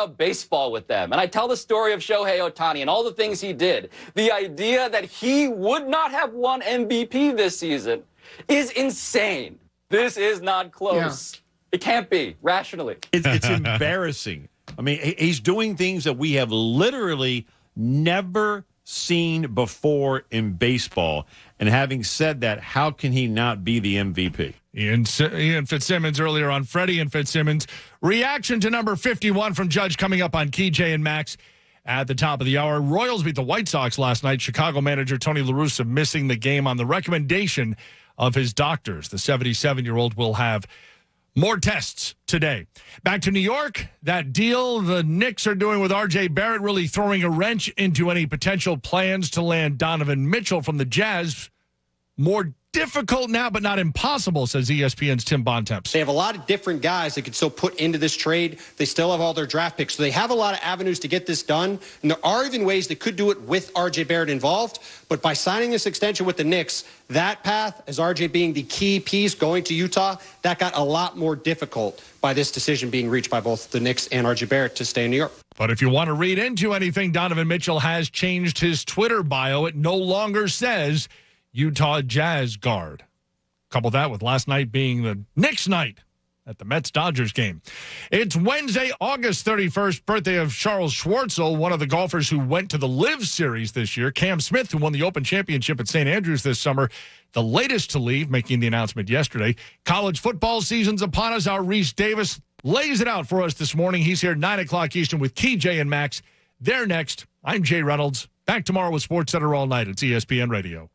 about baseball with them, and I tell the story of Shohei Ohtani and all the things he did, the idea that he would not have won MVP this season is insane. This is not close. Yeah. It can't be, rationally. It's embarrassing. I mean, he's doing things that we have literally never seen before in baseball. And having said that, how can he not be the MVP? Ian Fitzsimmons earlier on Freddie and Fitzsimmons. Reaction to number 51 from Judge coming up on Kincade and Max at the top of the hour. Royals beat the White Sox last night. Chicago manager Tony La Russa missing the game on the recommendation of his doctors. The 77-year-old will have more tests today. Back to New York, that deal the Knicks are doing with R.J. Barrett really throwing a wrench into any potential plans to land Donovan Mitchell from the Jazz. More difficult now, but not impossible, says ESPN's Tim Bontemps. They have a lot of different guys they could still put into this trade. They still have all their draft picks, so they have a lot of avenues to get this done. And there are even ways they could do it with R.J. Barrett involved. But by signing this extension with the Knicks, that path, as R.J. being the key piece going to Utah, that got a lot more difficult by this decision being reached by both the Knicks and R.J. Barrett to stay in New York. But if you want to read into anything, Donovan Mitchell has changed his Twitter bio. It no longer says Utah Jazz guard. Couple that with last night being the Knicks night at the Mets-Dodgers game. It's Wednesday, August 31st, birthday of Charles Schwartzel, one of the golfers who went to the LIV Series this year. Cam Smith, who won the Open Championship at St. Andrews this summer, the latest to leave, making the announcement yesterday. College football season's upon us. Our Reese Davis lays it out for us this morning. He's here 9 o'clock Eastern with KJ and Max. They're next. I'm Jay Reynolds. Back tomorrow with SportsCenter all night. It's ESPN Radio.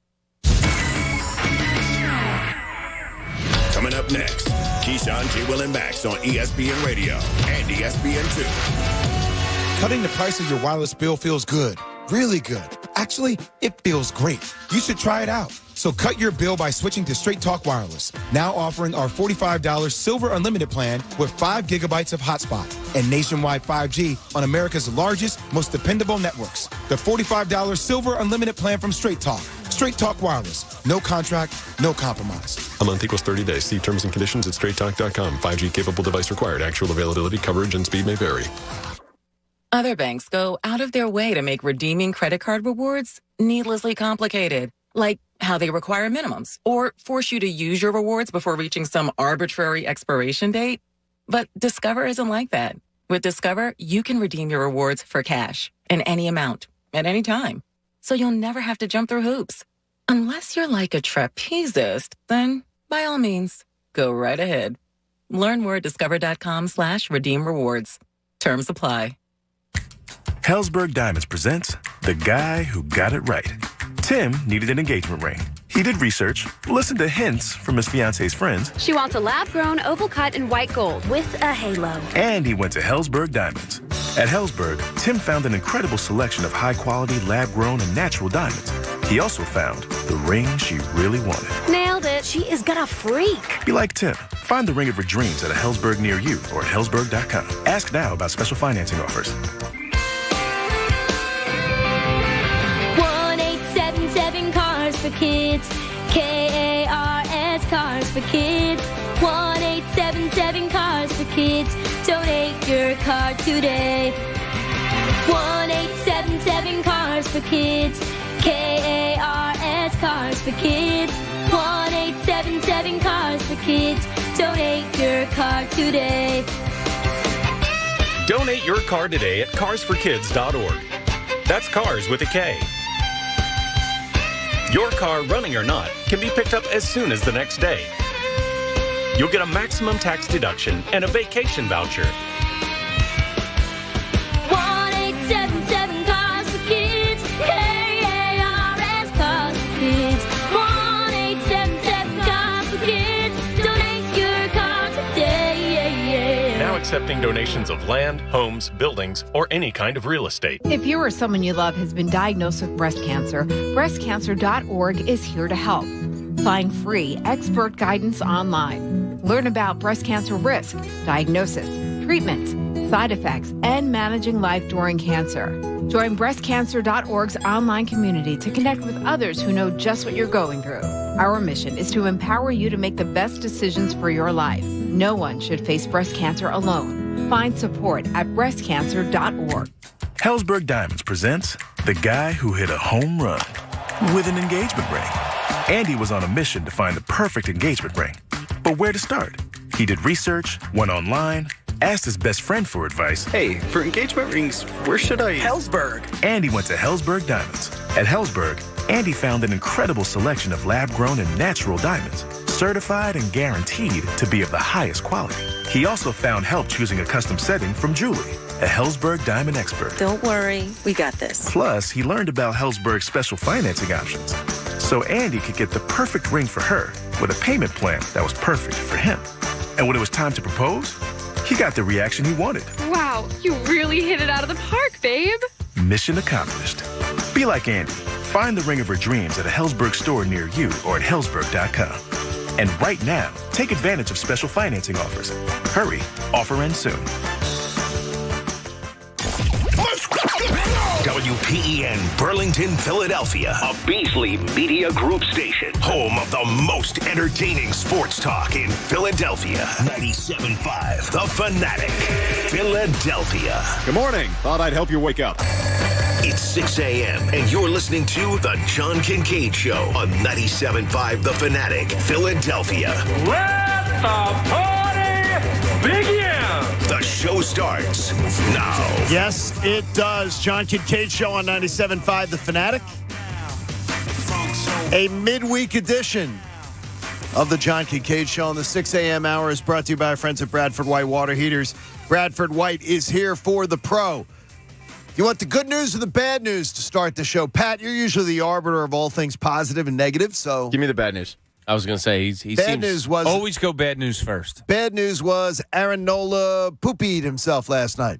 Coming up next, Keyshawn, J. Will, and Max on ESPN Radio and ESPN2. Cutting the price of your wireless bill feels good, really good. Actually, it feels great. You should try it out. So cut your bill by switching to Straight Talk Wireless, now offering our $45 Silver Unlimited plan with 5 gigabytes of hotspot and nationwide 5G on America's largest, most dependable networks. The $45 Silver Unlimited plan from Straight Talk. Straight Talk Wireless. No contract, no compromise. A month equals 30 days. See terms and conditions at straighttalk.com. 5G capable device required. Actual availability, coverage, and speed may vary. Other banks go out of their way to make redeeming credit card rewards needlessly complicated. Like how they require minimums or force you to use your rewards before reaching some arbitrary expiration date. But Discover isn't like that. With Discover, you can redeem your rewards for cash in any amount at any time. So you'll never have to jump through hoops. Unless you're like a trapezist, then by all means, go right ahead. Learn more at discover.com/redeem rewards. Terms apply. Helzberg Diamonds presents The Guy Who Got It Right. Tim needed an engagement ring. He did research, listened to hints from his fiance's friends. She wants a lab-grown, oval cut, and white gold with a halo. And he went to Helzberg Diamonds. At Helzberg, Tim found an incredible selection of high-quality, lab-grown, and natural diamonds. He also found the ring she really wanted. Nailed it. She is gonna freak. Be like Tim. Find the ring of her dreams at a Helzberg near you or at Helzberg.com. Ask now about special financing offers. 1877 Cars for Kids. KARS Cars for Kids. 1877 Cars for Kids. Donate your car today. 1877 Cars for Kids. KARS Cars for Kids. 1877 Cars for Kids. Donate your car today. Donate your car today at carsforkids.org. That's cars with a K. Your car, running or not, can be picked up as soon as the next day. You'll get a maximum tax deduction and a vacation voucher. 1877 Cars for Kids. KARS Cars for Kids. 1877 Cars for Kids. Donate your car today. Now accepting donations of land, homes, buildings, or any kind of real estate. If you or someone you love has been diagnosed with breast cancer, breastcancer.org is here to help. Find free expert guidance online. Learn about breast cancer risk, diagnosis, treatments, side effects, and managing life during cancer. Join breastcancer.org's online community to connect with others who know just what you're going through. Our mission is to empower you to make the best decisions for your life. No one should face breast cancer alone. Find support at breastcancer.org. Hellsberg Diamonds presents the guy who hit a home run with an engagement ring. Andy was on a mission to find the perfect engagement ring. But where to start? He did research, went online, asked his best friend for advice. Hey, for engagement rings, where should I... Hellsberg. Andy went to Hellsberg Diamonds. At Hellsberg, Andy found an incredible selection of lab-grown and natural diamonds, certified and guaranteed to be of the highest quality. He also found help choosing a custom setting from Julie, a Hellsberg Diamond expert. Don't worry, we got this. Plus, he learned about Hellsberg's special financing options, so Andy could get the perfect ring for her with a payment plan that was perfect for him. And when it was time to propose, he got the reaction he wanted. Wow, you really hit it out of the park, babe. Mission accomplished. Be like Andy. Find the ring of her dreams at a Hellsberg store near you or at Hellsberg.com. And right now, take advantage of special financing offers. Hurry, offer ends soon. WPEN Burlington, Philadelphia, a Beasley Media Group station, home of the most entertaining sports talk in Philadelphia. 97.5 The Fanatic, Philadelphia. Good morning. Thought I'd help you wake up. It's 6 a.m. and you're listening to The John Kincade Show on 97.5 The Fanatic, Philadelphia. Let the party begin! The show starts now. Yes, it does. John Kincade Show on 97.5 The Fanatic. A midweek edition of the John Kincade Show on the 6 a.m. hour is brought to you by our friends at Bradford White Water Heaters. Bradford White is here for the pro. You want the good news or the bad news to start the show? Pat, you're usually the arbiter of all things positive and negative, so... Give me the bad news. I was going to say, he bad seems news was always go bad news first. Bad news was Aaron Nola poopied himself last night.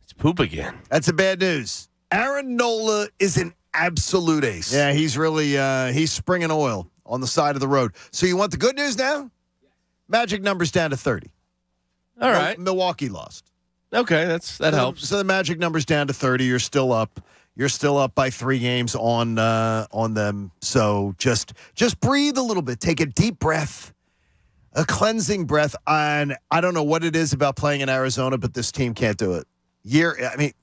It's poop again. That's the bad news. Aaron Nola is an absolute ace. Yeah, he's really he's springing oil on the side of the road. So you want the good news now? Magic number's down to 30. All right. Milwaukee lost. Okay, that helps. So the magic number's down to 30. You're still up. You're still up by 3 games on them. So just breathe a little bit. Take a deep breath, a cleansing breath. And I don't know what it is about playing in Arizona, but this team can't do it. They're the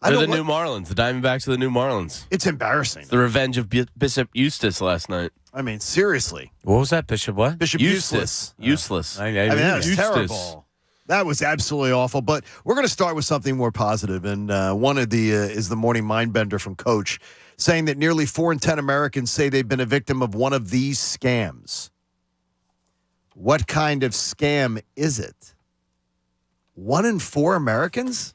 new Marlins. The Diamondbacks are the new Marlins. It's embarrassing. It's the revenge of Bishop Eustace last night. I mean, seriously. What was that, Bishop? What? Bishop Useless. Useless. I mean, that was terrible. That was absolutely awful. But we're going to start with something more positive. And one of the is the morning mindbender from Coach, saying that nearly 4 in 10 Americans say they've been a victim of one of these scams. What kind of scam is it? 1 in 4 Americans?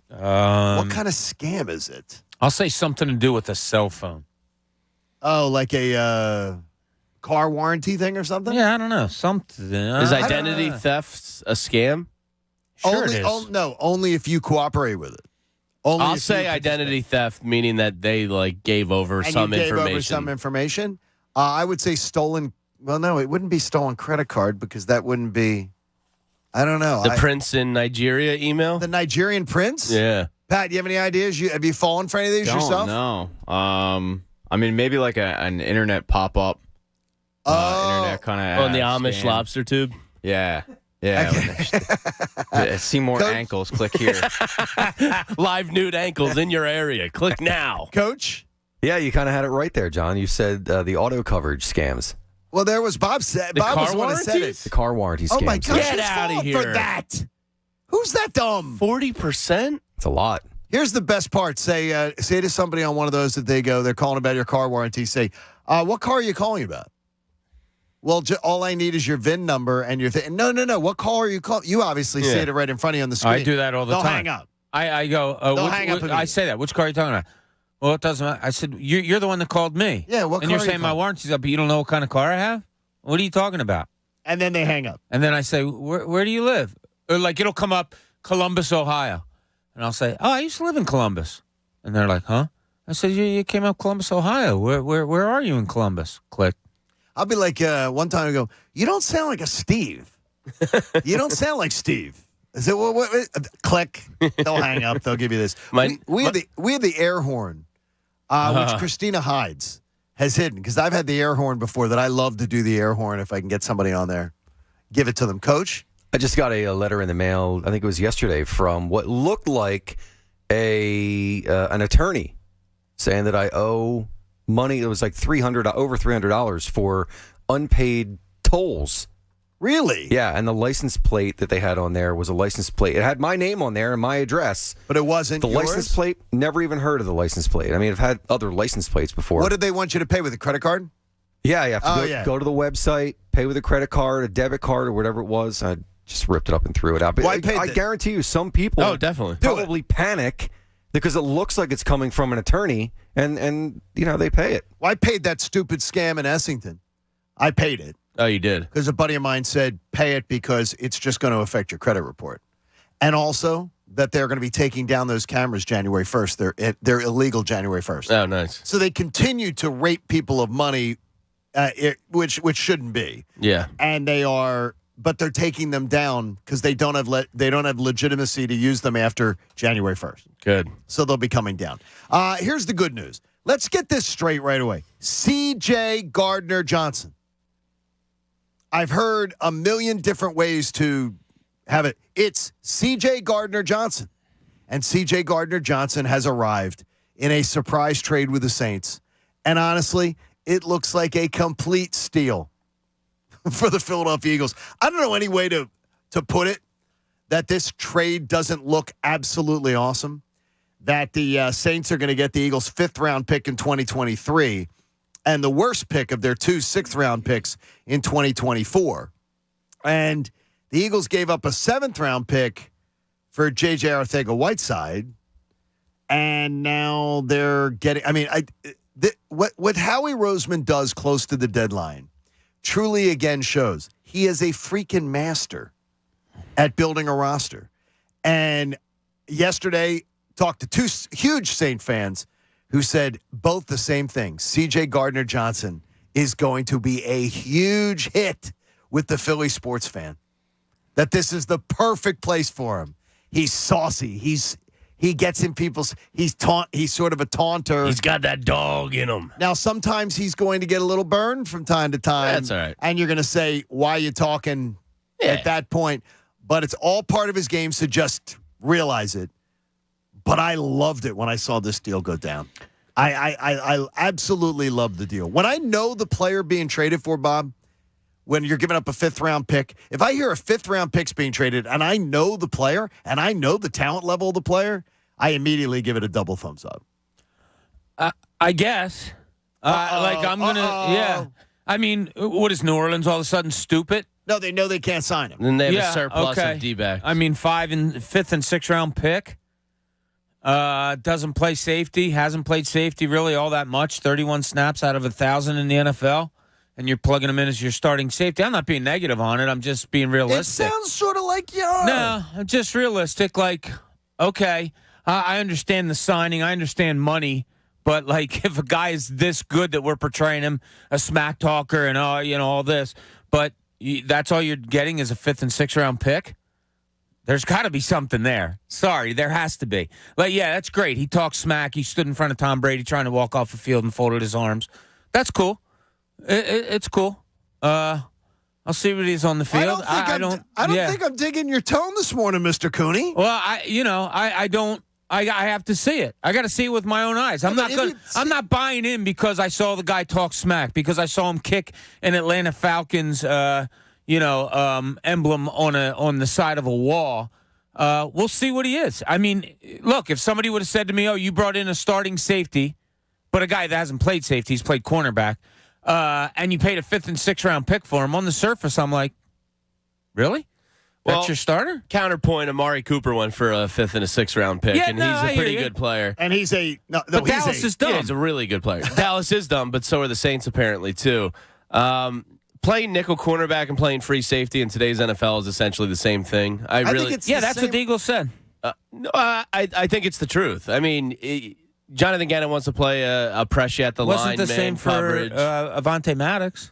What kind of scam is it? I'll say something to do with a cell phone. Oh, like a car warranty thing or something? Yeah, I don't know. Something. Is identity theft a scam? Sure it is. Only if you cooperate with it. I'll say identity theft, meaning that they gave over some information. I would say stolen. Well, no, it wouldn't be stolen credit card because that wouldn't be. I don't know. The prince in Nigeria email? The Nigerian prince? Yeah. Pat, do you have any ideas? Have you fallen for any of these yourself? No. I mean, maybe like an internet pop-up. Internet kind of. On the Amish lobster tube? Yeah. Yeah. See more ankles. Click here. Live nude ankles in your area. Click now. Coach? Yeah, you kind of had it right there, John. You said the auto coverage scams. Well, there was Bob said. Bob was the one who said it. The car warranty scams. Oh my gosh! Get out of here for that. Who's that dumb? 40%? It's a lot. Here's the best part. Say to somebody on one of those that they're calling about your car warranty. Say, what car are you calling about? Well, all I need is your VIN number and your thing. No. What car are you calling? You obviously see it right in front of you on the screen. I do that all the time. They'll hang up. I go. Hang up. I say that. Which car are you talking about? Well, it doesn't matter. I said, you're the one that called me. Yeah, what and car you're saying my warranty's up, but you don't know what kind of car I have? What are you talking about? And then they hang up. And then I say, where do you live? Or it'll come up, Columbus, Ohio. And I'll say, I used to live in Columbus. And they're like, huh? I said, you came up Columbus, Ohio. Where are you in Columbus? Click. I'll be like, one time I go, you don't sound like a Steve. You don't sound like Steve. I said, what? Click. They'll hang up. They'll give you this. We have the air horn, which Christina Hides has hidden, because I've had the air horn before that I love to do the air horn if I can get somebody on there. Give it to them. Coach? I just got a letter in the mail, I think it was yesterday, from what looked like an attorney saying that I owe money. It was like over $300 for unpaid tolls. Really? Yeah, and the license plate that they had on there was a license plate. It had my name on there and my address. But it wasn't the yours? license plate, never even heard of the license plate. I mean, I've had other license plates before. What did they want you to pay with a credit card? Yeah, you have to go to the website, pay with a credit card, a debit card, or whatever it was. I just ripped it up and threw it out. But I guarantee you, some people definitely probably panic because it looks like it's coming from an attorney, and they pay it. Well, I paid that stupid scam in Essington. I paid it. Oh, you did? Because a buddy of mine said, pay it because it's just going to affect your credit report. And also that they're going to be taking down those cameras January 1st. They're illegal January 1st. Oh, nice. So they continue to rape people of money, which shouldn't be. Yeah. And but they're taking them down because they don't have legitimacy to use them after January 1st. Good. So they'll be coming down. Here's the good news. Let's get this straight right away. C.J. Gardner-Johnson. I've heard a million different ways to have it. It's C.J. Gardner-Johnson. And C.J. Gardner-Johnson has arrived in a surprise trade with the Saints. And honestly, it looks like a complete steal for the Philadelphia Eagles. I don't know any way to put it that this trade doesn't look absolutely awesome, that the Saints are going to get the Eagles' 5th-round pick in 2023 and the worst pick of their 2 6th-round picks in 2024. And the Eagles gave up a 7th-round pick for J.J. Arcega-Whiteside, and now they're getting – what Howie Roseman does close to the deadline truly again shows he is a freaking master at building a roster. And yesterday, talked to 2 huge Saint fans who said both the same thing. C.J. Gardner-Johnson is going to be a huge hit with the Philly sports fan. That this is the perfect place for him. He's saucy. He gets in people's. He's sort of a taunter. He's got that dog in him. Now, sometimes he's going to get a little burned from time to time. That's all right. And you're going to say, why are you talking at that point? But it's all part of his game, so just realize it. But I loved it when I saw this deal go down. I absolutely love the deal. When I know the player being traded for, Bob, when you're giving up a 5th-round pick, if I hear a 5th-round pick's being traded and I know the player and I know the talent level of the player, I immediately give it a double thumbs up. I guess. I'm going to, yeah. I mean, what is New Orleans all of a sudden stupid? No, they know they can't sign him. And they have a surplus of D-backs. I mean, 5th and 6th-round pick. Doesn't play safety, hasn't played safety really all that much, 31 snaps out of 1,000 in the NFL, and you're plugging him in as your starting safety. I'm not being negative on it. I'm just being realistic. It sounds sort of like you are. No, I'm just realistic. Like, okay, I understand the signing. I understand money. But, like, if a guy is this good that we're portraying him a smack talker and, all this, but that's all you're getting is a 5th and 6th-round pick? There's got to be something there. Sorry, there has to be. Like, yeah, that's great. He talked smack. He stood in front of Tom Brady trying to walk off the field and folded his arms. That's cool. It's cool. I'll see what he's on the field. I don't think I'm digging your tone this morning, Mr. Cooney. Well, I don't. I have to see it. I got to see it with my own eyes. I'm not buying in because I saw the guy talk smack, because I saw him kick an Atlanta Falcons emblem on the side of a wall. We'll see what he is. I mean, look, if somebody would have said to me, oh, you brought in a starting safety, but a guy that hasn't played safety, he's played cornerback, and you paid a 5th and 6th-round pick for him, on the surface, I'm like, really? That's your starter? Counterpoint, Amari Cooper went for a 5th and a 6th-round pick, and he's a pretty good player. And he's a – but Dallas is dumb. Yeah, he's a really good player. Dallas is dumb, but so are the Saints apparently, too. Playing nickel cornerback and playing free safety in today's NFL is essentially the same thing. That's what the Eagles said. No, I think it's the truth. I mean, Jonathan Gannon wants to play a pressure at the line. Wasn't the same coverage. For Avonte Maddox?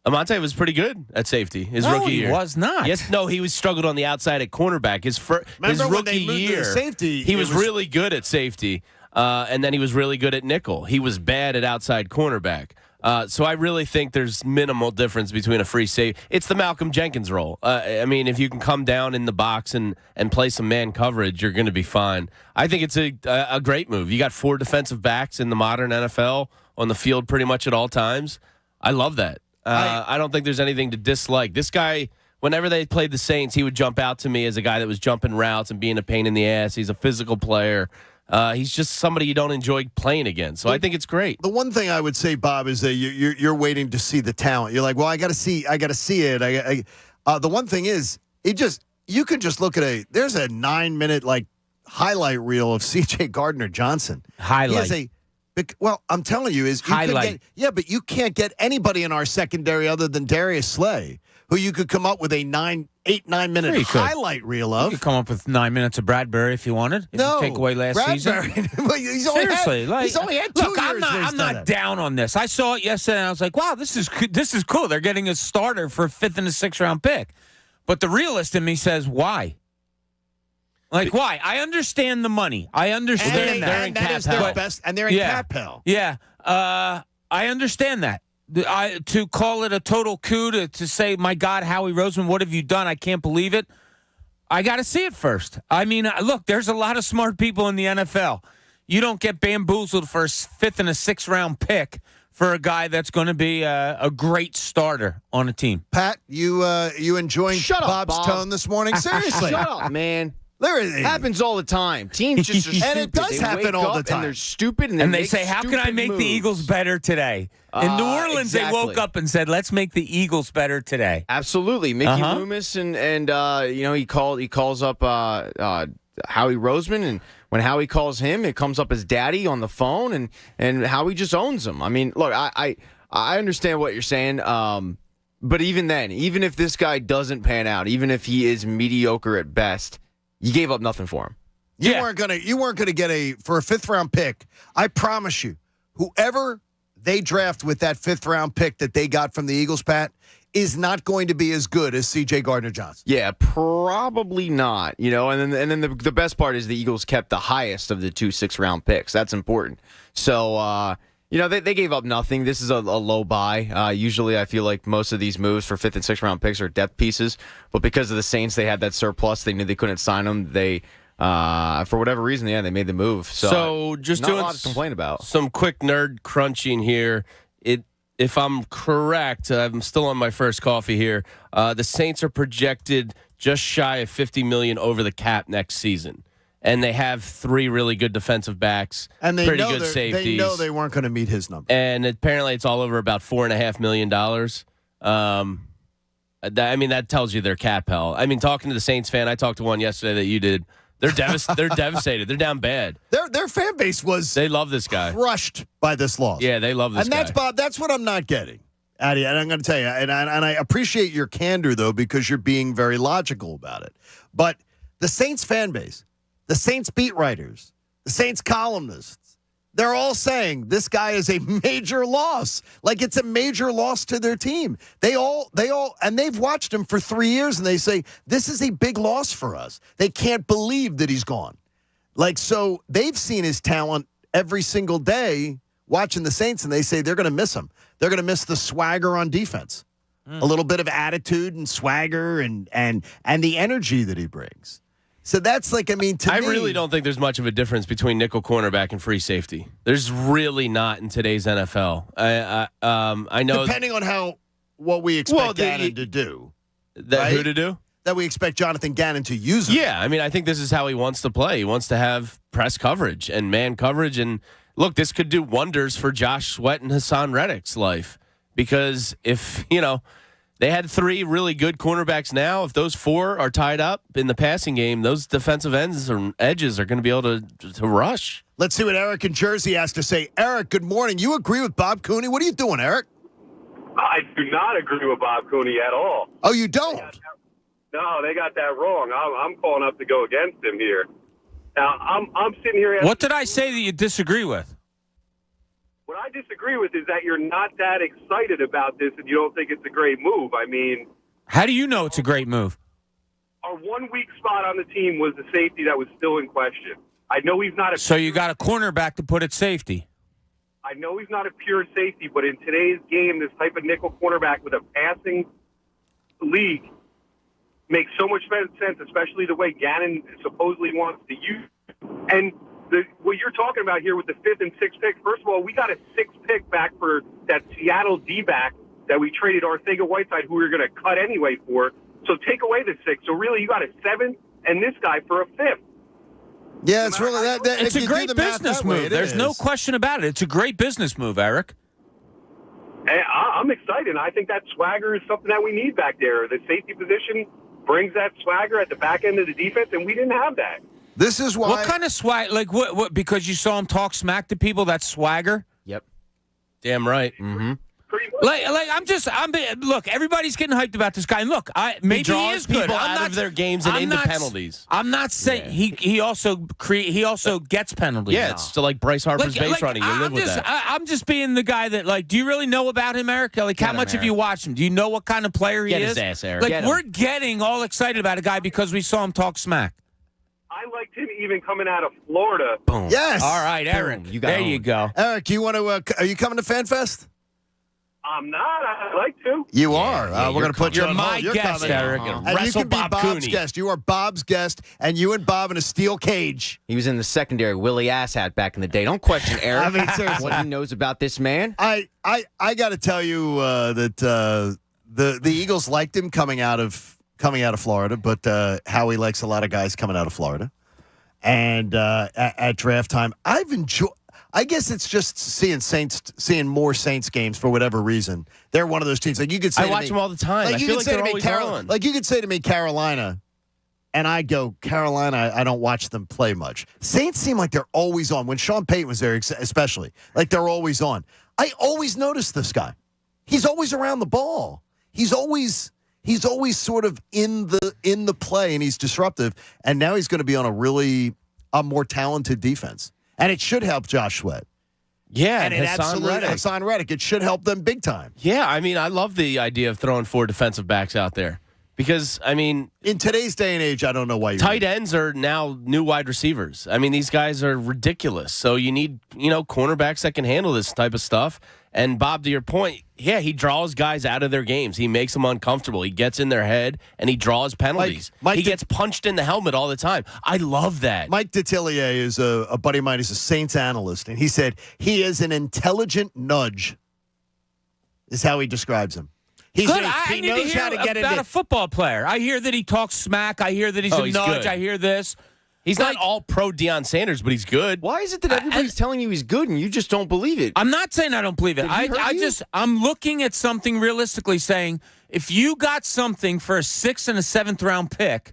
Avonte was pretty good at safety his rookie year. He was not. Yes, no, he was struggled on the outside at cornerback. His rookie year, safety, he was really good at safety, and then he was really good at nickel. He was bad at outside cornerback. So I really think there's minimal difference between a free safety. It's the Malcolm Jenkins role. I mean, if you can come down in the box and play some man coverage, you're going to be fine. I think it's a great move. You got 4 defensive backs in the modern NFL on the field pretty much at all times. I love that. I don't think there's anything to dislike. This guy, whenever they played the Saints, he would jump out to me as a guy that was jumping routes and being a pain in the ass. He's a physical player. He's just somebody you don't enjoy playing against. So I think it's great. The one thing I would say, Bob, is that you're waiting to see the talent. You're like, well, I got to see it. The one thing is, you could just look at there's a 9-minute highlight reel of C.J. Gardner-Johnson. Highlight. Well, I'm telling you, highlight. But you can't get anybody in our secondary other than Darius Slay, who you could come up with a 8-9-minute highlight reel of. You could come up with 9 minutes of Bradbury if you wanted. If you take away last season. He's only had 2 years. I'm not down on this. I saw it yesterday, and I was like, wow, this is cool. They're getting a starter for a 5th and a 6th round pick. But the realist in me says, why? Why? I understand the money. I understand that. And that is their best, and they're in cap hell. Yeah. I understand that. To call it a total coup, to say, my God, Howie Roseman, what have you done? I can't believe it. I got to see it first. I mean, look, there's a lot of smart people in the NFL. You don't get bamboozled for a 5th and a 6th round pick for a guy that's going to be a great starter on a team. Pat, you enjoying Bob's tone this morning? Seriously. Shut up, man. It happens all the time. Teams just are stupid. And it does happen all the time. And they're stupid. And they say, how can I make the Eagles better today? In New Orleans, they woke up and said, let's make the Eagles better today. Absolutely. Mickey Loomis and he calls up Howie Roseman, and when Howie calls him, it comes up as daddy on the phone, and Howie just owns him. I mean, look, I understand what you're saying. But even then, even if this guy doesn't pan out, even if he is mediocre at best, you gave up nothing for him. You weren't gonna get for a 5th round pick. I promise you, whoever they draft with that 5th round pick that they got from the Eagles, Pat, is not going to be as good as C.J. Gardner-Johnson. Yeah, probably not. And then the best part is the Eagles kept the highest of the 2 6th round picks. That's important. So they gave up nothing. This is a low buy. Usually I feel like most of these moves for 5th and 6th round picks are depth pieces. But because of the Saints, they had that surplus. They knew they couldn't sign them. They, for whatever reason, they made the move. So just not doing a lot to complain about. Some quick nerd crunching here. If I'm correct, I'm still on my first coffee here. The Saints are projected just shy of $50 million over the cap next season. And they have 3 really good defensive backs, and pretty good safeties. They know they weren't going to meet his number. And apparently it's all over about $4.5 million. That tells you they're cap hell. I mean, talking to the Saints fan, I talked to one yesterday that you did. They're they're devastated. They're down bad. Their fan base they love this guy. Crushed by this loss. Yeah, they love this guy. And that's, Bob, that's what I'm not getting. Addy, and I'm going to tell you, and I appreciate your candor, though, because you're being very logical about it. But the Saints fan base, the Saints beat writers, the Saints columnists, they're all saying this guy is a major loss. Like, it's a major loss to their team. They all, and they've watched him for 3 years, and they say, this is a big loss for us. They can't believe that he's gone. So they've seen his talent every single day watching the Saints, and they say they're going to miss him. They're going to miss the swagger on defense. A little bit of attitude and swagger and the energy that he brings. So that's to me. I really don't think there's much of a difference between nickel cornerback and free safety. There's really not in today's NFL. I know. Depending on what we expect Gannon to do. Who to do? That we expect Jonathan Gannon to use him. Yeah, I think this is how he wants to play. He wants to have press coverage and man coverage. And look, this could do wonders for Josh Sweat and Hassan Reddick's life. Because if, they had 3 really good cornerbacks now. If those 4 are tied up in the passing game, those defensive ends or edges are going to be able to rush. Let's see what Eric in Jersey has to say. Eric, good morning. You agree with Bob Cooney? What are you doing, Eric? I do not agree with Bob Cooney at all. Oh, you don't? No, they got that wrong. I'm calling up to go against him here. Now, I'm sitting here. What did I say that you disagree with? What I disagree with is that you're not that excited about this and you don't think it's a great move. How do you know it's a great move? Our 1 weak spot on the team was the safety that was still in question. I know he's not So you got a cornerback to put at safety. I know he's not a pure safety, but in today's game, this type of nickel cornerback with a passing league makes so much sense, especially the way Gannon supposedly wants to use it. And what you're talking about here with the 5th and 6th pick, first of all, we got a 6th pick back for that Seattle D-back that we traded Arcega-Whiteside, who we were going to cut anyway for. So take away the 6th. So really, you got a 7th and this guy for a 5th. Yeah, it's really that. It's a great business move. There's no question about it. It's a great business move, Eric. And I'm excited. I think that swagger is something that we need back there. The safety position brings that swagger at the back end of the defense, and we didn't have that. This is why. What kind of swag? Like what? Because you saw him talk smack to people. That's swagger. Yep. Damn right. Mm-hmm. Look, everybody's getting hyped about this guy. And look, maybe he is good. People out of their games and into penalties. I'm not saying he also gets penalties. Yeah, it's still like Bryce Harper's base running. You live with that. I'm just being the guy that do you really know about him, Eric? Like how much have you watched him? Do you know what kind of player he is? Get his ass, Eric. Like we're getting all excited about a guy because we saw him talk smack. I liked him even coming out of Florida. Boom. Yes. All right, Eric. There you go. Eric, you want to? Are you coming to Fan Fest? I'm not. I'd like to. You are. We're going to put you on my hold. guest, Eric. And you can be Bob Bob's Cooney. guest. You are Bob's guest, and you and Bob in a steel cage. He was in the secondary, Willie Asshat, back in the day. Don't question Eric. I mean, seriously. What he knows about this man. I got to tell you that the Eagles liked him coming out of Florida, but Howie likes a lot of guys coming out of Florida. And at draft time, I've enjoyed. I guess it's just seeing more Saints games for whatever reason. They're one of those teams. Like you could say, I watch them all the time. I feel like they're always on. Like you could say to me, Carolina, and I go, Carolina. I don't watch them play much. Saints seem like they're always on. When Sean Payton was there, especially, like they're always on. I always notice this guy. He's always around the ball. He's always sort of in the play, and he's disruptive. And now he's going to be on a more talented defense. And it should help Josh Sweat. Yeah, and Hassan Reddick. It should help them big time. Yeah, I mean, I love the idea of throwing 4 defensive backs out there because, I mean, in today's day and age, I don't know why tight ends are now new wide receivers. I mean, these guys are ridiculous. So you need, cornerbacks that can handle this type of stuff. And Bob, to your point, yeah, he draws guys out of their games. He makes them uncomfortable. He gets in their head, and he draws penalties. He gets punched in the helmet all the time. I love that. Mike Detillier is a buddy of mine. He's a Saints analyst, and he said he is an intelligent nudge, is how he describes him. He knows how to get about a football player. I hear that he talks smack. I hear that he's a nudge. Good. I hear this. He's not all pro Deion Sanders, but he's good. Why is it that everybody's telling you he's good and you just don't believe it? I'm not saying I don't believe it. I'm looking at something realistically saying if you got something for a 6th and a 7th round pick,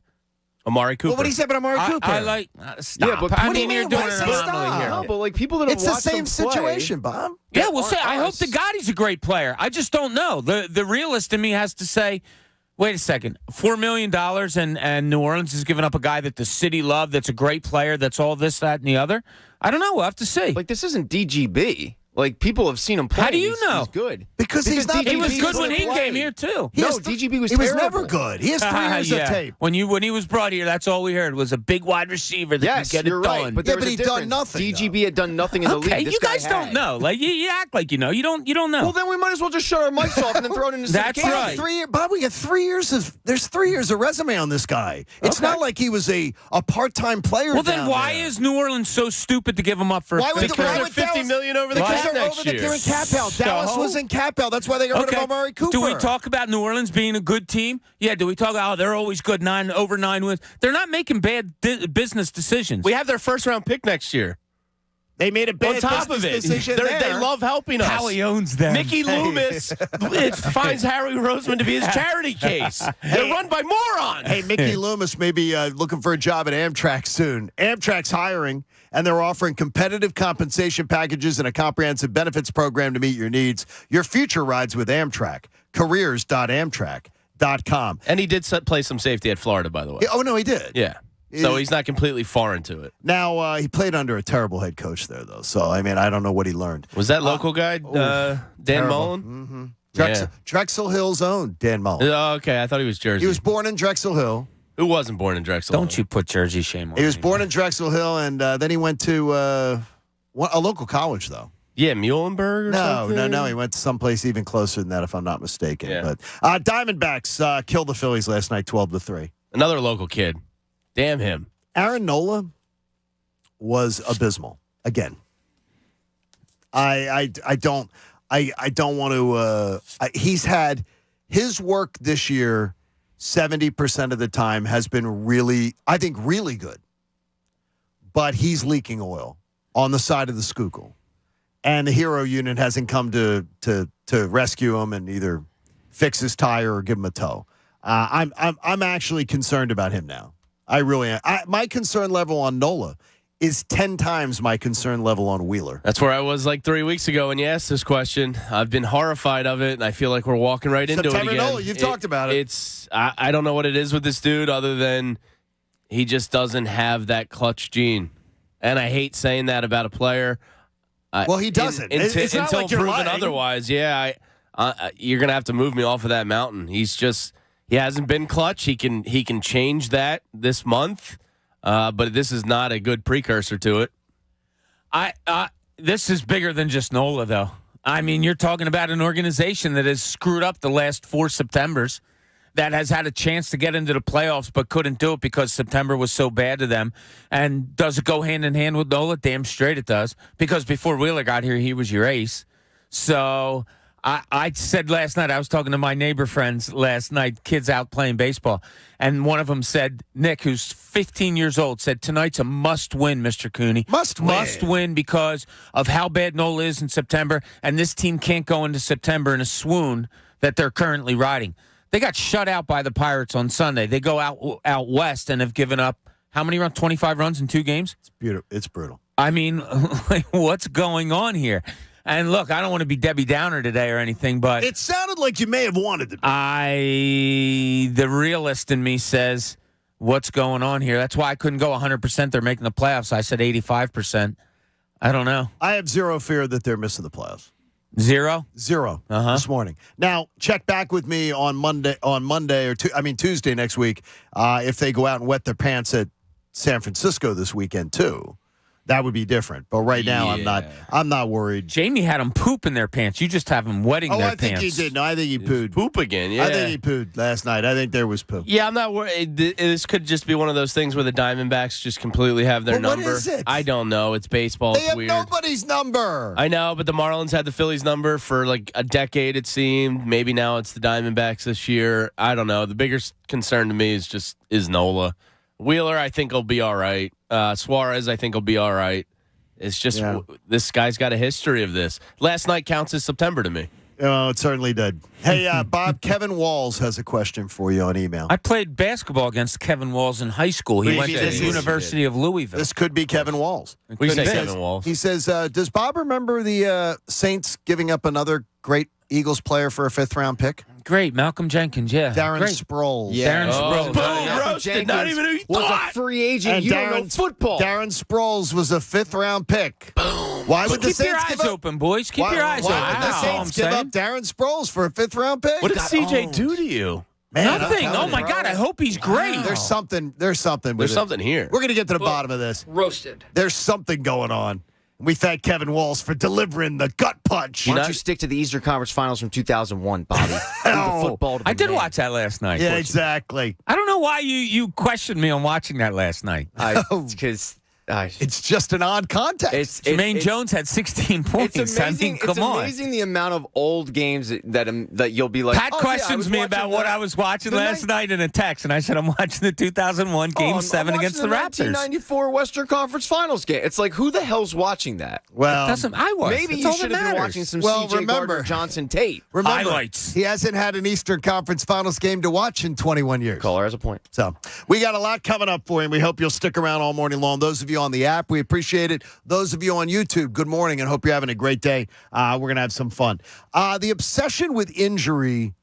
Amari Cooper. Well, what do you say about Amari Cooper? I like stop. Yeah, but I mean, you're doing an anomaly here. No, but like people that have it's watched the same him play, situation, Bob. Yeah, we'll say. I hope to God he's a great player. I just don't know. The realist in me has to say, wait a second, $4 million and New Orleans is giving up a guy that the city loved, that's a great player, that's all this, that, and the other. I don't know. We'll have to see. Like this isn't DGB. Like people have seen him play. How do you know? He's good because he's not. He was good when he came here too. DGB was. He was never good. He has 3 years of tape. When he was brought here, that's all we heard was a big wide receiver that could get it done. Right. But he'd done nothing. DGB had done nothing in the league. Okay, you guys don't know. Like you act like you know. You don't know. Well, then we might as well just shut our mics off and then throw it in the That's right. Bob, we got 3 years of. There's 3 years of resume on this guy. It's not like he was a part-time player. Well, then why is New Orleans so stupid to give him up for? Because they're $50 million over the cap next year. Cap held. Dallas was in cap held. That's why they got rid of Amari Cooper. Do we talk about New Orleans being a good team? Yeah. Do we talk about they're always good, 9 wins? They're not making bad business decisions. We have their first-round pick next year. They made a bad on top of it. Decision They love helping us. Howie owns them. Mickey Loomis finds Harry Roseman to be his charity case. They're run by morons. Hey, Mickey Loomis may be looking for a job at Amtrak soon. Amtrak's hiring, and they're offering competitive compensation packages and a comprehensive benefits program to meet your needs. Your future rides with Amtrak. Careers.amtrak.com. And he did play some safety at Florida, by the way. Oh, no, he did. Yeah. So he's not completely foreign to it. Now, he played under a terrible head coach there, though. So, I mean, I don't know what he learned. Was that local guy, Dan Mullen? Mm-hmm. Drexel Hill's own Dan Mullen. Oh, okay. I thought he was Jersey. He was born in Drexel Hill. Who wasn't born in Drexel Hill? Don't you put Jersey shame on He was born in Drexel Hill, and then he went to a local college, though. Yeah, Muhlenberg or something? No. He went to someplace even closer than that, if I'm not mistaken. Yeah. But Diamondbacks killed the Phillies last night, 12-3. Another local kid. Damn him. Aaron Nola was abysmal again. I don't want to. He's had his work this year. 70% of the time has been really good. But he's leaking oil on the side of the Schuylkill. And the hero unit hasn't come to rescue him and either fix his tire or give him a tow. I'm actually concerned about him now. I really am. My concern level on Nola is 10 times my concern level on Wheeler. That's where I was like 3 weeks ago when you asked this question. I've been horrified of it, and I feel like we're walking right into it again. Nola, you've talked about it. I don't know what it is with this dude other than he just doesn't have that clutch gene. And I hate saying that about a player. Well, he doesn't. It's not until like you're proven lying. Otherwise, yeah, you're going to have to move me off of that mountain. He hasn't been clutch. He can change that this month, but this is not a good precursor to it. This is bigger than just Nola, though. I mean, you're talking about an organization that has screwed up the last 4 Septembers, that has had a chance to get into the playoffs but couldn't do it because September was so bad to them. And does it go hand in hand with Nola? Damn straight it does. Because before Wheeler got here, he was your ace. So I said last night, I was talking to my neighbor friends last night, kids out playing baseball, and one of them said, Nick, who's 15 years old, said, tonight's a must-win, Mr. Cooney. Must win because of how bad Nola is in September, and this team can't go into September in a swoon that they're currently riding. They got shut out by the Pirates on Sunday. They go out west and have given up how many runs? 25 runs in 2 games? It's beautiful. It's brutal. I mean, what's going on here? And look, I don't want to be Debbie Downer today or anything, but it sounded like you may have wanted to be. The realist in me says, what's going on here? That's why I couldn't go 100%. They're making the playoffs. I said 85%. I don't know. I have zero fear that they're missing the playoffs. Zero this morning. Now, check back with me on Monday or Tuesday next week if they go out and wet their pants at San Francisco this weekend too. That would be different. But right now, I'm not worried. Jamie had them poop in their pants. You just have them wetting their pants. I think he did. No, I think he pooed. Poop again, yeah. I think he pooed last night. I think there was poop. Yeah, I'm not worried. This could just be one of those things where the Diamondbacks just completely have their number. What is it? I don't know. It's baseball. They it's have weird. nobody's number. I know, but the Marlins had the Phillies number for like a decade, it seemed. Maybe now it's the Diamondbacks this year. I don't know. The bigger concern to me is Nola. Wheeler, I think, will be all right. Suarez, I think, will be all right. It's just this guy's got a history of this. Last night counts as September to me. Oh, it certainly did. Hey, Bob, Kevin Walls has a question for you on email. I played basketball against Kevin Walls in high school. He went to the University of Louisville. This could be Kevin Walls. We say Kevin Walls. He says, does Bob remember the Saints giving up another great Eagles player for a 5th-round pick? Great, Malcolm Jenkins, yeah. Darren Sproles. Yeah. Darren Sproles. Boom, roasted, not even who you thought. Was a free agent. You don't know football. Darren Sproles was a 5th-round pick. Boom. Why would the Saints keep your eyes give up? open, boys? Keep your eyes open. Why would the Saints give up Darren Sproles for a 5th-round pick? What did CJ do to you? Man, nothing. Oh my God! I hope he's great. There's something. There's something here. We're gonna get to the bottom of this. Roasted. There's something going on. We thank Kevin Walls for delivering the gut punch. Why don't you stick to the Eastern Conference Finals from 2001, Bobby? I did watch that last night. Yeah, exactly. I don't know why you questioned me on watching that last night. Because it's just an odd context. Jermaine Jones had 16 points. It's amazing. It's amazing the amount of old games that you'll be like. Pat questions me about what I was watching last night in a text, and I said I'm watching the 2001 Game 7 against the Raptors. 1994 Western Conference Finals game. It's like, who the hell's watching that? Well, I was. Maybe you should have been watching some CJ Gardner Johnson tape. Remember, highlights. He hasn't had an Eastern Conference Finals game to watch in 21 years. Caller has a point. So we got a lot coming up for you. We hope you'll stick around all morning long. Those of you on the app, we appreciate it. Those of you on YouTube, good morning and hope you're having a great day. We're going to have some fun. The obsession with injury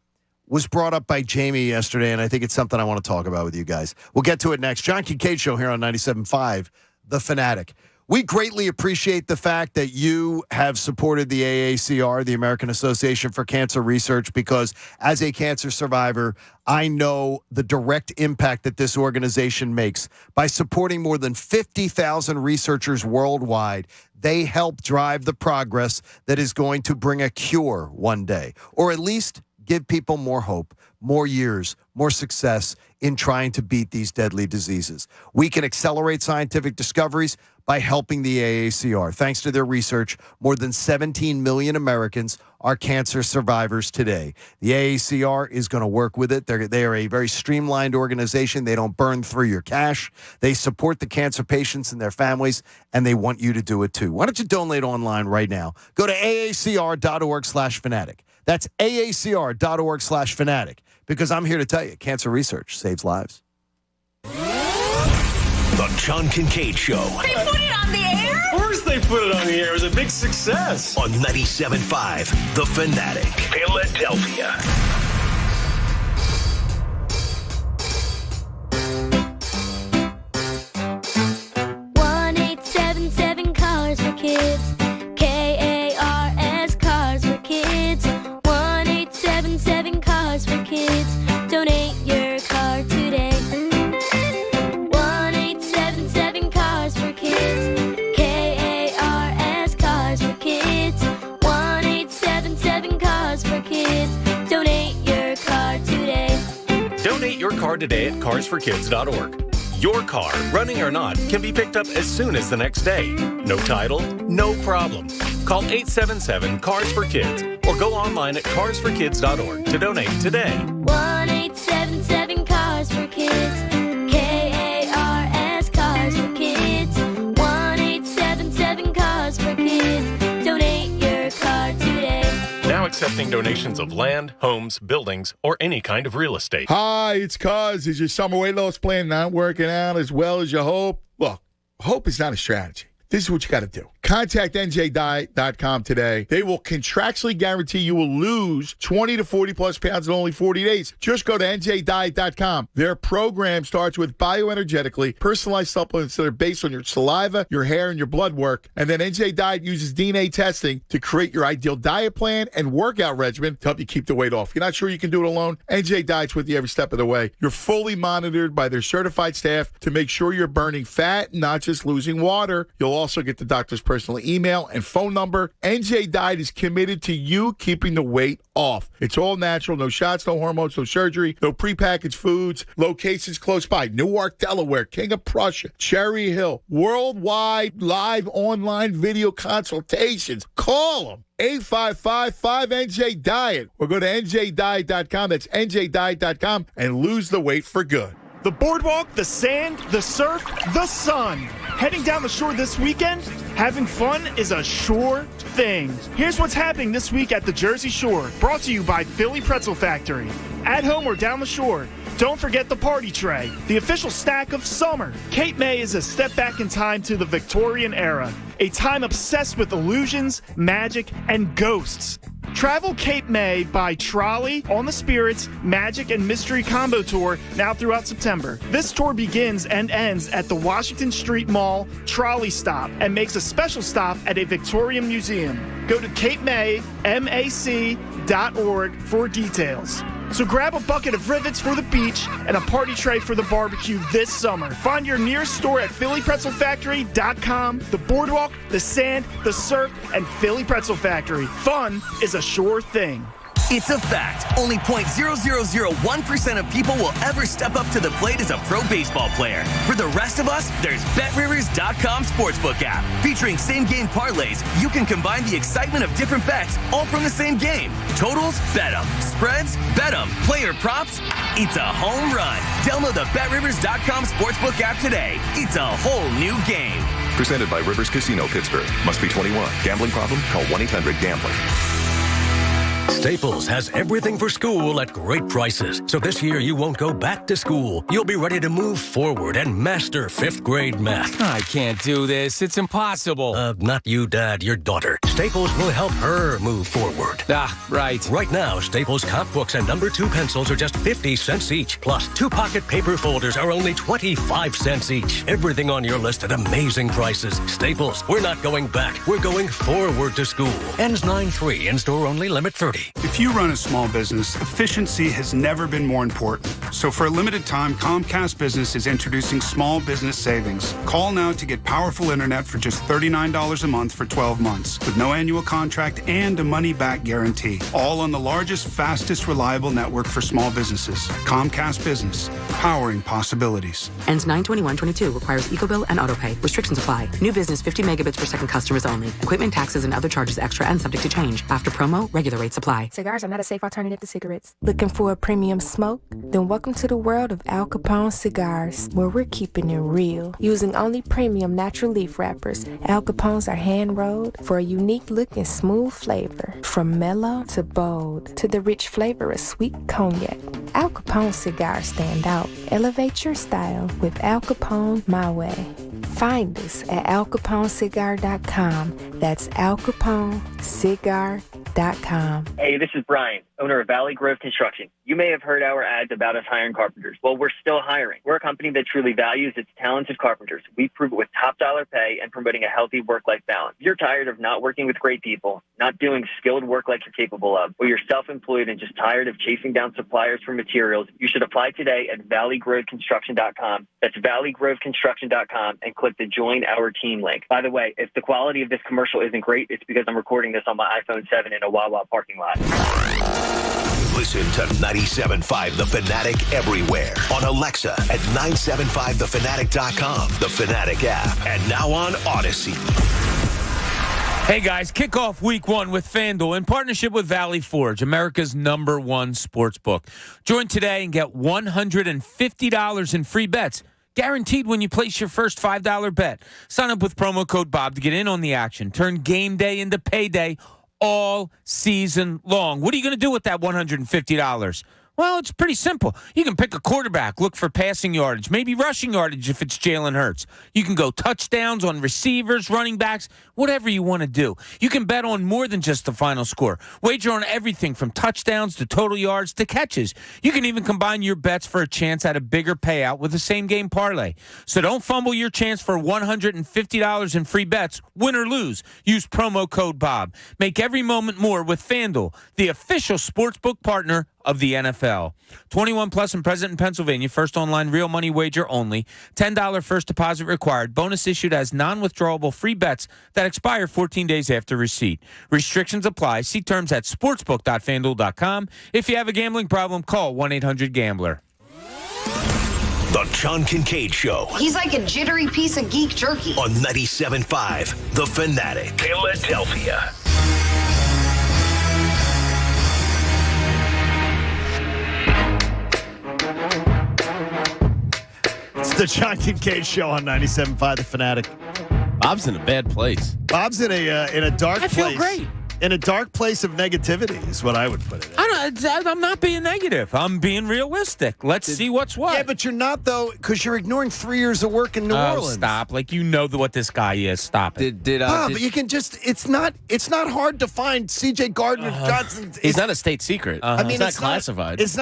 was brought up by Jamie yesterday, and I think it's something I want to talk about with you guys. We'll get to it next. John Kincade Show here on 97.5 The Fanatic. We greatly appreciate the fact that you have supported the AACR, the American Association for Cancer Research, because as a cancer survivor, I know the direct impact that this organization makes. By supporting more than 50,000 researchers worldwide, they help drive the progress that is going to bring a cure one day, or at least give people more hope, more years, more success in trying to beat these deadly diseases. We can accelerate scientific discoveries by helping the AACR. Thanks to their research, more than 17 million Americans are cancer survivors today. The AACR is going to work with it. They are a very streamlined organization. They don't burn through your cash. They support the cancer patients and their families, and they want you to do it too. Why don't you donate online right now? Go to aacr.org/fanatic. That's aacr.org/fanatic, because I'm here to tell you, cancer research saves lives. The John Kincade Show. They put it on the air? Of course they put it on the air. It was a big success. On 97.5 The Fanatic, Philadelphia. 1877 Cars for Kids. KARS Cars for Kids. 1877 Cars for Kids. Donate your car today. 1877 Cars for Kids. KARS Cars for Kids. 1877 Cars for Kids. Donate your car today. Donate your car today at carsforkids.org. Your car, running or not, can be picked up as soon as the next day. No title, no problem. Call 877-CARS-FOR-KIDS or go online at carsforkids.org to donate today. 1877 Cars for Kids. KARS Cars for Kids. 1877 Cars for Kids. Donate your car today. Now accepting donations of land, homes, buildings, or any kind of real estate. Hi, it's Cuz. Is your summer weight loss plan not working out as well as you hope? Look, hope is not a strategy. This is what you got to do. Contact njdiet.com today. They will contractually guarantee you will lose 20 to 40 plus pounds in only 40 days. Just go to njdiet.com. Their program starts with bioenergetically personalized supplements that are based on your saliva, your hair, and your blood work. And then NJ Diet uses DNA testing to create your ideal diet plan and workout regimen to help you keep the weight off. If you're not sure you can do it alone, NJ Diet's with you every step of the way. You're fully monitored by their certified staff to make sure you're burning fat, not just losing water. You'll also get the doctor's personal email and phone number. NJ Diet is committed to you keeping the weight off. It's all natural, no shots, no hormones, no surgery, no prepackaged foods. Locations close by: Newark, Delaware, King of Prussia, Cherry Hill. Worldwide live online video consultations. Call them. 855-5NJ-DIET or go to njdiet.com. That's njdiet.com and lose the weight for good. The boardwalk, the sand, the surf, the sun. Heading down the shore this weekend? Having fun is a sure thing. Here's what's happening this week at the Jersey Shore. Brought to you by Philly Pretzel Factory. At home or down the shore, don't forget the party tray, the official snack of summer. Cape May is a step back in time to the Victorian era, a time obsessed with illusions, magic, and ghosts. Travel Cape May by trolley on the Spirits, Magic, and Mystery Combo Tour now throughout September. This tour begins and ends at the Washington Street Mall trolley stop and makes a special stop at a Victorian museum. Go to capemac.org for details. So grab a bucket of rivets for the beach and a party tray for the barbecue this summer. Find your nearest store at phillypretzelfactory.com. The boardwalk, the sand, the surf, and Philly Pretzel Factory. Fun is a sure thing. It's a fact. Only 0.0001% of people will ever step up to the plate as a pro baseball player. For the rest of us, there's BetRivers.com Sportsbook app. Featuring same-game parlays, you can combine the excitement of different bets all from the same game. Totals? Bet 'em. Spreads? Bet 'em. Player props? It's a home run. Download the BetRivers.com Sportsbook app today. It's a whole new game. Presented by Rivers Casino Pittsburgh. Must be 21. Gambling problem? Call 1-800-GAMBLER. Staples has everything for school at great prices. So this year you won't go back to school. You'll be ready to move forward and master 5th grade math. I can't do this. It's impossible. Not you, Dad, your daughter. Staples will help her move forward. Right. Right now, Staples comp books and number 2 pencils are just 50 cents each. Plus, 2 pocket paper folders are only 25 cents each. Everything on your list at amazing prices. Staples, we're not going back. We're going forward to school. Ends 9/3. In-store only. Limit 30. If you run a small business, efficiency has never been more important. So for a limited time, Comcast Business is introducing small business savings. Call now to get powerful internet for just $39 a month for 12 months with no annual contract and a money-back guarantee. All on the largest, fastest, reliable network for small businesses. Comcast Business, powering possibilities. Ends 9/21/22. Requires EcoBill and AutoPay. Restrictions apply. New business 50 megabits per second customers only. Equipment, taxes, and other charges extra and subject to change. After promo, regular rates apply. Cigars are not a safe alternative to cigarettes. Looking for a premium smoke? Then welcome to the world of Al Capone cigars, where we're keeping it real. Using only premium natural leaf wrappers, Al Capones are hand-rolled for a unique look and smooth flavor. From mellow to bold to the rich flavor of sweet cognac. Al Capone cigars stand out. Elevate your style with Al Capone My Way. Find us at alcaponecigar.com. That's alcaponecigar.com. Hey, this is Brian, owner of Valley Grove Construction. You may have heard our ads about us hiring carpenters. Well, we're still hiring. We're a company that truly values its talented carpenters. We prove it with top dollar pay and promoting a healthy work-life balance. If you're tired of not working with great people, not doing skilled work like you're capable of, or you're self-employed and just tired of chasing down suppliers for materials, you should apply today at valleygroveconstruction.com. That's valleygroveconstruction.com and click the Join Our Team link. By the way, if the quality of this commercial isn't great, it's because I'm recording this on my iPhone 7 in a Wawa parking lot. Listen to 97.5 The Fanatic everywhere. On Alexa at 975thefanatic.com, the Fanatic app, and now on Odyssey. Hey guys, kick off week 1 with FanDuel in partnership with Valley Forge, America's #1 sports book. Join today and get $150 in free bets, guaranteed when you place your first $5 bet. Sign up with promo code Bob to get in on the action. Turn game day into payday all season long. What are you going to do with that $150? Well, it's pretty simple. You can pick a quarterback, look for passing yardage, maybe rushing yardage if it's Jalen Hurts. You can go touchdowns on receivers, running backs, whatever you want to do. You can bet on more than just the final score. Wager on everything from touchdowns to total yards to catches. You can even combine your bets for a chance at a bigger payout with the same game parlay. So don't fumble your chance for $150 in free bets, win or lose. Use promo code Bob. Make every moment more with FanDuel, the official sportsbook partner of the NFL. 21 plus and present in Pennsylvania. First online real money wager only. $10 first deposit required. Bonus issued as non-withdrawable free bets that expire 14 days after receipt. Restrictions apply. See terms at sportsbook.fanduel.com. If you have a gambling problem, call 1-800-GAMBLER. The John Kincade Show. He's like a jittery piece of geek jerky. On 97.5 The Fanatic, Philadelphia. It's the John Kincade Show on 97.5 The Fanatic. Bob's in a bad place. Bob's in a dark place. I feel great. In a dark place of negativity is what I would put it in. I'm not being negative. I'm being realistic. Let's see what's what. Yeah, but you're not, though, because you're ignoring 3 years of work in New Orleans. Stop. Like, you know what this guy is. Stop it. But you can just, it's not hard to find C.J. Gardner-Johnson. He's not a state secret. I mean, it's not classified. It's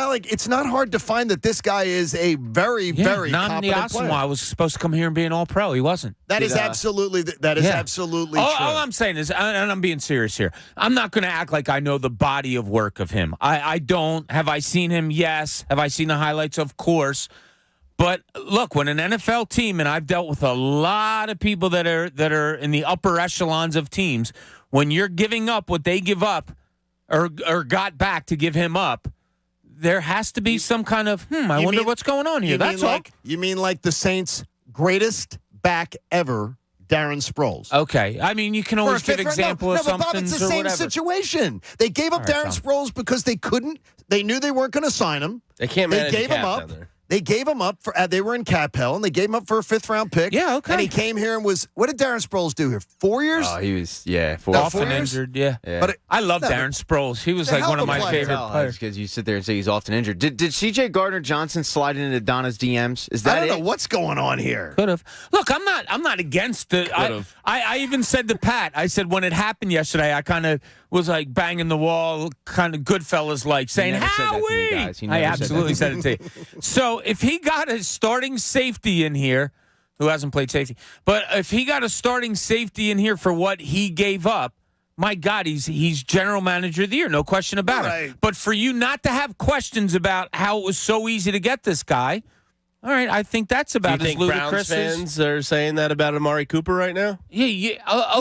not hard to find that this guy is a very, very competent player. I was supposed to come here and be an all-pro. He wasn't. That is absolutely true. All I'm saying is, and I'm being serious here, I'm not going to act like I know the body of work of him. I don't. Have I seen him? Yes. Have I seen the highlights? Of course. But look, when an NFL team, and I've dealt with a lot of people that are in the upper echelons of teams, when you're giving up what they give up or got back to give him up, there has to be some kind of, I wonder what's going on here. That's all. You mean like the Saints' greatest back ever, Darren Sproles. Okay. I mean, you can always give example of something or whatever. It's the same situation. They gave up Darren Sproles because they knew they weren't going to sign him. They can't manage They gave him up. They gave him up for. They were in cap hell, and they gave him up for a 5th-round pick. Yeah, okay. And he came here and was. What did Darren Sproles do here? 4 years? Oh, he was 4 often 4 years? injured. Yeah. But I love Darren Sproles. He was like one of my favorite players. Because you sit there and say he's often injured. Did C.J. Gardner-Johnson slide into Donna's DMs? Is that I don't know what's going on here. Could have. Look, I'm not against it. I even said to Pat, I said when it happened yesterday, I kind of was like banging the wall, kind of Goodfellas like, saying, Howie! I absolutely said it to you. So if he got a starting safety in here, who hasn't played safety, but if he got a starting safety in here for what he gave up, my God, he's general manager of the year, no question about it. But for you not to have questions about how it was so easy to get this guy, all right, I think that's about as ludicrous. Browns fans are saying that about Amari Cooper right now? Yeah.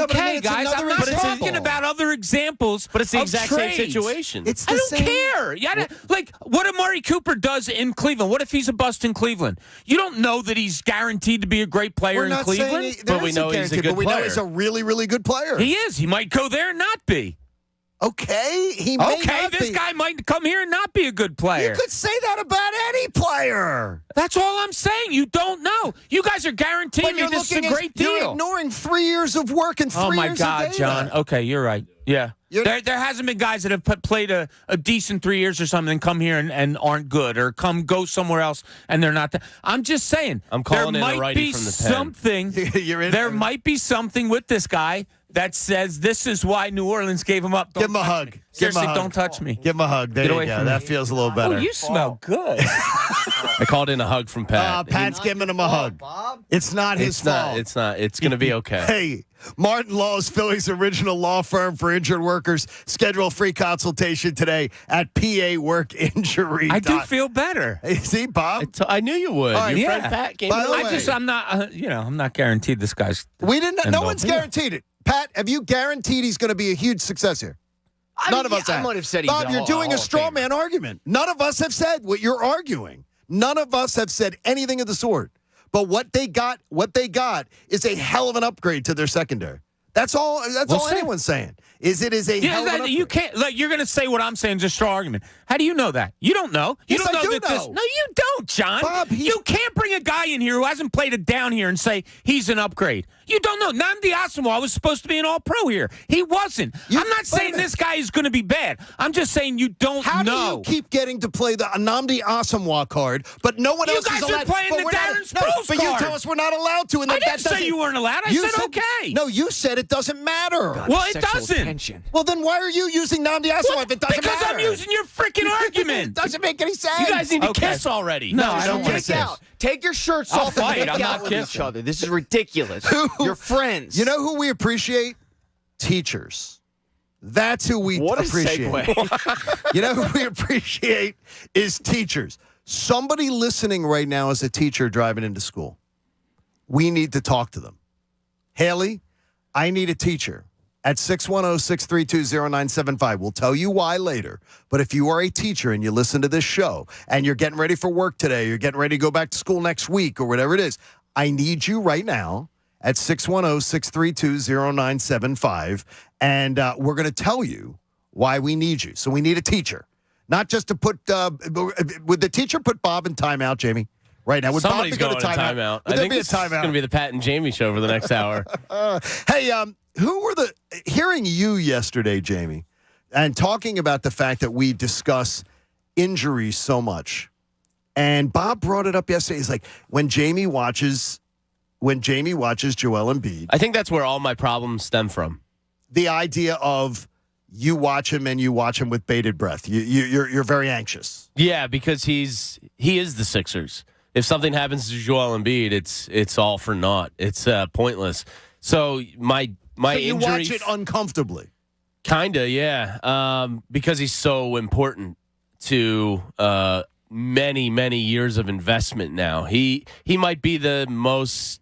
Okay, guys. I'm not talking about other examples. But it's the exact same situation. I don't care. Yeah, like what Amari Cooper does in Cleveland. What if he's a bust in Cleveland? You don't know that he's guaranteed to be a great player in Cleveland. But we know he's a good player. But we know he's a really, really good player. He is. He might go there and not be. Okay, he may not this be. guy might come here and not be a good player. You could say that about any player. That's all I'm saying. You don't know. You guys are guaranteeing me this is a great deal. You're ignoring 3 years of work and 3 years of data. Oh, my God, John. Okay, you're right. Yeah. There hasn't been guys that have played a decent 3 years or something and come here and aren't good or go somewhere else and they're not. I'm just saying. I'm calling in a righty from the pen. There might be something with this guy that says this is why New Orleans gave him up. Give him a hug. Seriously, don't touch me. Give him a hug. There you go. That feels a little better. Oh, you smell good. I called in a hug from Pat. Pat's giving him a hug. It's not his fault. It's not. It's going to be okay. Hey, Martin Law is Philly's original law firm for injured workers. Schedule a free consultation today at PAWorkInjury. I do feel better. See, Bob? I knew you would. Your friend Pat came I'm not, I'm not guaranteed this guy's. No one's guaranteed it. Pat, have you guaranteed he's going to be a huge success here? None of us have. I might have said he's Bob, you're doing a straw man argument. None of us have said what you're arguing. None of us have said anything of the sort. But what they got is a hell of an upgrade to their secondary. That's all. That's all anyone's saying. Is it is a hell of an upgrade. You can't. Like you're going to say what I'm saying is a straw argument. How do you know that? You don't know. You Yes, don't I know do that know. this. No, you don't, John. Bob, you can't bring a guy in here who hasn't played it down here and say he's an upgrade. You don't know. Nnamdi Asomugha was supposed to be an All-Pro here. He wasn't. I'm not saying this guy is going to be bad. I'm just saying you don't How know. do you keep getting to play the Nnamdi Asomugha card, but no one else is allowed? You guys are playing the Darren Sproles But you tell us we're not allowed to. And I didn't say you weren't allowed. I said okay. No, you said it doesn't matter. Well, it doesn't. Well, then why are you using Nnamdi Asomugha if it doesn't because matter? I'm using your freaking argument. It doesn't make any sense. You guys need to kiss already. No, I don't want to Make kiss. out. Take your shirts I'll off fight. and make I'm out not with kissing. each other. This is ridiculous. You're friends. You know who we appreciate? Teachers. That's who we What a appreciate. segue. You know who we appreciate is teachers. Somebody listening right now is a teacher driving into school. We need to talk to them. Haley, I need a teacher at 610-632-0975. We'll tell you why later. But if you are a teacher and you listen to this show and you're getting ready for work today, you're getting ready to go back to school next week or whatever it is, I need you right now at 610-632-0975. And we're going to tell you why we need you. So we need a teacher. Not just to put, would the teacher put Bob in timeout, Jamie? Right now, would Somebody's Bob going to timeout. Would I there think be a it's going timeout? to be the Pat and Jamie show for the next hour. Hey, who were hearing you yesterday, Jamie, and talking about the fact that we discuss injuries so much, and Bob brought it up yesterday. He's like, when Jamie watches Joel Embiid, I think that's where all my problems stem from. the idea of you watch him and you watch him with bated breath. You're very anxious. Yeah, because he is the Sixers. If something happens to Joel Embiid, it's all for naught. It's pointless. So my So you injury, watch it uncomfortably. Kinda, yeah. Because he's so important to many years of investment now. He might be the most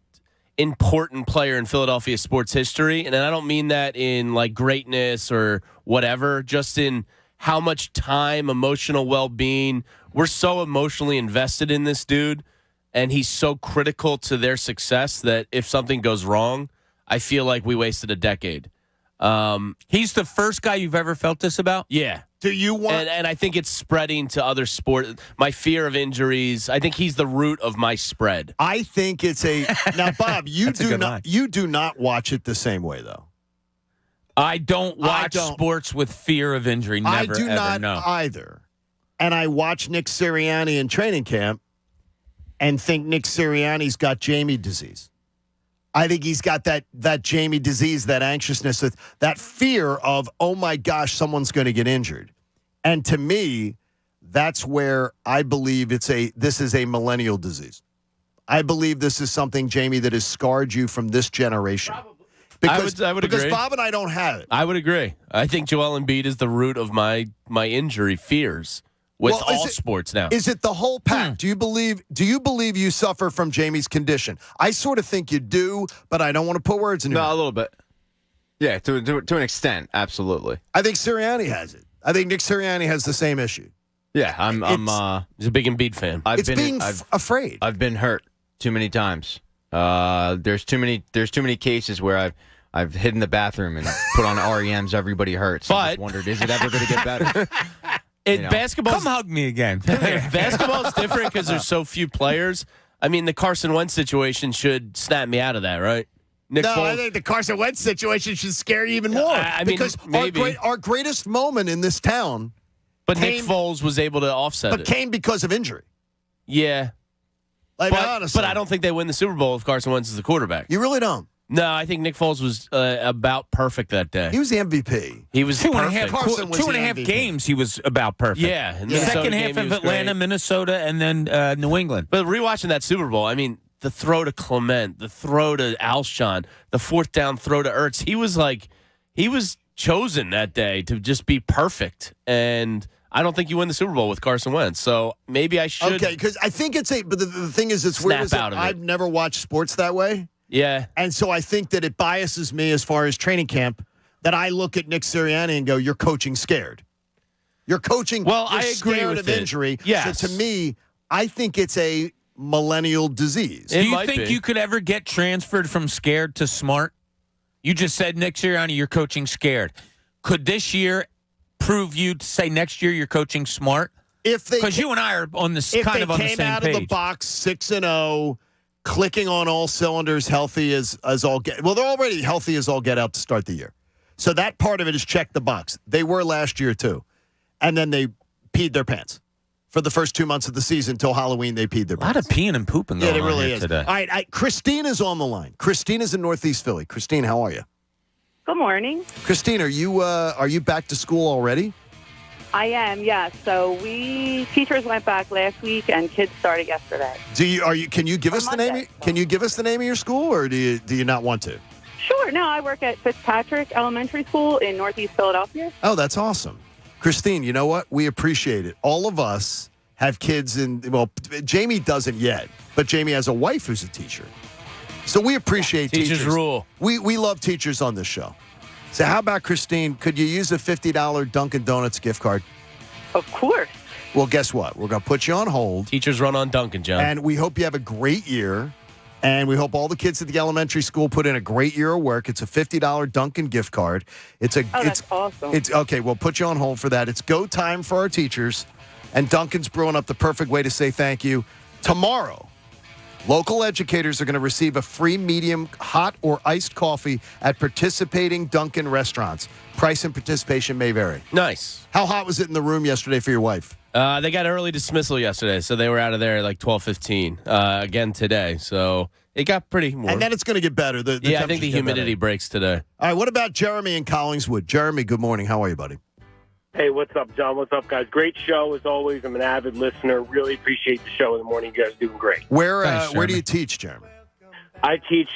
important player in Philadelphia sports history, and I don't mean that in like greatness or whatever, just in how much time, emotional well-being. We're so emotionally invested in this dude, and he's so critical to their success that if something goes wrong, I feel like we wasted a decade. He's the first guy you've ever felt this about? Yeah. Do you want? And I think it's spreading to other sports. My fear of injuries. I think he's the root of my spread. I think it's now, Bob. You do not watch it the same way, though. I don't watch sports with fear of injury. Never, I do ever, not no. either. And I watch Nick Sirianni in training camp and think Nick Sirianni's got Jamie disease. I think he's got that Jamie disease, that anxiousness, that fear of, oh my gosh, someone's going to get injured. And to me, that's where I believe this is a millennial disease. I believe this is something, Jamie, that has scarred you from this generation. Because, I would because agree. Bob and I don't have it. I would agree. I think Joel Embiid is the root of my injury fears with all sports now. Is it the whole pack? Do you believe you suffer from Jamie's condition? I sort of think you do, but I don't want to put words in your mouth. No, a little bit. Yeah, to an extent, absolutely. I think Sirianni has it. I think Nick Sirianni has the same issue. Yeah, he's a big Embiid fan. It's being afraid. I've been hurt too many times. There's too many cases where I've hid in the bathroom and put on REM's Everybody Hurts. I just wondered, is it ever going to get better? Basketball. Come hug me again. Basketball is different because there's so few players. I mean, the Carson Wentz situation should snap me out of that, right? I think the Carson Wentz situation should scare you even more. Because our greatest moment in this town. But Nick Foles was able to offset it. But came because of injury. Yeah. Honestly. But I don't think they win the Super Bowl if Carson Wentz is the quarterback. You really don't? No, I think Nick Foles was about perfect that day. He was the MVP. He was two and perfect. a half games he was about perfect. Yeah. The second half of Atlanta, Minnesota, and then New England. But rewatching that Super Bowl, I mean, the throw to Clement, the throw to Alshon, the fourth down throw to Ertz, he was chosen that day to just be perfect. And I don't think you win the Super Bowl with Carson Wentz. So maybe I should. Okay, because I think but the thing is, it's weird. I've never watched sports that way. Yeah. And so I think that it biases me as far as training camp, that I look at Nick Sirianni and go, you're coaching scared. You're coaching I agree scared with of injury. Yes. So to me, I think it's a millennial disease. Do you think you could ever get transferred from scared to smart? You just said, Nick Sirianni, you're coaching scared. Could this year prove you to say next year you're coaching smart? Because you and I are on this kind of on the same page. If they came out of the box 6-0, clicking on all cylinders, healthy as all get. Well, they're already healthy as all get out to start the year. So that part of it is check the box. They were last year too. And then they peed their pants. For the first 2 months of the season until Halloween, they peed their pants. A lot of peeing and pooping going on here today. All right, Christina's on the line. Christina's in Northeast Philly. Christine, how are you? Good morning. Christine, are you back to school already? I am, yes. So teachers went back last week and kids started yesterday. Can you give us the name? Can you give us the name of your school, or do you not want to? Sure. No, I work at Fitzpatrick Elementary School in Northeast Philadelphia. Oh, that's awesome. Christine, you know what? We appreciate it. All of us have kids Jamie doesn't yet, but Jamie has a wife who's a teacher. So we appreciate teachers. Teachers rule. We love teachers on this show. So how about, Christine, could you use a $50 Dunkin' Donuts gift card? Of course. Well, guess what? We're going to put you on hold. Teachers run on Dunkin', John. And we hope you have a great year. And we hope all the kids at the elementary school put in a great year of work. It's a $50 Dunkin' gift card. That's awesome. It's okay. We'll put you on hold for that. It's go time for our teachers. And Dunkin's brewing up the perfect way to say thank you. Tomorrow, local educators are going to receive a free medium hot or iced coffee at participating Dunkin' restaurants. Price and participation may vary. Nice. How hot was it in the room yesterday for your wife? They got early dismissal yesterday, so they were out of there at like 12:15 again today. So it got pretty warm. And then it's going to get better. I think the humidity breaks today. All right, what about Jeremy in Collingswood? Jeremy, good morning. How are you, buddy? Hey, what's up, John? What's up, guys? Great show, as always. I'm an avid listener. Really appreciate the show in the morning. You guys are doing great. Where do you teach, Jeremy? I teach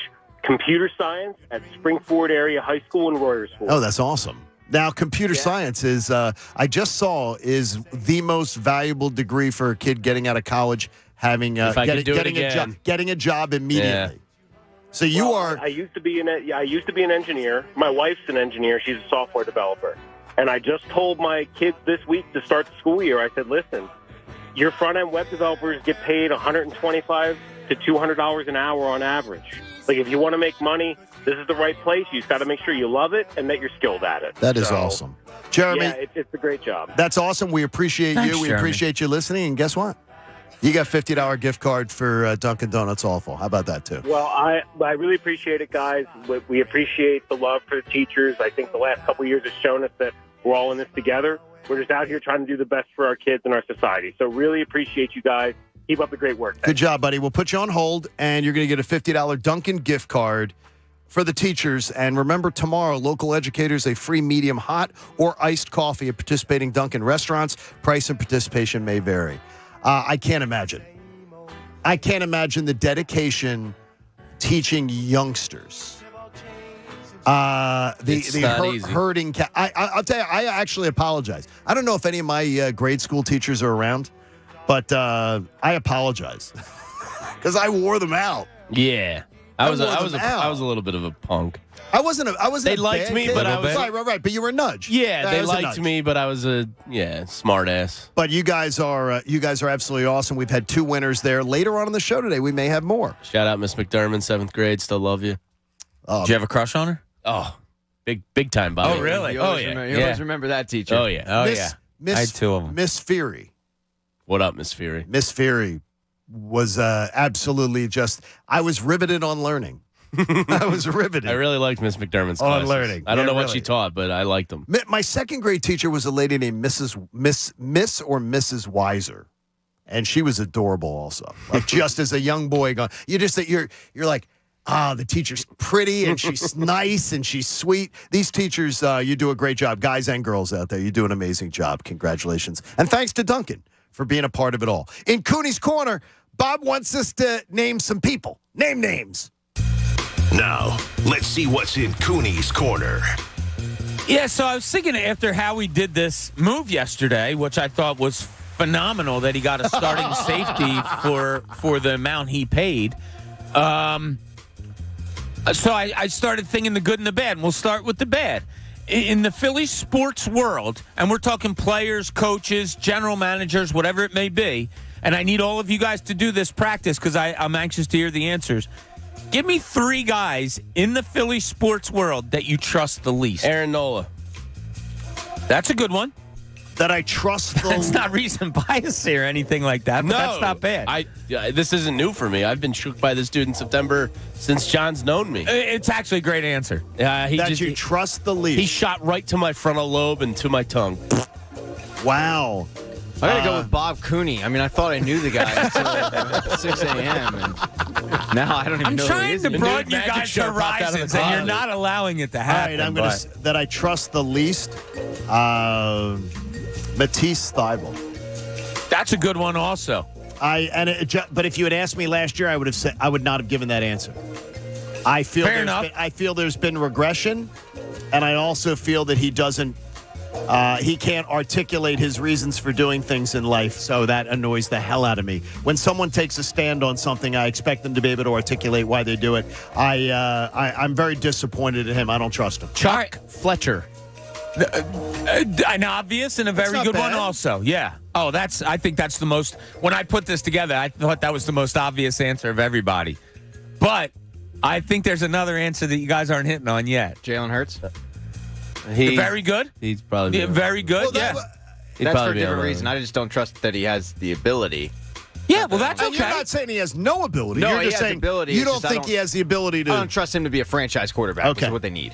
computer science at Springford Area High School in Royersford. Oh, that's awesome. Now, computer science is, I just saw, is the most valuable degree for a kid getting out of college, getting a job immediately. Yeah. So you are. I used to be an engineer. My wife's an engineer. She's a software developer. And I just told my kids this week to start the school year, I said, listen, your front-end web developers get paid $125 to $200 an hour on average. Like, if you want to make money, this is the right place. You just got to make sure you love it and that you're skilled at it. That is So, awesome. Jeremy. Yeah, it's a great job. That's awesome. We appreciate Thanks, you. We Jeremy. appreciate you listening. And guess what? You got $50 gift card for Dunkin' Donuts Awful. How about that, too? Well, I really appreciate it, guys. We appreciate the love for the teachers. I think the last couple of years has shown us that we're all in this together. We're just out here trying to do the best for our kids and our society. So really appreciate you guys. Keep up the great work. Good job, buddy. We'll put you on hold, and you're going to get a $50 Dunkin' gift card for the teachers. And remember, tomorrow, local educators, a free medium hot or iced coffee at participating Dunkin' restaurants. Price and participation may vary. I can't imagine. I can't imagine the dedication teaching youngsters. It's not easy. Herding. I'll tell you, I actually apologize. I don't know if any of my grade school teachers are around, but I apologize because I wore them out. Yeah. I was out. a little bit of a punk. I wasn't. They a liked bad me, kid. but I was right. But you were a nudge. Yeah, I they was a liked nudge. me, but I was a smart ass. But you guys are absolutely awesome. We've had 2 winners there. Later on in the show today, we may have more. Shout out Miss McDermott, 7th grade. Still love you. Did you have a crush on her? Oh, big time, Bobby. Oh, really? You always remember that teacher. Oh yeah. Oh, yeah. I had 2 of them. Miss Fury. What up, Miss Fury? Miss Fury was absolutely just. I was riveted on learning. I was riveted. I really liked Miss McDermott's On classes. learning. I don't know what really. she taught, but I liked them. My 2nd grade teacher was a lady named Miss or Mrs. Weiser, and she was adorable also. Like just as a young boy, you're like, the teacher's pretty and she's nice and she's sweet. These teachers, you do a great job, guys and girls out there. You do an amazing job. Congratulations, and thanks to Duncan for being a part of it all. In Cooney's Corner, Bob wants us to name some people. Name names. Now, let's see what's in Cooney's Corner. Yeah, so I was thinking after Howie did this move yesterday, which I thought was phenomenal that he got a starting safety for the amount he paid. So I started thinking the good and the bad, and we'll start with the bad. In the Philly sports world, and we're talking players, coaches, general managers, whatever it may be, and I need all of you guys to do this practice because I'm anxious to hear the answers. Give me 3 guys in the Philly sports world that you trust the least. Aaron Nola. That's a good one. That I trust the That's not reason bias or anything like that, but No, that's not bad. This isn't new for me. I've been shook by this dude in September since John's known me. It's actually a great answer. You trust the least. He shot right to my frontal lobe and to my tongue. Wow. I gotta go with Bob Cooney. I mean, I thought I knew the guy until 6 a.m. and now I don't even I'm know trying who to he is. broaden you guys' horizons, and you're not allowing it to happen. All right, I'm going to that I trust the least. Matisse Thybulle. That's a good one, also. But if you had asked me last year, I would have said I would not have given that answer. I feel there's been regression, and I also feel that he doesn't. He can't articulate his reasons for doing things in life, so that annoys the hell out of me. When someone takes a stand on something, I expect them to be able to articulate why they do it. I'm very disappointed in him. I don't trust him. Chuck Fletcher. An obvious and a very good one also. Yeah. Oh, I think that's the most, when I put this together, I thought that was the most obvious answer of everybody. But I think there's another answer that you guys aren't hitting on yet. Jalen Hurts? Very good. He's probably very good. That's for a different reason. I just don't trust that he has the ability. Yeah, well, that's okay. You're not saying he has no ability. No, You're he just has saying ability. you It's don't just think he has the ability to. I don't trust him to be a franchise quarterback. Okay. Which is what they need.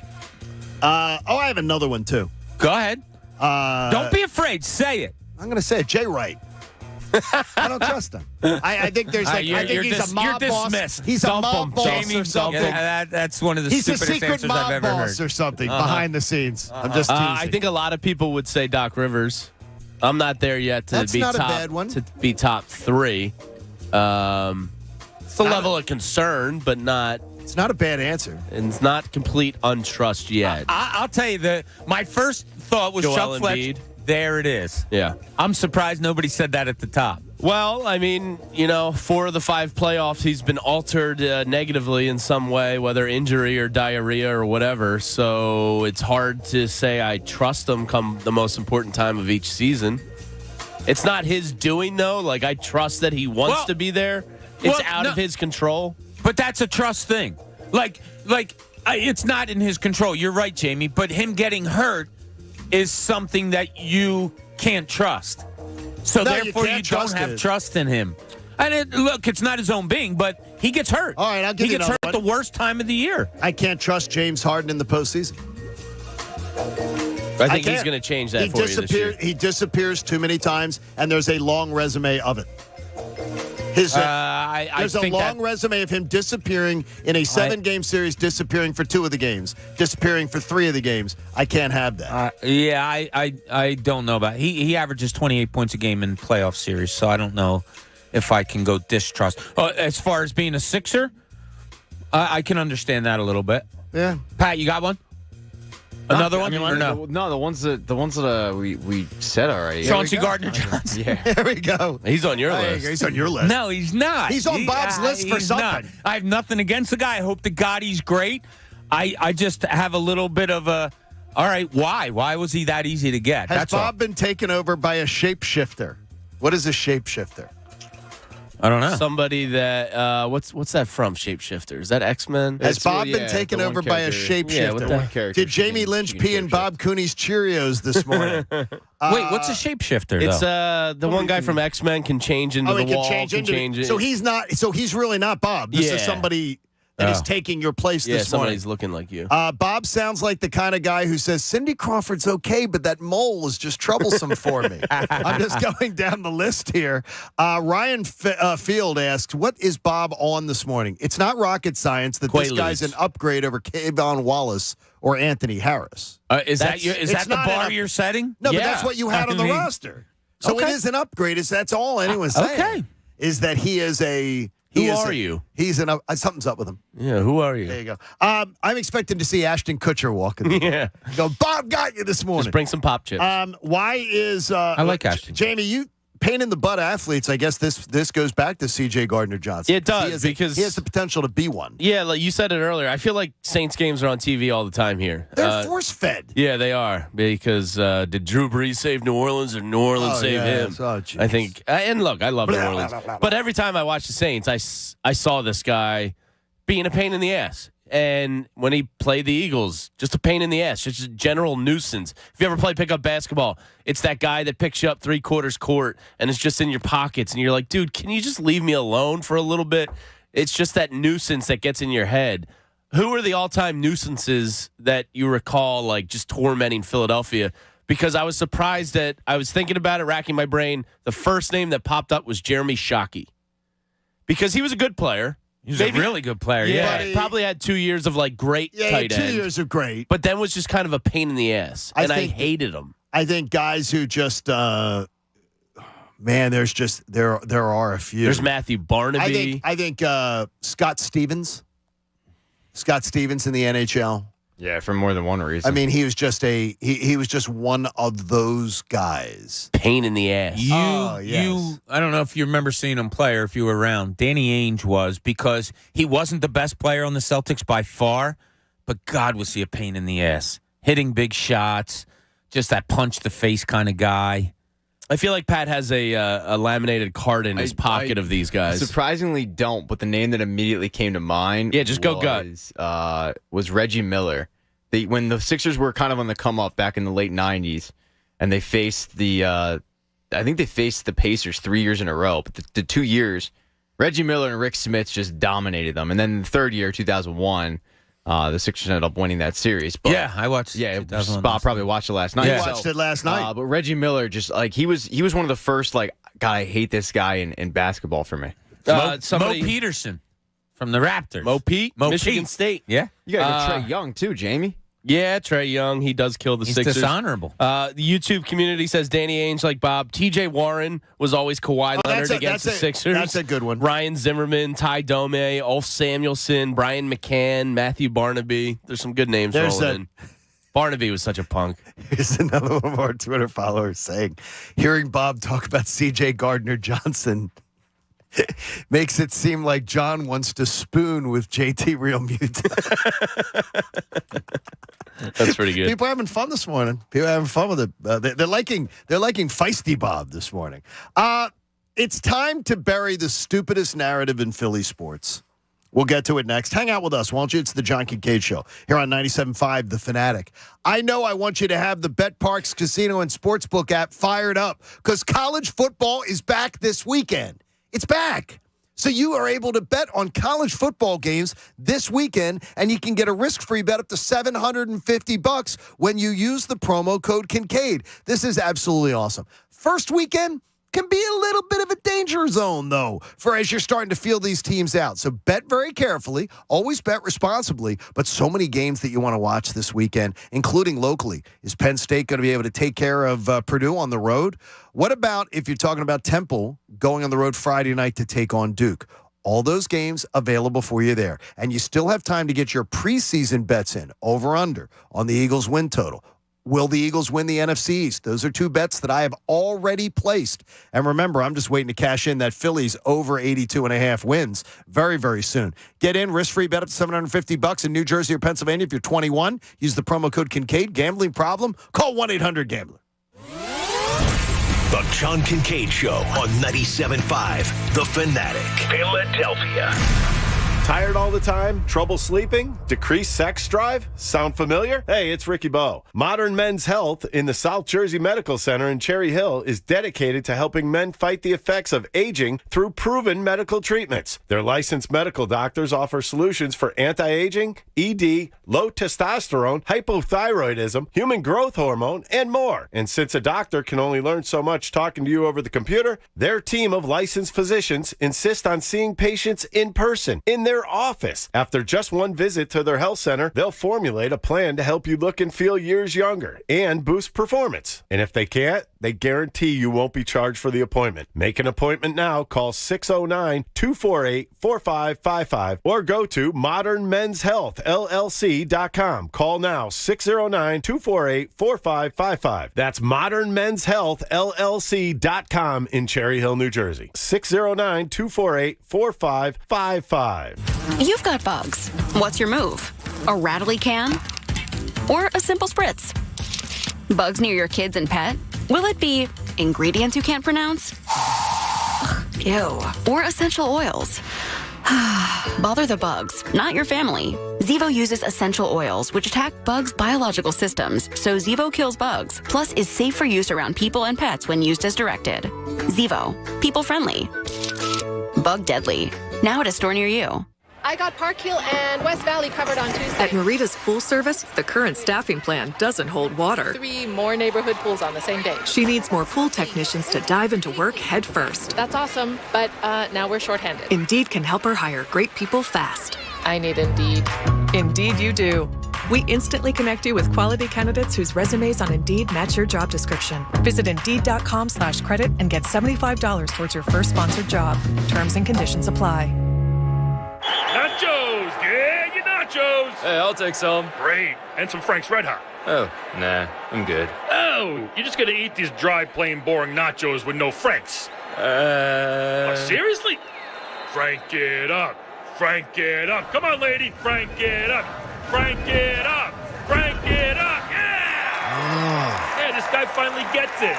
I have another one too. Go ahead. Don't be afraid. Say it. I'm going to say it. Jay Wright. I don't trust him. I think there's like I think he's a mob you're boss. He's a mob boss or something. That's one of the He's a stupidest secret answers mob I've ever boss heard. or something behind the scenes. I'm just teasing. I think a lot of people would say Doc Rivers. I'm not there yet to That's be not a top bad one. to be top 3. It's a level of concern, but not. It's not a bad answer. And it's not complete untrust yet. I'll tell you my first thought was Joel Chuck Fletcher. Embiid. There it is. Yeah. I'm surprised nobody said that at the top. Well, I mean, 4 of the 5 playoffs, he's been altered negatively in some way, whether injury or diarrhea or whatever. So it's hard to say I trust him come the most important time of each season. It's not his doing, though. Like, I trust that he wants to be there. It's out of his control. But that's a trust thing. Like it's not in his control. You're right, Jamie. But him getting hurt is something that you can't trust. So therefore, you don't have trust in him. And look, it's not his own being, but he gets hurt. All right, I'll give you He gets hurt another at the worst time of the year. I can't trust James Harden in the postseason. I think he's going to change that for you this year. He disappears too many times, and there's a long resume of it. There's a long resume of him disappearing in a 7-game series, disappearing for 2 of the games, disappearing for 3 of the games. I can't have that. I don't know about it. He averages 28 points a game in playoff series, so I don't know if I can go distrust. As far as being a Sixer, I can understand that a little bit. Yeah. Pat, you got one? Another one? Or no? No, the ones that we said already. Chauncey Gardner-Johnson. Yeah. There we go. He's on your list. He's on your list. No, he's not. He's on Bob's list for something. Not. I have nothing against the guy. I hope to God he's great. I just have a little bit of a, all right, why? Why was he that easy to get? Has Bob been taken over by a shapeshifter? What is a shapeshifter? I don't know. Somebody that what's that from? Shapeshifter? Is that X-Men? Has Bob been taken over by a shapeshifter? Yeah, what the character? Did Jamie Lynch pee in Bob Cooney's Cheerios this morning? Wait, what's a shapeshifter? It's the one guy from X-Men can change into the wall. Change it. So he's not. So he's really not Bob. This is somebody that is taking your place this morning. Somebody's looking like you. Bob sounds like the kind of guy who says, Cindy Crawford's okay, but that mole is just troublesome for me. I'm just going down the list here. Ryan Field asks, what is Bob on this morning? It's not rocket science that this guy's an upgrade over Kayvon Wallace or Anthony Harris. Is that the bar you're setting? No, but that's what you had on the roster. So it is an upgrade. That's all anyone's saying. Okay. Is that he is a... Who are you? He's something's up with him. Yeah, who are you? There you go. I'm expecting to see Ashton Kutcher walk in. Yeah. Go, Bob got you this morning. Just bring some pop chips. Why is I like Ashton. Jamie, you pain in the butt athletes, I guess this goes back to CJ Gardner-Johnson. It does, because he has the potential to be one. Yeah, like you said it earlier. I feel like Saints games are on TV all the time here. They're force-fed. Yeah, they are. Because did Drew Brees save New Orleans or New Orleans save him? I think. And look, I love New Orleans. But every time I watch the Saints, I saw this guy being a pain in the ass. And when he played the Eagles, just a pain in the ass, just a general nuisance. If you ever play pickup basketball, it's that guy that picks you up 3/4 court and is just in your pockets. And you're like, dude, can you just leave me alone for a little bit? It's just that nuisance that gets in your head. Who are the all-time nuisances that you recall, like, just tormenting Philadelphia? Because I was surprised that I was thinking about it, racking my brain. The first name that popped up was Jeremy Shockey. Because he was a good player. He's a really good player. Yeah, probably had 2 years of like great tight end. 2 years of great. But then was just kind of a pain in the ass. I hated him. I think guys who just there's just there are a few. There's Matthew Barnaby. I think Scott Stevens. Scott Stevens in the NHL. Yeah, for more than one reason. I mean, he was just he was just one of those guys. Pain in the ass. I don't know if you remember seeing him play or if you were around. Danny Ainge was, because he wasn't the best player on the Celtics by far, but God, was he a pain in the ass. Hitting big shots, just that punch the face kind of guy. I feel like Pat has a laminated card in his pocket of these guys. Surprisingly don't, but the name that immediately came to mind was Reggie Miller. When the Sixers were kind of on the come up back in the late 90s, and they faced I think they faced the Pacers 3 years in a row, but the 2 years, Reggie Miller and Rick Smits just dominated them. And then the third year, 2001, the Sixers ended up winning that series. But yeah, I watched. Yeah, Bob probably watched it last night. Yeah, watched it last night. But Reggie Miller, just like he was one of the first. Like, God, I hate this guy in basketball for me. Mo Peterson from the Raptors. Mo Michigan State. Yeah, you got Trae Young too, Jamie. Yeah, Trae Young. He does kill the Sixers. He's dishonorable. The YouTube community says Danny Ainge like Bob. TJ Warren was always Kawhi Leonard against the Sixers. That's a good one. Ryan Zimmerman, Ty Dome, Ulf Samuelson, Brian McCann, Matthew Barnaby. There's some good names rolling in. Barnaby was such a punk. Here's another one of our Twitter followers saying, hearing Bob talk about CJ Gardner-Johnson makes it seem like John wants to spoon with JT Real Mutant. That's pretty good. People are having fun this morning. People are having fun with it. They're liking feisty Bob this morning. It's time to bury the stupidest narrative in Philly sports. We'll get to it next. Hang out with us, won't you? It's the John Kincade Show here on 97.5 The Fanatic. I know I want you to have the Bet Parks Casino and Sportsbook app fired up because college football is back this weekend. It's back. So you are able to bet on college football games this weekend, and you can get a risk-free bet up to $750 when you use the promo code Kincade. This is absolutely awesome. First weekend can be a little bit of a danger zone, though, for as you're starting to feel these teams out. So bet very carefully, always bet responsibly, but so many games that you want to watch this weekend, including locally. Is Penn State going to be able to take care of Purdue on the road? What about if you're talking about Temple going on the road Friday night to take on Duke? All those games available for you there. And you still have time to get your preseason bets in, over-under, on the Eagles win total. Will the Eagles win the NFC East? Those are two bets that I have already placed. And remember, I'm just waiting to cash in that Phillies over 82.5 wins very, very soon. Get in, risk-free bet up to $750 in New Jersey or Pennsylvania if you're 21. Use the promo code Kincade. Gambling problem? Call 1-800-GAMBLER. The John Kincade Show on 97.5 The Fanatic, Philadelphia. Tired all the time? Trouble sleeping? Decreased sex drive? Sound familiar? Hey, it's Ricky Bo. Modern Men's Health in the South Jersey Medical Center in Cherry Hill is dedicated to helping men fight the effects of aging through proven medical treatments. Their licensed medical doctors offer solutions for anti-aging, ED, low testosterone, hypothyroidism, human growth hormone, and more. And since a doctor can only learn so much talking to you over the computer, their team of licensed physicians insist on seeing patients in person, in their office. After just one visit to their health center, they'll formulate a plan to help you look and feel years younger and boost performance. And if they can't, they guarantee you won't be charged for the appointment. Make an appointment now. Call 609-248-4555 or go to modernmenshealthllc.com. Call now, 609-248-4555. That's modernmenshealthllc.com in Cherry Hill, New Jersey. 609-248-4555. You've got bugs. What's your move? A rattly can? Or a simple spritz? Bugs near your kids and pet? Will it be ingredients you can't pronounce? Ew. Or essential oils? Bother the bugs, not your family. Zevo uses essential oils, which attack bugs' biological systems, so Zevo kills bugs, plus is safe for use around people and pets when used as directed. Zevo. People-friendly. Bug-deadly. Now at a store near you. I got Park Hill and West Valley covered on Tuesday. At Marita's Pool Service, the current staffing plan doesn't hold water. 3 more neighborhood pools on the same day. She needs more pool technicians to dive into work head first. That's awesome, but now we're shorthanded. Indeed can help her hire great people fast. I need Indeed. Indeed you do. We instantly connect you with quality candidates whose resumes on Indeed match your job description. Visit Indeed.com/credit and get $75 towards your first sponsored job. Terms and conditions apply. Nachos! Yeah, your nachos! Hey, I'll take some. Great. And some Frank's Red Hot. Oh, nah, I'm good. Oh, you're just gonna eat these dry, plain, boring nachos with no Franks? Oh, seriously? Frank it up. Frank it up. Come on, lady. Frank it up. Frank it up. Frank it up. Yeah! Yeah, this guy finally gets it.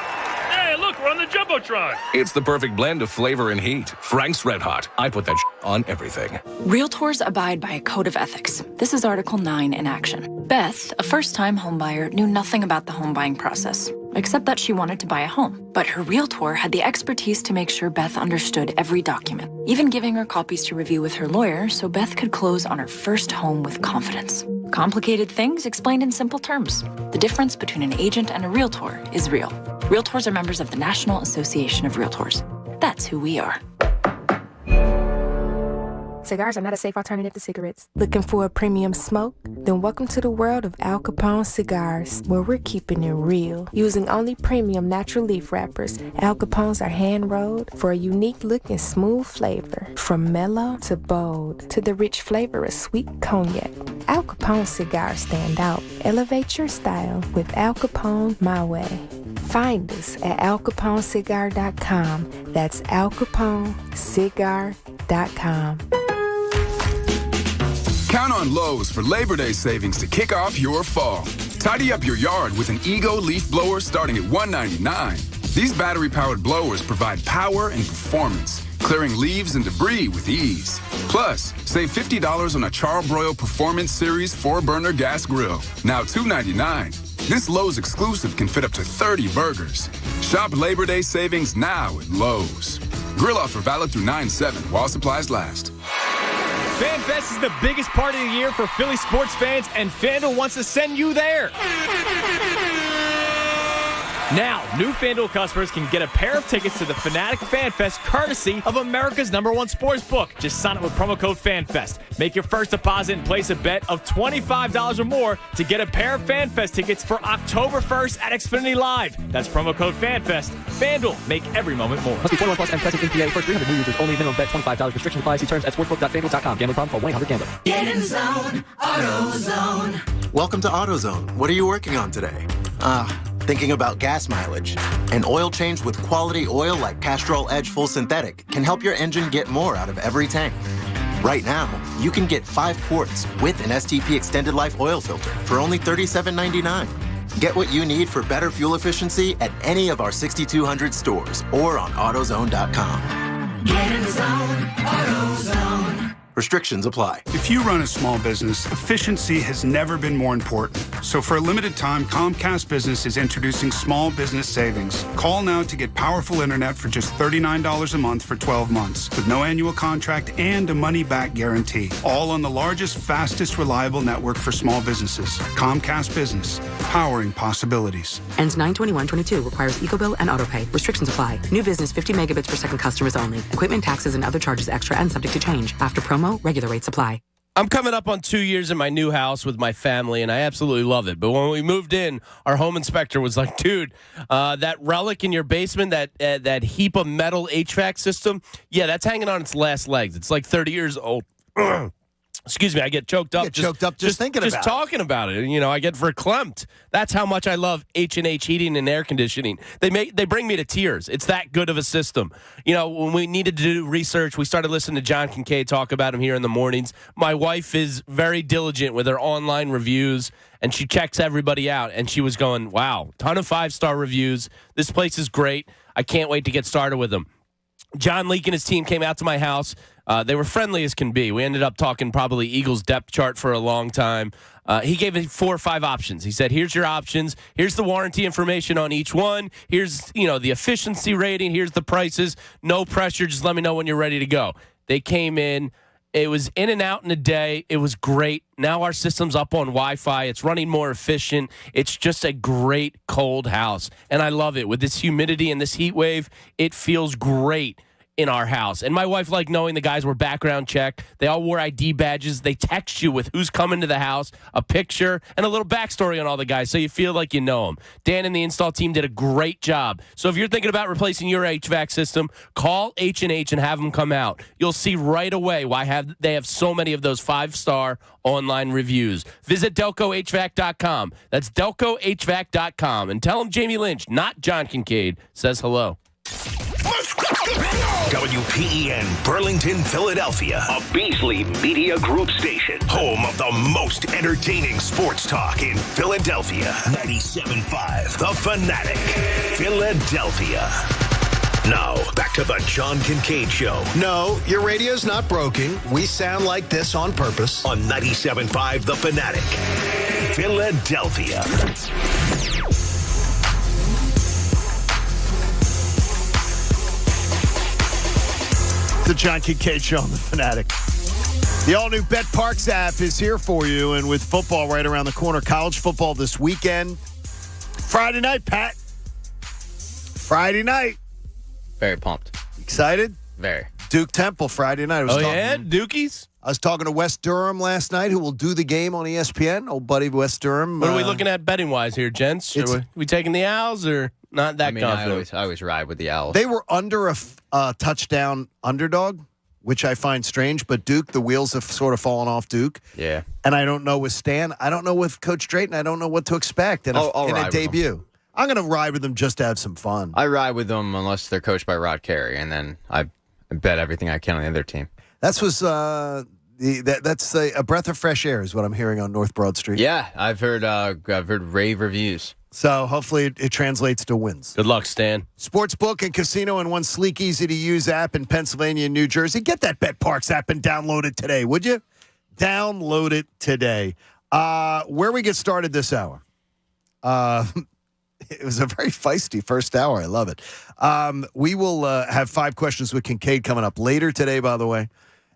Hey, look, we're on the Jumbotron. It's the perfect blend of flavor and heat. Frank's Red Hot. I put that on everything. Realtors abide by a code of ethics. This is Article 9 in action. Beth, a first-time homebuyer, knew nothing about the home buying process, except that she wanted to buy a home. But her realtor had the expertise to make sure Beth understood every document, even giving her copies to review with her lawyer so Beth could close on her first home with confidence. Complicated things explained in simple terms. The difference between an agent and a realtor is real. Realtors are members of the National Association of Realtors. That's who we are. Cigars are not a safe alternative to cigarettes. Looking for a premium smoke? Then welcome to the world of Al Capone cigars, where we're keeping it real. Using only premium natural leaf wrappers, Al Capones are hand-rolled for a unique look and smooth flavor. From mellow to bold to the rich flavor of sweet cognac, Al Capone cigars stand out. Elevate your style with Al Capone My Way. Find us at alcaponecigar.com. That's alcaponecigar.com. Count on Lowe's for Labor Day savings to kick off your fall. Tidy up your yard with an Ego leaf blower starting at $199. These battery-powered blowers provide power and performance, clearing leaves and debris with ease. Plus, save $50 on a Charbroil Performance Series 4-burner gas grill, now $2.99. This Lowe's exclusive can fit up to 30 burgers. Shop Labor Day savings now at Lowe's. Grill offer valid through 9/7 while supplies last. Fan Fest is the biggest party of the year for Philly sports fans, and FanDuel wants to send you there. Now, new FanDuel customers can get a pair of tickets to the Fnatic Fan Fest courtesy of America's #1 sports book. Just sign up with promo code FanFest. Make your first deposit and place a bet of $25 or more to get a pair of Fan Fest tickets for October 1st at Xfinity Live. That's promo code FanFest. FanDuel, make every moment more. Must be 21 plus and present in PA. First 300 new users only. Minimum bet $25. Restrictions apply. See terms at sportsbook.fanduel.com. Gambling problem? Call 1-800-GAMBLER. Get in the zone. AutoZone. Welcome to AutoZone. What are you working on today? Thinking about gas mileage. An oil change with quality oil like Castrol Edge Full Synthetic can help your engine get more out of every tank. Right now, you can get 5 quarts with an STP Extended Life oil filter for only $37.99. Get what you need for better fuel efficiency at any of our 6,200 stores or on AutoZone.com. Get in the zone. AutoZone. Restrictions apply. If you run a small business, efficiency has never been more important. So for a limited time, Comcast Business is introducing small business savings. Call now to get powerful internet for just $39 a month for 12 months with no annual contract and a money-back guarantee. All on the largest, fastest, reliable network for small businesses. Comcast Business, powering possibilities. Ends 9/21/22. Requires EcoBill and AutoPay. Restrictions apply. New business 50 megabits per second customers only. Equipment, taxes, and other charges extra and subject to change. After promo, regular rates apply. I'm coming up on 2 years in my new house with my family, and I absolutely love it. But when we moved in, our home inspector was like, dude, that relic in your basement, that heap of metal HVAC system, yeah, that's hanging on its last legs. It's like 30 years old. Excuse me, I get choked up. Just thinking about it. Just talking about it. You know, I get verklempt. That's how much I love H&H Heating and Air Conditioning. They bring me to tears. It's that good of a system. You know, when we needed to do research, we started listening to John Kincade talk about him here in the mornings. My wife is very diligent with her online reviews, and she checks everybody out. And she was going, wow, ton of 5-star reviews. This place is great. I can't wait to get started with them. John Leake and his team came out to my house. They were friendly as can be. We ended up talking probably Eagles depth chart for a long time. He gave me 4 or 5 options. He said, here's your options. Here's the warranty information on each one. Here's, the efficiency rating. Here's the prices. No pressure. Just let me know when you're ready to go. They came in. It was in and out in a day. It was great. Now our system's up on Wi-Fi. It's running more efficient. It's just a great cold house. And I love it. With this humidity and this heat wave, it feels great in our house. And my wife liked knowing the guys were background check. They all wore ID badges. They text you with who's coming to the house, a picture, and a little backstory on all the guys so you feel like you know them. Dan and the install team did a great job. So if you're thinking about replacing your HVAC system, call H&H and have them come out. You'll see right away why they have so many of those 5-star online reviews. Visit DelcoHVAC.com. That's DelcoHVAC.com. And tell them Jamie Lynch, not John Kincade, says hello. WPEN Burlington, Philadelphia, a Beasley Media Group station, home of the most entertaining sports talk in Philadelphia. 97.5 The Fanatic, Philadelphia. Now, back to the John Kincade Show. No, your radio's not broken. We sound like this on purpose. On 97.5 The Fanatic, Philadelphia. The John Kincade Show on The Fanatic. The all-new Bet Parks app is here for you, and with football right around the corner, college football this weekend. Friday night, Pat. Friday night. Very pumped. Excited? Very. Duke Temple Friday night. Dookies? I was talking to Wes Durham last night, who will do the game on ESPN. Old buddy Wes Durham. What are we looking at betting-wise here, gents? Are we taking the Owls or not that confident? I always ride with the Owls. They were under a touchdown underdog, which I find strange, but Duke, the wheels have sort of fallen off Duke. Yeah. And I don't know with Stan. I don't know with Coach Drayton. I don't know what to expect in a debut. I'm going to ride with them just to have some fun. I ride with them unless they're coached by Rod Carey, and then I bet everything I can on the other team. That's a breath of fresh air is what I'm hearing on North Broad Street. Yeah, I've heard rave reviews. So hopefully it translates to wins. Good luck, Stan. Sportsbook and casino in one sleek, easy-to-use app in Pennsylvania and New Jersey. Get that BetParks app and download it today, would you? Download it today. Where we get started this hour. It was a very feisty first hour. I love it. We will have 5 questions with Kincade coming up later today, by the way,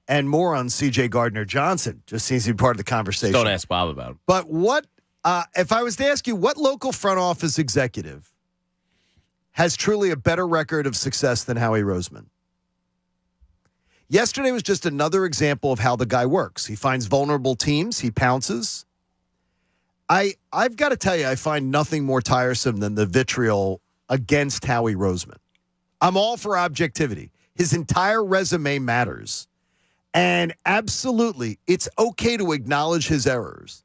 and more on C.J. Gardner-Johnson. Just seems to be part of the conversation. Don't ask Bob about it. But what, if I was to ask you, what local front office executive has truly a better record of success than Howie Roseman? Yesterday was just another example of how the guy works. He finds vulnerable teams. He pounces. I've got to tell you, I find nothing more tiresome than the vitriol against Howie Roseman. I'm all for objectivity. His entire resume matters. And absolutely, it's okay to acknowledge his errors.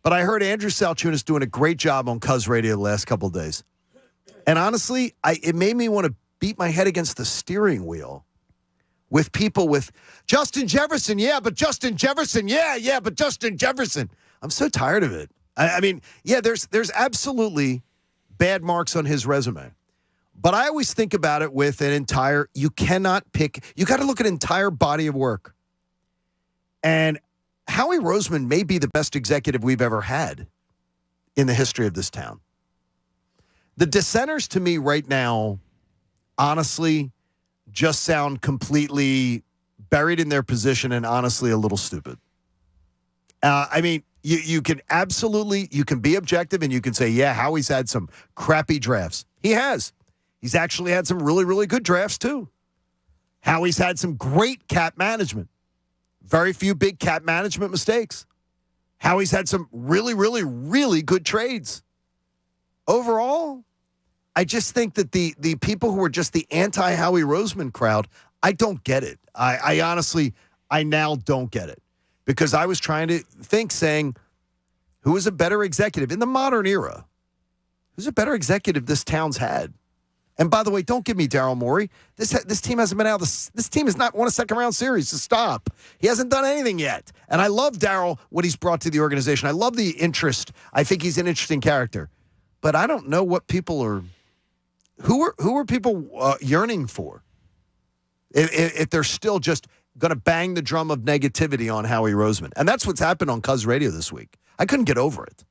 But I heard Andrew Salchunas doing a great job on Cuz Radio the last couple of days. And honestly, it made me want to beat my head against the steering wheel with people with Justin Jefferson, yeah, but Justin Jefferson, yeah, but Justin Jefferson. I'm so tired of it. I mean, yeah, there's absolutely bad marks on his resume. But I always think about it with you cannot pick, you got to look at an entire body of work. And Howie Roseman may be the best executive we've ever had in the history of this town. The dissenters to me right now, honestly, just sound completely buried in their position and honestly a little stupid. I mean, you can absolutely, you can be objective and you can say, yeah, Howie's had some crappy drafts. He has. He's actually had some really, really good drafts too. Howie's had some great cap management. Very few big cap management mistakes. Howie's had some really, really, really good trades. Overall, I just think that the people who are just the anti-Howie Roseman crowd, I don't get it. I honestly, I now don't get it. Because I was trying to think, saying, who is a better executive in the modern era? Who's a better executive this town's had? And by the way, don't give me Daryl Morey. This team hasn't been out. This team has not won a second-round series. So stop. He hasn't done anything yet. And I love Daryl, what he's brought to the organization. I love the interest. I think he's an interesting character. But I don't know what people are. Who are people yearning for? If they're still just going to bang the drum of negativity on Howie Roseman. And that's what's happened on Cuz Radio this week. I couldn't get over it.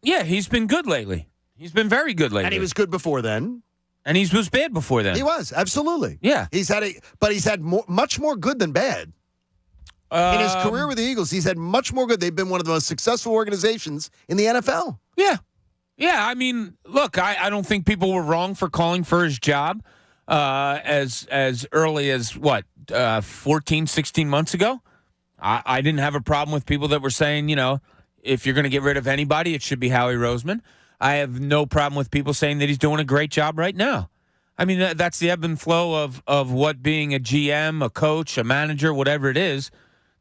Yeah, he's been good lately. He's been very good lately. And he was good before then. And he was bad before then. He was, absolutely. Yeah. He's had much more good than bad. In his career with the Eagles, he's had much more good. They've been one of the most successful organizations in the NFL. Yeah. Yeah, I mean, look, I don't think people were wrong for calling for his job as early as, 14, 16 months ago? I didn't have a problem with people that were saying, if you're going to get rid of anybody, it should be Howie Roseman. I have no problem with people saying that he's doing a great job right now. I mean, that's the ebb and flow of what being a GM, a coach, a manager, whatever it is.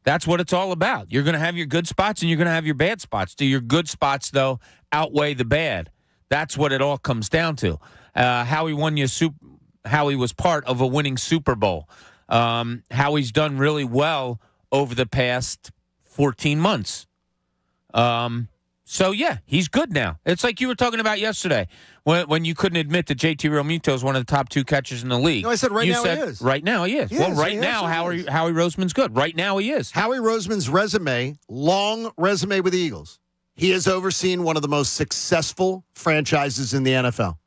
That's what it's all about. You're going to have your good spots and you're going to have your bad spots. Do your good spots, though, outweigh the bad? That's what it all comes down to. Howie was part of a winning Super Bowl. Howie's done really well over the past 14 months. So, yeah, he's good now. It's like you were talking about yesterday when you couldn't admit that JT Realmuto is one of the top 2 catchers in the league. No, I said he is. Right now he is. Howie Roseman's good. Right now he is. Howie Roseman's resume, long resume with the Eagles. He has overseen one of the most successful franchises in the NFL.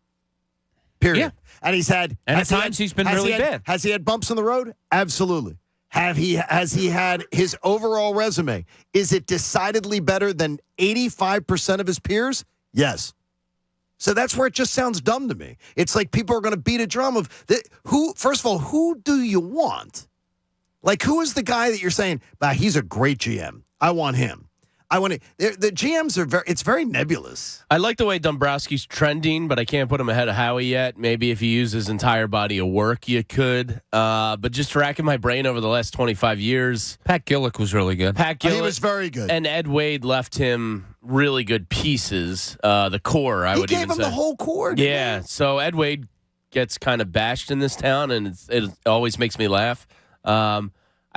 Period. Yeah. And he's had... And at times he's been really bad. Has he had bumps on the road? Absolutely. Has he had his overall resume? Is it decidedly better than 85% of his peers? Yes. So that's where it just sounds dumb to me. It's like people are going to beat a drum of first of all, who do you want? Like, who is the guy that you're saying, he's a great GM. I want him. The GMs are it's very nebulous. I like the way Dombrowski's trending, but I can't put him ahead of Howie yet. Maybe if you use his entire body of work, you could. But just racking my brain over the last 25 years. Pat Gillick was really good. He was very good. And Ed Wade left him really good pieces. The core, I would even say. He gave him the whole core. Yeah, so Ed Wade gets kind of bashed in this town, and it always makes me laugh. I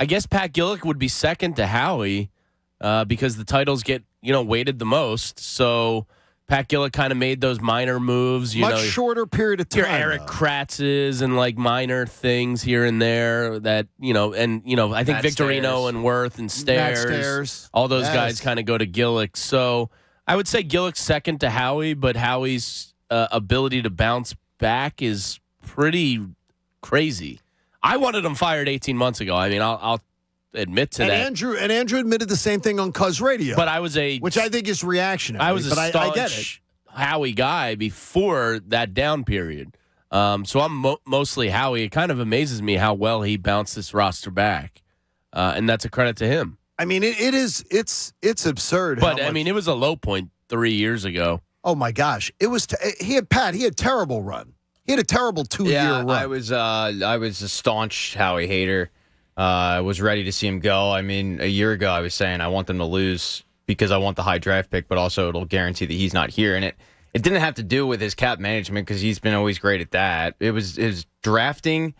guess Pat Gillick would be second to Howie. Because the titles get, weighted the most. So Pat Gillick kind of made those minor moves. Much shorter period of time. Your Eric Kratzes and like minor things here and there that, I think Matt Victorino Stairs. and Worth and Stairs. all those Yes. guys kind of go to Gillick. So I would say Gillick's second to Howie, but Howie's ability to bounce back is pretty crazy. I wanted him fired 18 months ago. I mean, I'll admit to that. Andrew admitted the same thing on Cuz Radio. But I was which I think is reactionary. I was a but staunch I get it. Howie guy before that down period. So I'm mostly Howie. It kind of amazes me how well he bounced this roster back, and that's a credit to him. I mean, it's absurd. But I mean, it was a low point 3 years ago. Oh my gosh, it was. He had a terrible run. He had a terrible 2-year run. I was a staunch Howie hater. I was ready to see him go. I mean, a year ago, I was saying I want them to lose because I want the high draft pick, but also it'll guarantee that he's not here. And it didn't have to do with his cap management because he's been always great at that. It was his drafting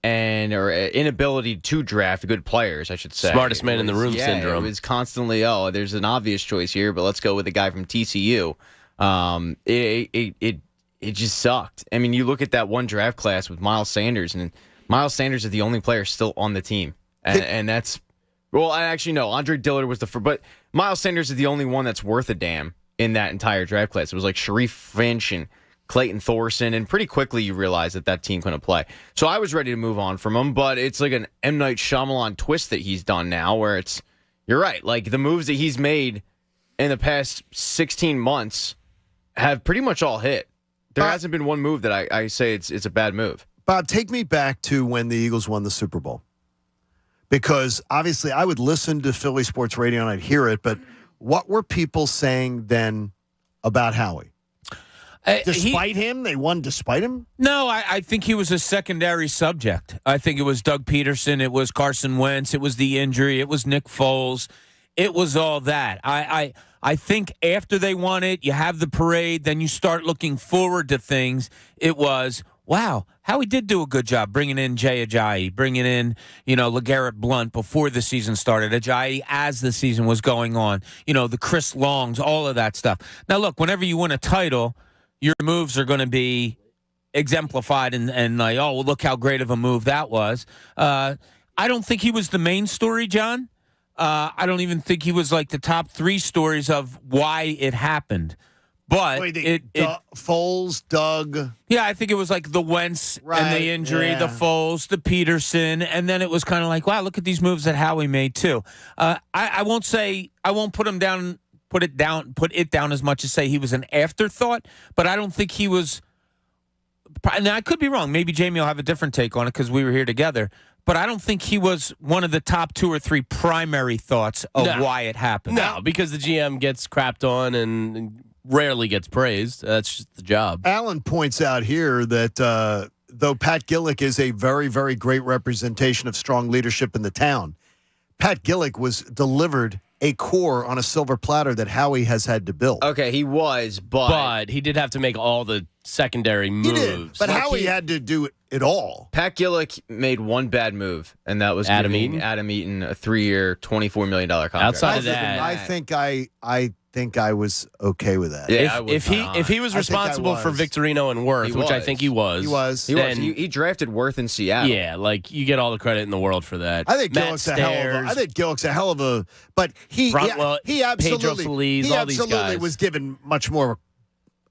or inability to draft good players, I should say. Smartest man in the room syndrome. It was constantly, there's an obvious choice here, but let's go with the guy from TCU. It just sucked. I mean, you look at that one draft class with Miles Sanders, and Miles Sanders is the only player still on the team. And that's, well, actually, no, Andre Dillard was the first, but Miles Sanders is the only one that's worth a damn in that entire draft class. It was like Sharif Finch and Clayton Thorson, and pretty quickly you realize that team couldn't play. So I was ready to move on from him, but it's like an M. Night Shyamalan twist that he's done now where you're right, like the moves that he's made in the past 16 months have pretty much all hit. There hasn't been one move that I say it's a bad move. Bob, take me back to when the Eagles won the Super Bowl. Because obviously I would listen to Philly sports radio and I'd hear it, but what were people saying then about Howie? Despite him? They won despite him? No, I think he was a secondary subject. I think it was Doug Peterson. It was Carson Wentz. It was the injury. It was Nick Foles. It was all that. I think after they won it, you have the parade, then you start looking forward to things. It was, wow, Howie did do a good job bringing in Jay Ajayi, bringing in, LeGarrette Blount before the season started, Ajayi as the season was going on, the Chris Longs, all of that stuff. Now, look, whenever you win a title, your moves are going to be exemplified and like, oh, well, look how great of a move that was. I don't think he was the main story, John. I don't even think he was like the top three stories of why it happened. But Foles, Doug. Yeah, I think it was like the Wentz and the injury, the Foles, the Peterson, and then it was kind of like, wow, look at these moves that Howie made too. I won't put it down as much as say he was an afterthought, but I don't think he was. Now I could be wrong. Maybe Jamie will have a different take on it because we were here together. But I don't think he was one of the top 2 or 3 primary thoughts of why it happened. No, because the GM gets crapped on and rarely gets praised. That's just the job. Alan points out here that though Pat Gillick is a very, very great representation of strong leadership in the town, Pat Gillick was delivered a core on a silver platter that Howie has had to build. Okay, he was, but he did have to make all the secondary moves. He did, but Howie had to do it all. Pat Gillick made one bad move, and that was Adam giving Adam Eaton a 3-year, $24 million contract. Outside of that, I think I was okay with that. Yeah, if he was responsible for Victorino and Worth, which I think he was. He drafted Worth in Seattle. Yeah, like you get all the credit in the world for that. I think Gillick's a hell of a. But he absolutely was given much more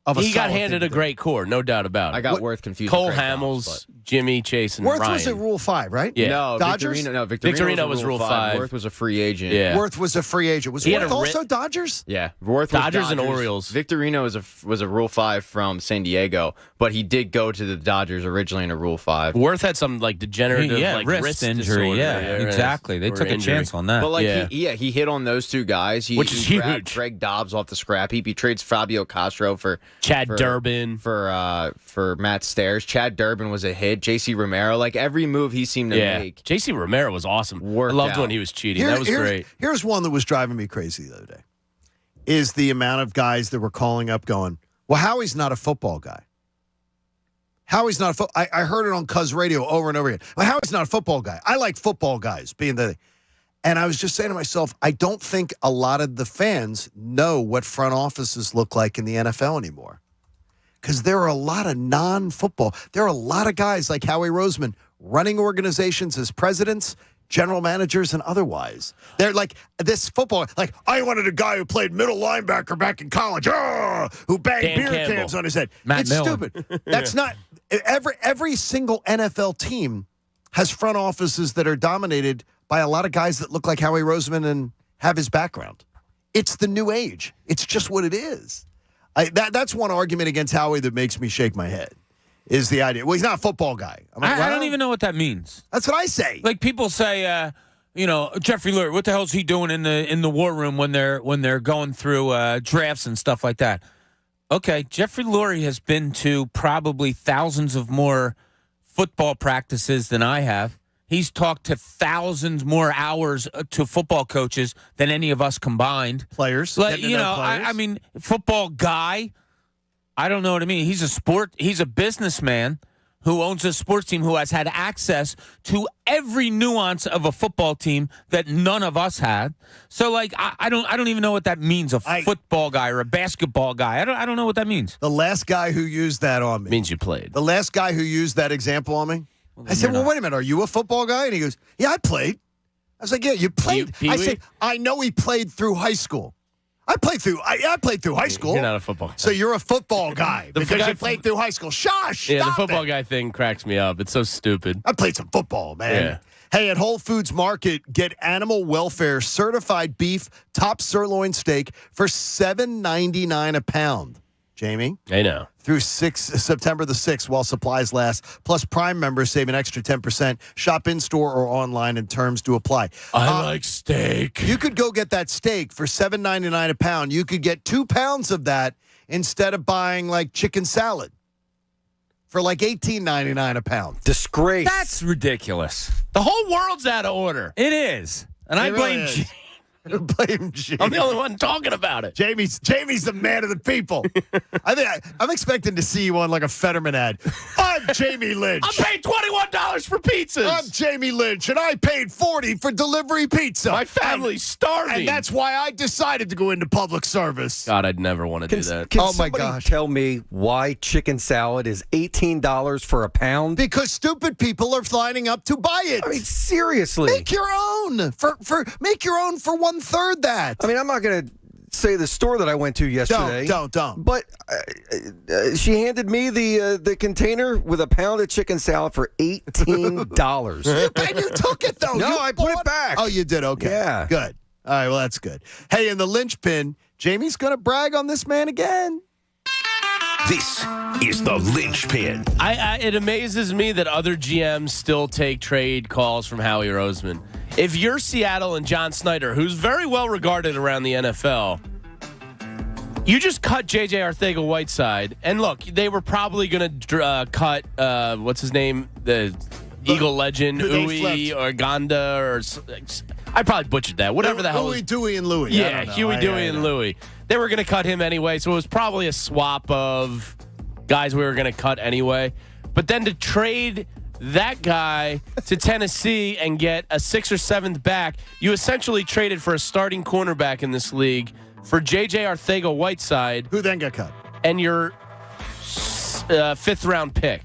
of a. He got handed a great core, no doubt about it. I got Worth confused. Cole Hamels, Jimmy, Chase, and Worth Ryan. was at Rule 5, right? Yeah. No, Dodgers. Victorino was Rule 5. Worth was a free agent. Yeah. Worth was a free agent. Was Worth also Dodgers? Yeah, Worth was Dodgers and Orioles. Victorino was a Rule 5 from San Diego, but he did go to the Dodgers originally in a Rule 5. Worth had some like degenerative wrist injury. Disorder. Exactly. They took a chance on that. But he hit on those two guys. Which is grabbed huge. Greg Dobbs off the scrap heap. He trades Fabio Castro for Chad Durbin for Matt Stairs. Chad Durbin was a hit. J.C. Romero, like every move he seemed to make. J.C. Romero was awesome. I loved when he was cheating. That was great. Here's one that was driving me crazy the other day. Is the amount of guys that were calling up going, well, Howie's not a football guy. Howie's not I heard it on Cuz Radio over and over again. Well, Howie's not a football guy. I like football guys being the. And I was just saying to myself, I don't think a lot of the fans know what front offices look like in the NFL anymore. Because there are a lot of non-football. There are a lot of guys like Howie Roseman running organizations as presidents, general managers, and otherwise. They're like this football. Like, I wanted a guy who played middle linebacker back in college, who banged Dan beer Campbell. cans on his head. Matt It's Millen. stupid. That's not every single NFL team has front offices that are dominated by a lot of guys that look like Howie Roseman and have his background. It's the new age. It's just what it is. That's one argument against Howie that makes me shake my head, is the idea. Well, he's not a football guy. I'm like, I don't even know what that means. That's what I say. Like people say, Jeffrey Lurie, what the hell is he doing in the war room when they're going through drafts and stuff like that? Okay, Jeffrey Lurie has been to probably thousands of more football practices than I have. He's talked to thousands more hours to football coaches than any of us combined. Players, like I mean, football guy. I don't know what I mean. He's a businessman who owns a sports team who has had access to every nuance of a football team that none of us had. So, like, I don't even know what that means. A football guy or a basketball guy. I don't know what that means. The last guy who used that on me means you played. The last guy who used that example on me. I said, well, wait a minute. Are you a football guy? And he goes, yeah, I played. I was like, yeah, you played. I said, I know he played through high school. I played through high school. You're not a football guy. So you're a football guy because you played through high school. Shush! Yeah, the stop football it. guy thing cracks me up. It's so stupid. I played some football, man. Yeah. Hey, at Whole Foods Market, get animal welfare certified beef top sirloin steak for $7.99 a pound. Jamie? I know. Through September the 6th while supplies last. Plus, Prime members save an extra 10%. Shop in-store or online and terms do apply. I like steak. You could go get that steak for $7.99 a pound. You could get 2 pounds of that instead of buying, like, chicken salad for, like, $18.99 a pound. Disgrace. That's ridiculous. The whole world's out of order. It is. And I blame really blame Jamie. I'm the only one talking about it. Jamie's the man of the people. I'm expecting to see you on like a Fetterman ad. I'm Jamie Lynch. I'm paying $21 for pizzas. I'm Jamie Lynch, and I paid $40 for delivery pizza. My family's starving. And that's why I decided to go into public service. God, I'd never want to do that. Can somebody tell me why chicken salad is $18 for a pound? Because stupid people are lining up to buy it. I mean, seriously. Make your own. Make your own for 1/3 that. I mean, I'm not going to say the store that I went to yesterday. Don't. But she handed me the container with a pound of chicken salad for $18. And you took it, though. No, I put it back. Oh, you did? Okay. Yeah. Good. All right, well, that's good. Hey, in the linchpin, Jamie's going to brag on this man again. This is the linchpin. It amazes me that other GMs still take trade calls from Howie Roseman. If you're Seattle and John Snyder, who's very well regarded around the NFL, you just cut J.J. Arcega-Whiteside. And look, they were probably going to cut, what's his name? The Eagle legend, Uwe or Gonda, or I probably butchered that. Whatever the hell. Huey, Dewey, and Louie. Yeah, Huey, Dewey, and Louie. They were going to cut him anyway, so it was probably a swap of guys we were going to cut anyway. But then to trade that guy to Tennessee and get a 6th or 7th back, you essentially traded for a starting cornerback in this league for J.J. Arcega-Whiteside. Who then got cut? And your 5th round pick,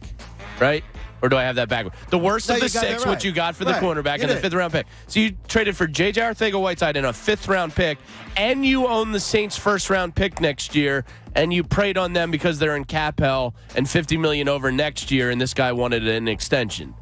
right? Or do I have that backward? The worst of the 6, what you got for the cornerback, and the 5th round pick. So you traded for J.J. Arcega-Whiteside and a 5th round pick, and you own the Saints' 1st round pick next year, and you preyed on them because they're in cap hell and $50 million over next year, and this guy wanted an extension.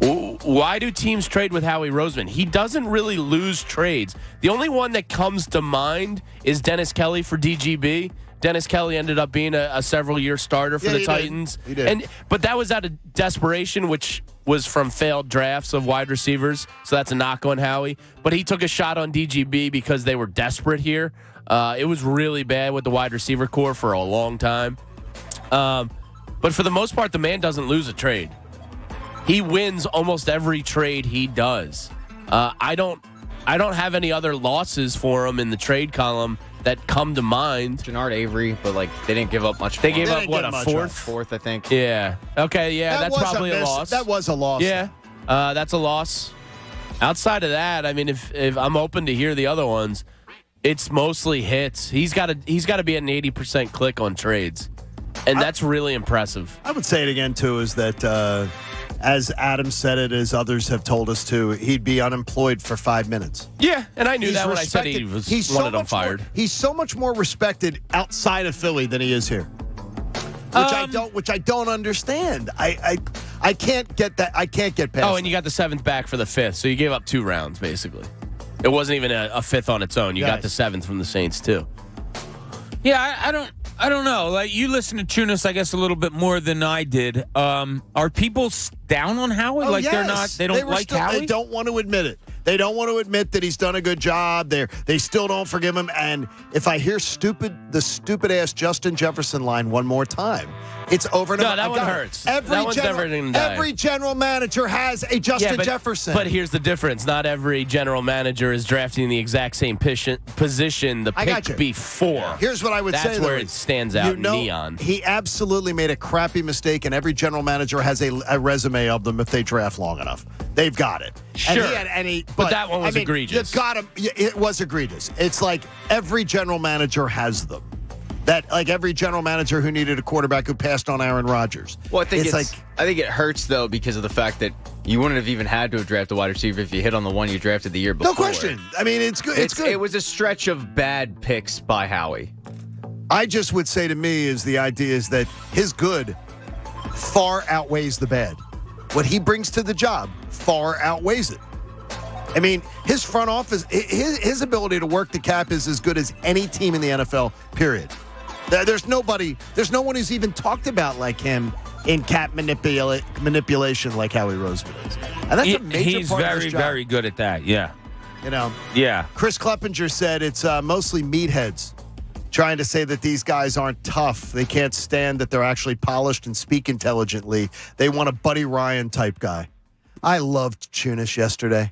Why do teams trade with Howie Roseman? He doesn't really lose trades. The only one that comes to mind is Dennis Kelly for DGB. Dennis Kelly ended up being a several-year starter for the Titans. He did. But that was out of desperation, which was from failed drafts of wide receivers. So that's a knock on Howie. But he took a shot on DGB because they were desperate here. It was really bad with the wide receiver core for a long time. But for the most part, the man doesn't lose a trade. He wins almost every trade he does. I don't have any other losses for him in the trade column that come to mind. Jannard Avery, but like they didn't give up much. They gave up what, a 4th? 4th, I think. Yeah. Okay. Yeah, that's probably a loss. That was a loss. Yeah. That's a loss. Outside of that, I mean, if I'm open to hear the other ones, it's mostly hits. He's got to be at an 80% click on trades, and that's really impressive. I would say it again too. Is that as Adam said it, as others have told us too, he'd be unemployed for 5 minutes. Yeah, and I knew He's that when I said he wanted him fired. He's so much more respected outside of Philly than he is here, which I don't understand. I can't get that. I can't get past. Oh, and you got the 7th back for the 5th, so you gave up 2 rounds basically. It wasn't even a 5th on its own. You got the 7th from the Saints too. Yeah, I don't know. Like, you listen to Chunas, I guess, a little bit more than I did. Are people down on Howie? Oh, like yes. they don't like Howie? They don't want to admit it. They don't want to admit that he's done a good job. They still don't forgive him. And if I hear the stupid ass Justin Jefferson line one more time, it's over and over. No, that one hurts. That one's never going to die. Every general manager has a Justin Jefferson. But here's the difference. Not every general manager is drafting the exact same position the pick before. Here's what I would say. That's where it stands out in neon. He absolutely made a crappy mistake, and every general manager has a resume of them if they draft long enough. They've got it. Sure. But that one was egregious. You got him. It was egregious. It's like every general manager has them. Like every general manager who needed a quarterback who passed on Aaron Rodgers. Well, I think it hurts though because of the fact that you wouldn't have even had to have drafted a wide receiver if you hit on the one you drafted the year before. No question. I mean, it's good. It's good. It was a stretch of bad picks by Howie. I just would say to me is the idea is that his good far outweighs the bad. What he brings to the job far outweighs it. I mean, his front office, his ability to work the cap is as good as any team in the NFL, period. There's no one who's even talked about like him in cap manipulation like Howie Roseman is. And that's a major part of his job. Very good at that, yeah. You know? Yeah. Chris Kleppinger said it's mostly meatheads trying to say that these guys aren't tough. They can't stand that they're actually polished and speak intelligently. They want a Buddy Ryan type guy. I loved Chunas yesterday.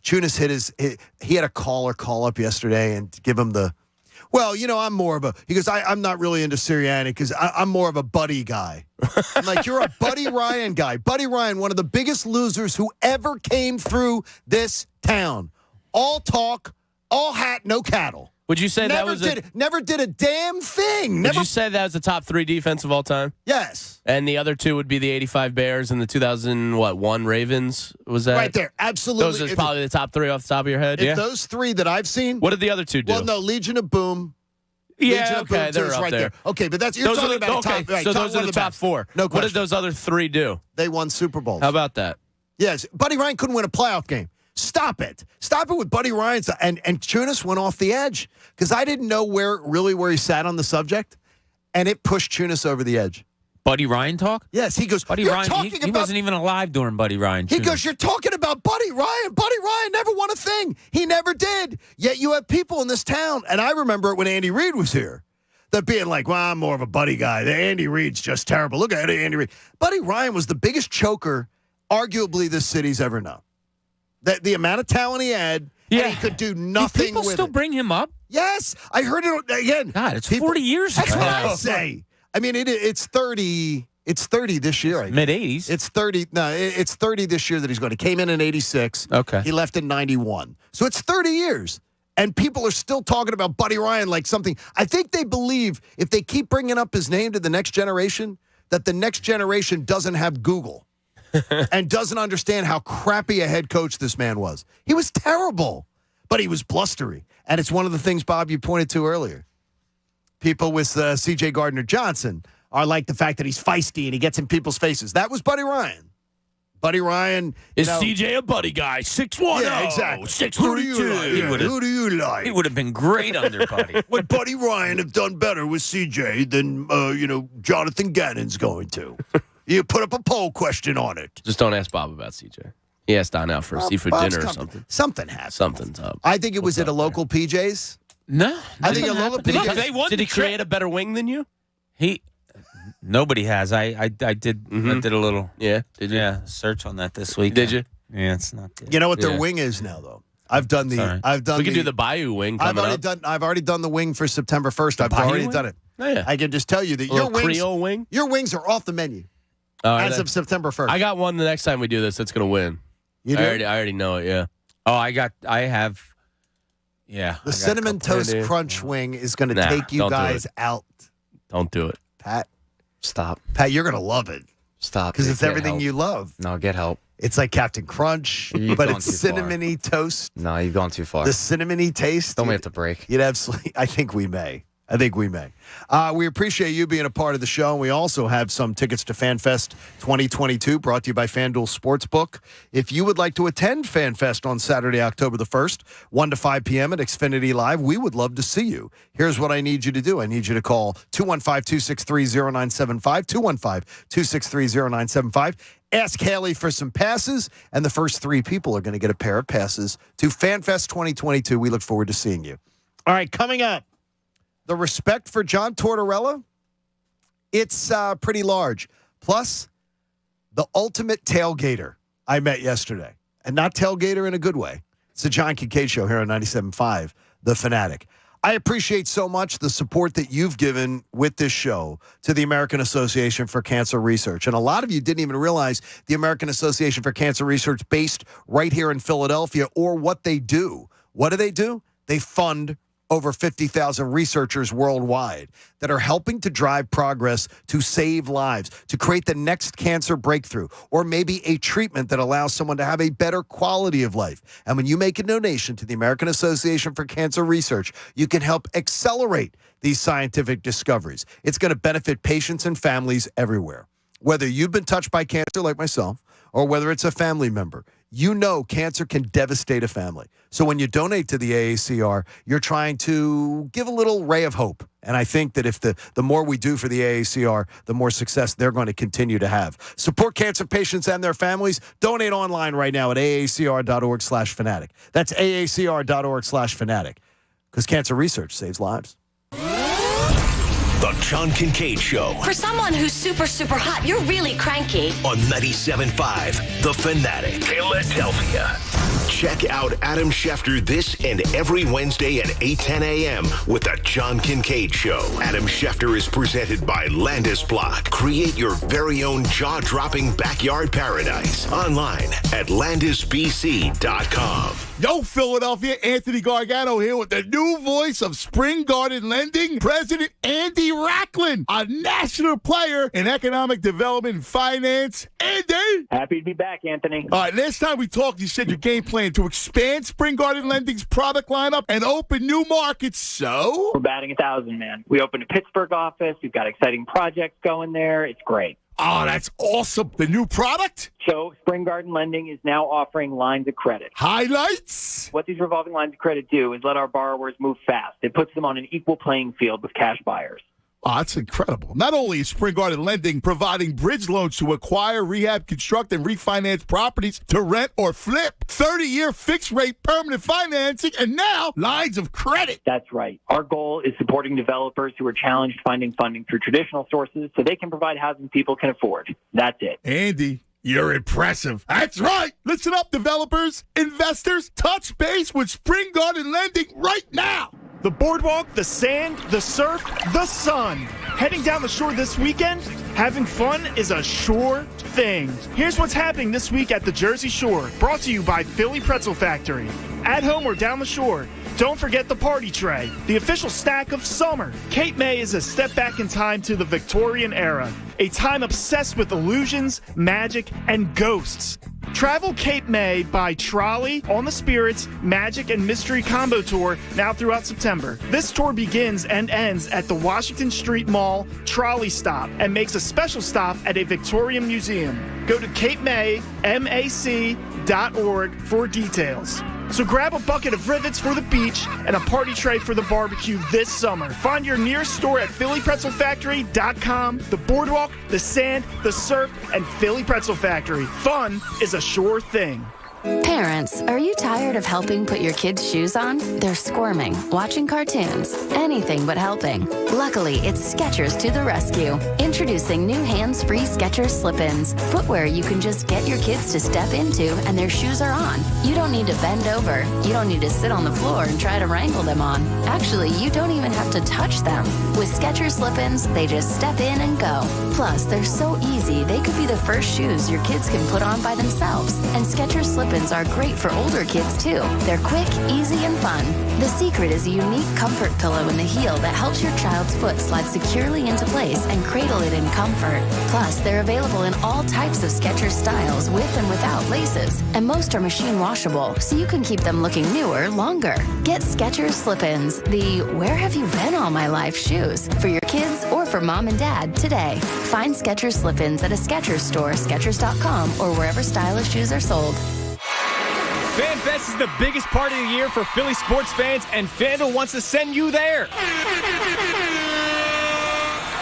Chunas he had a caller call up yesterday and give him I'm more of he goes, I'm not really into Sirianni because I'm more of a Buddy guy. I'm like, you're a Buddy Ryan guy. Buddy Ryan, one of the biggest losers who ever came through this town. All talk, all hat, no cattle. Would you say never did a damn thing. Would you say that was the top 3 defense of all time? Yes. And the other 2 would be the 85 Bears and the 2001 Ravens? Was that? Right there. Absolutely. Those are probably the top 3 off the top of your head? If those 3 that I've seen. What did the other 2 do? Well, no, Legion of Boom. Yeah, okay, they're up right there. Okay, but you're talking about top. Right, so those are the top 4. No question. What did those other 3 do? They won Super Bowls. How about that? Yes, Buddy Ryan couldn't win a playoff game. Stop it with Buddy Ryan. And Chunas went off the edge because I didn't know where he sat on the subject, and it pushed Chunas over the edge. Buddy Ryan talk? Yes, he goes, Buddy Ryan, he wasn't even alive during Buddy Ryan. He goes, you're talking about Buddy Ryan. Buddy Ryan never won a thing. He never did. Yet you have people in this town, and I remember it when Andy Reid was here, that being like, well, I'm more of a Buddy guy. The Andy Reid's just terrible. Look at Andy Reid. Buddy Ryan was the biggest choker arguably this city's ever known. The amount of talent he had, and he could do nothing people with still it. bring him up? Yes. I heard it again. God, it's 40 years ago. That's what I say. I mean, it's 30. It's 30 this year. Mid-80s. It's 30. No, it's 30 this year that he's going. He came in 86. Okay. He left in 91. So it's 30 years. And people are still talking about Buddy Ryan like something. I think they believe if they keep bringing up his name to the next generation, that the next generation doesn't have Google and doesn't understand how crappy a head coach this man was. He was terrible, but he was blustery. And it's one of the things, Bob, you pointed to earlier. People with C.J. Gardner-Johnson are like the fact that he's feisty and he gets in people's faces. That was Buddy Ryan. Buddy Ryan is CJ a Buddy guy? 6'1". Yeah, exactly. 6'2". Who do you like? He would have been great under Buddy. Would Buddy Ryan have done better with CJ than Jonathan Gannon's going to? You put up a poll question on it. Just don't ask Bob about CJ. He asked Don out for a seafood dinner or something. Something happened. Something's up. I think it was at a local PJ's. No, I think a local PJ's. Did he create a better wing than you? Nobody has. I did. Mm-hmm. I did a little. Yeah. Did you? Yeah. Search on that this week. Did you? Yeah, it's not good. You know what their wing is now, though. We can do the Bayou wing. I've already done the wing for September 1st. I've already done it. Oh, yeah. I can just tell you that your wings, Creole wing. Your wings are off the menu as of September 1st. I got one the next time we do this that's going to win. You do? I already know it. Yeah. Oh, I have. Yeah. The Cinnamon Toast Crunch wing is going to take you guys out. Don't do it. Pat. Stop. Pat, you're going to love it. Stop. Because it's everything you love. No, get help. It's like Captain Crunch, but it's cinnamony toast. No, you've gone too far. The cinnamony taste. Don't we have to break? You'd absolutely. I think we may. We appreciate you being a part of the show. And we also have some tickets to Fan Fest 2022 brought to you by FanDuel Sportsbook. If you would like to attend Fan Fest on Saturday, October the 1st, 1 to 5 p.m. at Xfinity Live, we would love to see you. Here's what I need you to do. I need you to call 215-263-0975, 215-263-0975. Ask Haley for some passes, and the first 3 people are going to get a pair of passes to Fan Fest 2022. We look forward to seeing you. All right, coming up. The respect for John Tortorella, it's pretty large. Plus, the ultimate tailgater I met yesterday. And not tailgater in a good way. It's the John Kincade Show here on 97.5 The Fanatic. I appreciate so much the support that you've given with this show to the American Association for Cancer Research. And a lot of you didn't even realize the American Association for Cancer Research based right here in Philadelphia or what they do. What do? They fund over 50,000 researchers worldwide that are helping to drive progress to save lives, to create the next cancer breakthrough, or maybe a treatment that allows someone to have a better quality of life. And when you make a donation to the American Association for Cancer Research, you can help accelerate these scientific discoveries. It's going to benefit patients and families everywhere. Whether you've been touched by cancer like myself, or whether it's a family member, you know cancer can devastate a family. So when you donate to the AACR, you're trying to give a little ray of hope. And I think that if the more we do for the AACR, the more success they're going to continue to have. Support cancer patients and their families. Donate online right now at aacr.org/fanatic. That's aacr.org/fanatic. Because cancer research saves lives. The John Kincade Show. For someone who's super, super hot, you're really cranky. On 97.5 The Fanatic, Philadelphia. Check out Adam Schefter this and every Wednesday at 8:10 a.m. with The John Kincade Show. Adam Schefter is presented by Landis Block. Create your very own jaw-dropping backyard paradise. Online at landisbc.com. Yo, Philadelphia, Anthony Gargano here with the new voice of Spring Garden Lending, President Andy Racklin, a national player in economic development and finance. Andy! Happy to be back, Anthony. All right, last time we talked, you said your game plan to expand Spring Garden Lending's product lineup and open new markets, so? We're batting 1,000, man. We opened a Pittsburgh office. We've got exciting projects going there. It's great. Oh, that's awesome. The new product? So Spring Garden Lending is now offering lines of credit. Highlights? What these revolving lines of credit do is let our borrowers move fast. It puts them on an equal playing field with cash buyers. Oh, that's incredible. Not only is Spring Garden Lending providing bridge loans to acquire, rehab, construct, and refinance properties to rent or flip, 30-year fixed-rate permanent financing, and now lines of credit. That's right. Our goal is supporting developers who are challenged finding funding through traditional sources so they can provide housing people can afford. That's it. Andy, you're impressive. That's right. Listen up, developers, investors. Touch base with Spring Garden Lending right now. The boardwalk, the sand, the surf, the sun. Heading down the shore this weekend, having fun is a sure thing. Here's what's happening this week at the Jersey Shore, brought to you by Philly Pretzel Factory. At home or down the shore, don't forget the party tray, the official snack of summer. Cape May is a step back in time to the Victorian era, a time obsessed with illusions, magic, and ghosts. Travel Cape May by trolley on the Spirits, Magic, and Mystery Combo Tour now throughout September. This tour begins and ends at the Washington Street Mall trolley stop and makes a special stop at a Victorian museum. Go to capemac.org for details. So grab a bucket of rivets for the beach and a party tray for the barbecue this summer. Find your nearest store at phillypretzelfactory.com. The boardwalk, the sand, the surf, and Philly Pretzel Factory. Fun is a sure thing. Parents, are you tired of helping put your kids' shoes on? They're squirming, watching cartoons, anything but helping. Luckily, it's Skechers to the rescue. Introducing new hands-free Skechers slip-ins. Footwear you can just get your kids to step into and their shoes are on. You don't need to bend over. You don't need to sit on the floor and try to wrangle them on. Actually, you don't even have to touch them. With Skechers slip-ins, they just step in and go. Plus, they're so easy, they could be the first shoes your kids can put on by themselves. And Skechers slip slip-ins are great for older kids, too. They're quick, easy, and fun. The secret is a unique comfort pillow in the heel that helps your child's foot slide securely into place and cradle it in comfort. Plus, they're available in all types of Skechers styles with and without laces. And most are machine washable, so you can keep them looking newer longer. Get Skechers slip-ins, the where have you been all my life shoes, for your kids or for mom and dad today. Find Skechers slip-ins at a Skechers store, Skechers.com, or wherever stylish shoes are sold. FanFest is the biggest party of the year for Philly sports fans, and FanDuel wants to send you there.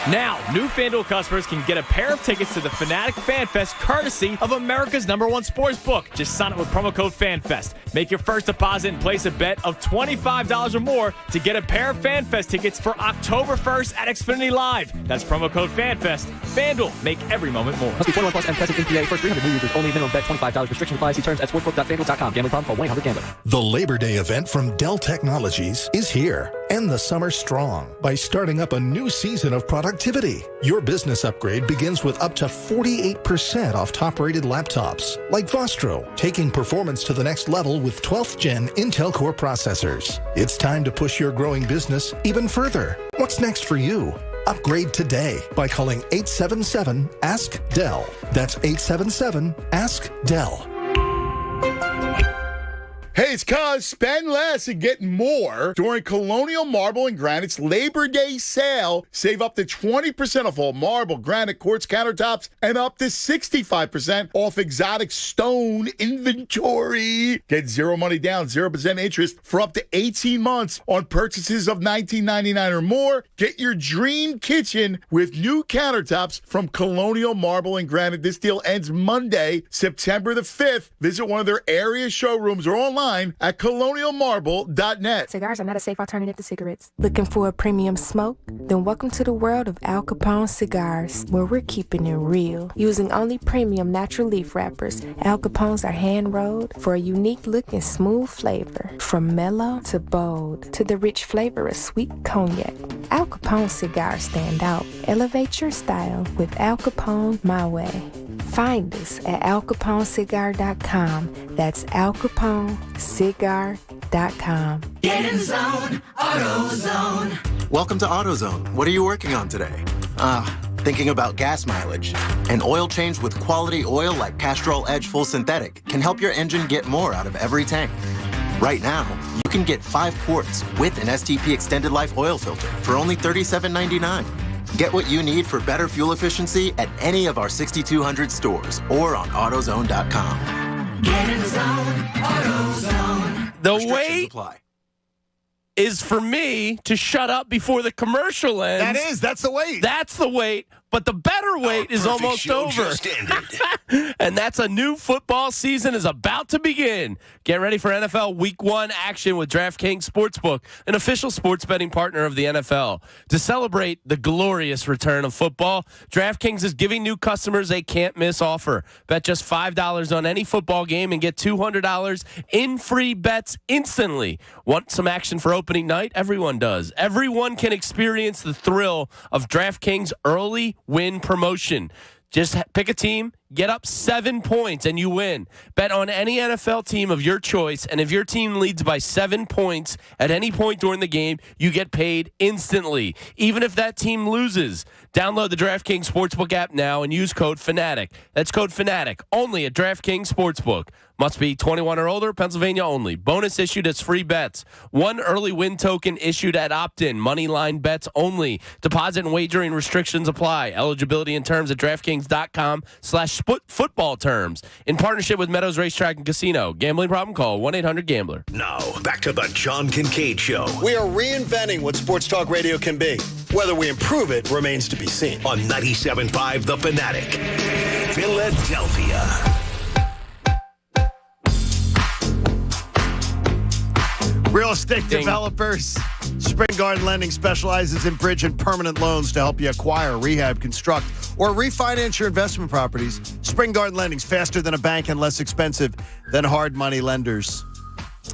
Now, new FanDuel customers can get a pair of tickets to the Fnatic Fan Fest courtesy of America's #1 sports book. Just sign up with promo code FanFest. Make your first deposit and place a bet of $25 or more to get a pair of FanFest tickets for October 1st at Xfinity Live. That's promo code FanFest. FanDuel, make every moment more. Must be 21 plus and present in PA. First 300 new users only. Minimum bet $25. Restriction applies. See terms at sportsbook.fanduel.com. Gambling problem? Call 1-800-GAMBLER. The Labor Day event from Dell Technologies is here. End the summer strong by starting up a new season of productivity. Your business upgrade begins with up to 48% off top-rated laptops, like Vostro, taking performance to the next level with 12th Gen Intel Core processors. It's time to push your growing business even further. What's next for you? Upgrade today by calling 877-ASK-DELL. That's 877-ASK-DELL. Hey, it's Cuz. Spend less and get more during Colonial Marble and Granite's Labor Day sale. Save up to 20% off all marble, granite, quartz countertops, and up to 65% off exotic stone inventory. Get zero money down, 0% interest for up to 18 months on purchases of $19.99 or more. Get your dream kitchen with new countertops from Colonial Marble and Granite. This deal ends Monday, September the 5th. Visit one of their area showrooms or online at colonialmarble.net. Cigars are not a safe alternative to cigarettes. Looking for a premium smoke? Then welcome to the world of Al Capone cigars, where we're keeping it real. Using only premium natural leaf wrappers, Al Capones are hand-rolled for a unique look and smooth flavor. From mellow to bold to the rich flavor of sweet cognac, Al Capone cigars stand out. Elevate your style with Al Capone My Way. Find us at alcaponecigar.com. That's alcaponecigar.com. Get in the zone, AutoZone. Welcome to AutoZone. What are you working on today? Thinking about gas mileage. An oil change with quality oil like Castrol Edge Full Synthetic can help your engine get more out of every tank. Right now, you can get 5 quarts with an STP Extended Life oil filter for only $37.99. Get what you need for better fuel efficiency at any of our 6,200 stores or on AutoZone.com. Get in the zone, AutoZone. The wait is for me to shut up before the commercial ends. That's the wait. That's the wait. But the better wait is almost over. And that's a new football season is about to begin. Get ready for NFL Week 1 action with DraftKings Sportsbook, an official sports betting partner of the NFL. To celebrate the glorious return of football, DraftKings is giving new customers a can't-miss offer. Bet just $5 on any football game and get $200 in free bets instantly. Want some action for opening night? Everyone does. Everyone can experience the thrill of DraftKings early win promotion. Just pick a team, get up 7 points, and you win. Bet on any NFL team of your choice, and if your team leads by 7 points at any point during the game, you get paid instantly, even if that team loses. Download the DraftKings Sportsbook app now and use code FANATIC. That's code FANATIC, only at DraftKings Sportsbook. Must be 21 or older, Pennsylvania only. Bonus issued as free bets. 1 early win token issued at opt-in. Moneyline bets only. Deposit and wagering restrictions apply. Eligibility and terms at DraftKings.com/football terms. In partnership with Meadows Racetrack and Casino. Gambling problem? Call 1-800-GAMBLER. Now, back to the John Kincade Show. We are reinventing what sports talk radio can be. Whether we improve it remains to be seen. On 97.5 The Fanatic, Philadelphia. Real estate developers. Spring Garden Lending specializes in bridge and permanent loans to help you acquire, rehab, construct, or refinance your investment properties. Spring Garden Lending's faster than a bank and less expensive than hard money lenders.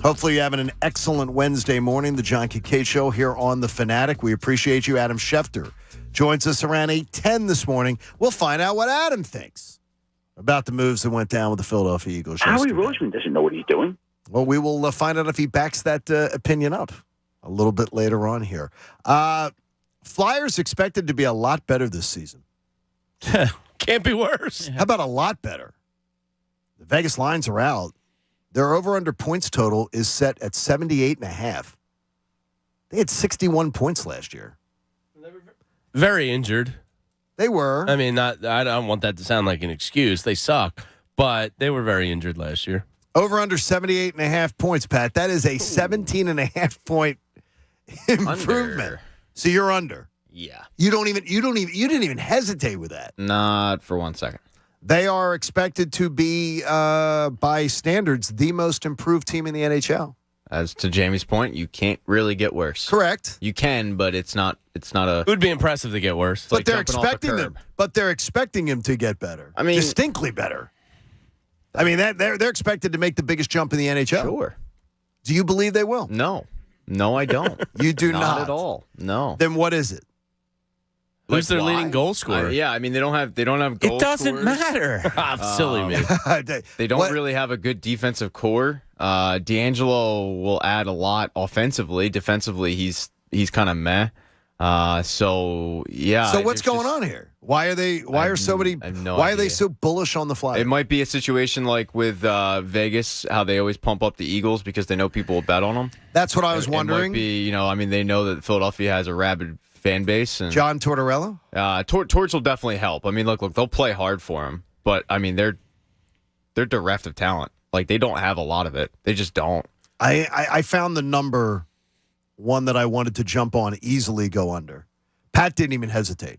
Hopefully you're having an excellent Wednesday morning. The John Kincade Show here on The Fanatic. We appreciate you. Adam Schefter joins us around 8:10 this morning. We'll find out what Adam thinks about the moves that went down with the Philadelphia Eagles. Howie Roseman doesn't know what he's doing. Well, we will find out if he backs that opinion up a little bit later on here. Flyers expected to be a lot better this season. Can't be worse. How about a lot better? The Vegas lines are out. Their over-under points total is set at 78.5. They had 61 points last year. Very injured. They were. I mean, I don't want that to sound like an excuse. They suck, but they were very injured last year. Over under 78.5 points, Pat. That is a 17.5 point improvement. Under. So you're under. Yeah. You didn't even hesitate with that. Not for 1 second. They are expected to be, by standards, the most improved team in the NHL. As to Jamie's point, you can't really get worse. Correct. You can, but it's not a. It would be impressive to get worse. But they're expecting him to get better. I mean, distinctly better. I mean, they're expected to make the biggest jump in the NHL. Sure. Do you believe they will? No, I don't. You do not at all. No. Then what is it? Who's their leading goal scorer? I mean, they don't have goal It doesn't scorers. matter. Silly me. They don't really have a good defensive core. D'Angelo will add a lot offensively. Defensively, he's kind of meh. So what's going on here? Why are they? Why are so many? Why are they so bullish on the Flyers? It might be a situation like with Vegas, how they always pump up the Eagles because they know people will bet on them. That's what I was wondering. It might be, they know that Philadelphia has a rabid fan base. And John Tortorella? Torts will definitely help. I mean, look, they'll play hard for him, but I mean, they're bereft of talent. Like, they don't have a lot of it. They just don't. I found the number one that I wanted to jump on, easily go under. Pat didn't even hesitate.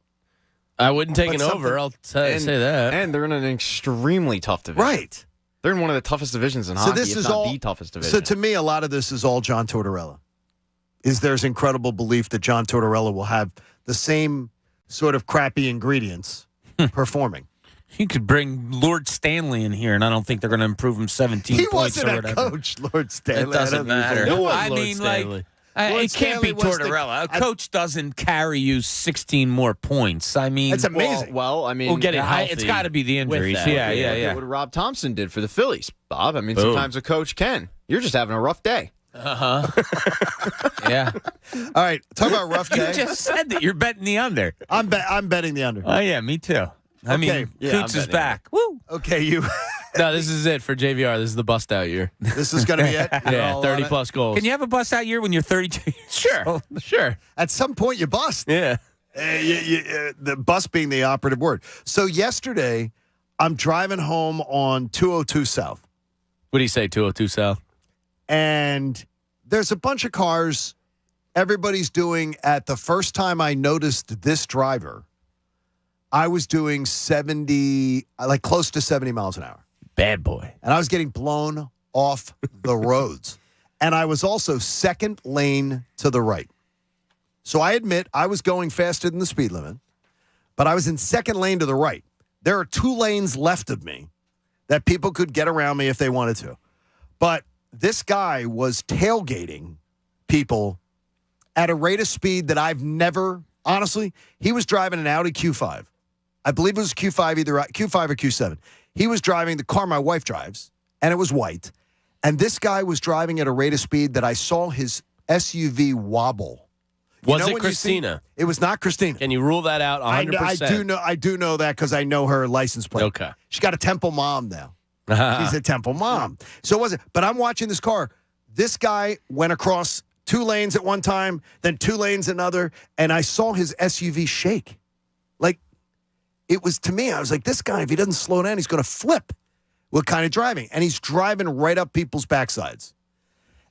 I wouldn't take an over. I'll say that. And they're in an extremely tough division. Right. They're in one of the toughest divisions in hockey. It's not the toughest division. So to me, a lot of this is all John Tortorella. There's incredible belief that John Tortorella will have the same sort of crappy ingredients performing. You could bring Lord Stanley in here, and I don't think they're going to improve him 17 He points wasn't or a whatever. coach, Lord Stanley. It doesn't matter. I mean, it can't be Tortorella. A coach doesn't carry you 16 more points. I mean, that's amazing. Well, I mean, we'll get it. It's got to be the injuries. Yeah. Look at what Rob Thompson did for the Phillies, Bob. I mean, sometimes a coach can. You're just having a rough day. Yeah. All right. Talk about rough day. You just said that you're betting the under. I'm betting the under. Oh yeah, me too. I mean, Coots is back. Woo. Okay, you. No, this is it for JVR. This is the bust out year. This is going to be it. Yeah, 30 plus goals. Can you have a bust out year when you're 32 years old? Sure. At some point, you bust. Yeah. The bust being the operative word. So yesterday, I'm driving home on 202 South. What do you say, 202 South? And there's a bunch of cars everybody's doing. At the first time I noticed this driver, I was doing 70, like close to 70 miles an hour. Bad boy. And I was getting blown off the roads. And I was also second lane to the right. So I admit I was going faster than the speed limit, but I was in second lane to the right. There are 2 lanes left of me that people could get around me if they wanted to. But this guy was tailgating people at a rate of speed that I've never, honestly, he was driving an Audi Q5. I believe it was Q5, either Q5 or Q7. He was driving the car my wife drives, and it was white. And this guy was driving at a rate of speed that I saw his SUV wobble. Was it Christina? It was not Christina. Can you rule that out 100%? I do know that because I know her license plate. Okay. She got a Temple mom now. She's a Temple mom. So it wasn't. But I'm watching this car. This guy went across 2 lanes at one time, then 2 lanes another, and I saw his SUV shake. Like, it was, to me, I was like, this guy, if he doesn't slow down, he's going to flip. What kind of driving? And he's driving right up people's backsides.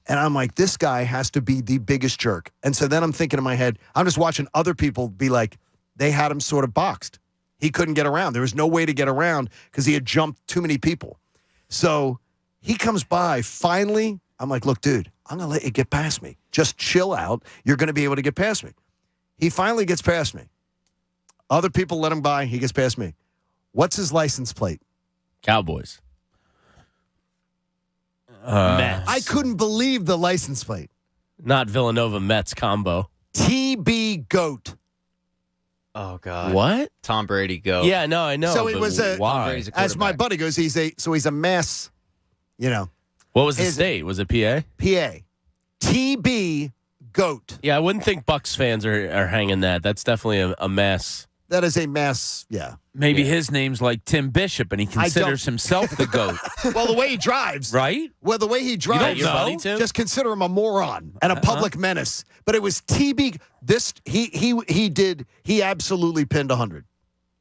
And I'm like, this guy has to be the biggest jerk. And so then I'm thinking in my head, I'm just watching other people be like, they had him sort of boxed. He couldn't get around. There was no way to get around because he had jumped too many people. So he comes by. Finally, I'm like, look, dude, I'm going to let you get past me. Just chill out. You're going to be able to get past me. He finally gets past me. Other people let him by. He gets past me. What's his license plate? Cowboys. Mets. I couldn't believe the license plate. Not Villanova Mets combo. TB Goat. Oh God. What? Tom Brady go. Yeah, no, I know. So he but was why? as my buddy goes, he's a mass, What was the state? Was it PA? PA. TB GOAT. Yeah, I wouldn't think Bucks fans are hanging that. That's definitely a mess. That is a mass, yeah. Maybe his name's like Tim Bishop, and he considers himself the GOAT. Well, the way he drives. Right? Well, the way he drives, your buddy, Tim? just consider him a moron and a public menace. But it was TB. He absolutely pinned 100.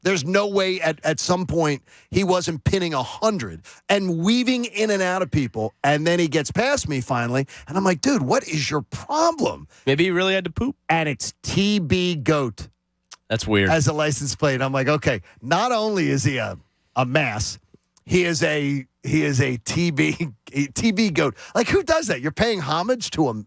There's no way at some point he wasn't pinning 100 and weaving in and out of people. And then he gets past me finally. And I'm like, dude, what is your problem? Maybe he really had to poop. And it's TB GOAT. That's weird. As a license plate. I'm like, okay, not only is he a mass, he is a TB GOAT. Like, who does that? You're paying homage to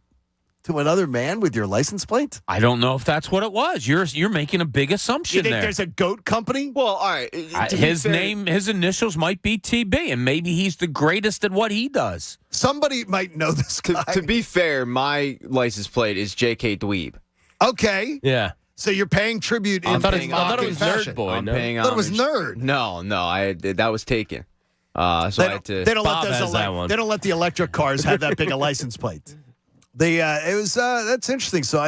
another man with your license plate? I don't know if that's what it was. You're making a big assumption You think there. there's a GOAT company? Well, all right. His name, his initials might be TB, and maybe he's the greatest at what he does. Somebody might know this guy. To be fair, my license plate is JK Dweeb. Okay. Yeah. So you're paying tribute I in thought mock it and was fashion. Nerd Boy. I'm No? paying I thought it was homage. Nerd. No, that was taken. So I had to. They don't Bob let has that one. They don't let the electric cars have that big a license plate. It was that's interesting. So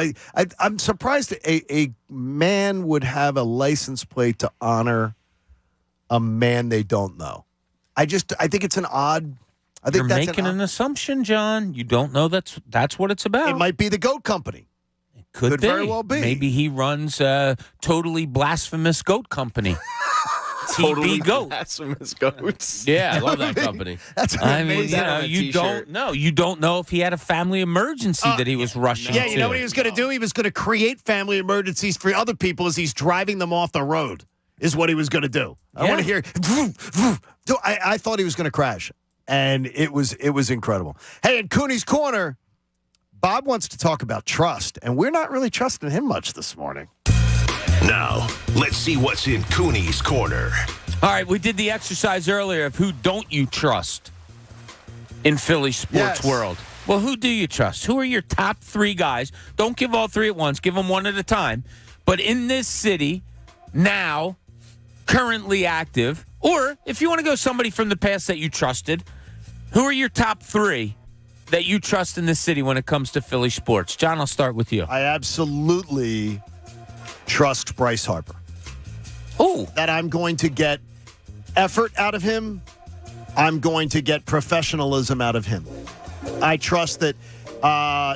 I'm surprised a man would have a license plate to honor a man they don't know. I think it's an odd. I think You're that's making an assumption, John. You don't know that's what it's about. It might be the GOAT company. Could be. very well be. Maybe he runs a totally blasphemous goat company. Totally TB Goat. blasphemous goats. Yeah, I love that company. That's I mean, amazing. you don't know. You don't know if he had a family emergency that he was rushing Yeah, to. you know what he was going to do? He was going to create family emergencies for other people as he's driving them off the road, is what he was going to do. I want to hear. I thought he was going to crash, and it was incredible. Hey, in Cooney's Corner, Bob wants to talk about trust, and we're not really trusting him much this morning. Now, let's see what's in Cooney's Corner. All right, we did the exercise earlier of who don't you trust in Philly sports world. Well, who do you trust? Who are your top 3 guys? Don't give all 3 at once. Give them one at a time. But in this city, now, currently active, or if you want to go somebody from the past that you trusted, who are your top 3 that you trust in this city when it comes to Philly sports? John, I'll start with you. I absolutely trust Bryce Harper. Oh, that I'm going to get effort out of him. I'm going to get professionalism out of him. I trust that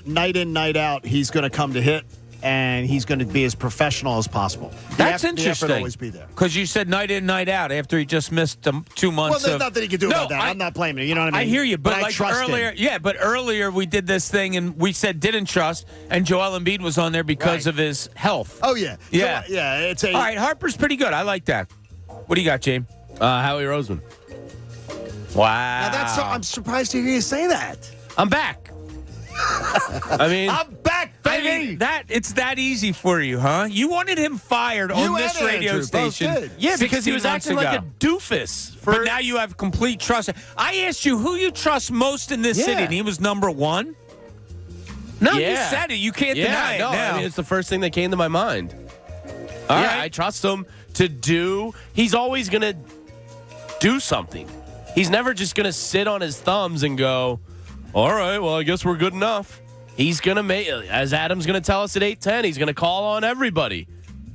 night in, night out, he's going to come to hit, and he's going to be as professional as possible. That's The interesting. effort always be there. Because you said night in, night out after he just missed 2 months. Well, there's nothing he can do about that. I'm not blaming him. You know what I mean? I hear you, but I like trust earlier, him. but earlier we did this thing and we said didn't trust, and Joel Embiid was on there because of his health. Oh yeah, yeah, yeah. It's all right. Harper's pretty good. I like that. What do you got, James? Howie Roseman. Wow. Now I'm surprised to hear you say that. I'm back. I mean, I'm back, baby. I mean, it's that easy for you, huh? You wanted him fired on this and radio Andrew both station. did. Yeah, because he was 16 months acting like ago. a doofus. But now you have complete trust. I asked you who you trust most in this city, and he was number 1. No, you said it. You can't deny it no, now. I mean, it's the first thing that came to my mind. All yeah, right. I trust him to do. He's always going to do something. He's never just going to sit on his thumbs and go, all right, well, I guess we're good enough. He's going to make, as Adam's going to tell us at 8:10, he's going to call on everybody.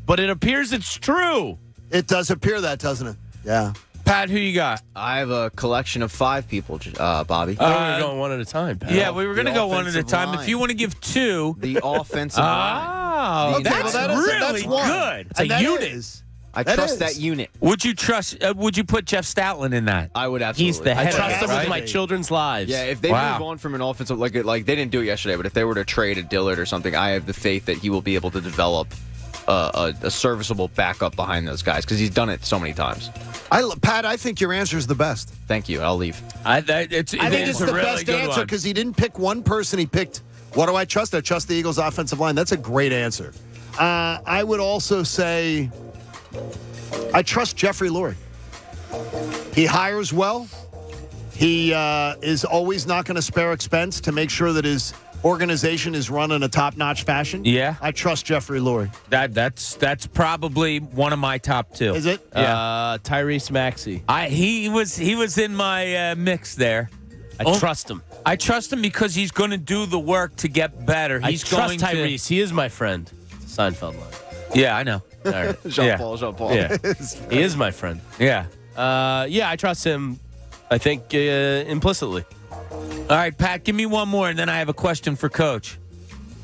But it appears it's true. It does appear that, doesn't it? Yeah. Pat, who you got? I have a collection of 5 people, Bobby. We're going one at a time, Pat. Yeah, we were going to The go one at a offensive time. line. If you want to give 2. The offensive line. Oh, Okay, that's well, really one. good. It's And a that unit. is- I That trust is. that unit. Would you trust? Would you put Jeff Stoutland in that? I would absolutely. He's the head I trust of him it, with right? my children's lives. Yeah, if they Wow. move on from an offensive, like they didn't do it yesterday, but if they were to trade a Dillard or something, I have the faith that he will be able to develop a serviceable backup behind those guys because he's done it so many times. Pat, I think your answer is the best. Thank you. I'll leave. I think it's a the really best good answer one. because he didn't pick one person. He picked, what do I trust? I trust the Eagles' offensive line. That's a great answer. I would also say I trust Jeffrey Lurie. He hires well. He is always not going to spare expense to make sure that his organization is run in a top-notch fashion, I trust Jeffrey Lurie. That's probably one of my top two. Is it? Yeah. Tyrese Maxey. He was in my mix there. I trust him. I trust him because he's going to do the work to get better. I trust Tyrese. He is my friend. It's a Seinfeld line. Yeah, I know. All right. Jean-Paul. Yeah. He is my friend. Yeah. I trust him, I think, implicitly. All right, Pat, give me one more, and then I have a question for Coach.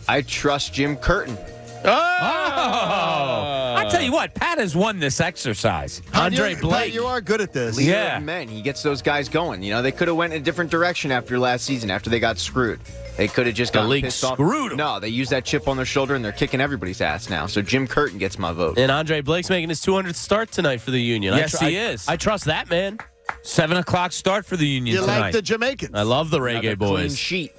I trust Jim Curtin. Oh! I'll tell you what, Pat has won this exercise. Andre Blake. Pat, you are good at this. Leader of men. He gets those guys going. You know, they could have went in a different direction after last season, after they got screwed. They could have just got pissed off. Screwed 'em. No, they used that chip on their shoulder, and they're kicking everybody's ass now. So Jim Curtin gets my vote. And Andre Blake's making his 200th start tonight for the Union. Yes, he is. I trust that man. 7 o'clock start for the Union You tonight. like the Jamaicans. I love the reggae boys. Clean sheet.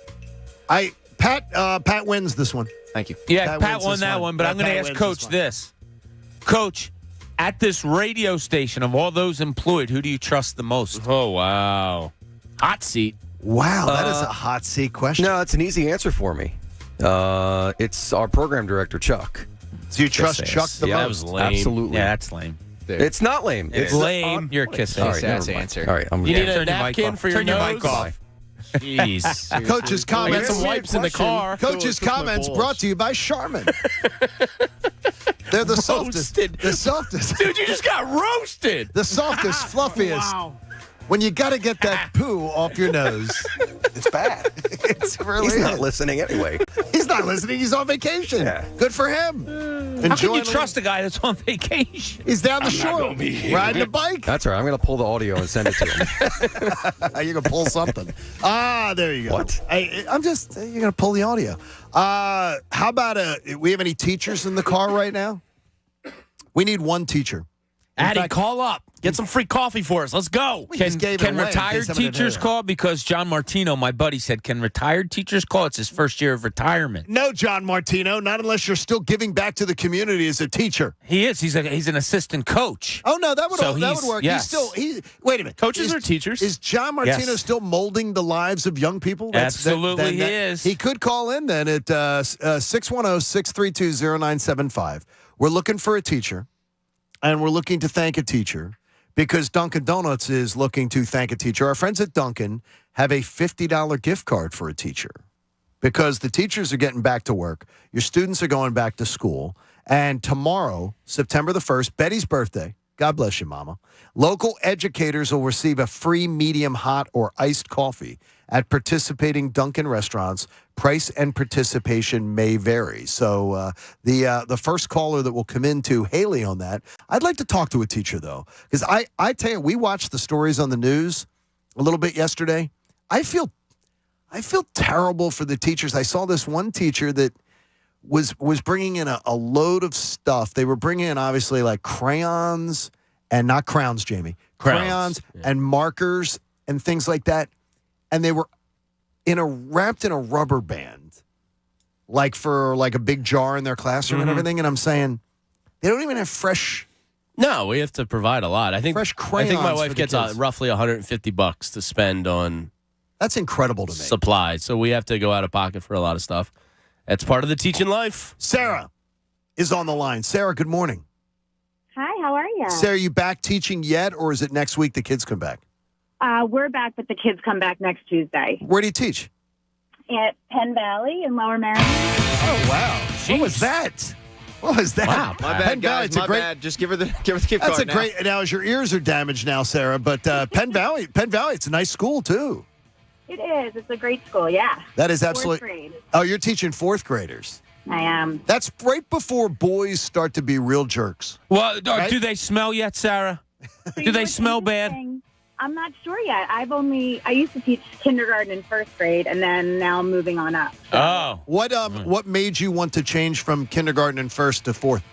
Pat wins this one. Thank you. Yeah, Pat wins won this that one, but Yeah, I'm going to Pat ask wins Coach this. Coach, at this radio station, of all those employed, who do you trust the most? Oh, wow. Hot seat. Wow, that is a hot seat question. No, it's an easy answer for me. It's our program director, Chuck. So you trust Chuck the That most? was lame. Absolutely. Yeah, that's lame. It's not lame. It's lame. You're a kiss ass. All right, never mind. answer. All right, I'm You need gonna a napkin for your Turn your nose? mic off. Jeez. Coach's comments. Get some wipes in the car. Coach's comments brought to you by Charmin. They're the softest. The softest. Dude, you just got roasted. The softest, fluffiest. Wow. When you got to get that poo off your nose, it's bad. It's really He's not is. listening anyway. He's not listening. He's on vacation. Yeah. Good for him. How can you trust a guy that's on vacation? He's down the shore riding a bike. That's all right. I'm going to pull the audio and send it to him. You're going to pull something. There you go. What? I'm just, you're going to pull the audio. How about, we have any teachers in the car right now? We need one teacher. Addie, call up. Get some free coffee for us. Let's go. just gave it Can away in retired case somebody didn't teachers hear. call? Because John Martino, my buddy, said, can retired teachers call? It's his first year of retirement. No, John Martino, not unless you're still giving back to the community as a teacher. He is. He's an assistant coach. Oh no, that would work. Yes. Wait a minute. Coaches are teachers. Is John Martino Yes. still molding the lives of young people? Absolutely, he is. He could call in then at 610-632-0975. We're looking for a teacher, and we're looking to thank a teacher because Dunkin' Donuts is looking to thank a teacher. Our friends at Dunkin' have a $50 gift card for a teacher because the teachers are getting back to work. Your students are going back to school. And tomorrow, September the 1st, Betty's birthday. God bless you, Mama. Local educators will receive a free medium hot or iced coffee at participating Dunkin' restaurants. Price and participation may vary. So the first caller that will come into Haley on that, I'd like to talk to a teacher, though, because I tell you, we watched the stories on the news a little bit yesterday. I feel terrible for the teachers. I saw this one teacher that was bringing in a load of stuff. They were bringing in, obviously, like crayons and not crowns, Jamie. Crayons and markers and things like that. And they were wrapped in a rubber band, like for like a big jar in their classroom and everything. And I'm saying, they don't even have fresh. No, we have to provide a lot. I think Fresh I think my crayons wife for the gets kids. roughly $150 to spend on That's incredible to me. supplies. So we have to go out of pocket for a lot of stuff. That's part of the teaching life. Sarah is on the line. Sarah, good morning. Hi, how are you? Sarah, you back teaching yet, or is it next week the kids come back? We're back, but the kids come back next Tuesday. Where do you teach? At Penn Valley in Lower Maryland. Oh, wow. What was that? What was that? Wow, my bad, Penn Valley, guys. it's a My great- bad. Just give her the gift card. That's a now. great. Now, as your ears are damaged now, Sarah, but Penn Valley, it's a nice school too. It is. It's a great school, yeah. That is Fourth absolutely. grade. Oh, you're teaching fourth graders. I am. That's right before boys start to be real jerks. Well, Right? do they smell yet, Sarah? Do they smell bad? I'm not sure yet. I used to teach kindergarten and first grade, and then now I'm moving on up. Oh. What made you want to change from kindergarten and first to fourth?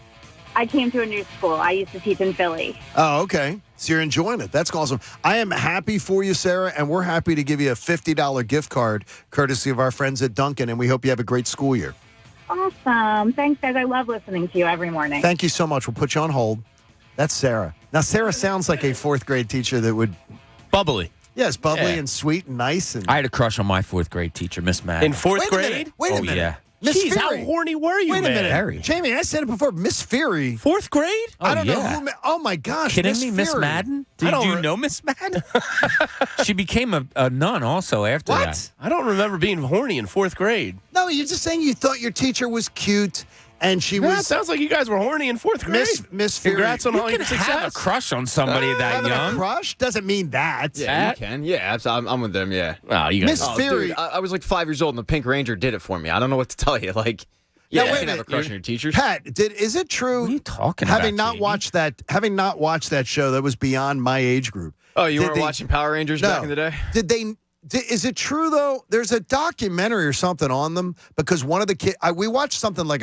I came to a new school. I used to teach in Philly. Oh, okay. So you're enjoying it. That's awesome. I am happy for you, Sarah, and we're happy to give you a $50 gift card courtesy of our friends at Dunkin', and we hope you have a great school year. Awesome. Thanks, guys. I love listening to you every morning. Thank you so much. We'll put you on hold. That's Sarah. Now, Sarah sounds like a fourth grade teacher that would... Bubbly. Yes, bubbly Yeah. and sweet and nice. And I had a crush on my 4th grade teacher, Miss Madden. In 4th grade? Wait a Oh, minute. yeah. Miss Jeez, how Fury. horny were you, Wait man? a minute. Very. Jamie, I said it before. Miss Fury. 4th grade? I don't know yeah. who. Oh, my gosh. Kidding Miss me, Miss Fury. Madden? I Did don't you know Miss Madden? She became a nun also after What? that. I don't remember being horny in 4th grade. No, you're just saying you thought your teacher was cute and she It was. sounds like you guys were horny in 4th grade. Miss Fury. Congrats on You all can your have a success. crush on somebody that Having young. a crush doesn't mean that. Yeah, you can. Yeah, I'm with them. Yeah. Oh, you guys. Miss Oh, Fury. dude, I was like 5 years old, and the Pink Ranger did it for me. I don't know what to tell you. Like, yeah, Now, you wait can a have a minute. crush on your teachers. Pat, is it true? What are you talking having about, not Jamie? watched that, having not watched that show that was beyond my age group. Oh, you Did weren't they- watching Power Rangers No. back in the day? Is it true though? There's a documentary or something on them because one of the kids. We watched something like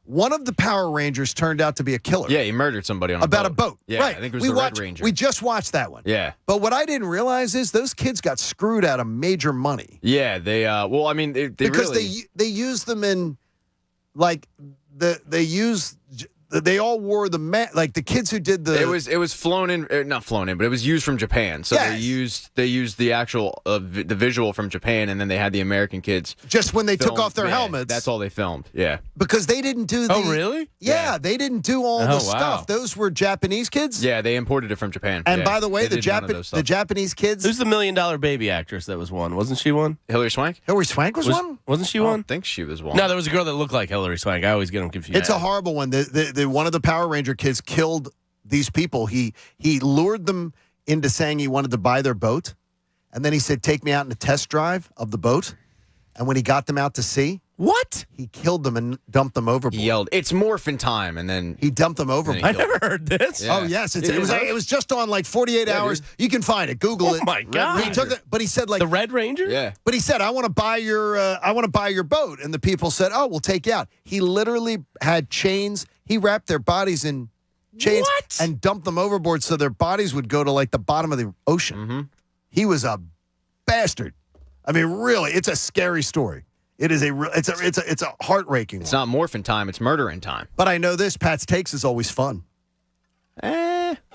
one of the Power Rangers turned out to be a killer. Yeah, he murdered somebody on about a boat. Yeah, right. I think it was we the watched, Red Ranger. We just watched that one. Yeah. But what I didn't realize is those kids got screwed out of major money. Yeah, they. Well, I mean, they because really, they used them in like they all wore the like the kids who did the. It was flown in, not flown in, but it was used from Japan. So Yes. they used the actual the visual from Japan, and then they had the American kids just when they took filmed- off their yeah, helmets. That's all they filmed. Yeah. because they didn't do the. Oh, really? Yeah, they didn't do all Oh, the wow. stuff. Those were Japanese kids. Yeah, they imported it from Japan. And Yeah, by the way, they the did none of those stuff. Japanese kids. Who's the $1 Million Baby actress that was one? Wasn't she one? Hillary Swank? Hillary Swank was one. Wasn't she I one? don't think she was one. No, there was a girl that looked like Hillary Swank. I always get them confused. It's a horrible one. The one of the Power Ranger kids killed these people. He lured them into saying he wanted to buy their boat, and then he said, "Take me out in a test drive of the boat." And when he got them out to sea, What? he killed them and dumped them overboard. He yelled, "It's morphin' time!" And then He dumped them overboard. I never heard this. Yeah. Oh yes, It was just on like 48 hours. You can find it. Google it. Oh, my God. He took it, but he said like The Red Ranger? yeah. But he said, I want to buy your boat. And the people said, oh, we'll take you out. He literally had chains. He wrapped their bodies in chains What? and dumped them overboard so their bodies would go to like the bottom of the ocean. Mm-hmm. He was a bastard. I mean, really, it's a scary story. It is it's a heart-raking It's one. not morphin' time, it's murdering time. But I know this, Pat's Takes is always fun.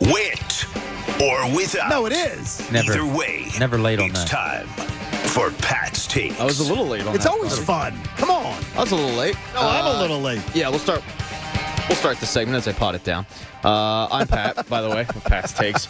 With or without. No, it is. Never. Either way, Never late on it's that. time for Pat's Takes. I was a little late on It's that. always fun. Come on. I was a little late. No, I'm a little late. Yeah, we'll start the segment as I pot it down. I'm Pat, by the way, with Pat's Takes.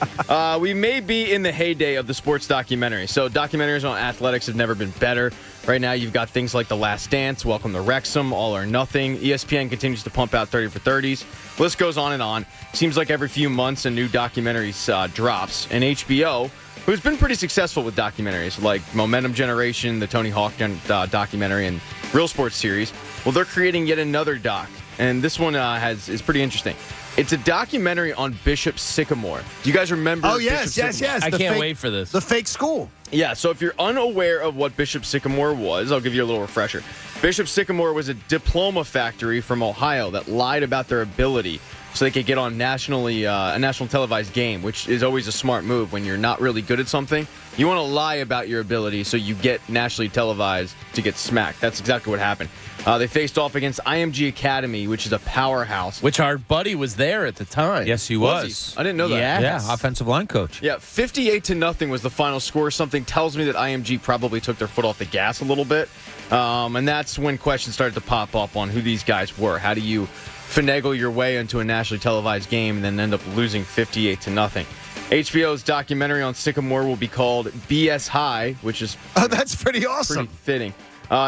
We may be in the heyday of the sports documentary. So documentaries on athletics have never been better. Right now, you've got things like The Last Dance, Welcome to Wrexham, All or Nothing. ESPN continues to pump out 30 for 30s. List goes on and on. Seems like every few months a new documentary drops. And HBO, who's been pretty successful with documentaries like Momentum Generation, the Tony Hawk documentary, and Real Sports series, well, they're creating yet another doc. And this one is pretty interesting. It's a documentary on Bishop Sycamore. Do you guys remember? Oh, yes, Bishop yes, Sycamore? yes. I The can't fake- wait for this. The fake school. Yeah, so if you're unaware of what Bishop Sycamore was, I'll give you a little refresher. Bishop Sycamore was a diploma factory from Ohio that lied about their ability so they could get on a national televised game, which is always a smart move when you're not really good at something. You want to lie about your ability so you get nationally televised to get smacked. That's exactly what happened. They faced off against IMG Academy, which is a powerhouse. Which our buddy was there at the time. Yes, he Was was. he? I didn't know that. Yes. Yeah, offensive line coach. Yeah, 58-0 was the final score. Something tells me that IMG probably took their foot off the gas a little bit. And that's when questions started to pop up on who these guys were. How do you finagle your way into a nationally televised game and then end up losing 58-0? HBO's documentary on Sycamore will be called BS High, which is That's pretty awesome. pretty fitting.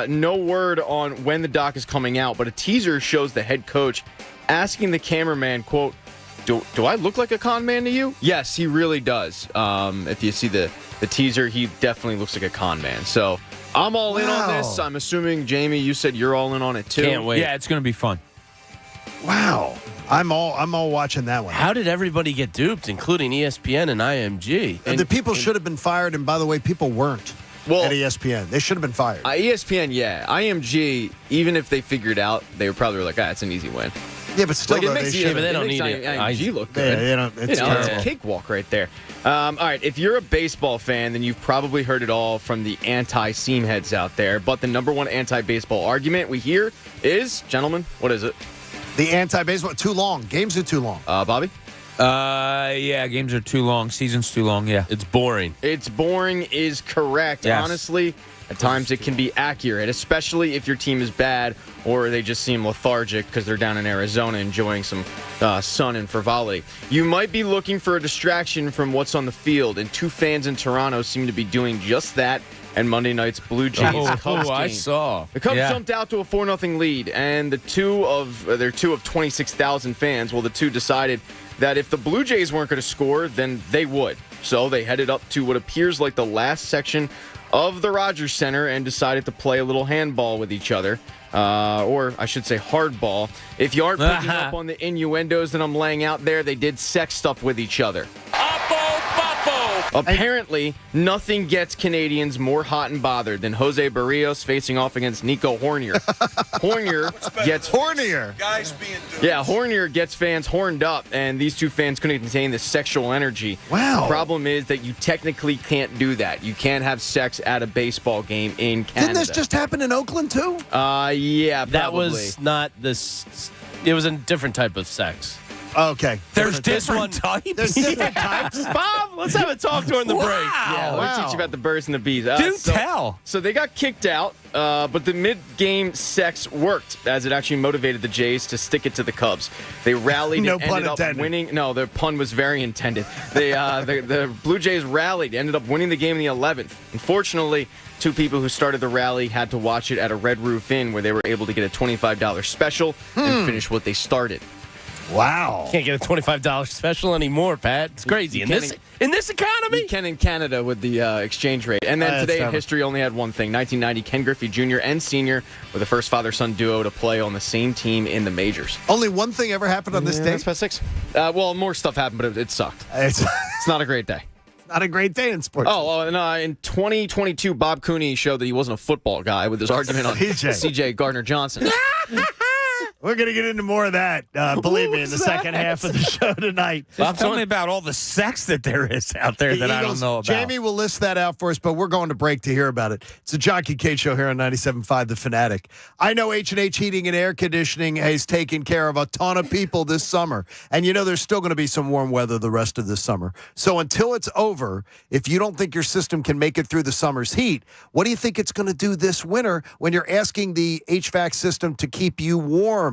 No word on when the doc is coming out, but a teaser shows the head coach asking the cameraman, quote, do I look like a con man to you? Yes, he really does. If you see the teaser, he definitely looks like a con man. So I'm all in on this. I'm assuming, Jamie, you said you're all in on it too. Can't wait. Yeah, it's going to be fun. Wow. I'm all watching that one. How did everybody get duped, including ESPN and IMG? And the people should have been fired, and by the way, people weren't at ESPN. They should have been fired. ESPN, yeah. IMG, even if they figured out, they were probably like, it's an easy win. Yeah, but still, Like, it though, makes they you- should but they don't makes need it. IMG look good. Yeah, they don't. It's It's terrible. a cakewalk right there. All right, if you're a baseball fan, then you've probably heard it all from the anti-seam heads out there. But the number one anti-baseball argument we hear is, gentlemen, what is it? The anti-baseball, too long. Games are too long. Bobby? Yeah, games are too long. Season's too long, yeah. It's boring. It's boring is correct. Yes. Honestly, at times it can be accurate, especially if your team is bad or they just seem lethargic because they're down in Arizona enjoying some sun and frivolity. You might be looking for a distraction from what's on the field, and 2 fans in Toronto seem to be doing just that. And Monday night's Blue Jays Cubs game. I saw. The Cubs jumped out to a 4-0 lead, and they're two of 26,000 fans. Well, the two decided that if the Blue Jays weren't going to score, then they would. So they headed up to what appears like the last section of the Rogers Center and decided to play a little handball with each other. Or I should say hardball. If you aren't picking up on the innuendos that I'm laying out there, they did sex stuff with each other. Apparently, nothing gets Canadians more hot and bothered than Jose Barrios facing off against Nico Hornier. Hornier. Guys being dudes. Yeah, Hornier gets fans horned up, and these 2 fans couldn't contain the sexual energy. Wow. The problem is that you technically can't do that. You can't have sex at a baseball game in Canada. Didn't this just happen in Oakland, too? Yeah, probably. That was not this. It was a different type of sex. Okay. There's different types? There's different types? Bob, let's have a talk during the break. Yeah, let me teach you about the birds and the bees. Tell. So they got kicked out, but the mid-game sex worked, as it actually motivated the Jays to stick it to the Cubs. They rallied No and pun ended up intended. winning. No, the pun was very intended. They the Blue Jays rallied, ended up winning the game in the 11th. Unfortunately, 2 people who started the rally had to watch it at a Red Roof Inn, where they were able to get a $25 special and finish what they started. Wow. Can't get a $25 special anymore, Pat. It's crazy. In this economy? You can in Canada with the exchange rate. And then today in history only had one thing. 1990, Ken Griffey Jr. and Sr. were the first father-son duo to play on the same team in the majors. Only one thing ever happened on this day? That's about 6. Well, more stuff happened, but it sucked. It's not a great day. Not a great day in sports. And in 2022, Bob Cooney showed that he wasn't a football guy with his argument on C.J. Gardner-Johnson. We're going to get into more of that, believe me, in the second half of the show tonight. Bob, tell me about all the sex that there is out there that I don't know about. Jamie will list that out for us, but we're going to break to hear about it. It's the John Kincade Show here on 97.5 The Fanatic. I know H&H Heating and Air Conditioning has taken care of a ton of people this summer. And you know there's still going to be some warm weather the rest of this summer. So until it's over, if you don't think your system can make it through the summer's heat, what do you think it's going to do this winter when you're asking the HVAC system to keep you warm?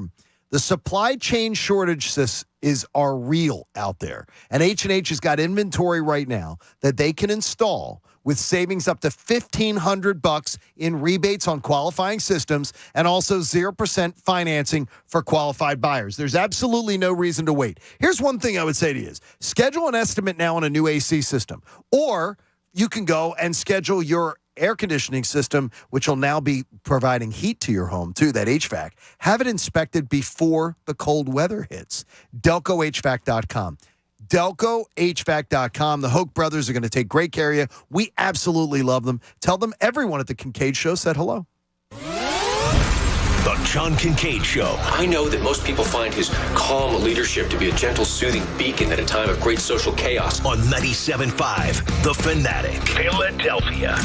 The supply chain shortages are real out there. And H&H has got inventory right now that they can install with savings up to $1,500 in rebates on qualifying systems and also 0% financing for qualified buyers. There's absolutely no reason to wait. Here's one thing I would say to you is schedule an estimate now on a new AC system, or you can go and schedule your air conditioning system, which will now be providing heat to your home, too, that HVAC. Have it inspected before the cold weather hits. DelcoHVAC.com. DelcoHVAC.com. The Hoke brothers are going to take great care of you. We absolutely love them. Tell them everyone at the Kincade Show said hello. The John Kincade Show. I know that most people find his calm leadership to be a gentle, soothing beacon at a time of great social chaos. On 97.5 The Fanatic, Philadelphia.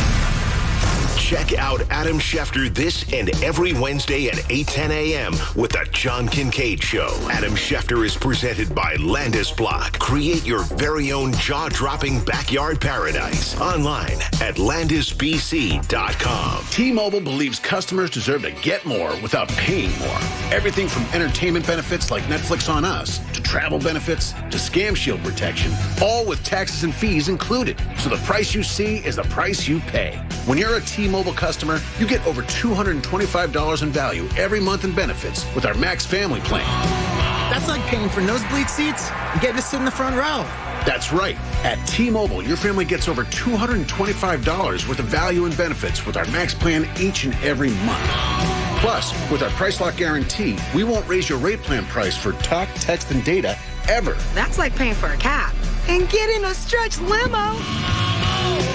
Check out Adam Schefter this and every Wednesday at 8:10 a.m. with the John Kincade Show. Adam Schefter is presented by Landis Block. Create your very own jaw-dropping backyard paradise. Online at landisbc.com. T-Mobile believes customers deserve to get more without paying more. Everything from entertainment benefits like Netflix on Us to travel benefits to Scam Shield protection, all with taxes and fees included. So the price you see is the price you pay. When you're a T-Mobile customer, you get over $225 in value every month in benefits with our Max Family Plan. That's like paying for nosebleed seats and getting to sit in the front row. That's right. At T-Mobile, your family gets over $225 worth of value and benefits with our Max Plan each and every month. Plus, with our Price Lock Guarantee, we won't raise your rate plan price for talk, text, and data ever. That's like paying for a cab and getting a stretch limo.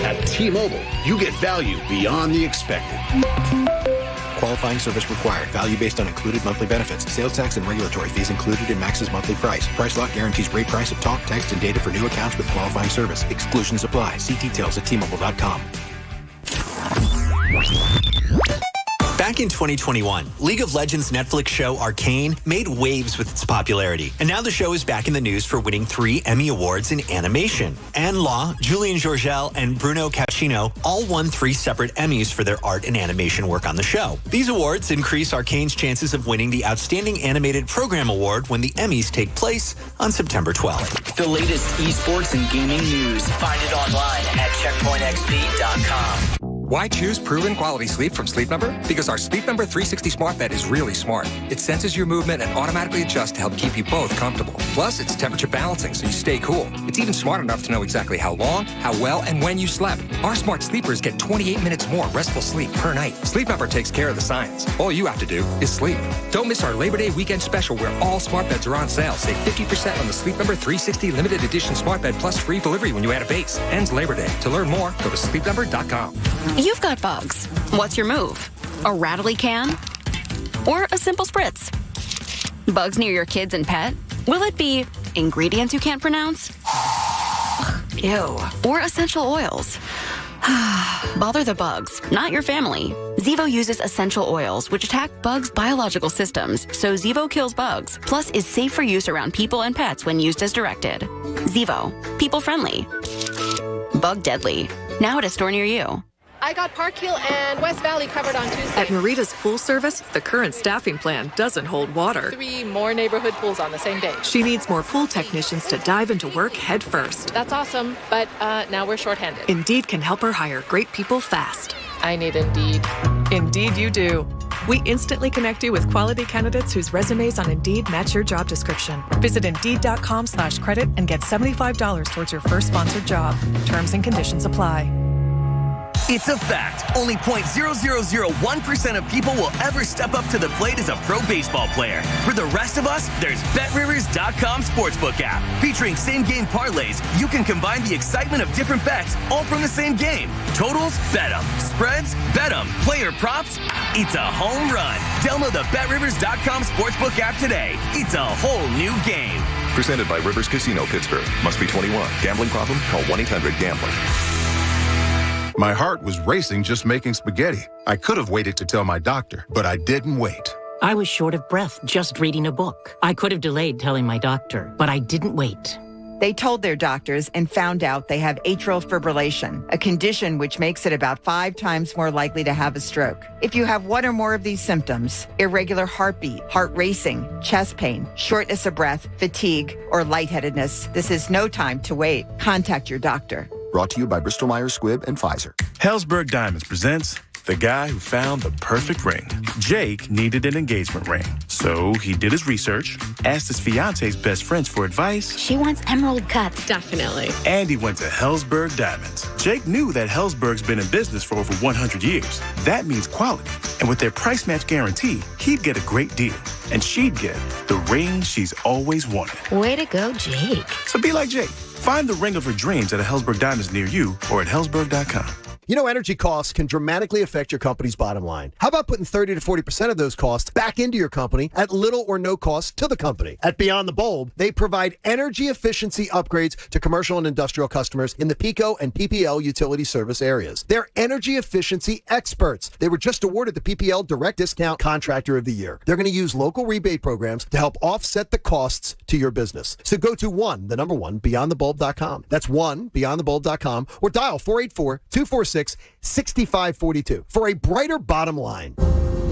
At T-Mobile, you get value beyond the expected. Qualifying service required. Value based on included monthly benefits. Sales tax and regulatory fees included in Max's monthly price. Price Lock guarantees rate price of talk, text, and data for new accounts with qualifying service. Exclusions apply. See details at T-Mobile.com. Back in 2021, League of Legends Netflix show Arcane made waves with its popularity. And now the show is back in the news for winning 3 Emmy Awards in animation. Anne Law, Julian Georgel, and Bruno Caccino all won 3 separate Emmys for their art and animation work on the show. These awards increase Arcane's chances of winning the Outstanding Animated Program Award when the Emmys take place on September 12th. The latest esports and gaming news. Find it online at checkpointxp.com. Why choose proven quality sleep from Sleep Number? Because our Sleep Number 360 smart bed is really smart. It senses your movement and automatically adjusts to help keep you both comfortable. Plus, it's temperature balancing so you stay cool. It's even smart enough to know exactly how long, how well, and when you slept. Our smart sleepers get 28 minutes more restful sleep per night. Sleep Number takes care of the science. All you have to do is sleep. Don't miss our Labor Day weekend special where all smart beds are on sale. Save 50% on the Sleep Number 360 limited edition smart bed plus free delivery when you add a base. Ends Labor Day. To learn more, go to sleepnumber.com. You've got bugs. What's your move? A rattly can? Or a simple spritz? Bugs near your kids and pet? Will it be ingredients you can't pronounce? Ew. Or essential oils? Bother the bugs, not your family. Zevo uses essential oils, which attack bugs' biological systems, so Zevo kills bugs, plus is safe for use around people and pets when used as directed. Zevo. People-friendly. Bug-deadly. Now at a store near you. I got Park Hill and West Valley covered on Tuesday. At Marita's Pool Service, the current staffing plan doesn't hold water. 3 more neighborhood pools on the same day. She needs more pool technicians to dive into work head first. That's awesome, but now we're shorthanded. Indeed can help her hire great people fast. I need Indeed. Indeed you do. We instantly connect you with quality candidates whose resumes on Indeed match your job description. Visit Indeed.com/credit and get $75 towards your first sponsored job. Terms and conditions apply. It's a fact. Only 0.0001% of people will ever step up to the plate as a pro baseball player. For the rest of us, there's BetRivers.com Sportsbook app. Featuring same-game parlays, you can combine the excitement of different bets all from the same game. Totals? Bet 'em. Spreads? Bet 'em. Player props? It's a home run. Download the BetRivers.com Sportsbook app today. It's a whole new game. Presented by Rivers Casino Pittsburgh. Must be 21. Gambling problem? Call 1-800-GAMBLER. My heart was racing just making spaghetti. I could have waited to tell my doctor, but I didn't wait. I was short of breath just reading a book. I could have delayed telling my doctor, but I didn't wait. They told their doctors and found out they have atrial fibrillation, a condition which makes it about 5 times more likely to have a stroke. If you have one or more of these symptoms, irregular heartbeat, heart racing, chest pain, shortness of breath, fatigue, or lightheadedness, this is no time to wait. Contact your doctor. Brought to you by Bristol-Myers Squibb and Pfizer. Helzberg Diamonds presents the guy who found the perfect ring. Jake needed an engagement ring. So he did his research, asked his fiance's best friends for advice. She wants emerald cut. Definitely. And he went to Helzberg Diamonds. Jake knew that Helzberg's been in business for over 100 years. That means quality. And with their price match guarantee, he'd get a great deal. And she'd get the ring she's always wanted. Way to go, Jake. So be like Jake. Find the ring of her dreams at a Helzberg Diamonds near you or at Helzberg.com. You know, energy costs can dramatically affect your company's bottom line. How about putting 30 to 40% of those costs back into your company at little or no cost to the company? At Beyond the Bulb, they provide energy efficiency upgrades to commercial and industrial customers in the PICO and PPL utility service areas. They're energy efficiency experts. They were just awarded the PPL Direct Discount Contractor of the Year. They're going to use local rebate programs to help offset the costs to your business. So go to beyondthebulb.com. That's beyondthebulb.com or dial 484-246-6542 for a brighter bottom line.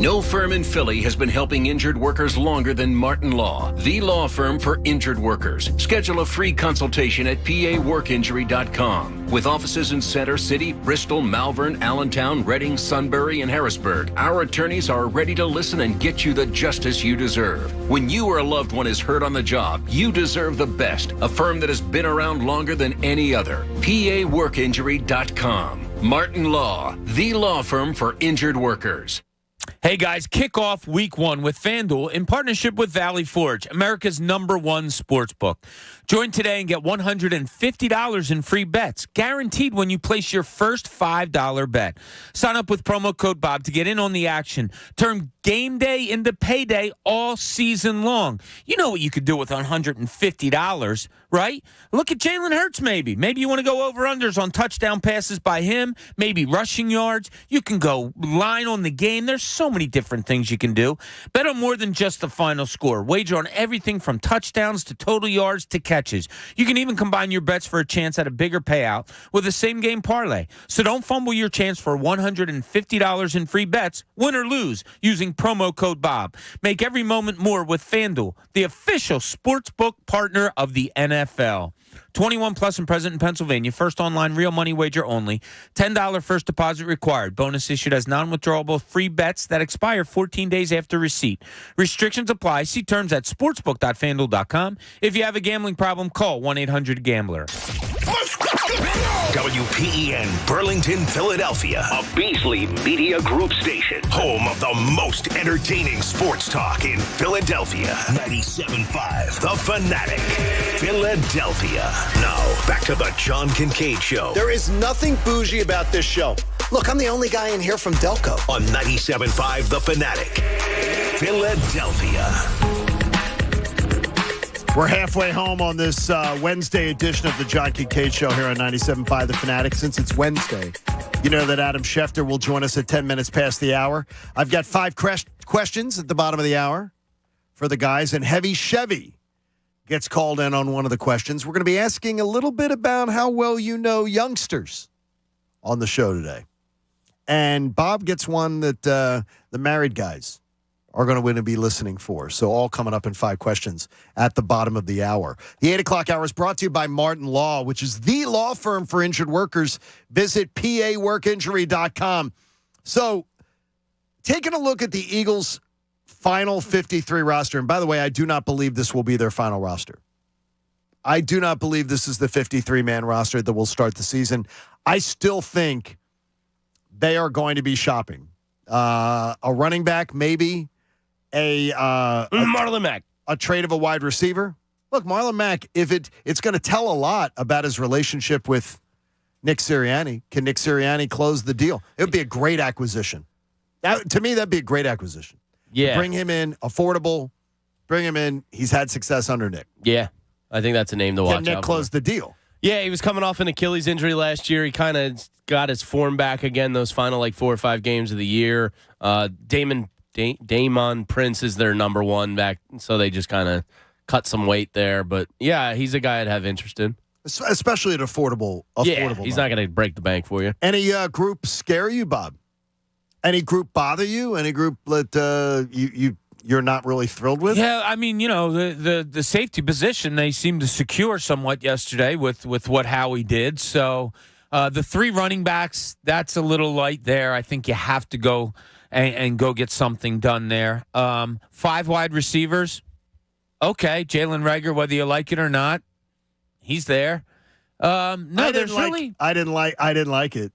No firm in Philly has been helping injured workers longer than Martin Law, the law firm for injured workers. Schedule a free consultation at paworkinjury.com. With offices in Center City, Bristol, Malvern, Allentown, Reading, Sunbury, and Harrisburg, our attorneys are ready to listen and get you the justice you deserve. When you or a loved one is hurt on the job, you deserve the best. A firm that has been around longer than any other. paworkinjury.com. Martin Law, the law firm for injured workers. Hey guys, kick off week 1 with FanDuel in partnership with Valley Forge, America's #1 sports book. Join today and get $150 in free bets, guaranteed when you place your first $5 bet. Sign up with promo code Bob to get in on the action. Turn game day into payday all season long. You know what you could do with $150, right? Look at Jalen Hurts maybe. Maybe you want to go over-unders on touchdown passes by him, maybe rushing yards. You can go line on the game. There's so many different things you can do. Bet on more than just the final score. Wager on everything from touchdowns to total yards to catches. You can even combine your bets for a chance at a bigger payout with a same-game parlay. So don't fumble your chance for $150 in free bets, win or lose, using promo code Bob. Make every moment more with FanDuel, the official sportsbook partner of the NFL. 21 plus and present in Pennsylvania. First online real money wager only. $10 first deposit required. Bonus issued as non-withdrawable free bets that expire 14 days after receipt. Restrictions apply. See terms at sportsbook.fanduel.com. If you have a gambling problem, call 1-800-GAMBLER. WPEN Burlington, Philadelphia, a Beasley Media Group station, home of the most entertaining sports talk in Philadelphia. 97.5 The Fanatic, Philadelphia. Now, back to the John Kincade Show. There is nothing bougie about this show. Look, I'm the only guy in here from Delco. On 97.5 The Fanatic, Philadelphia. We're halfway home on this Wednesday edition of the John Kincade Show here on 97.5 The Fanatic. Since it's Wednesday, you know that Adam Schefter will join us at 10 minutes past the hour. I've got 5 questions at the bottom of the hour for the guys, and Heavy Chevy gets called in on one of the questions. We're going to be asking a little bit about how well you know youngsters on the show today. And Bob gets one that the married guys are going to be listening for. So all coming up in 5 questions at the bottom of the hour. The 8 o'clock hour is brought to you by Martin Law, which is the law firm for injured workers. Visit paworkinjury.com. So taking a look at the Eagles' final 53 roster, and by the way, I do not believe this will be their final roster. I do not believe this is the 53-man roster that will start the season. I still think they are going to be shopping. A running back, maybe. Marlon Mack. A trade of a wide receiver. Look, Marlon Mack, if it's going to tell a lot about his relationship with Nick Sirianni. Can Nick Sirianni close the deal? It would be a great acquisition. To me, that'd be a great acquisition. Yeah. Bring him in, affordable. Bring him in. He's had success under Nick. Yeah. I think that's a name to watch out for. Can Nick close the deal? Yeah, he was coming off an Achilles injury last year. He kind of got his form back again those final 4 or 5 games of the year. Damon Prince is their number one back, so they just kind of cut some weight there. But, yeah, he's a guy I'd have interest in. Especially at affordable Yeah, he's not going to break the bank for you. Any group scare you, Bob? Any group bother you? Any group that you're not really thrilled with? Yeah, I mean, the safety position they seemed to secure somewhat yesterday with what Howie did. So the 3 running backs, that's a little light there. I think you have to go and go get something done there. 5 wide receivers. Okay, Jalen Reagor, whether you like it or not, he's there. No, there's really. I didn't like it.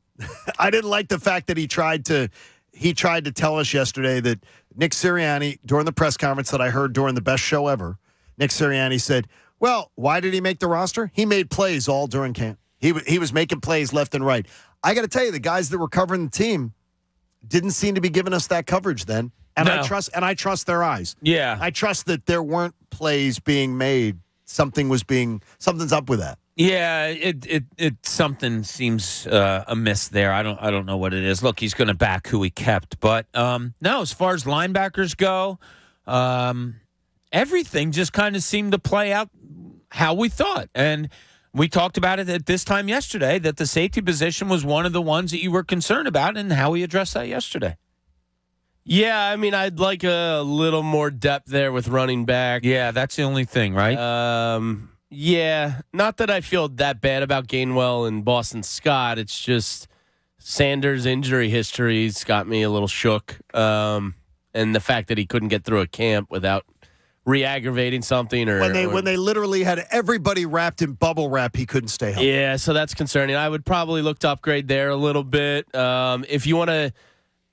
I didn't like the fact that he tried to tell us yesterday that Nick Sirianni, during the press conference that I heard during the best show ever, Nick Sirianni said, well, why did he make the roster? He made plays all during camp. He was making plays left and right. I got to tell you, the guys that were covering the team didn't seem to be giving us that coverage then. And no. I trust their eyes. Yeah. I trust that there weren't plays being made. Something's up with that. Yeah, it something seems amiss there. I don't know what it is. Look, he's going to back who he kept, but no. As far as linebackers go, everything just kind of seemed to play out how we thought, and we talked about it at this time yesterday that the safety position was one of the ones that you were concerned about, and how we addressed that yesterday. Yeah, I mean, I'd like a little more depth there with running back. Yeah, that's the only thing, right? Yeah, not that I feel that bad about Gainwell and Boston Scott. It's just Sanders' injury history's got me a little shook. And the fact that he couldn't get through a camp without re-aggravating something. When they literally had everybody wrapped in bubble wrap, he couldn't stay healthy. Yeah, so that's concerning. I would probably look to upgrade there a little bit. If you want to...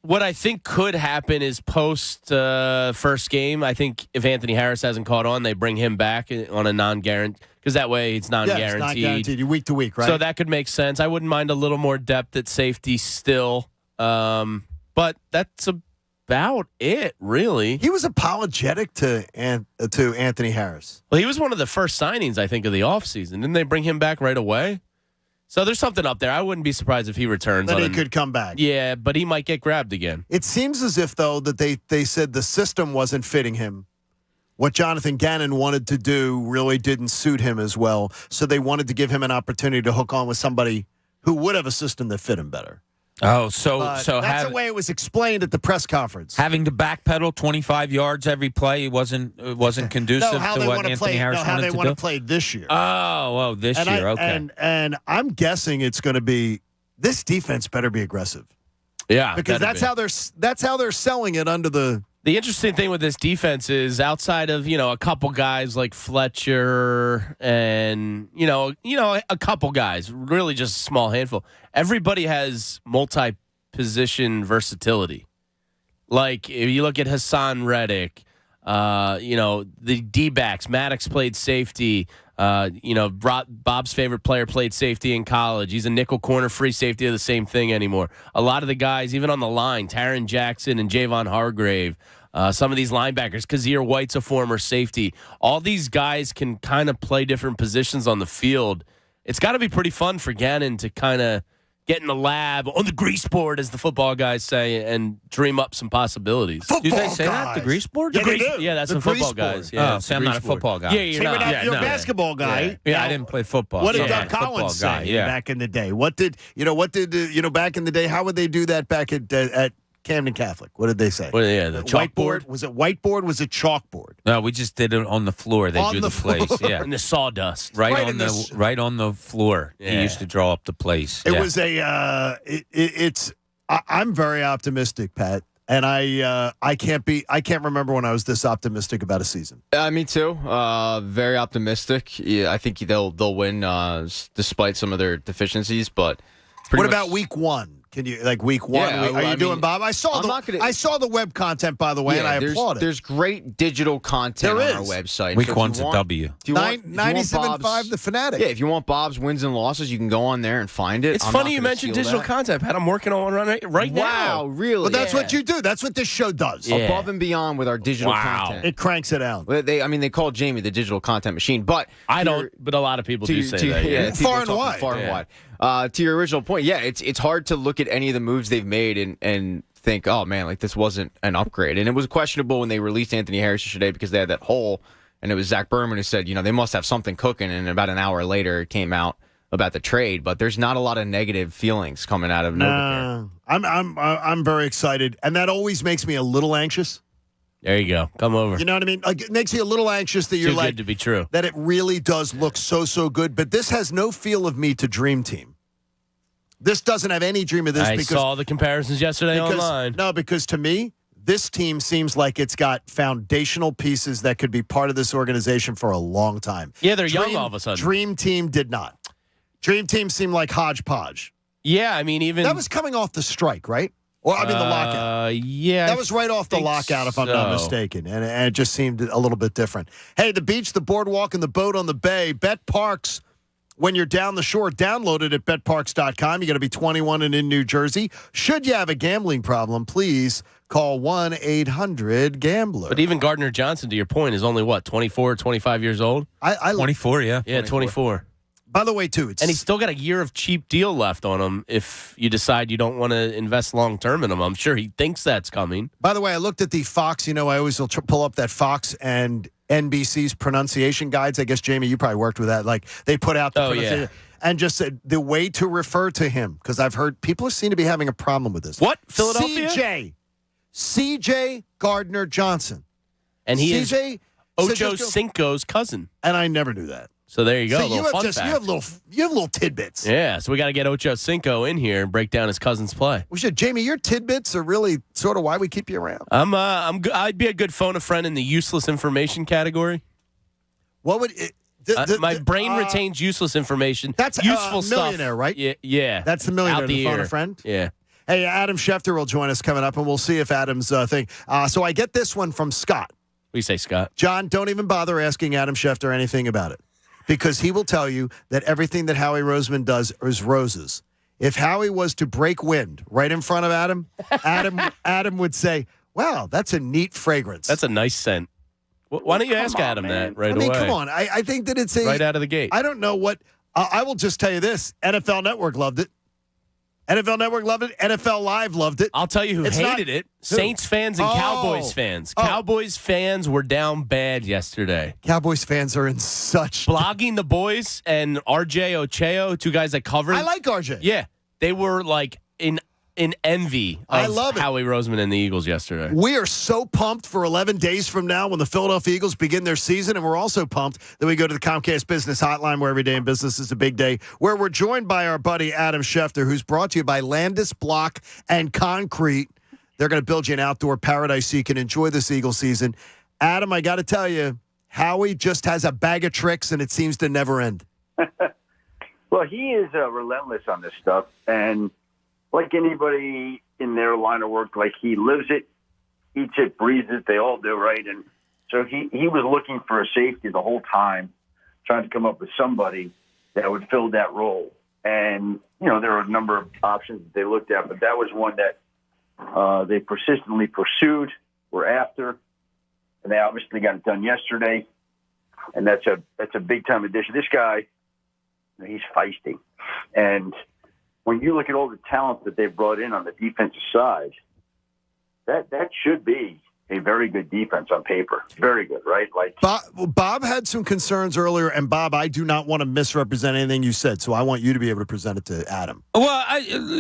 What I think could happen is post first game, I think if Anthony Harris hasn't caught on, they bring him back on a non-guarantee, because that way it's non-guaranteed. Yeah, it's not guaranteed. Week to week, right? So that could make sense. I wouldn't mind a little more depth at safety still. But that's about it, really. He was apologetic to Anthony Harris. Well, he was one of the first signings, I think, of the offseason. Didn't they bring him back right away? So there's something up there. I wouldn't be surprised if he returns. Then he could come back. Yeah, but he might get grabbed again. It seems as if, though, that they said the system wasn't fitting him. What Jonathan Gannon wanted to do really didn't suit him as well. So they wanted to give him an opportunity to hook on with somebody who would have a system that fit him better. Oh, so that's the way it was explained at the press conference. Having to backpedal 25 yards every play wasn't conducive to what Anthony Harris wanted to do. How they want to play this year. Oh, this year. Okay. And I'm guessing it's going to be this defense better be aggressive. Yeah, because that's how they're selling it under the. The interesting thing with this defense is outside of, a couple guys like Fletcher and, a couple guys, really just a small handful. Everybody has multi-position versatility. Like, if you look at Hassan Reddick, the D-backs, Maddox played safety. Bob's favorite player played safety in college. He's a nickel corner free safety of the same thing anymore. A lot of the guys, even on the line, Taron Jackson and Javon Hargrave, some of these linebackers, Kazir White's a former safety. All these guys can kind of play different positions on the field. It's got to be pretty fun for Gannon to kind of get in the lab on the grease board, as the football guys say, and dream up some possibilities. Do they say that? The grease board? Yeah, that's the football guys. Yeah, see, I'm not a football guy. Yeah, you're not. You're a basketball guy. Yeah, I didn't play football. What did Doug Collins say back in the day? What did back in the day? How would they do that back at Camden Catholic? What did they say? Well, yeah, the chalkboard. Was it whiteboard? Was it chalkboard? No, we just did it on the floor. They drew the place. Yeah, in the sawdust. Right on the floor. Yeah. He used to draw up the place. It was I'm very optimistic, Pat. And I can't remember when I was this optimistic about a season. Me too. Very optimistic. Yeah, I think they'll win despite some of their deficiencies. But what about week one? Can you week one? Yeah, are you doing, Bob? I saw the web content, by the way, and I applaud it. There's great digital content on our website. Week one's a W. 97.5 The Fanatic. Yeah, if you want Bob's wins and losses, you can go on there and find it. It's funny you mentioned digital content, Pat. I'm working on one right now. Wow, really? But that's what you do. That's what this show does. Yeah. Above and beyond with our digital content. It cranks it out. They call Jamie the digital content machine, but I don't. But a lot of people do say that. Yeah, far and wide. Far and wide. To your original point, yeah, it's hard to look at any of the moves they've made and think, oh man, this wasn't an upgrade. And it was questionable when they released Anthony Harris yesterday because they had that hole, and it was Zach Berman who said, they must have something cooking. And about an hour later, it came out about the trade. But there's not a lot of negative feelings coming out of Novacare. I'm very excited, and that always makes me a little anxious. There you go. Come over. You know what I mean? It makes you a little anxious that you're too good to be true. That it really does look so good. But this has no feel of me to Dream Team. This doesn't have any dream of this. I saw the comparisons yesterday online. No, because to me, this team seems like it's got foundational pieces that could be part of this organization for a long time. Yeah, they're young all of a sudden. Dream Team did not. Dream Team seemed like hodgepodge. Yeah, I mean, even... That was coming off the strike, right? Or, the lockout. Yeah. That was right off the lockout, if I'm not mistaken. And it just seemed a little bit different. Hey, the beach, the boardwalk, and the boat on the bay. Bet Parks, when you're down the shore, download it at betparks.com. You got to be 21 and in New Jersey. Should you have a gambling problem, please call 1-800-GAMBLER. But even Gardner Johnson, to your point, is only, 24, 25 years old? 24, yeah. Yeah, 24. By the way, too, and he's still got a year of cheap deal left on him if you decide you don't want to invest long-term in him. I'm sure he thinks that's coming. By the way, I looked at the Fox. I always will pull up that Fox and NBC's pronunciation guides. I guess, Jamie, you probably worked with that. They put out the pronunciation and just said the way to refer to him, because I've heard people seem to be having a problem with this. What? Philadelphia? CJ Gardner Johnson. And he is Ocho Cinco's cousin. And I never knew that. So there you go. So you have little tidbits. Yeah, so we got to get Ocho Cinco in here and break down his cousin's play. We should, Jamie. Your tidbits are really sort of why we keep you around. I'd be a good phone a friend in the useless information category. What would it? My brain retains useless information. That's useful stuff. Millionaire, right? Yeah. That's the millionaire. The phone a friend. Yeah. Hey, Adam Schefter will join us coming up, and we'll see if Adam's thing. So I get this one from Scott. We say Scott. John, don't even bother asking Adam Schefter anything about it. Because he will tell you that everything that Howie Roseman does is roses. If Howie was to break wind right in front of Adam would say, wow, that's a neat fragrance. That's a nice scent. Why don't you ask Adam that right away? Come on. I think that it's right out of the gate. I don't know what I will just tell you this. NFL Network loved it. NFL Network loved it. NFL Live loved it. I'll tell you who hated it. Saints fans and Cowboys fans. Cowboys fans were down bad yesterday. Cowboys fans are in such... Blogging the boys and RJ Ocheo, two guys that covered. I like RJ. Yeah. They were like in envy of I love it. Howie Roseman and the Eagles yesterday. We are so pumped for 11 days from now when the Philadelphia Eagles begin their season, and we're also pumped that we go to the Comcast Business Hotline, where every day in business is a big day, where we're joined by our buddy Adam Schefter, who's brought to you by Landis Block and Concrete. They're going to build you an outdoor paradise so you can enjoy this Eagle season. Adam, I got to tell you, Howie just has a bag of tricks, and it seems to never end. Well, he is relentless on this stuff, and like anybody in their line of work, like he lives it, eats it, breathes it. They all do, right? And so he was looking for a safety the whole time, trying to come up with somebody that would fill that role. And, you know, there were a number of options that they looked at, but that was one that they persistently pursued, were after, and they obviously got it done yesterday. And that's a big-time addition. This guy, he's feisty. And when you look at all the talent that they've brought in on the defensive side, that should be a very good defense on paper. Very good, right? Like Bob had some concerns earlier, and Bob, I do not want to misrepresent anything you said, so I want you to be able to present it to Adam. Well,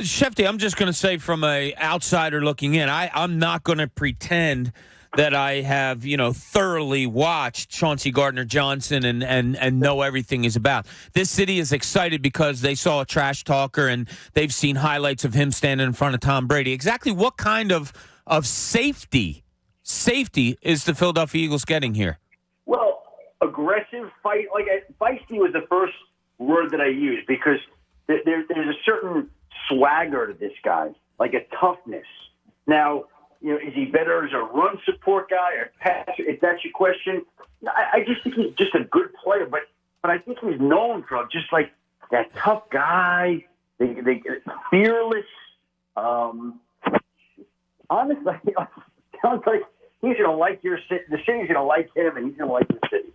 Shefty, I'm just going to say from a outsider looking in, I'm not going to pretend that I have, thoroughly watched Chauncey Gardner-Johnson and know everything is about. This city is excited because they saw a trash talker and they've seen highlights of him standing in front of Tom Brady. Exactly what kind of safety is the Philadelphia Eagles getting here? Well, aggressive fight. Like feisty was the first word that I used because there's a certain swagger to this guy, like a toughness. Now, is he better as a run support guy or pass? If that's your question, I just think he's just a good player. But I think he's known for just like that tough guy, they fearless. Honestly, it sounds like he's going to like your city. The city's going to like him, and he's going to like the city.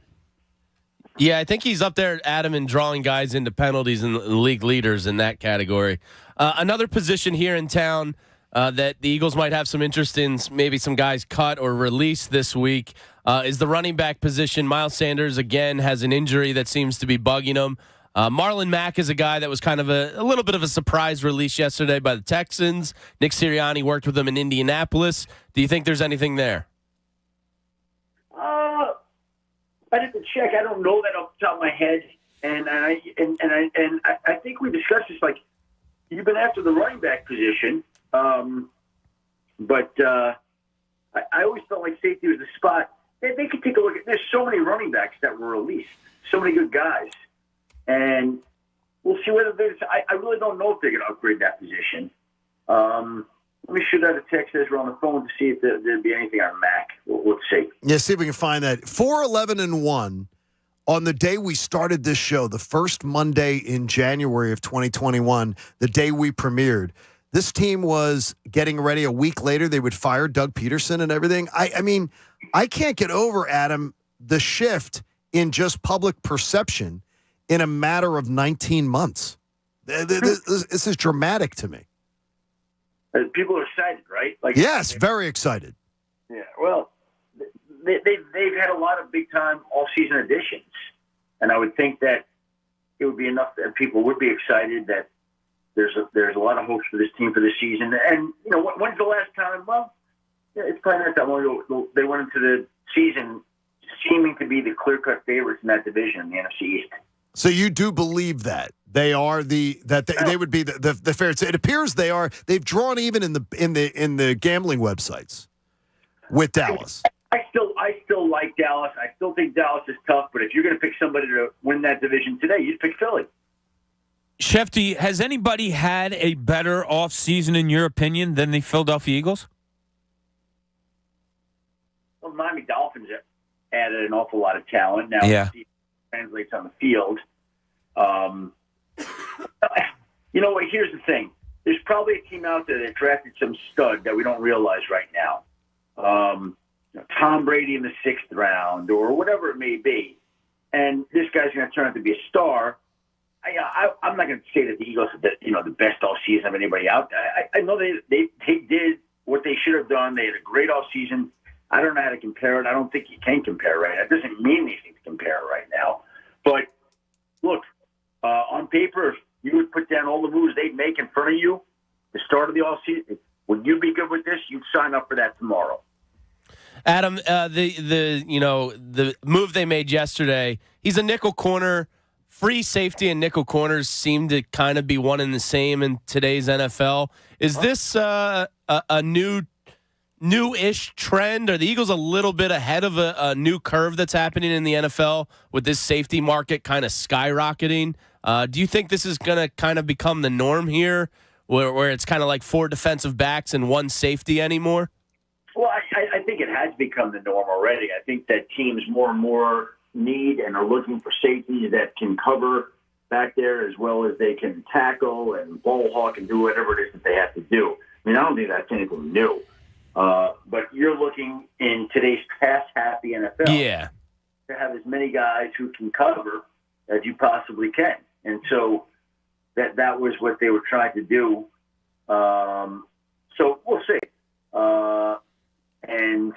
Yeah, I think he's up there, Adam, in drawing guys into penalties and league leaders in that category. Another position here in town that the Eagles might have some interest in, maybe some guys cut or released this week, is the running back position. Miles Sanders, again, has an injury that seems to be bugging him. Marlon Mack is a guy that was kind of a little bit of a surprise release yesterday by the Texans. Nick Sirianni worked with him in Indianapolis. Do you think there's anything there? I'd have to check. I don't know that off the top of my head, and I think we discussed this. Like, you've been after the running back position. But I always felt like safety was the spot. They could take a look at. There's so many running backs that were released, so many good guys, and we'll see whether there's. I really don't know if they're going to upgrade that position. Let me shoot out a text as we're on the phone to see if there'd be anything on Mac. Let's see. Yeah, see if we can find that. 4-11-1 on the day we started this show, the first Monday in January of 2021, the day we premiered. This team was getting ready. A week later, they would fire Doug Peterson and everything. I mean, I can't get over, Adam, the shift in just public perception in a matter of 19 months. This is dramatic to me. People are excited, right? Like, yes, very excited. Yeah, well, they've had a lot of big-time all-season additions, and I would think that it would be enough that people would be excited that there's a lot of hopes for this team for this season. And, when's the last time? Well, it's probably not that long ago. They went into the season seeming to be the clear-cut favorites in that division in the NFC East. So you do believe that they are they would be the favorites? It appears they are. They've drawn even in the gambling websites with Dallas. I still like Dallas. I still think Dallas is tough. But if you're going to pick somebody to win that division today, you'd pick Philly. Shefty, has anybody had a better offseason, in your opinion, than the Philadelphia Eagles? Well, the Miami Dolphins have added an awful lot of talent. Now, yeah. It translates on the field. What? Here's the thing. There's probably a team out there that drafted some stud that we don't realize right now. Tom Brady in the 6th round or whatever it may be. And this guy's going to turn out to be a star. I'm not going to say that the Eagles are the best all season of anybody out there. I know they did what they should have done. They had a great all season. I don't know how to compare it. I don't think you can compare it right now. It doesn't mean anything to compare it right now. But look, on paper, if you would put down all the moves they'd make in front of you, the start of the all season, would you be good with this? You'd sign up for that tomorrow. Adam, the move they made yesterday, he's a nickel corner. Free safety and nickel corners seem to kind of be one and the same in today's NFL. Is this a new-ish trend? Are the Eagles a little bit ahead of a new curve that's happening in the NFL with this safety market kind of skyrocketing? Do you think this is going to kind of become the norm here, where it's kind of like 4 defensive backs and 1 safety anymore? Well, I think it has become the norm already. I think that teams more and more need and are looking for safeties that can cover back there as well as they can tackle and ball hawk and do whatever it is that they have to do. I mean, I don't think that's anything new. But you're looking in today's pass-happy NFL to have as many guys who can cover as you possibly can. And so that was what they were trying to do. So we'll see. And,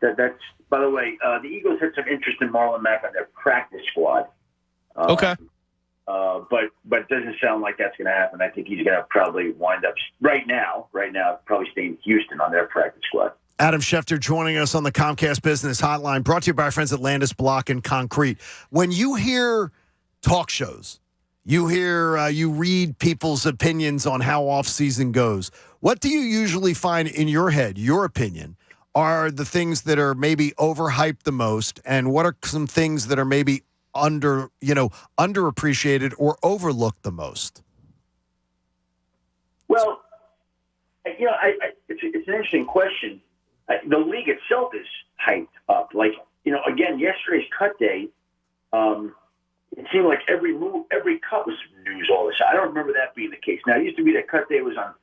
that's, by the way, the Eagles had some interest in Marlon Mack on their practice squad. Okay. But it doesn't sound like that's going to happen. I think he's going to probably wind up right now, probably staying in Houston on their practice squad. Adam Schefter joining us on the Comcast Business Hotline, brought to you by our friends at Landis Block and Concrete. When you hear talk shows, you read people's opinions on how offseason goes, what do you usually find in your head, your opinion, are the things that are maybe overhyped the most, and what are some things that are maybe underappreciated or overlooked the most? Well, it's an interesting question. The league itself is hyped up. Again, yesterday's cut day, it seemed like every cut was news all this. I don't remember that being the case. Now, it used to be that cut day was on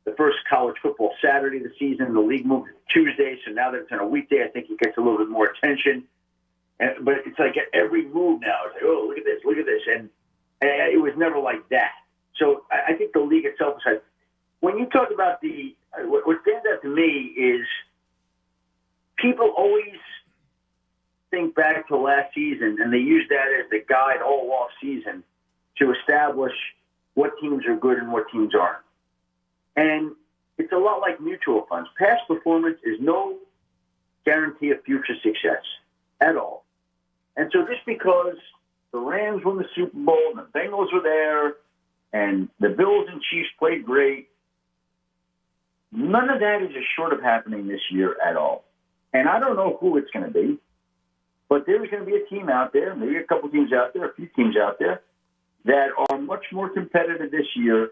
the first college football Saturday of the season. The league moved to Tuesday, so now that it's on a weekday, I think it gets a little bit more attention. But it's like every move now is like, oh, look at this. And it was never like that. So I think the league itself is hyped. When you talk about what stands out to me is people always think back to last season, and they use that as the guide all off season to establish what teams are good and what teams aren't. And it's a lot like mutual funds. Past performance is no guarantee of future success at all. And so just because the Rams won the Super Bowl and the Bengals were there and the Bills and Chiefs played great, none of that is assured of happening this year at all. And I don't know who it's going to be, but there's going to be a team out there, maybe a couple teams out there, a few teams out there, that are much more competitive this year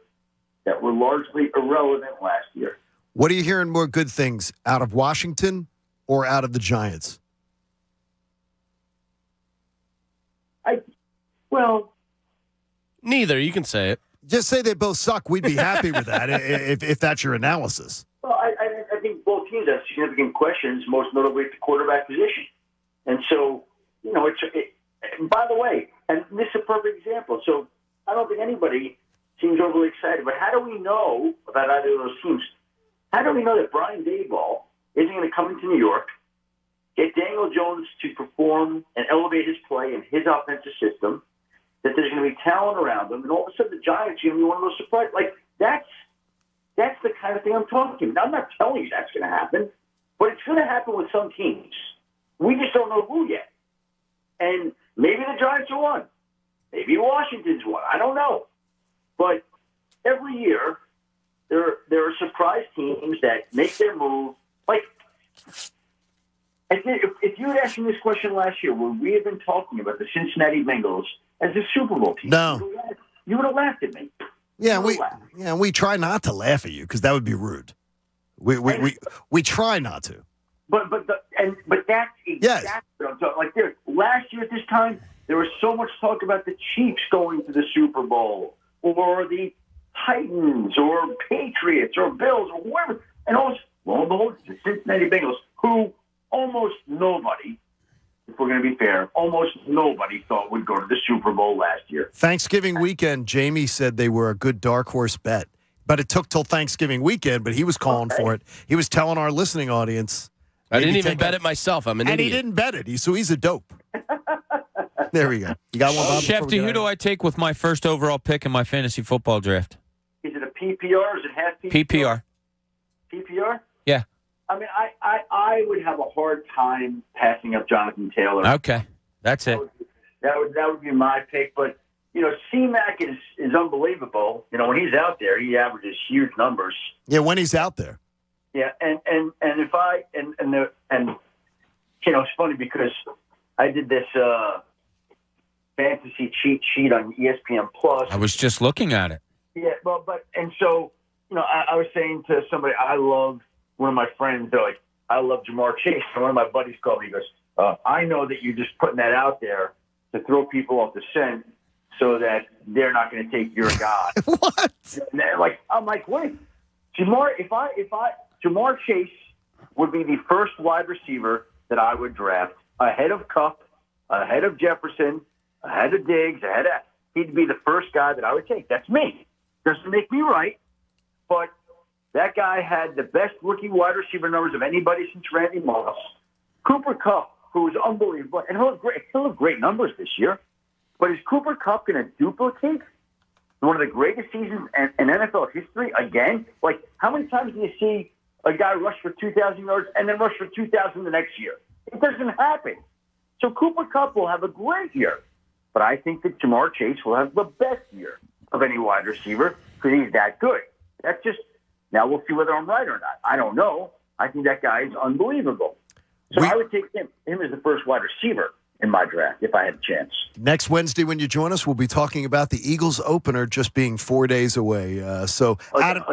that were largely irrelevant last year. What are you hearing more good things out of Washington or out of the Giants? Neither. You can say it. Just say they both suck. We'd be happy with that if that's your analysis. Well, I think both teams have significant questions, most notably at the quarterback position. And so, by the way, and this is a perfect example. So I don't think anybody seems overly excited, but how do we know about either of those teams? How do we know that Brian Daboll isn't going to come into New York, get Daniel Jones to perform and elevate his play and his offensive system, that there's going to be talent around them, and all of a sudden the Giants are going to be one of those surprises? Like, that's the kind of thing I'm talking about. I'm not telling you that's going to happen, but it's going to happen with some teams. We just don't know who yet. And maybe the Giants are one. Maybe Washington's one. I don't know. But every year, there are surprise teams that make their move. Like, if you had asked me this question last year, would we have been talking about the Cincinnati Bengals as a Super Bowl team? No. You would have laughed at me. We try not to laugh at you because that would be rude. We try not to. But that's exactly what I'm talking. Like, last year at this time, there was so much talk about the Chiefs going to the Super Bowl, or the Titans, or Patriots, or Bills, or whoever. And almost, lo and behold, the Cincinnati Bengals, who almost nobody if we're going to be fair, almost nobody thought would go to the Super Bowl last year. Thanksgiving weekend, Jamie said they were a good dark horse bet. But it took till Thanksgiving weekend, but he was calling for it. He was telling our listening audience. I didn't even bet it myself. I'm an idiot. And he didn't bet it. So he's a dope. There we go. You got one, Bob? Shefty, who do I take with my first overall pick in my fantasy football draft? Is it a PPR or is it half PPR? PPR? Yeah. I mean, I would have a hard time passing up Jonathan Taylor. Okay. That's it. That would be my pick. But, C-Mac is unbelievable. When he's out there, he averages huge numbers. Yeah, when he's out there. Yeah, and if I it's funny because I did this fantasy cheat sheet on ESPN Plus. I was just looking at it. Yeah, well, so I was saying to somebody, I love one of my friends. They're like, I love Jamar Chase. And one of my buddies called me. He goes, I know that you're just putting that out there to throw people off the scent so that they're not going to take your guy. What? And I'm like, wait, Jamar Chase would be the first wide receiver that I would draft ahead of Kupp, ahead of Jefferson, ahead of Diggs, he'd be the first guy that I would take. That's me. Doesn't make me right, but that guy had the best rookie wide receiver numbers of anybody since Randy Moss. Cooper Kupp, who was unbelievable, and he'll have great numbers this year, but is Cooper Kupp going to duplicate one of the greatest seasons in NFL history again? Like, how many times do you see a guy rush for 2,000 yards and then rush for 2,000 the next year? It doesn't happen. So Cooper Kupp will have a great year, but I think that Jamar Chase will have the best year of any wide receiver because he's that good. That's just, now we'll see whether I'm right or not. I don't know. I think that guy is unbelievable. So I would take him as the first wide receiver in my draft if I had a chance. Next Wednesday when you join us, we'll be talking about the Eagles opener just being 4 days away. Adam,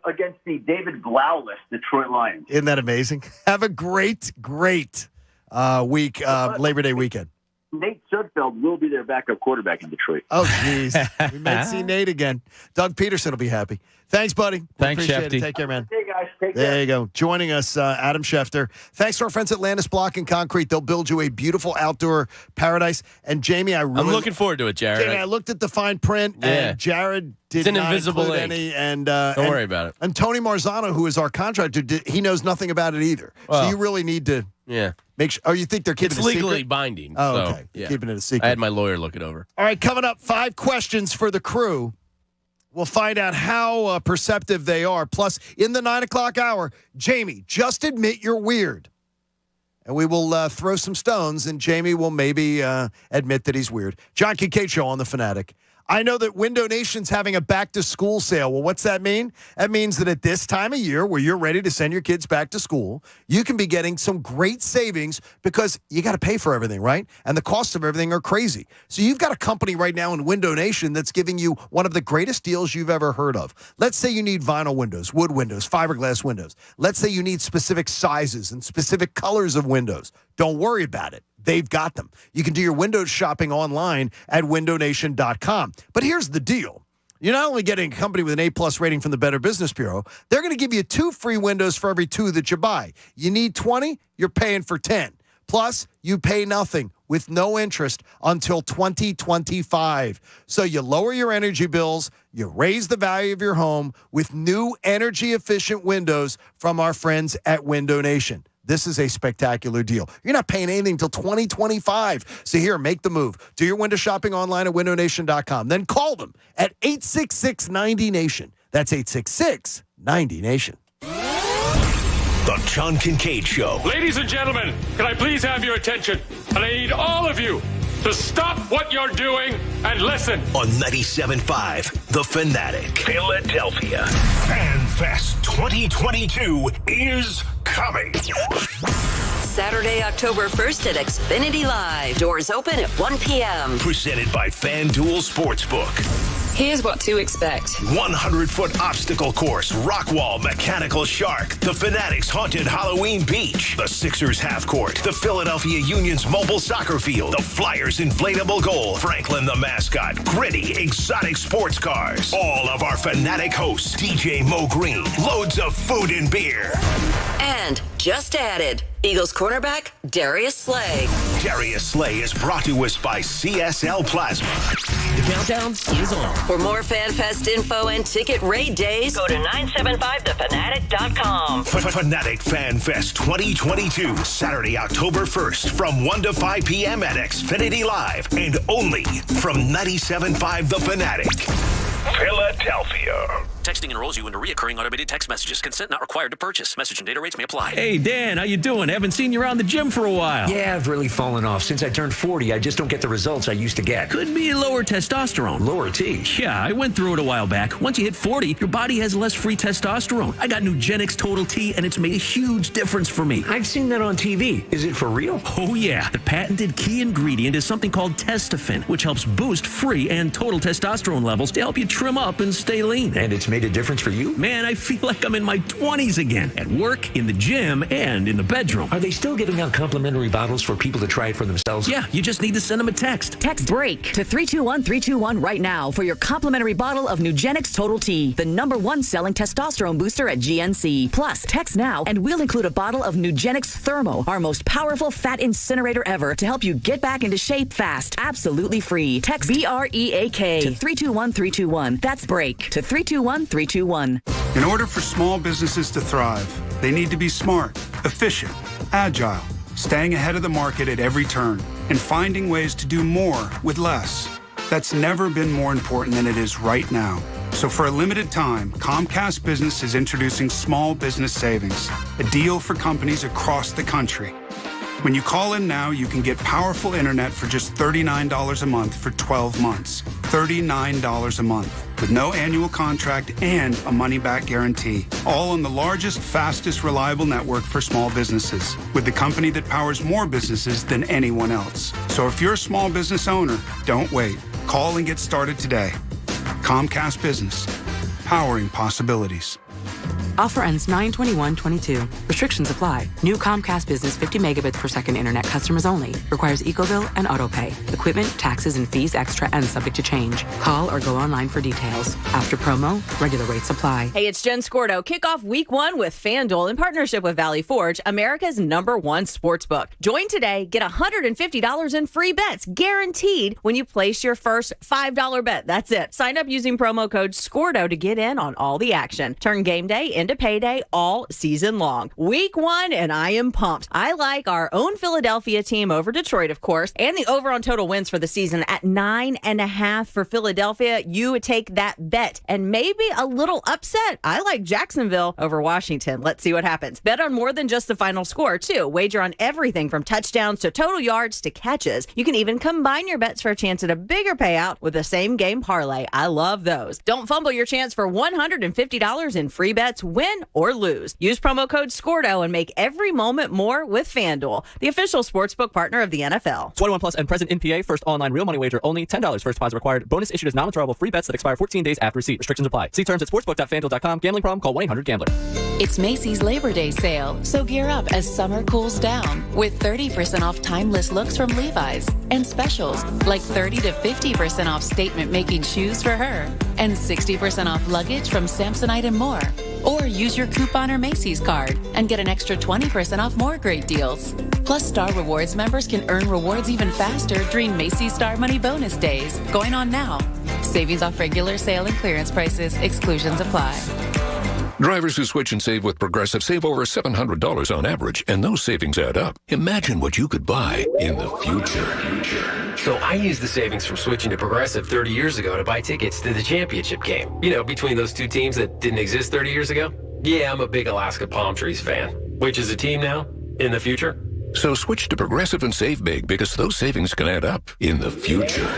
against the David Glaulis Detroit Lions. Isn't that amazing? Have a great week, Labor Day weekend. Nate Sudfeld will be their backup quarterback in Detroit. Oh, jeez. We might see Nate again. Doug Peterson will be happy. Thanks, buddy. Thanks, Appreciate Shefty. it. Take care, man. Hey, guys. Take care. There you go. Joining us, Adam Schefter. Thanks to our friends at Landis Block and Concrete. They'll build you a beautiful outdoor paradise. And Jamie, I'm looking forward to it, Jared. Jamie, I looked at the fine print, and Jared did not invisible include ink. any. And don't worry about it. And Tony Marzano, who is our contractor, he knows nothing about it either. Well, so you really need to make sure. Oh, you think they're keeping it's it legally secret? binding. Oh, so, okay. Keeping it a secret. I had my lawyer look it over. All right, coming up, 5 questions for the crew. We'll find out how perceptive they are. Plus, in the 9 o'clock hour, Jamie, just admit you're weird. And we will throw some stones, and Jamie will maybe admit that he's weird. John Kincade Show on The Fanatic. I know that Window Nation's having a back-to-school sale. Well, what's that mean? That means that at this time of year where you're ready to send your kids back to school, you can be getting some great savings because you got to pay for everything, right? And the costs of everything are crazy. So you've got a company right now in Window Nation that's giving you one of the greatest deals you've ever heard of. Let's say you need vinyl windows, wood windows, fiberglass windows. Let's say you need specific sizes and specific colors of windows. Don't worry about it. They've got them. You can do your windows shopping online at windownation.com. But here's the deal. You're not only getting a company with an A+ rating from the Better Business Bureau, they're going to give you 2 free windows for every 2 that you buy. You need 20, you're paying for 10. Plus, you pay nothing with no interest until 2025. So you lower your energy bills, you raise the value of your home with new energy-efficient windows from our friends at Window Nation. This is a spectacular deal. You're not paying anything until 2025. So here, make the move. Do your window shopping online at windownation.com. Then call them at 866-90-NATION. That's 866-90-NATION. The John Kincade Show. Ladies and gentlemen, can I please have your attention? And I need all of you to stop what you're doing and listen. On 97.5 The Fanatic. Philadelphia. Fan Fest 2022 is coming. Saturday, October 1st at Xfinity Live. Doors open at 1 p.m. Presented by FanDuel Sportsbook. Here's what to expect. 100-foot obstacle course, rock wall, mechanical shark, the Fanatics Haunted Halloween Beach, the Sixers half court, the Philadelphia Union's mobile soccer field, the Flyers inflatable goal, Franklin the mascot, gritty, exotic sports cars, all of our Fanatic hosts, DJ Mo Green, loads of food and beer. And just added, Eagles cornerback Darius Slay. Darius Slay is brought to us by CSL Plasma. The countdown is on. For more Fan Fest info and ticket raid days, go to 975thefanatic.com. Fnatic Fan Fest 2022, Saturday, October 1st, from 1 to 5 p.m. at Xfinity Live, and only from 97.5 The Fanatic, Philadelphia. Texting enrolls you into reoccurring automated text messages. Consent not required to purchase. Message and data rates may apply. Hey, Dan, how you doing? Haven't seen you around the gym for a while. Yeah, I've really fallen off. Since I turned 40, I just don't get the results I used to get. Could be lower testosterone. Lower T? Yeah, I went through it a while back. Once you hit 40, your body has less free testosterone. I got Nugenix Total T, and it's made a huge difference for me. I've seen that on TV. Is it for real? Oh, yeah. The patented key ingredient is something called Testofen, which helps boost free and total testosterone levels to help you trim up and stay lean. And it's made a difference for you? Man, I feel like I'm in my 20s again. At work, in the gym, and in the bedroom. Are they still giving out complimentary bottles for people to try it for themselves? Yeah, you just need to send them a text. Text BREAK to 321321 right now for your complimentary bottle of Nugenix Total T, the #1 selling testosterone booster at GNC. Plus, text now and we'll include a bottle of Nugenix Thermo, our most powerful fat incinerator ever, to help you get back into shape fast. Absolutely free. Text BREAK to 321321. That's BREAK to 321321. In order for small businesses to thrive, they need to be smart, efficient, agile, staying ahead of the market at every turn, and finding ways to do more with less. That's never been more important than it is right now. So for a limited time, Comcast Business is introducing Small Business Savings, a deal for companies across the country. When you call in now, you can get powerful internet for just $39 a month for 12 months. $39 a month, with no annual contract and a money-back guarantee. All on the largest, fastest, reliable network for small businesses, with the company that powers more businesses than anyone else. So if you're a small business owner, don't wait. Call and get started today. Comcast Business, powering possibilities. Offer ends 9/21/22. Restrictions apply. New Comcast Business 50 megabits per second internet customers only. Requires EcoBill and AutoPay. Equipment, taxes, and fees extra and subject to change. Call or go online for details. After promo, regular rates apply. Hey, it's Jen Scordo. Kick off week 1 with FanDuel in partnership with Valley Forge, America's #1 sportsbook. Join today. Get $150 in free bets guaranteed when you place your first $5 bet. That's it. Sign up using promo code SCORDO to get in on all the action. Turn game day into payday all season long. Week 1, and I am pumped. I like our own Philadelphia team over Detroit, of course, and the over on total wins for the season at 9.5 for Philadelphia. You would take that bet, and maybe a little upset. I like Jacksonville over Washington. Let's see what happens. Bet on more than just the final score, too. Wager on everything from touchdowns to total yards to catches. You can even combine your bets for a chance at a bigger payout with the same game parlay. I love those. Don't fumble your chance for $150 in free bets, win or lose. Use promo code SCORDO and make every moment more with FanDuel, the official sportsbook partner of the NFL. 21 plus and present in PA. First online real money wager only. $10 first deposit required. Bonus issued as non-withdrawable free bets that expire 14 days after receipt. Restrictions apply. See terms at sportsbook.fanduel.com. Gambling problem? Call 1-800-GAMBLER. It's Macy's Labor Day sale, so gear up as summer cools down with 30% off timeless looks from Levi's and specials like 30 to 50% off statement-making shoes for her and 60% off luggage from Samsonite and more. Or use your coupon or Macy's card and get an extra 20% off more great deals. Plus, Star Rewards members can earn rewards even faster during Macy's Star Money Bonus Days, going on now. Savings off regular sale and clearance prices. Exclusions apply. Drivers who switch and save with Progressive save over $700 on average, and those savings add up. Imagine what you could buy in the future. So I used the savings from switching to Progressive 30 years ago to buy tickets to the championship game. You know, between those two teams that didn't exist 30 years ago. Yeah, I'm a big Alaska Palm Trees fan. Which is a team now in the future. So switch to Progressive and save big, because those savings can add up in the future.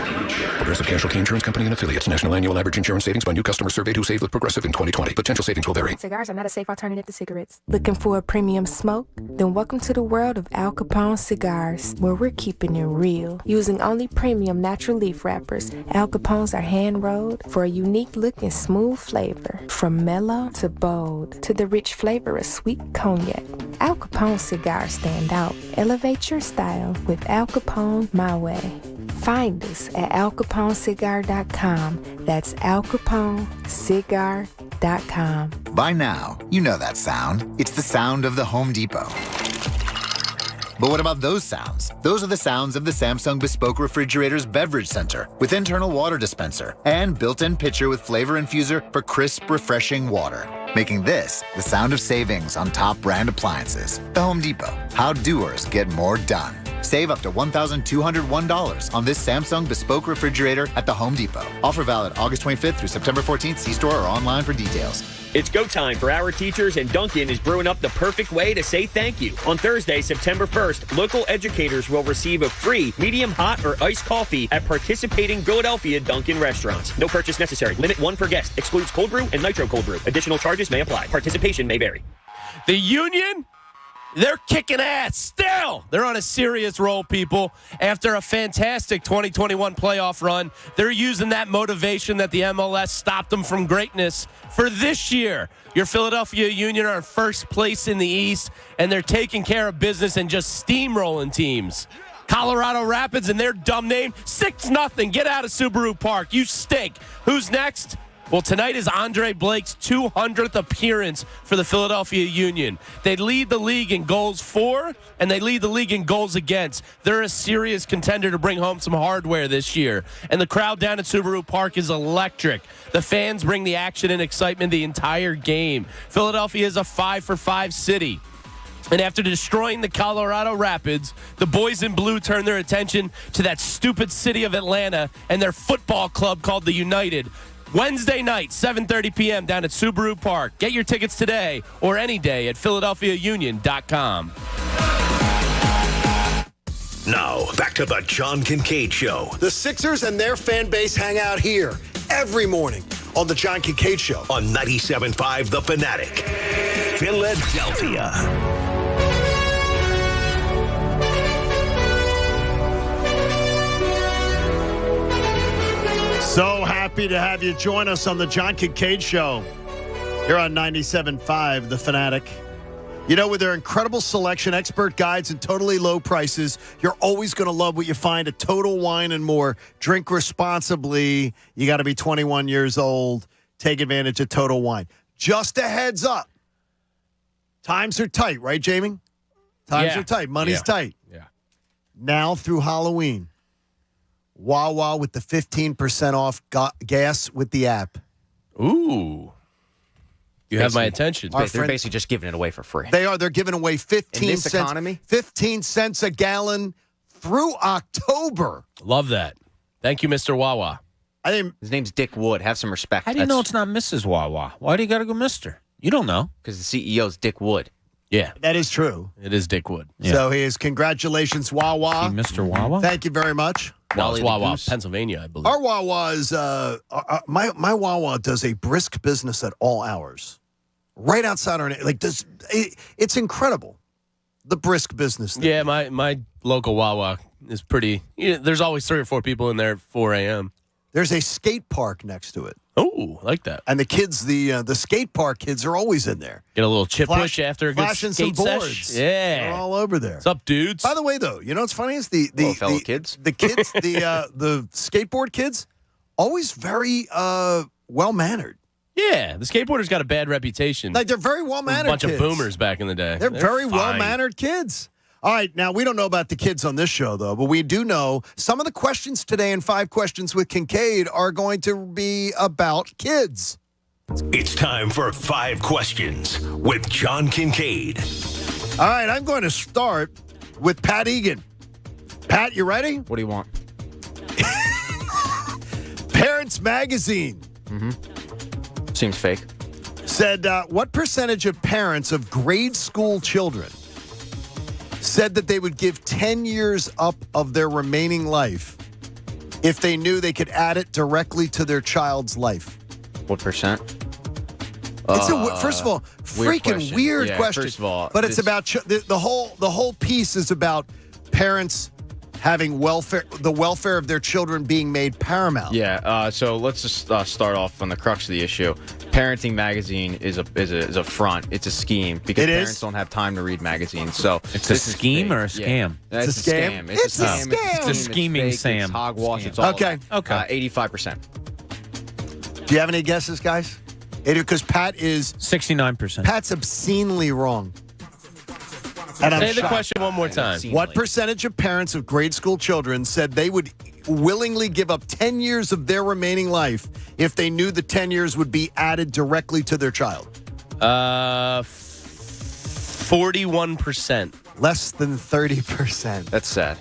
Progressive Casualty Insurance Company and affiliates. National annual average insurance savings by new customers surveyed who saved with Progressive in 2020. Potential savings will vary. Cigars are not a safe alternative to cigarettes. Looking for a premium smoke? Then welcome to the world of Al Capone cigars, where we're keeping it real. Using only premium natural leaf wrappers, Al Capones are hand-rolled for a unique look and smooth flavor. From mellow to bold to the rich flavor of sweet cognac, Al Capone cigars stand out. Elevate your style with Al Capone My Way. Find us at alcaponecigar.com. That's alcaponecigar.com. By now, you know that sound. It's the sound of the Home Depot. But what about those sounds? Those are the sounds of the Samsung Bespoke Refrigerator's Beverage Center with internal water dispenser and built-in pitcher with flavor infuser for crisp, refreshing water. Making this the sound of savings on top brand appliances. The Home Depot. How doers get more done. Save up to $1,201 on this Samsung Bespoke Refrigerator at the Home Depot. Offer valid August 25th through September 14th. See store or online for details. It's go time for our teachers, and Dunkin' is brewing up the perfect way to say thank you. On Thursday, September 1st, local educators will receive a free medium hot or iced coffee at participating Philadelphia Dunkin' restaurants. No purchase necessary. Limit 1 per guest. Excludes cold brew and nitro cold brew. Additional charges may apply. Participation may vary. The Union, they're kicking ass still. They're on a serious roll, people. After a fantastic 2021 playoff run, they're using that motivation that the MLS stopped them from greatness for this year. Your Philadelphia Union are in first place in the East, and they're taking care of business and just steamrolling teams. Colorado Rapids and their dumb name, 6-0. Get out of Subaru Park. You stink. Who's next? Well, tonight is Andre Blake's 200th appearance for the Philadelphia Union. They lead the league in goals for, and they lead the league in goals against. They're a serious contender to bring home some hardware this year. And the crowd down at Subaru Park is electric. The fans bring the action and excitement the entire game. Philadelphia is a 5-for-5 city. And after destroying the Colorado Rapids, the boys in blue turn their attention to that stupid city of Atlanta and their football club called the United. Wednesday night, 7:30 p.m. down at Subaru Park. Get your tickets today or any day at PhiladelphiaUnion.com. Now, back to the John Kincade Show. The Sixers and their fan base hang out here every morning on the John Kincade Show. On 97.5 The Fanatic, Philadelphia. So happy to have you join us on the John Kincade Show. Here on 97.5 The Fanatic. You know, with their incredible selection, expert guides, and totally low prices, you're always going to love what you find at Total Wine and More. Drink responsibly. You got to be 21 years old. Take advantage of Total Wine. Just a heads up. Times are tight, right, Jamie? Times are tight. Money's tight. Yeah. Now through Halloween. Wawa with the 15% off gas with the app. Ooh. You have my attention. They're basically just giving it away for free. They are. They're giving away 15 cents. Economy? 15 cents a gallon through October. Love that. Thank you, Mr. Wawa. His name's Dick Wood. Have some respect. How do you know it's not Mrs. Wawa? Why do you got to go Mr.? You don't know. Because the CEO's Dick Wood. Yeah. That is true. It is Dick Wood. Yeah. So he is. Congratulations, Wawa. Mr. Wawa? Thank you very much. Well, it's Wawa, Pennsylvania, I believe. Our Wawa is, my Wawa does a brisk business at all hours. Right outside our, it's incredible. The brisk business. Yeah, my local Wawa is pretty, there's always 3 or 4 people in there at 4 a.m. There's a skate park next to it. Oh, I like that. And the kids, the skate park kids are always in there. Get a little chip push after a good skate some sesh. boards. Yeah. They're all over there. What's up, dudes? By the way, though, you know what's funny is the fellow kids. The kids, the skateboard kids, always very well-mannered. Yeah, the skateboarders got a bad reputation. Like, they're very well-mannered A bunch kids. of boomers back in the day. They're very fine. well-mannered kids. All right, now, we don't know about the kids on this show, though, but we do know some of the questions today in 5 Questions with Kincade are going to be about kids. It's time for 5 Questions with John Kincade. All right, I'm going to start with Pat Egan. Pat, you ready? What do you want? Parents Magazine. Seems fake. Said, what percentage of parents of grade school children said that they would give 10 years up of their remaining life if they knew they could add it directly to their child's life? What percent? It's first of all, freaking weird question. First of all, but it's about the whole piece is about parents having the welfare of their children being made paramount. Yeah. So let's just start off on the crux of the issue. Parenting Magazine is a front. It's a scheme because parents don't have time to read magazines. So it's a scheme or a scam? Yeah. It's a scam. It's a scam. It's a scheming Sam. It's hogwash. It's all okay. 85%. Do you have any guesses, guys? Because Pat is 69%. Pat's obscenely wrong. And I'm Say the shocked. question one more time. What percentage of parents of grade school children said they would willingly give up 10 years of their remaining life if they knew the 10 years would be added directly to their child? 41%. Less than 30%. That's sad.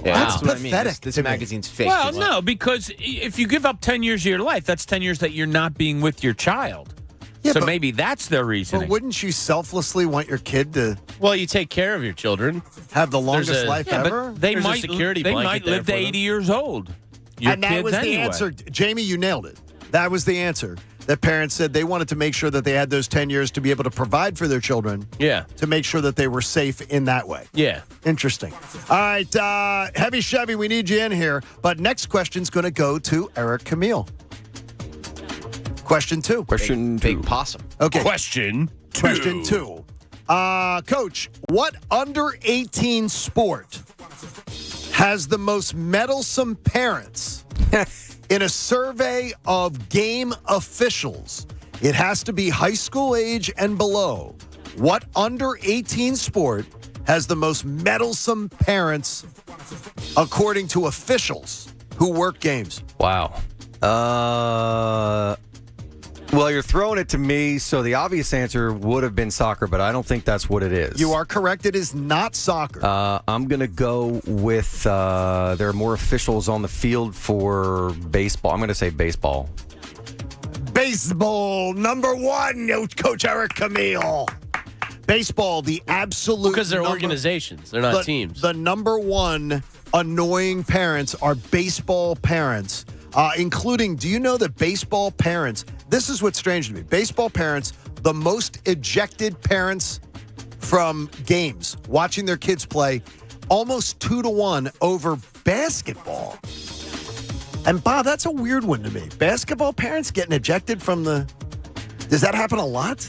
Yeah, Wow. that's what I mean. Pathetic This to me. magazine's fake. Well, no, because if you give up 10 years of your life, that's 10 years that you're not being with your child. Yeah, so but- maybe that's their reasoning. But wouldn't you selflessly want your kid to Well, you take care of your children. have the longest There's a- life Yeah, but ever? they There's a might security they blanket might there live to for them. 80 years old. Your And that kids was anyway. the answer. Jamie, you nailed it. That was the answer. That parents said they wanted to make sure that they had those 10 years to be able to provide for their children, Yeah. to make sure that they were safe in that way. Yeah. Interesting. All right, Heavy Chevy, we need you in here. But next question's going to go to Eric Camille. Question 2. Big possum. Okay. Question two. Coach, what under 18 sport has the most meddlesome parents? In a survey of game officials, it has to be high school age and below. What under 18 sport has the most meddlesome parents according to officials who work games? Wow. Well, you're throwing it to me, so the obvious answer would have been soccer, but I don't think that's what it is. You are correct. It is not soccer. I'm going to go with there are more officials on the field for baseball. I'm going to say baseball. Baseball, number 1, Coach Eric Camille. Baseball, the absolute Because they're organizations. They're not teams. The number 1 annoying parents are baseball parents, including, do you know that baseball parents, this is what's strange to me, baseball parents, the most ejected parents from games, watching their kids play, almost 2-1 over basketball. And Bob, that's a weird one to me. Basketball parents getting ejected from the, does that happen a lot?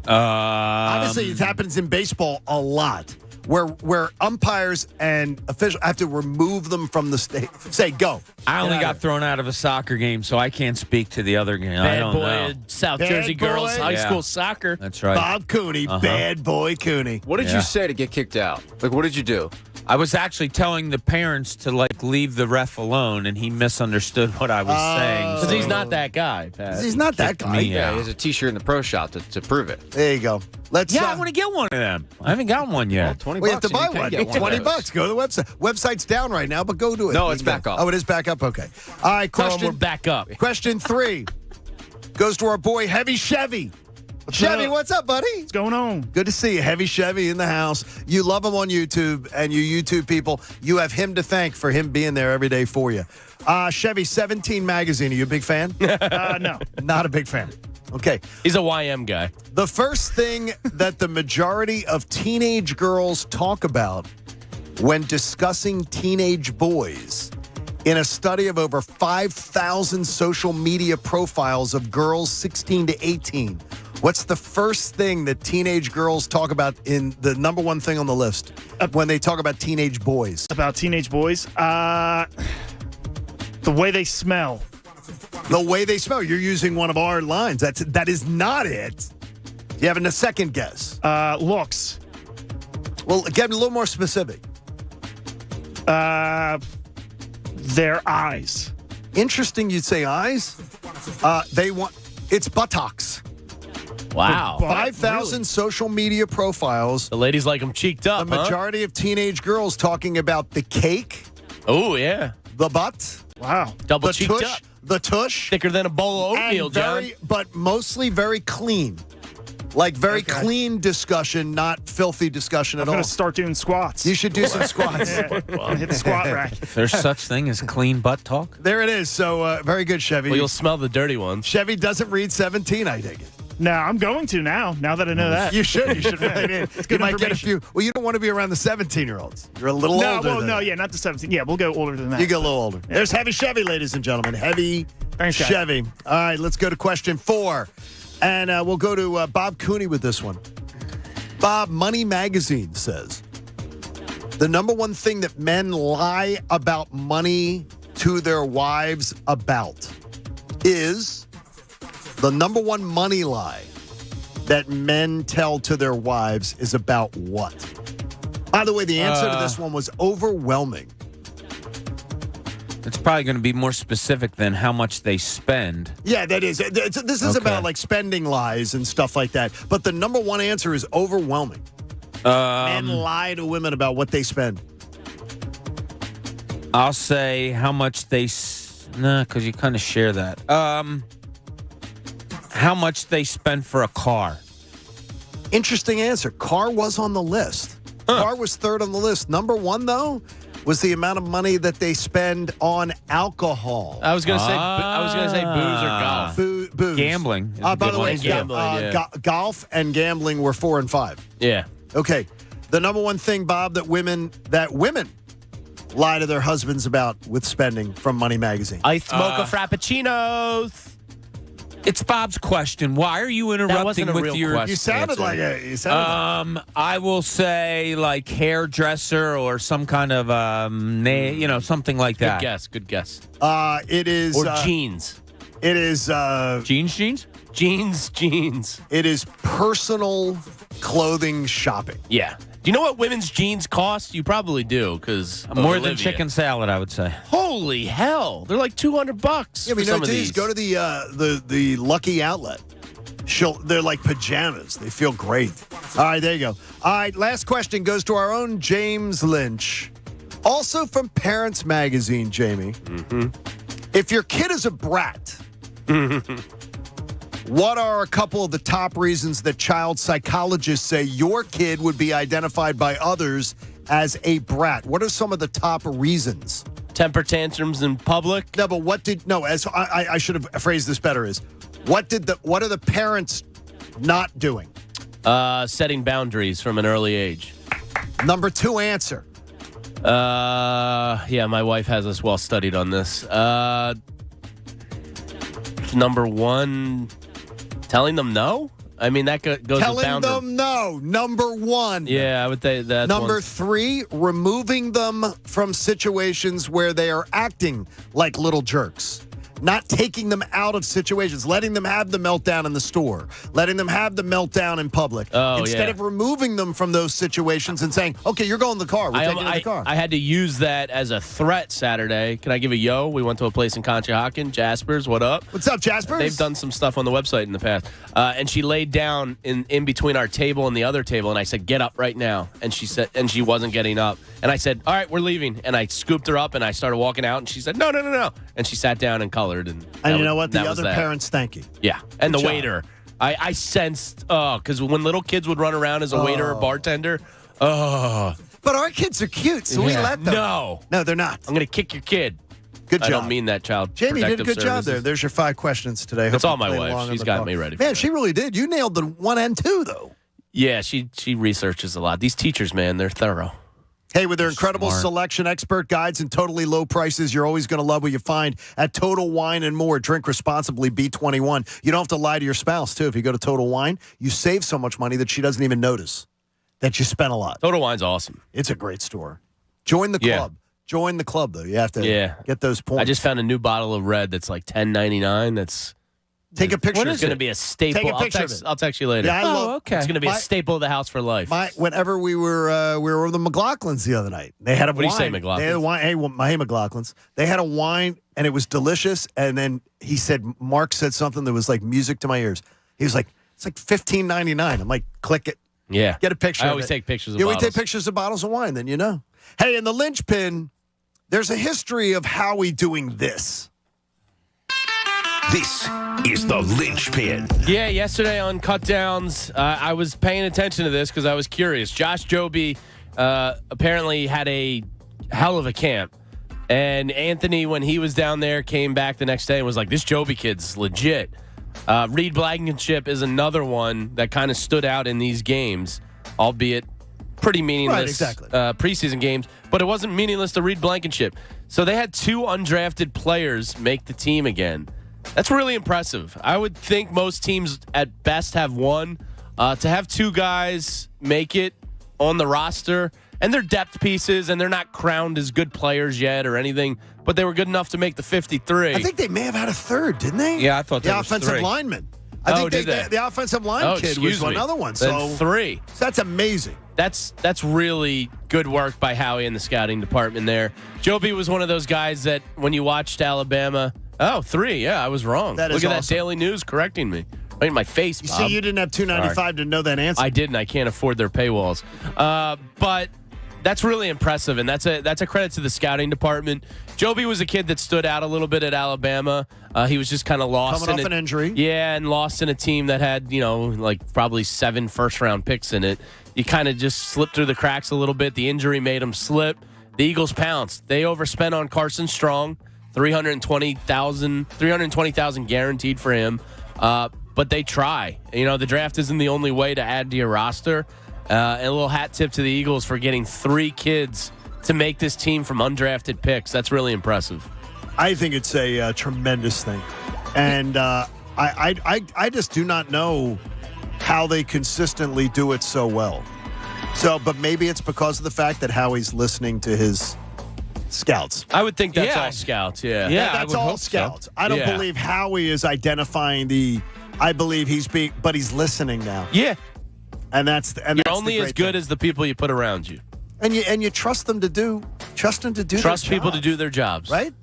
Obviously, it happens in baseball a lot, where umpires and officials have to remove them from the stage. Say go. I only got thrown out of a soccer game, so I can't speak to the other game. I Bad don't boy, know. South Bad Jersey girls, boy. high Yeah. school soccer. That's right. Bob Cooney, bad boy Cooney. What did you say to get kicked out? Like, what did you do? I was actually telling the parents to leave the ref alone, and he misunderstood what I was saying. Because he's not that guy, Pat. He's not that guy. me Yeah, out. he has a T-shirt in the pro shop to prove it. There you go. Let's. Yeah, I want to get one of them. I haven't got one yet. Well, 20 We have bucks to buy and you one. can get $20. of those. Go to the website. Website's down right now, but go do it. No, You it's can back go. up. Oh, it is back up. Okay. All right. Tell 'em Question. we're back up. Question 3 goes to our boy Heavy Chevy. Chevy, what's up, buddy? What's going on? Good to see you. Heavy Chevy in the house. You love him on YouTube, and you YouTube people, you have him to thank for him being there every day for you. Chevy 17 Magazine, are you a big fan? No. Not a big fan. Okay. He's a YM guy. The first thing that the majority of teenage girls talk about when discussing teenage boys, in a study of over 5,000 social media profiles of girls 16 to 18, what's the first thing that teenage girls talk about in the number 1 thing on the list when they talk about teenage boys? About teenage boys? The way they smell. The way they smell. You're using one of our lines. That is not it. You having a second guess? Looks. Well, get a little more specific. Their eyes. Interesting you'd say eyes. It's buttocks. Wow. 5,000 social media profiles. The ladies like them cheeked up, The majority of teenage girls talking about the cake. Oh, yeah. The butt. Wow. Double the cheeked tush, up. The tush. Thicker than a bowl of oatmeal, And very, John. but mostly very clean. Like very clean discussion, not filthy discussion I'm at all. going to start doing squats. You should do some squats. Yeah. Hit the squat rack. There's such thing as clean butt talk? There it is. So very good, Chevy. Well, you'll smell the dirty ones. Chevy doesn't read 17, I dig it. No, I'm going to now that I know that. You should. You should write in. It's You good might get a information. few. Well, you don't want to be around the 17-year-olds. You're a little No, older. well, than no, that. yeah, not the 17. Yeah, we'll go older than that. You get a little older. There's Heavy Chevy, ladies and gentlemen. Heavy Thanks, guys. Chevy. All right, let's go to question 4. And we'll go to Bob Cooney with this one. Bob, Money Magazine says, the number 1 thing that men lie about money to their wives about is the number 1 money lie that men tell to their wives is about what? By the way, the answer to this one was overwhelming. It's probably going to be more specific than how much they spend. Yeah, that is. This is about like spending lies and stuff like that. But the number one answer is overwhelming. Men lie to women about what they spend. I'll say how much they... Nah, because you kind of share that. How much they spend for a car. Interesting answer. Car was on the list. Car was third on the list. Number one, though, was the amount of money that they spend on alcohol. I was going to say booze or golf. Booze. Gambling. By the way, golf and gambling were 4 and 5. Yeah. Okay. The number one thing, Bob, that women lie to their husbands about with spending from Money Magazine. Iced mocha frappuccinos. It's Bob's question. Why are you interrupting with your... You sounded like it. I will say like hairdresser or some kind of, something like that. Good guess. It is... Or jeans. It is... Jeans? Jeans. It is personal clothing shopping. Yeah. Do you know what women's jeans cost? You probably do, because more than chicken salad, I would say. Holy hell! They're like $200. Yeah, for some of these. Go to the Lucky Outlet. They're like pajamas. They feel great. All right, there you go. All right, last question goes to our own James Lynch, also from Parents Magazine. Jamie, if your kid is a brat. What are a couple of the top reasons that child psychologists say your kid would be identified by others as a brat? What are some of the top reasons? Temper tantrums in public? No, but I should have phrased this better what are the parents not doing? Setting boundaries from an early age. Number 2 answer. Yeah, my wife has us well studied on this. Number 1, telling them no? I mean, that goes with boundaries. Telling them no. Number 1. Yeah, I would say that. Number 3, removing them from situations where they are acting like little jerks. Not taking them out of situations, letting them have the meltdown in the store, letting them have the meltdown in public. Instead of removing them from those situations and saying, okay, you're going to the car. We're taking you to the car. I had to use that as a threat Saturday. Can I give a yo? We went to a place in Conshohocken. Jaspers, what up? What's up, Jaspers? They've done some stuff on the website in the past. And she laid down in between our table and the other table, and I said, get up right now. And she said, and she wasn't getting up. And I said, all right, we're leaving. And I scooped her up, and I started walking out, and she said, no. And she sat down and colored. And you know what? The other parents, thank you. Yeah. And Good the job. waiter. I sensed, because when little kids would run around as a waiter or bartender, But our kids are cute, so we let them. No, they're not. I'm going to kick your kid. Good job. I don't mean that, child. Jamie, you did a good job services. there. There's your 5 questions today. That's Hope all you my played wife. along on She's the got call. me ready. Man, she really did. You nailed the 1 and 2, though. Yeah, she researches a lot. These teachers, man, they're thorough. Hey, with their incredible Smart. selection, expert guides, and totally low prices, you're always going to love what you find at Total Wine & More. Drink responsibly, B21. You don't have to lie to your spouse, too. If you go to Total Wine, you save so much money that she doesn't even notice that you spent a lot. Total Wine's awesome. It's a great store. Join the club. Join the club, though. You have to get those points. I just found a new bottle of red that's like $10.99. That's Take a picture. It's going to be a staple. Take a picture of it. I'll text you later. Yeah, okay. It's going to be a staple of the house for life. Whenever we were with the McLaughlins the other night, they had a wine. What do you say, McLaughlins? They had a wine. Hey, McLaughlins. They had a wine, and it was delicious. And then he said, Mark said something that was like music to my ears. He was like, it's like $15.99. I'm like, click it. Yeah. Get a picture. I always take pictures of we bottles. take pictures of bottles of wine. Then you know. Hey, in the linchpin, there's a history of Howie doing this. This is the linchpin. Yeah, yesterday on Cut Downs, I was paying attention to this because I was curious. Josh Joby apparently had a hell of a camp. And Anthony, when he was down there, came back the next day and was like, this Joby kid's legit. Reed Blankenship is another one that kind of stood out in these games, albeit pretty meaningless preseason games. But it wasn't meaningless to Reed Blankenship. So they had 2 undrafted players make the team again. That's really impressive. I would think most teams at best have 1. To have 2 guys make it on the roster, and they're depth pieces, and they're not crowned as good players yet or anything, but they were good enough to make the 53. I think they may have had a third, didn't they? Yeah, I thought the that was offensive 3. lineman. I think the offensive line kid was another one. So 3. So that's amazing. That's really good work by Howie and the scouting department there. Joby was one of those guys that when you watched Alabama, 3, yeah, I was wrong. That Look is at awesome. that Daily News correcting me. Right in my face, You Bob. see, you didn't have $2.95 to know that answer. I didn't. I can't afford their paywalls. But that's really impressive, and that's a credit to the scouting department. Joby was a kid that stood out a little bit at Alabama. He was just kind of lost. Coming off an injury. Yeah, and lost in a team that had, like probably 7 first-round picks in it. You kind of just slipped through the cracks a little bit. The injury made him slip. The Eagles pounced. They overspent on Carson Strong, $320,000 guaranteed for him. But they try. The draft isn't the only way to add to your roster. And a little hat tip to the Eagles for getting 3 kids to make this team from undrafted picks. That's really impressive. I think it's a tremendous thing. And I just do not know how they consistently do it so well. But maybe it's because of the fact that Howie's listening to his scouts. I would think that's all scouts, yeah. That's all scouts. So. I don't believe Howie is identifying I believe but he's listening now. Yeah. And you're only as good as the people you put around you. And you trust them to do Trust people to do their jobs. Right?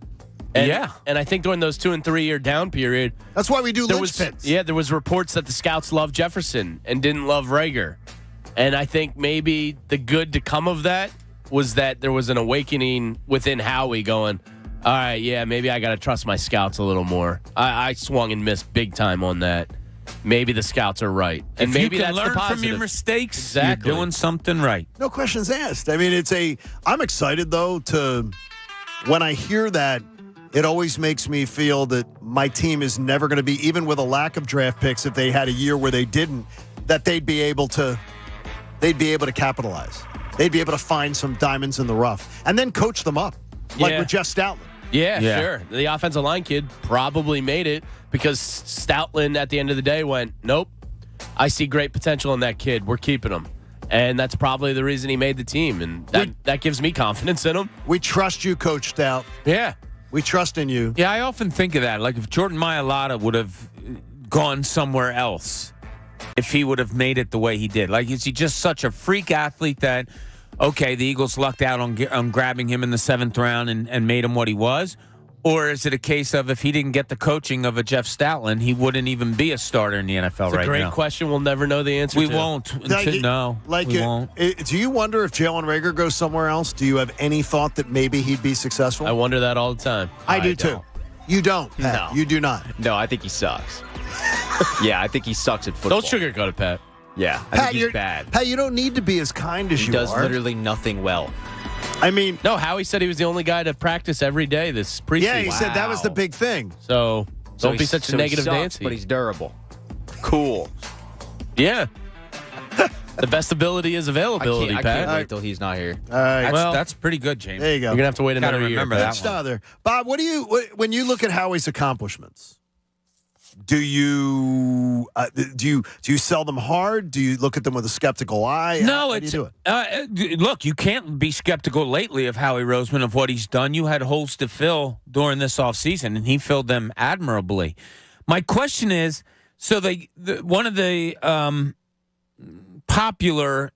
And I think during those 2 and 3 year down period, that's why we do linchpins. Yeah, there was reports that the scouts loved Jefferson and didn't love Rager. And I think maybe the good to come of that was that there was an awakening within Howie going, all right, yeah, maybe I got to trust my scouts a little more. I swung and missed big time on that. Maybe the scouts are right. And if maybe you can that's learn the positive. from your mistakes, Exactly. you're doing something right. No questions asked. I mean, I'm excited, though, when I hear that, it always makes me feel that my team is never going to be, even with a lack of draft picks, if they had a year where they didn't, that they'd be able to capitalize. They'd be able to find some diamonds in the rough and then coach them up, like with Jeff Stoutland. Yeah, sure. The offensive line kid probably made it because Stoutland at the end of the day went, nope, I see great potential in that kid. We're keeping him. And that's probably the reason he made the team. And that gives me confidence in him. We trust you, Coach Stout. Yeah. We trust in you. Yeah, I often think of that. Like if Jordan Mailata would have gone somewhere else, if he would have made it the way he did. Like, is he just such a freak athlete that, okay, the Eagles lucked out on grabbing him in the 7th round and made him what he was? Or is it a case of if he didn't get the coaching of a Jeff Stoutland, he wouldn't even be a starter in the NFL right now? It's a great question. We'll never know the answer We to. won't. No, we won't. Do you wonder if Jalen Reagor goes somewhere else? Do you have any thought that maybe he'd be successful? I wonder that all the time. I do too. You don't, Pat. No. You do not. No, I think he sucks. Yeah, I think he sucks at football. Don't sugarcoat it, Pat. Yeah, I think he's bad. Pat, you don't need to be as kind as He you does are. literally nothing well. I mean, no, Howie said he was the only guy to practice every day this preseason. Yeah, he said that was the big thing. So don't be such a negative he sucks, Nancy. But he's durable. Cool. Yeah. The best ability is availability, I Pat. can't wait till he's not here. All right. That's pretty good, James. There you go. You're going to have to wait Gotta another year. remember Good that stuff one. there. Bob, when you look at Howie's accomplishments, do you sell them hard? Do you look at them with a skeptical eye? No, How do you do it? Look, you can't be skeptical lately of Howie Roseman, of what he's done. You had holes to fill during this offseason, and he filled them admirably. My question is, so one of the popular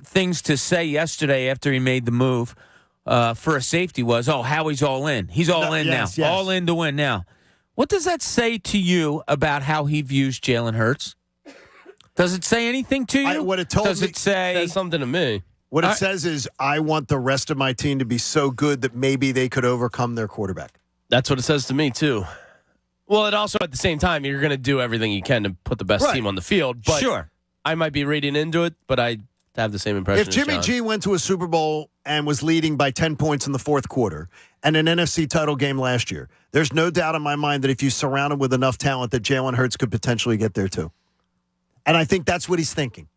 things to say yesterday after he made the move for a safety was, Howie's all in. He's all in now. Yes. All in to win now. What does that say to you about how he views Jalen Hurts? Does it say anything to you? What it told Does me it say says something to me. What it says is, I want the rest of my team to be so good that maybe they could overcome their quarterback. That's what it says to me, too. Well, it also, at the same time, you're going to do everything you can to put the best team on the field. But Sure. I might be reading into it, but I have the same impression If Jimmy as John. G went to a Super Bowl and was leading by 10 points in the fourth quarter and an NFC title game last year, there's no doubt in my mind that if you surround him with enough talent, that Jalen Hurts could potentially get there too. And I think that's what he's thinking,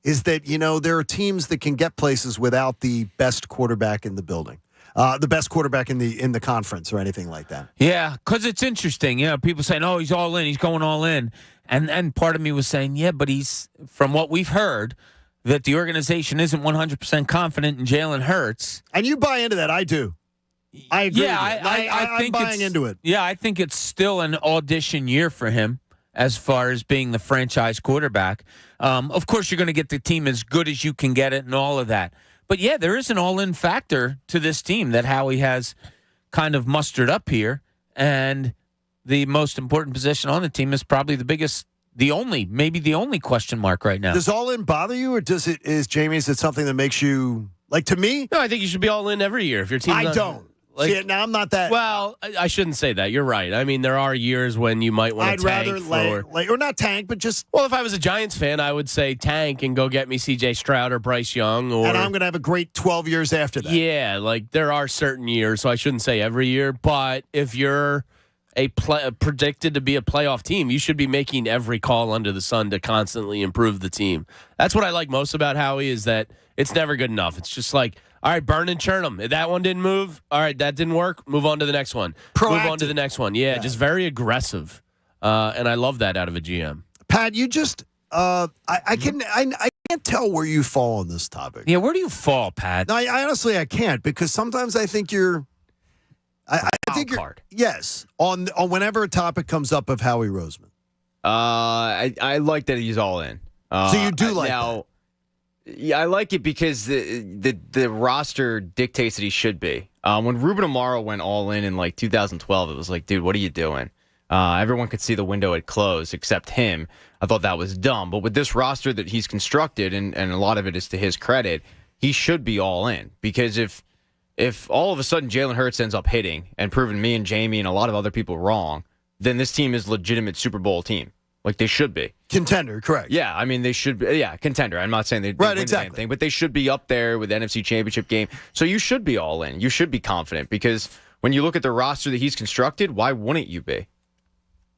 is that, there are teams that can get places without the best quarterback in the building, the best quarterback in the conference or anything like that. Yeah, because it's interesting. People saying, he's all in. He's going all in. And part of me was saying, yeah, but he's, from what we've heard, that the organization isn't 100% confident in Jalen Hurts. And you buy into that. I do. I agree. Yeah, with you. I think I'm buying into it. Yeah, I think it's still an audition year for him. as far as being the franchise quarterback. Of course, you're going to get the team as good as you can get it and all of that. But, yeah, there is an all-in factor to this team that Howie has kind of mustered up here. And the most important position on the team is probably maybe the only question mark right now. Does all-in bother you, or is it something that makes you, like, to me? No, I think you should be all-in every year. If your team, I don't. Like, see, now I'm not that. Well, I shouldn't say that. You're right. I mean, there are years when you might want to tank. I'd rather or not tank, but just. Well, if I was a Giants fan, I would say tank and go get me C.J. Stroud or Bryce Young. And I'm going to have a great 12 years after that. Yeah, like there are certain years, so I shouldn't say every year. But if you're predicted to be a playoff team, you should be making every call under the sun to constantly improve the team. That's what I like most about Howie, is that it's never good enough. It's just like, all right, burn and churn them. That one didn't move. All right, that didn't work. Move on to the next one. Proactive. Move on to the next one. Yeah, just very aggressive. And I love that out of a GM. Pat, you just I can't tell where you fall on this topic. Yeah, where do you fall, Pat? No, I honestly can't, because sometimes I think you're I think you're hard. Yes, on whenever a topic comes up of Howie Roseman. I like that he's all in. So you do like that? Yeah, I like it because the roster dictates that he should be. When Ruben Amaro went all in like 2012, it was like, dude, what are you doing? Everyone could see the window had closed except him. I thought that was dumb. But with this roster that he's constructed, and a lot of it is to his credit, he should be all in. Because if all of a sudden Jalen Hurts ends up hitting and proving me and Jamie and a lot of other people wrong, then this team is a legitimate Super Bowl team. Like they should be. Contender, correct. Yeah, I mean, they should be. Yeah, contender. I'm not saying they win the same thing, but they should be up there with the NFC Championship game. So you should be all in. You should be confident, because when you look at the roster that he's constructed, why wouldn't you be?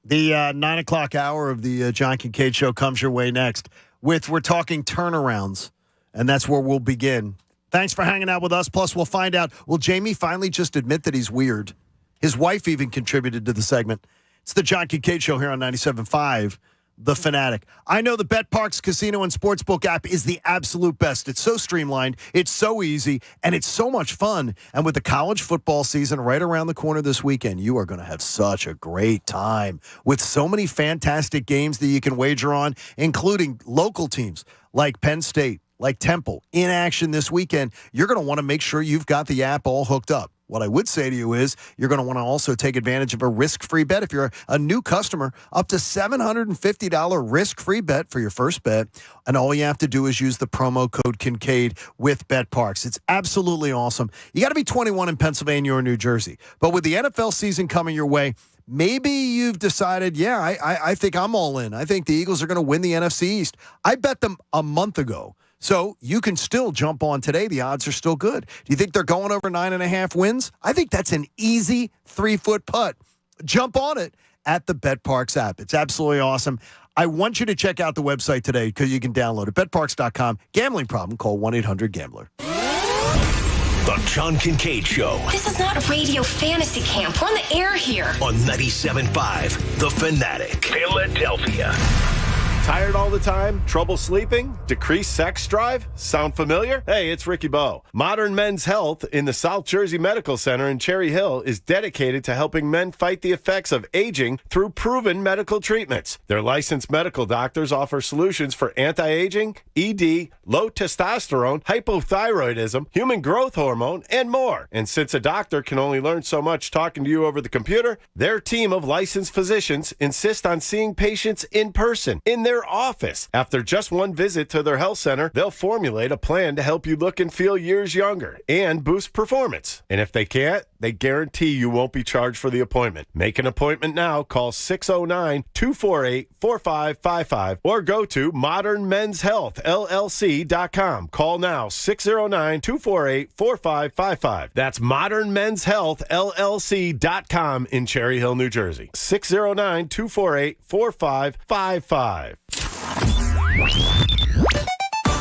The 9 o'clock hour of the John Kincade Show comes your way next. We're talking turnarounds, and that's where we'll begin. Thanks for hanging out with us. Plus, we'll find out, will Jamie finally just admit that he's weird? His wife even contributed to the segment. It's the John Kincade Show here on 97.5 The Fanatic. I know the BetParks Casino and Sportsbook app is the absolute best. It's so streamlined, it's so easy, and it's so much fun. And with the college football season right around the corner this weekend, you are going to have such a great time with so many fantastic games that you can wager on, including local teams like Penn State, like Temple, in action this weekend. You're going to want to make sure you've got the app all hooked up. What I would say to you is you're going to want to also take advantage of a risk-free bet. If you're a new customer, up to $750 risk-free bet for your first bet. And all you have to do is use the promo code Kincade with BetParks. It's absolutely awesome. You got to be 21 in Pennsylvania or New Jersey. But with the NFL season coming your way, maybe you've decided, I think I'm all in. I think the Eagles are going to win the NFC East. I bet them a month ago. So you can still jump on today. The odds are still good. Do you think they're going over 9.5 wins? I think that's an easy 3-foot putt. Jump on it at the BetParks app. It's absolutely awesome. I want you to check out the website today because you can download it. BetParks.com. Gambling problem? Call 1-800-GAMBLER. The John Kincade Show. This is not radio fantasy camp. We're on the air here. On 97.5 The Fanatic, Philadelphia. Tired all the time? Trouble sleeping? Decreased sex drive? Sound familiar? Hey, it's Ricky Bo. Modern Men's Health in the South Jersey Medical Center in Cherry Hill is dedicated to helping men fight the effects of aging through proven medical treatments. Their licensed medical doctors offer solutions for anti-aging, ED, low testosterone, hypothyroidism, human growth hormone, and more. And since a doctor can only learn so much talking to you over the computer, their team of licensed physicians insist on seeing patients in person, in their office. After just one visit to their health center, they'll formulate a plan to help you look and feel years younger and boost performance. And if they can't, they guarantee you won't be charged for the appointment. Make an appointment now. Call 609-248-4555 or go to modernmenshealthllc.com. Call now, 609-248-4555. That's modernmenshealthllc.com in Cherry Hill, New Jersey. 609-248-4555.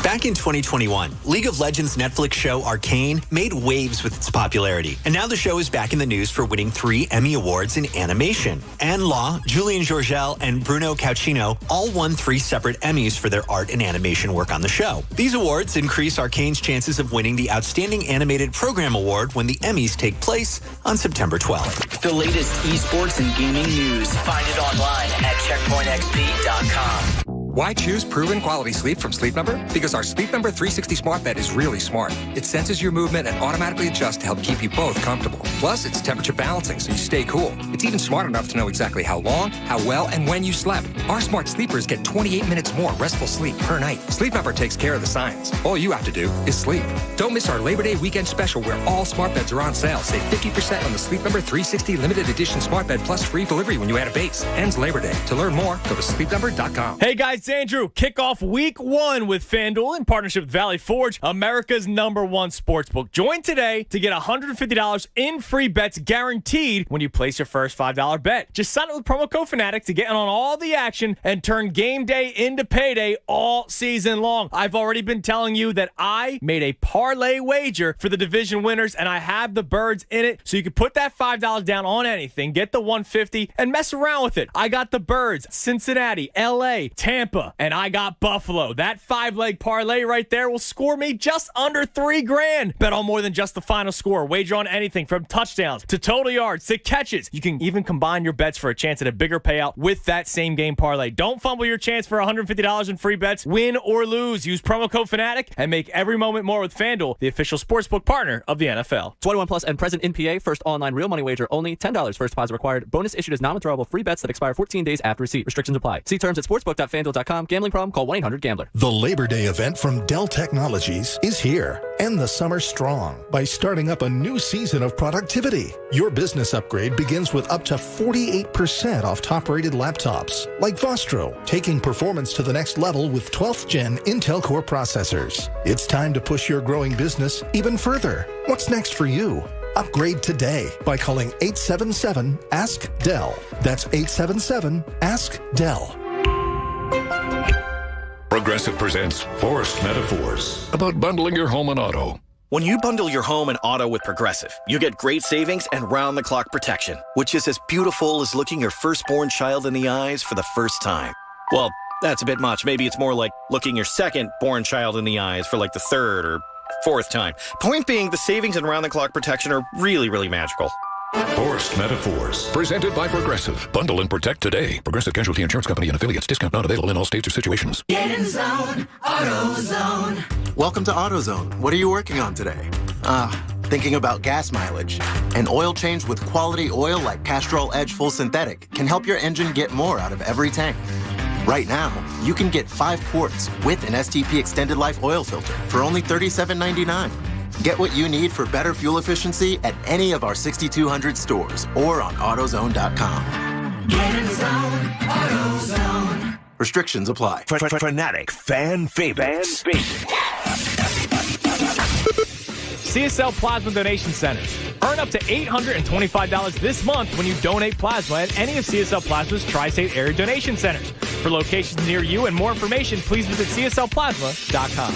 Back in 2021, League of Legends Netflix show Arcane made waves with its popularity. And now the show is back in the news for winning 3 Emmy Awards in animation. Anne Law, Julian Georgel, and Bruno Cauchino all won 3 separate Emmys for their art and animation work on the show. These awards increase Arcane's chances of winning the Outstanding Animated Program Award when the Emmys take place on September 12th. The latest esports and gaming news. Find it online at checkpointxp.com. Why choose proven quality sleep from Sleep Number? Because our Sleep Number 360 smart bed is really smart. It senses your movement and automatically adjusts to help keep you both comfortable. Plus, it's temperature balancing so you stay cool. It's even smart enough to know exactly how long, how well, and when you slept. Our smart sleepers get 28 minutes more restful sleep per night. Sleep Number takes care of the science. All you have to do is sleep. Don't miss our Labor Day weekend special where all smart beds are on sale. Save 50% on the Sleep Number 360 limited edition smart bed plus free delivery when you add a base. Ends Labor Day. To learn more, go to sleepnumber.com. Hey guys, it's Andrew. Kick off week 1 with FanDuel in partnership with Valley Forge, America's #1 sportsbook. Join today to get $150 in free bets guaranteed when you place your first $5 bet. Just sign up with promo code Fnatic to get in on all the action and turn game day into payday all season long. I've already been telling you that I made a parlay wager for the division winners, and I have the birds in it, so you can put that $5 down on anything, get the $150, and mess around with it. I got the birds, Cincinnati, LA, Tampa, and I got Buffalo. That 5-leg parlay right there will score me just under $3,000. Bet on more than just the final score. Wager on anything from touchdowns to total yards to catches. You can even combine your bets for a chance at a bigger payout with that same game parlay. Don't fumble your chance for $150 in free bets. Win or lose. Use promo code Fnatic and make every moment more with FanDuel, the official sportsbook partner of the NFL. 21 plus and present in PA. First online real money wager only. $10 first deposit required. Bonus issued as non-withdrawable free bets that expire 14 days after receipt. Restrictions apply. See terms at sportsbook.fanduel.com. Gambling problem? Call 1-800-GAMBLER. The Labor Day event from Dell Technologies is here. End the summer strong by starting up a new season of productivity. Your business upgrade begins with up to 48% off top-rated laptops, like Vostro, taking performance to the next level with 12th Gen Intel Core processors. It's time to push your growing business even further. What's next for you? Upgrade today by calling 877-ASK-DELL. That's 877-ASK-DELL. Progressive presents Forced Metaphors about bundling your home and auto. When you bundle your home and auto with Progressive, you get great savings and round-the-clock protection, which is as beautiful as looking your firstborn child in the eyes for the first time. Well, that's a bit much. Maybe it's more like looking your second-born child in the eyes for like the third or fourth time. Point being, the savings and round-the-clock protection are really, really magical. Forced Metaphors. Presented by Progressive. Bundle and protect today. Progressive Casualty Insurance Company and affiliates. Discount not available in all states or situations. Get in zone, AutoZone. Welcome to AutoZone. What are you working on today? Thinking about gas mileage. An oil change with quality oil like Castrol Edge Full Synthetic can help your engine get more out of every tank. Right now, you can get 5 quarts with an STP Extended Life oil filter for only $37.99. Get what you need for better fuel efficiency at any of our 6,200 stores or on AutoZone.com. Get in zone, AutoZone. Restrictions apply. Fnatic Fan Favorites. CSL Plasma Donation Centers. Earn up to $825 this month when you donate plasma at any of CSL Plasma's Tri-State Area Donation Centers. For locations near you and more information, please visit CSLPlasma.com.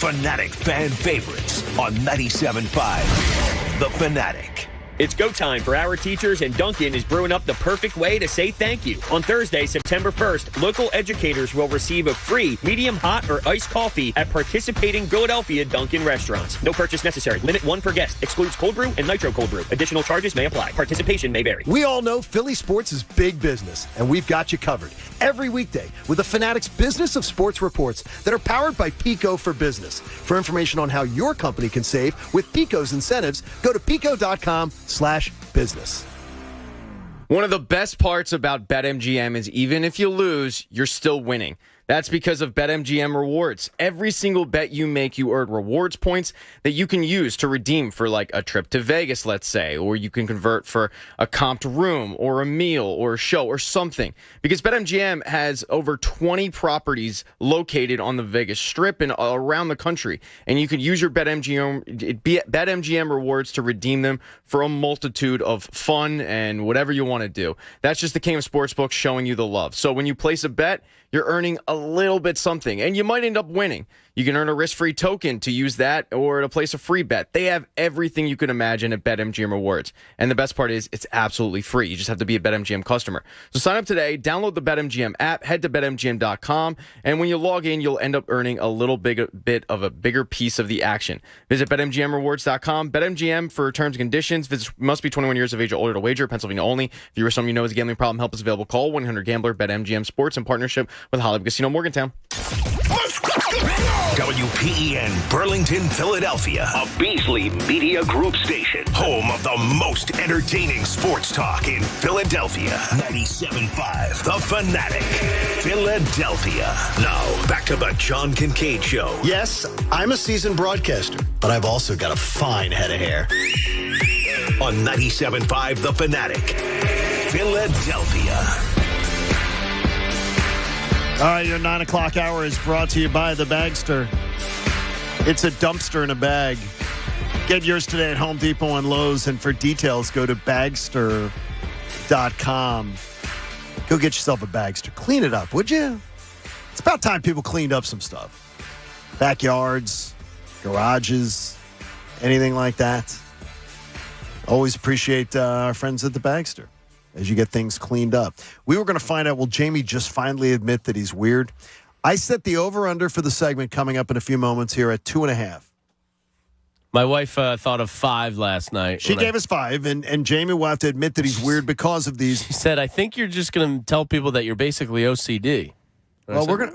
Fnatic Fan Favorites on 97.5 The Fanatic. It's go time for our teachers, and Dunkin' is brewing up the perfect way to say thank you. On Thursday, September 1st, local educators will receive a free medium hot or iced coffee at participating Philadelphia Dunkin' restaurants. No purchase necessary. Limit 1 per guest. Excludes cold brew and nitro cold brew. Additional charges may apply. Participation may vary. We all know Philly sports is big business, and we've got you covered every weekday with the Fanatic's Business of Sports reports that are powered by Pico for Business. For information on how your company can save with Pico's incentives, go to pico.com/business. One of the best parts about BetMGM is even if you lose, you're still winning. That's because of BetMGM Rewards. Every single bet you make, you earn rewards points that you can use to redeem for like a trip to Vegas, let's say, or you can convert for a comped room or a meal or a show or something. Because BetMGM has over 20 properties located on the Vegas Strip and around the country. And you can use your BetMGM Rewards to redeem them for a multitude of fun and whatever you want to do. That's just the king of sportsbooks showing you the love. So when you place a bet, you're earning a little bit something, and you might end up winning. You can earn a risk-free token to use that or to place a free bet. They have everything you can imagine at BetMGM Rewards. And the best part is it's absolutely free. You just have to be a BetMGM customer. So sign up today, download the BetMGM app, head to BetMGM.com, and when you log in, you'll end up earning a little bit of a bigger piece of the action. Visit BetMGMRewards.com. BetMGM for terms and conditions. Must be 21 years of age or older to wager. Pennsylvania only. If you or someone you know has a gambling problem, help is available. Call 1-800-GAMBLER. BetMGM Sports in partnership with Hollywood Casino Morgantown. WPEN Burlington, Philadelphia, a Beasley Media Group station, home of the most entertaining sports talk in Philadelphia. 97.5 The Fanatic, Philadelphia. Now, back to the John Kincade Show. Yes, I'm a seasoned broadcaster, but I've also got a fine head of hair. On 97.5 The Fanatic, Philadelphia. All right, your 9 o'clock hour is brought to you by the Bagster. It's a dumpster in a bag. Get yours today at Home Depot and Lowe's, and for details, go to Bagster.com. Go get yourself a Bagster. Clean it up, would you? It's about time people cleaned up some stuff. Backyards, garages, anything like that. Always appreciate our friends at the Bagster as you get things cleaned up. We were going to find out, will Jamie just finally admit that he's weird? I set the over-under for the segment coming up in a few moments here at 2.5. My wife thought of 5 last night. She gave us 5, and Jamie will have to admit that he's weird because of these. She said, I think you're just going to tell people that you're basically OCD. Well, we're going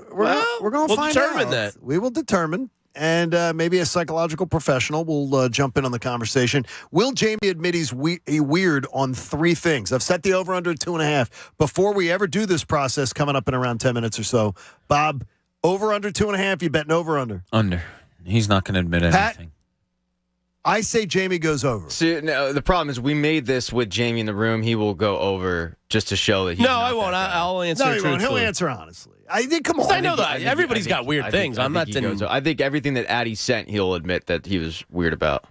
to find determine out. that. We will determine. And maybe a psychological professional will jump in on the conversation. Will Jamie admit he's weird on 3 things? I've set the over-under at 2.5. Before we ever do this process, coming up in around 10 minutes or so, Bob, over-under 2.5, you betting over-under? Under. He's not going to admit anything. I say Jamie goes over. See, no, the problem is we made this with Jamie in the room. He will go over just to show that he's No, I won't. I'll answer No, he won't. truthfully. He'll answer honestly. I think, come on. I know that. Everybody's got weird things. I'm not denying. I think everything that Addie sent, he'll admit that he was weird about.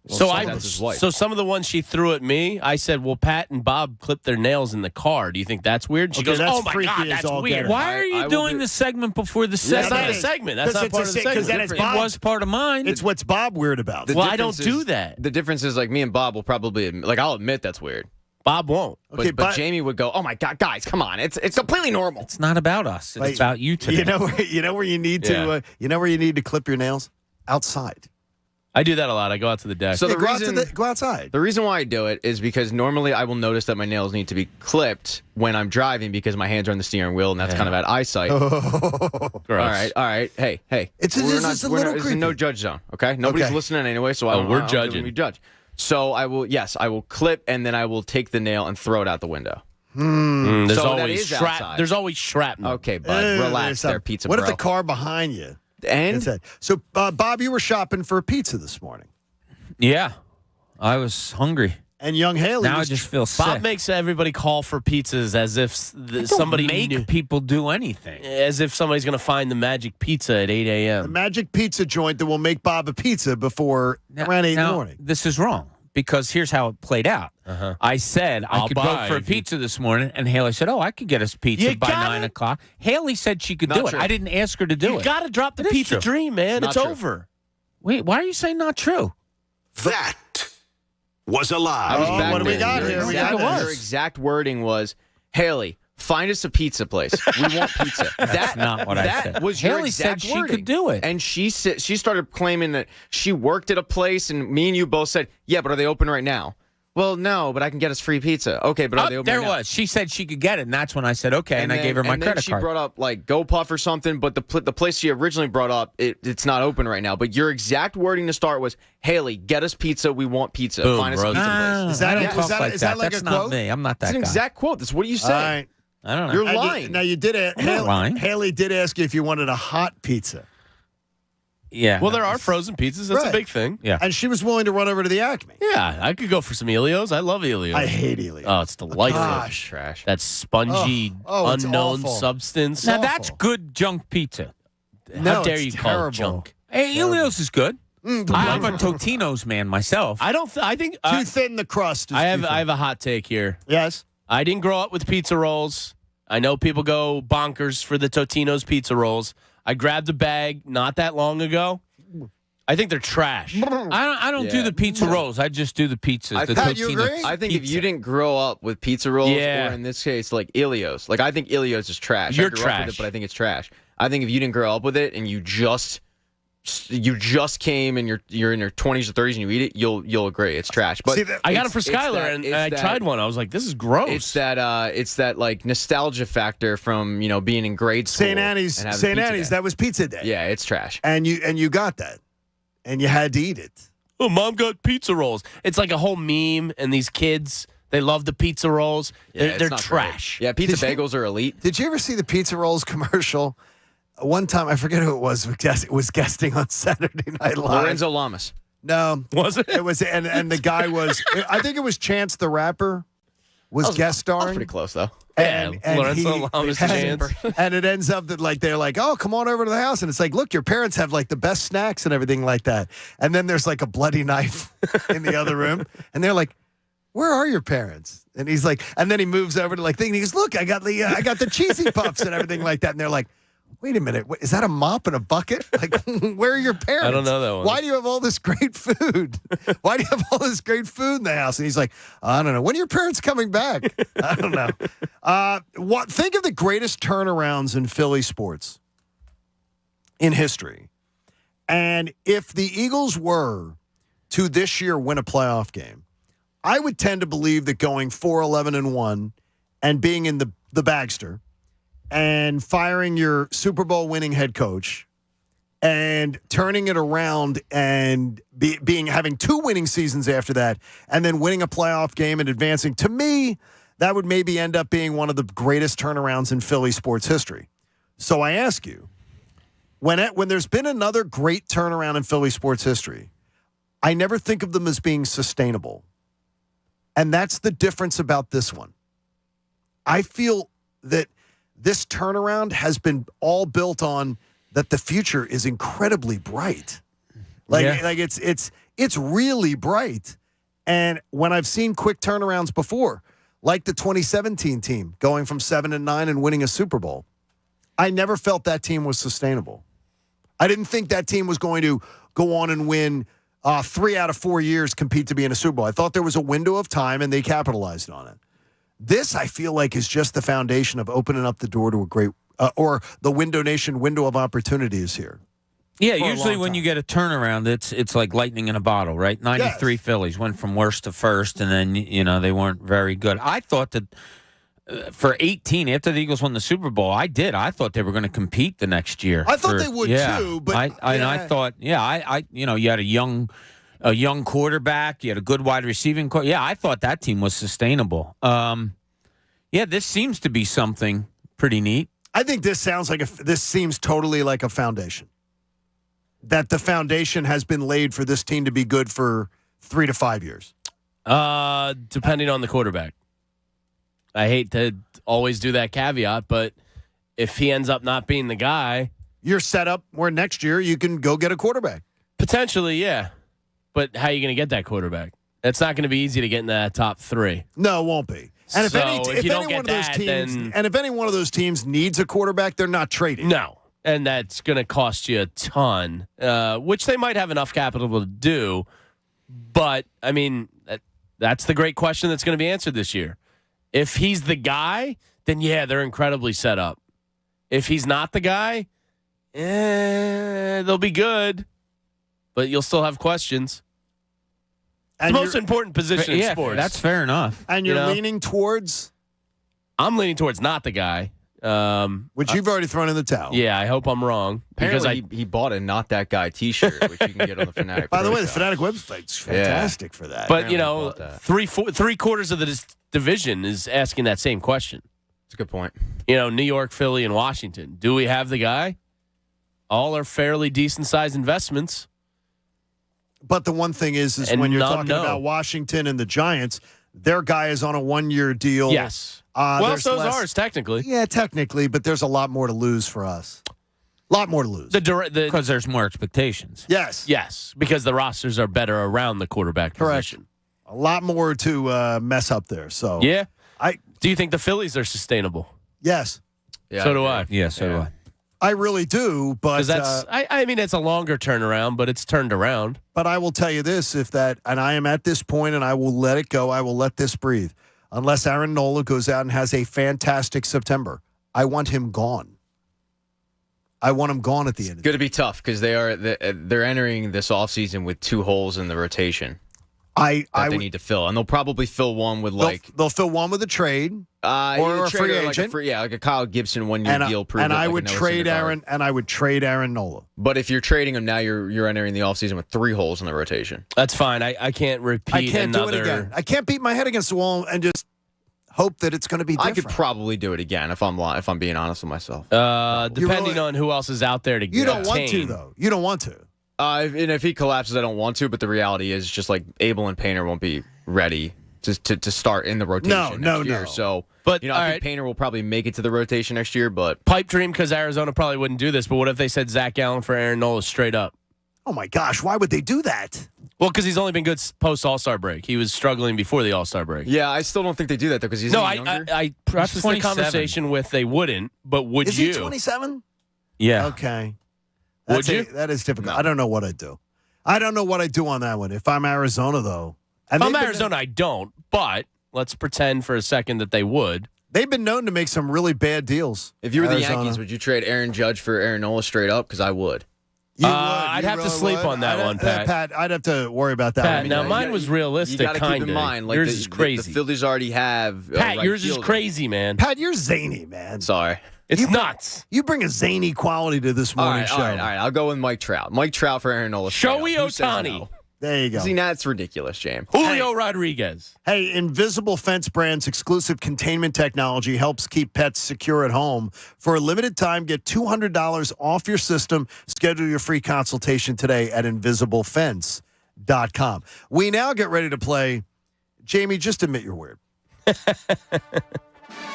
Well, so some of the ones she threw at me, I said, well, Pat and Bob clipped their nails in the car. Do you think that's weird? She goes, oh, my God, that's weird. Why are you doing the segment before the segment? That's not a segment. That's not part of the segment. Because then it's Bob. It was part of mine. It's what's Bob weird about. Well, I don't do that. The difference is, like, me and Bob will probably admit, like, I'll admit that's weird. Bob won't. Okay, but Jamie would go, oh, my God, guys, come on. It's completely normal. It's not about us. It's about you today. You know where you need to clip your nails? Outside. I do that a lot. I go out to the deck. So go outside. The reason why I do it is because normally I will notice that my nails need to be clipped when I'm driving because my hands are on the steering wheel and that's kind of at eyesight. Gross. All right. Hey. It's a little creepy. It's a no judge zone, okay? Nobody's listening anyway, so we're judging. We judge. So I will clip and then I will take the nail and throw it out the window. There's So always that is outside. There's always shrapnel. Okay, bud, relax there, pizza What bro. if the car behind you? And so, Bob, you were shopping for a pizza this morning. Yeah. I was hungry. And young Haley. Now I just feel sick. Bob makes everybody call for pizzas as if somebody make people do anything. As if somebody's going to find the magic pizza at 8 a.m. The magic pizza joint that will make Bob a pizza before around 8 in the morning. This is wrong because here's how it played out. I said I could go for a pizza this morning, and Haley said, oh, I could get us pizza by 9 o'clock. Haley said she could do it. I didn't ask her to do it. You got to drop the pizza dream, man. It's over. Wait, why are you saying not true? That was a lie. I was back what do we then. got here? Your exact wording was, Haley, find us a pizza place. We want pizza. That's not what I said. That was Haley your exact said wording. she could do it. And she started claiming that she worked at a place, and me and you both said, yeah, but are they open right now? Well, no, but I can get us free pizza. Okay, but are they open there right now? was. She said she could get it, and that's when I said, okay, and I gave her my credit she card. brought up, like, GoPuff or something, but the place she originally brought up, it's not open right now. But your exact wording to start was, Haley, get us pizza. We want pizza. Boom, Find us a pizza place. I don't talk like that. That's a not quote? me. I'm not that It's an guy. exact quote. That's what you say. All right. I don't know. You're lying. Now, you did lying. Haley did ask you if you wanted a hot pizza. Yeah. Well, there are frozen pizzas. That's a big thing. Yeah. And she was willing to run over to the Acme. Yeah, I could go for some Elios. I love Elios. I hate Elios. Oh, it's delightful. Gosh. Trash. That spongy, it's unknown awful. substance. Now, that's good junk pizza. How dare it's you call terrible. it junk? Hey, Ilios is good. I'm a Totino's man myself. I don't. I think Too thin the crust. Is I too thin. have a hot take here. Yes. I didn't grow up with pizza rolls. I know people go bonkers for the Totino's pizza rolls. I grabbed a bag not that long ago. I think they're trash. I don't do the pizza rolls. I just do the pizzas. I think if you didn't grow up with pizza rolls, or in this case, like Ilios, like I think Ilios is trash. You're I grew up with it, but I think it's trash. I think if you didn't grow up with it and you just came and you're in your 20s or 30s and you eat it, you'll agree it's trash. But I got it for Skylar and I tried one. I was like, this is gross. It's that like nostalgia factor from being in grade school. St. Annie's, that was pizza day. Yeah, it's trash. And you got that. And you had to eat it. Oh, Mom got pizza rolls. It's like a whole meme, and these kids, they love the pizza rolls. Yeah, they're trash. Great. Yeah, pizza bagels are elite. Did you ever see the pizza rolls commercial? One time, I forget who it was guesting on Saturday Night Live. Lorenzo Lamas. No. Was it? It was, and the guy was, I think it was Chance the Rapper was guest starring. Pretty close, though. And Lorenzo Lamas Chance. And it ends up that like they're like, oh, come on over to the house, and it's like, look, your parents have like the best snacks and everything like that. And then there's like a bloody knife in the other room, and they're like, where are your parents? And he's like, and then he moves over to like thinking, he goes, look, I got the cheesy puffs and everything like that, and they're like, wait a minute, is that a mop and a bucket? Like, where are your parents? I don't know that one. Why do you have all this great food? Why do you have all this great food in the house? And he's like, I don't know. When are your parents coming back? I don't know. Think of the greatest turnarounds in Philly sports in history. And if the Eagles were to this year win a playoff game, I would tend to believe that going 4-11-1 and being in the Bagster and firing your Super Bowl winning head coach and turning it around and having 2 winning seasons after that and then winning a playoff game and advancing, to me, that would maybe end up being one of the greatest turnarounds in Philly sports history. So I ask you, when there's been another great turnaround in Philly sports history, I never think of them as being sustainable. And that's the difference about this one. I feel that this turnaround has been all built on that the future is incredibly bright. Like it's really bright. And when I've seen quick turnarounds before, like the 2017 team going from 7-9 and winning a Super Bowl, I never felt that team was sustainable. I didn't think that team was going to go on and win 3 out of 4 years, compete to be in a Super Bowl. I thought there was a window of time, and they capitalized on it. This, I feel like, is just the foundation of opening up the door to a great, or the Window Nation window of opportunity is here. Yeah, usually when you get a turnaround, it's like lightning in a bottle, right? 93 Phillies went from worst to first, and then, they weren't very good. I thought that for 18, after the Eagles won the Super Bowl, I thought they were going to compete the next year. I thought they would too, but I thought, you had a young quarterback, you had a good wide receiving core. Yeah, I thought that team was sustainable. This seems to be something pretty neat. I think this seems totally like a foundation. That the foundation has been laid for this team to be good for 3 to 5 years. Depending on the quarterback. I hate to always do that caveat, but if he ends up not being the guy, you're set up where next year you can go get a quarterback. Potentially, yeah. But how are you going to get that quarterback? It's not going to be easy to get in the top 3. No, it won't be. And if any one of those teams needs a quarterback, they're not trading. No. And that's going to cost you a ton, which they might have enough capital to do. But, I mean, that's the great question that's going to be answered this year. If he's the guy, then, yeah, they're incredibly set up. If he's not the guy, they'll be good. But you'll still have questions. It's the most important position in sports. That's fair enough. And you're leaning towards? I'm leaning towards not the guy. Which you've already thrown in the towel. Yeah, I hope I'm wrong. Apparently, he bought a Not That Guy t-shirt, which you can get on the Fnatic. By the way, the Fnatic website's fantastic for that. But, three quarters of the division is asking that same question. That's a good point. New York, Philly, and Washington. Do we have the guy? All are fairly decent-sized investments. But the one thing is when you're talking about Washington and the Giants, their guy is on a 1-year deal. Yes. Well, so's ours, technically. Yeah, technically, but there's a lot more to lose for us. A lot more to lose. Because there's more expectations. Yes. Yes, because the rosters are better around the quarterback position. A lot more to mess up there. So yeah. Do you think the Phillies are sustainable? Yes. Yeah, so do I. Yeah, so do I really do, but that's I mean, it's a longer turnaround, but it's turned around. But I will tell you this: and I am at this point, and I will let it go. I will let this breathe, unless Aaron Nola goes out and has a fantastic September. I want him gone. I want him gone at the end. It's going to be tough because they're entering this offseason with 2 holes in the rotation. They need to fill, and they'll probably fill one with they'll fill one with a trade or a free agent, like a Kyle Gibson 1-year deal. And I would trade Aaron. And I would trade Aaron Nola. But if you're trading him now, you're entering the offseason with 3 holes in the rotation. That's fine. I can't repeat. I can't do it again. I can't beat my head against the wall and just hope that it's going to be different. I could probably do it again if I'm being honest with myself. Depending on who else is out there to get. You don't want to though. You don't want to. And if he collapses, I don't want to. But the reality is, just like Abel and Painter won't be ready to start in the rotation next year. So, I think Painter will probably make it to the rotation next year. But pipe dream, because Arizona probably wouldn't do this. But what if they said Zach Allen for Aaron Nola straight up? Oh my gosh, why would they do that? Well, because he's only been good post All-Star break. He was struggling before the All-Star break. Yeah, I still don't think they do that though, because he's younger. I prefaced the conversation with they wouldn't, but would is you? Is he 27? Yeah. Okay. Would you? That is difficult. No. I don't know what I'd do. I don't know what I'd do on that one. If I'm Arizona, though. If I'm Arizona, I don't. But let's pretend for a second that they would. They've been known to make some really bad deals. If you were the Yankees, would you trade Aaron Judge for Aaron Nola straight up? Because I would. I'd have to sleep on that one, Pat. Pat, I'd have to worry about that one. Now, mine was realistic, You got to keep in mind, like, yours is crazy. The Phillies already have Pat, yours is crazy, man. Pat, you're zany, man. Sorry. It's nuts. You bring a zany quality to this morning show. All right. I'll go with Mike Trout. Mike Trout for Aaron Nola. Shohei Ohtani. There you go. See, that's ridiculous, James. Julio Rodriguez. Hey, Invisible Fence Brand's exclusive containment technology helps keep pets secure at home. For a limited time, get $200 off your system. Schedule your free consultation today at invisiblefence.com. We now get ready to play. Jamie, just admit you're weird.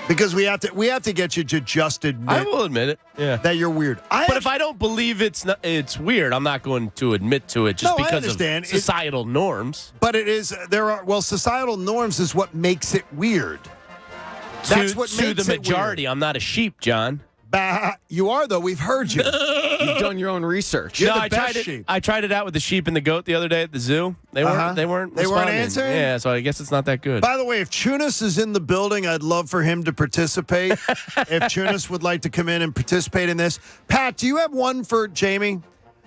Because we have to get you to just admit. I will admit it. Yeah, that you're weird. But if I don't believe it's weird, I'm not going to admit to it just because of societal norms. But it is societal norms is what makes it weird. That's what makes it weird. To the majority. I'm not a sheep, John. Bah, you are, though. We've heard you. You've done your own research. You're the best sheep. I tried it out with the sheep and the goat the other day at the zoo. They weren't answering? Yeah, so I guess it's not that good. By the way, if Chunas is in the building, I'd love for him to participate. If Chunas would like to come in and participate in this. Pat, do you have one for Jamie?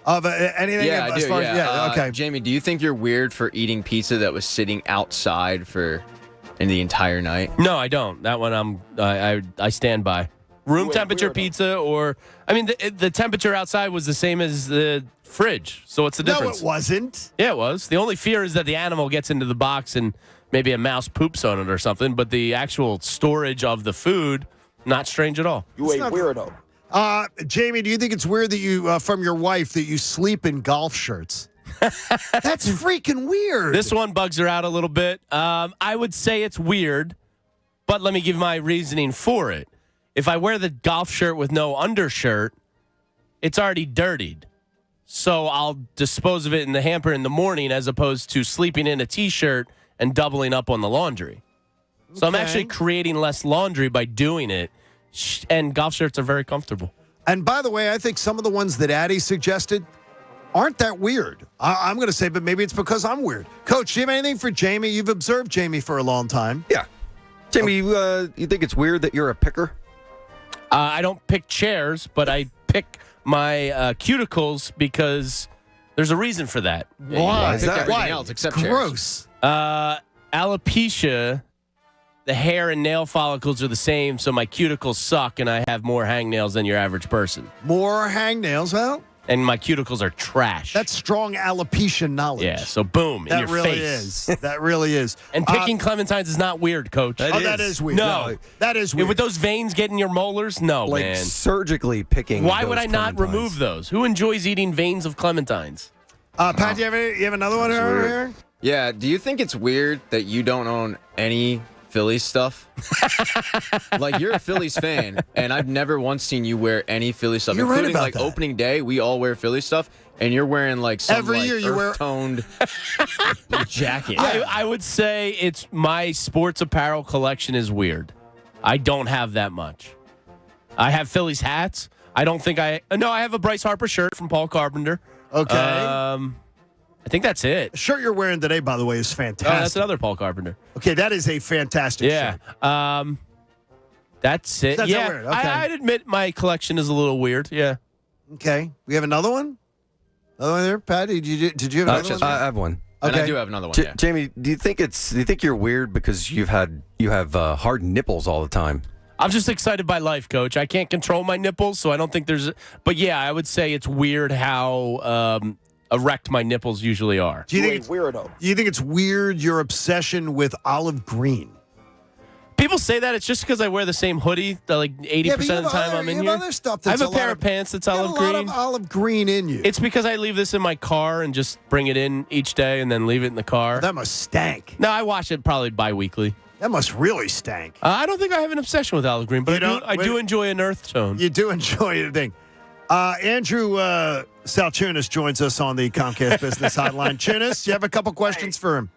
Of anything? Yeah, I do. Okay. Jamie, do you think you're weird for eating pizza that was sitting outside in the entire night? No, I don't. That one I stand by. Room temperature pizza, or the temperature outside was the same as the fridge. So what's the difference? No, it wasn't. Yeah, it was. The only fear is that the animal gets into the box and maybe a mouse poops on it or something. But the actual storage of the food, not strange at all. You a weirdo. Jamie, do you think it's weird that you, from your wife, that you sleep in golf shirts? That's freaking weird. This one bugs her out a little bit. I would say it's weird, but let me give my reasoning for it. If I wear the golf shirt with no undershirt, it's already dirtied. So I'll dispose of it in the hamper in the morning as opposed to sleeping in a T-shirt and doubling up on the laundry. So I'm actually creating less laundry by doing it. And golf shirts are very comfortable. And by the way, I think some of the ones that Addie suggested aren't that weird. I'm going to say, but maybe it's because I'm weird. Coach, do you have anything for Jamie? You've observed Jamie for a long time. Yeah. Jamie, you think it's weird that you're a picker? I don't pick chairs, but I pick my cuticles because there's a reason for that. Why? Is that everything else except gross. Alopecia, the hair and nail follicles are the same, so my cuticles suck, and I have more hangnails than your average person. More hangnails, well? And my cuticles are trash. That's strong alopecia knowledge. Yeah, so boom, in your face. That really is. And picking clementines is not weird, Coach. That is weird. No. That is weird. With those veins getting your molars? No, like man. Surgically picking. Why would I not remove those? Who enjoys eating veins of clementines? Pat, do you have another one over here? Yeah, do you think it's weird that you don't own any Phillies stuff? Like, you're a Phillies fan, and I've never once seen you wear any Phillies stuff. You're including right about like that. opening day, we all wear Phillies stuff, and you're wearing like some Every year you wear earth-toned jacket. I would say it's my sports apparel collection is weird. I don't have that much. I have Phillies hats. I don't think I have a Bryce Harper shirt from Paul Carpenter. Okay. I think that's it. The shirt you're wearing today, by the way, is fantastic. Oh, that's another Paul Carpenter. Okay, that is a fantastic shirt. That's it. That's yeah, weird. Okay. I'd admit my collection is a little weird. Yeah. Okay. We have another one? Another one there? Pat, did you have another one? I have one. And Okay. I do have another one. Yeah. Jamie, do you think you're weird because you have hard nipples all the time? I'm just excited by life, Coach. I can't control my nipples, so I don't think there's. But yeah, I would say it's weird how erect my nipples usually are. Do you think weirdo? Do you think it's weird your obsession with olive green? People say that it's just because I wear the same hoodie like 80% of the time I'm in here. Other stuff I have that's a pair of pants that's olive a green. lot of olive green in you. It's because I leave this in my car and just bring it in each day and then leave it in the car. That must stank. No, I wash it probably bi-weekly. That must really stank. I don't think I have an obsession with olive green, but I do enjoy an earth tone. You do enjoy the thing. Andrew Salchunas joins us on the Comcast Business Hotline. Chunas, you have a couple questions for him.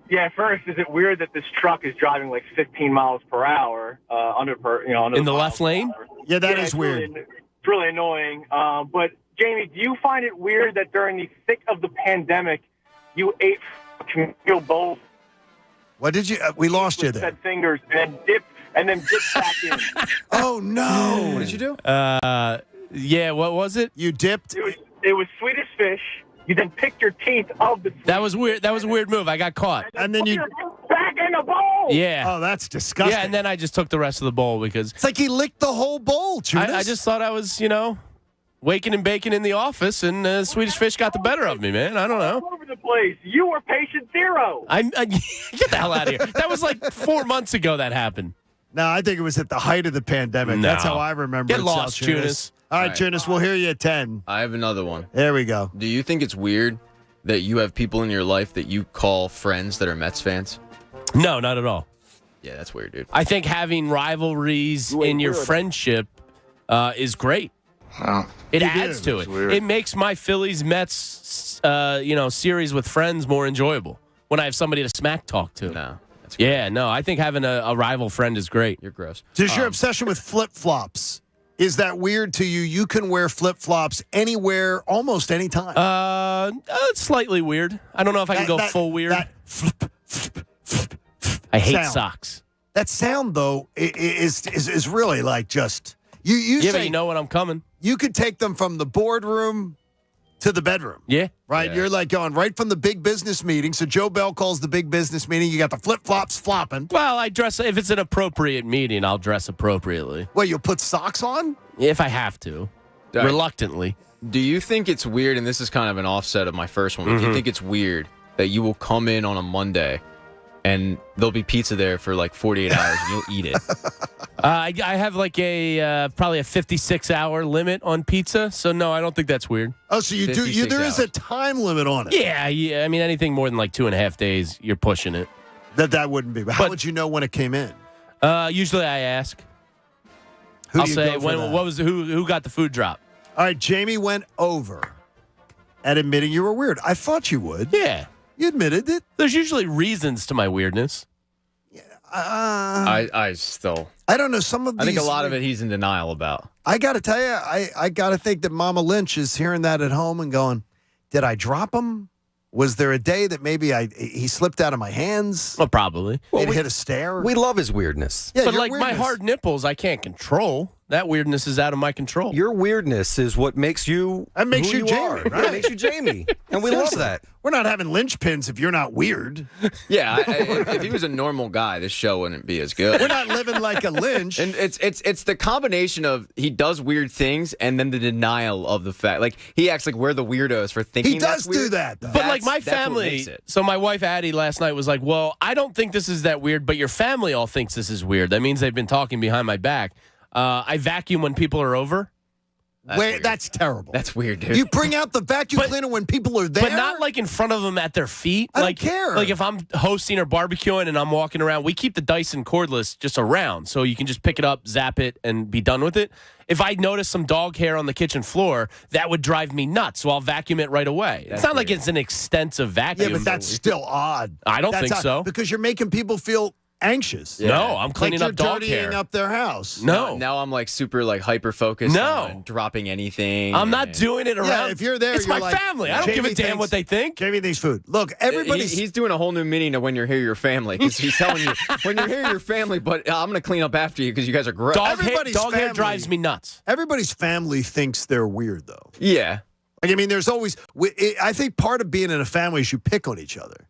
Yeah, first, is it weird that this truck is driving like 15 miles per hour under in the left lane? Yeah, that is weird. It's really annoying. But Jamie, do you find it weird that during the thick of the pandemic, you ate meal bowls? What did you? We lost you there. Said fingers and then dipped back in. Oh no! What did you do? Yeah, what was it? You dipped. It was Swedish fish. You then picked your teeth of the. That was weird. That was a weird move. I got caught. And then you back in the bowl. Yeah. Oh, that's disgusting. Yeah, and then I just took the rest of the bowl because it's like he licked the whole bowl. Chunas. I just thought I was, waking and baking in the office, and Swedish fish got the better of me, man. I don't know. All over the place. You were patient zero. Get the hell out of here. That was like 4 months ago that happened. No, I think it was at the height of the pandemic. No. That's how I remember Get it. lost, Chunas. All right, Chunas, we'll hear you at 10. I have another one. There we go. Do you think it's weird that you have people in your life that you call friends that are Mets fans? No, not at all. Yeah, that's weird, dude. I think having rivalries in your friendship is great. It adds to it. It makes my Phillies Mets series with friends more enjoyable when I have somebody to smack talk to. No. I think having a rival friend is great. You're gross. Does your obsession with flip-flops, is that weird to you? You can wear flip-flops anywhere, almost any time. It's slightly weird. I don't know if I can go full weird. I hate socks. That sound, though, is really like just... You but say you know when I'm coming. You could take them from the boardroom to the bedroom. Yeah. Right? Yeah. You're like going right from the big business meeting. So Joe Bell calls the big business meeting. You got the flip-flops flopping. Well, I dress, if it's an appropriate meeting, I'll dress appropriately. Well, you'll put socks on? If I have to. Reluctantly. Do you think it's weird, and this is kind of an offset of my first one, but do you think it's weird that you will come in on a Monday and there'll be pizza there for like 48 hours and you'll eat it? I have like probably a 56-hour limit on pizza, so no, I don't think that's weird. Oh, so you do? There is a time limit on it. Yeah. I mean, anything more than like 2.5 days, you're pushing it. That wouldn't be. But how would you know when it came in? Usually, I ask. Who I'll do you say go for that? who got the food drop. All right, Jamie went over at admitting you were weird. I thought you would. Yeah, you admitted it. There's usually reasons to my weirdness. I still. I don't know. Some of these. I think a lot of it he's in denial about. I got to tell you, I got to think that Mama Lynch is hearing that at home and going, "Did I drop him? Was there a day that maybe he slipped out of my hands? Well, probably. It hit a stair. We love his weirdness. Yeah, but your like my weirdness. hard nipples, I can't control. That weirdness is out of my control. Your weirdness is what makes you That makes who you Jamie, are. right? Yeah, it makes you Jamie. And we love that. We're not having linchpins if you're not weird. Yeah, if he was a normal guy, this show wouldn't be as good. We're not living like a Lynch. And it's the combination of he does weird things and then the denial of the fact. Like, he acts like we're the weirdos for thinking He does that's weird. do that, though. But like my That's what family, makes it. so my wife Addie last night was like, "Well, I don't think this is that weird, but your family all thinks this is weird. That means they've been talking behind my back." I vacuum when people are over. That's terrible. That's weird, dude. You bring out the vacuum cleaner when people are there? But not like in front of them at their feet. I don't like, care. Like if I'm hosting or barbecuing and I'm walking around, we keep the Dyson cordless just around so you can just pick it up, zap it, and be done with it. If I notice some dog hair on the kitchen floor, that would drive me nuts, so I'll vacuum it right away. It's not like it's an extensive vacuum. Yeah, but that's still odd. I don't think so. Because you're making people feel anxious. Yeah. No, I'm cleaning like up dog dirtying hair. up their house. No. Now I'm like super like hyper focused on dropping anything. I'm not doing it around. Yeah, if you're there, it's you're my like, family. I don't give a damn what they think. Jamie thinks food. Look, He's doing a whole new meaning to when you're here, your family. Because he's telling you, when you're here, your family, but I'm going to clean up after you because you guys are gross. Dog hair drives me nuts. Everybody's family thinks they're weird, though. Yeah. Like, I mean, there's always, I think part of being in a family is you pick on each other.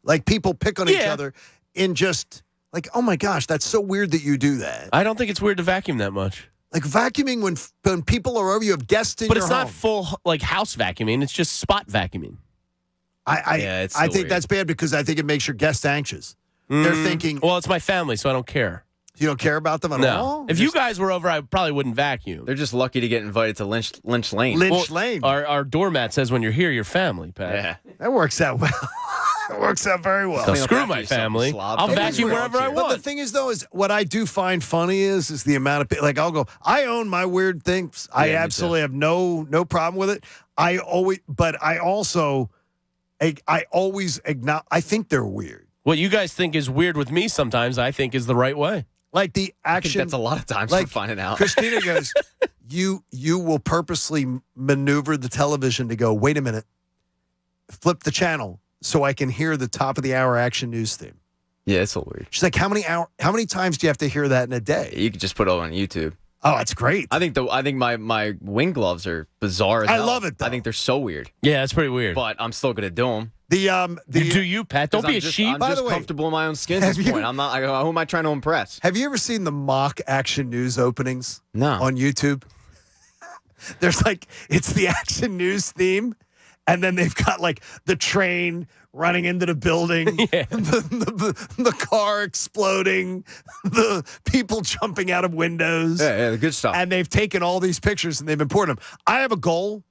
Like, people pick on each other in just, like, oh my gosh, that's so weird that you do that. I don't think it's weird to vacuum that much. Like, vacuuming when people are over, you have guests in your home. But it's not full, like, house vacuuming. It's just spot vacuuming. I think that's bad because I think it makes your guests anxious. They're thinking, well, it's my family, so I don't care. You don't care about them at all? If you guys were over, I probably wouldn't vacuum. They're just lucky to get invited to Lynch Lane. Lynch Lane. Our doormat says when you're here, you're family, Pat. Yeah. That works out well. It works out very well. So screw my family. I'll vacuum wherever I want. But the thing is, though, is what I do find funny is the amount of like I'll go. I own my weird things. I absolutely have no problem with it. I always acknowledge. I think they're weird. What you guys think is weird with me sometimes, I think is the right way. Like the action. I think that's a lot of times like, we're finding out. Christina goes, you will purposely maneuver the television to go, wait a minute, flip the channel so I can hear the top of the hour action news theme. Yeah, it's a little weird. She's like, how many times do you have to hear that in a day? You could just put it on YouTube. Oh, that's great. I think my wing gloves are bizarre as hell. I love it, though. I think they're so weird. Yeah, that's pretty weird. But I'm still gonna do them. Do you, Pat? Don't be a sheep. I'm just comfortable in my own skin at this point. I'm not. Who am I trying to impress? Have you ever seen the mock action news openings? No. On YouTube? There's like, it's the action news theme, and then they've got like the train running into the building, the car exploding, the people jumping out of windows. Yeah, the good stuff. And they've taken all these pictures and they've been pouring them. I have a goal.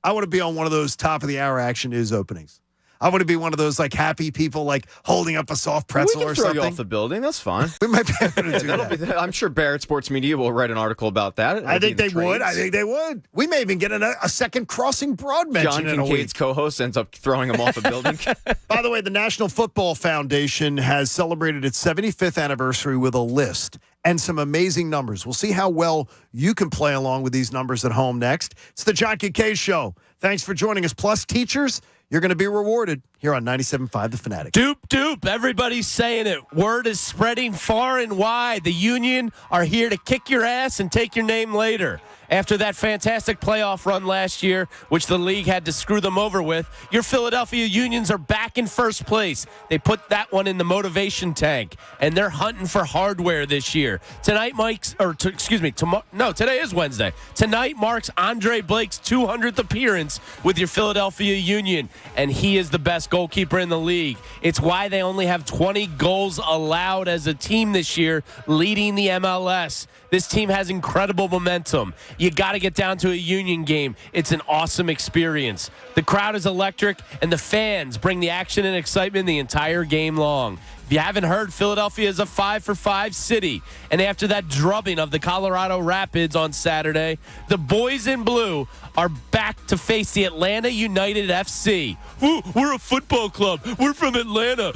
I want to be on one of those top of the hour action news openings. I want to be one of those like happy people like holding up a soft pretzel we can or throw something. You off the building. That's fine. We might be able to do that. I'm sure Barrett Sports Media will write an article about that. I think they would. I think they would. We may even get a second Crossing Broad mention John in a week. Kincaid's co-host ends up throwing him off a building. By the way, the National Football Foundation has celebrated its 75th anniversary with a list and some amazing numbers. We'll see how well you can play along with these numbers at home next. It's the John Kincade Show. Thanks for joining us. Plus, teachers, you're going to be rewarded here on 97.5 The Fanatic. Doop. Everybody's saying it. Word is spreading far and wide. The Union are here to kick your ass and take your name later. After that fantastic playoff run last year, which the league had to screw them over with, your Philadelphia Unions are back in first place. They put that one in the motivation tank, and they're hunting for hardware this year. Tonight, today is Wednesday. Tonight marks Andre Blake's 200th appearance with your Philadelphia Union, and he is the best goalkeeper in the league. It's why they only have 20 goals allowed as a team this year, leading the MLS. This team has incredible momentum. You got to get down to a Union game. It's an awesome experience. The crowd is electric, and the fans bring the action and excitement the entire game long. If you haven't heard, Philadelphia is a 5-for-5 city. And after that drubbing of the Colorado Rapids on Saturday, the boys in blue are back to face the Atlanta United FC. Ooh, we're a football club. We're from Atlanta.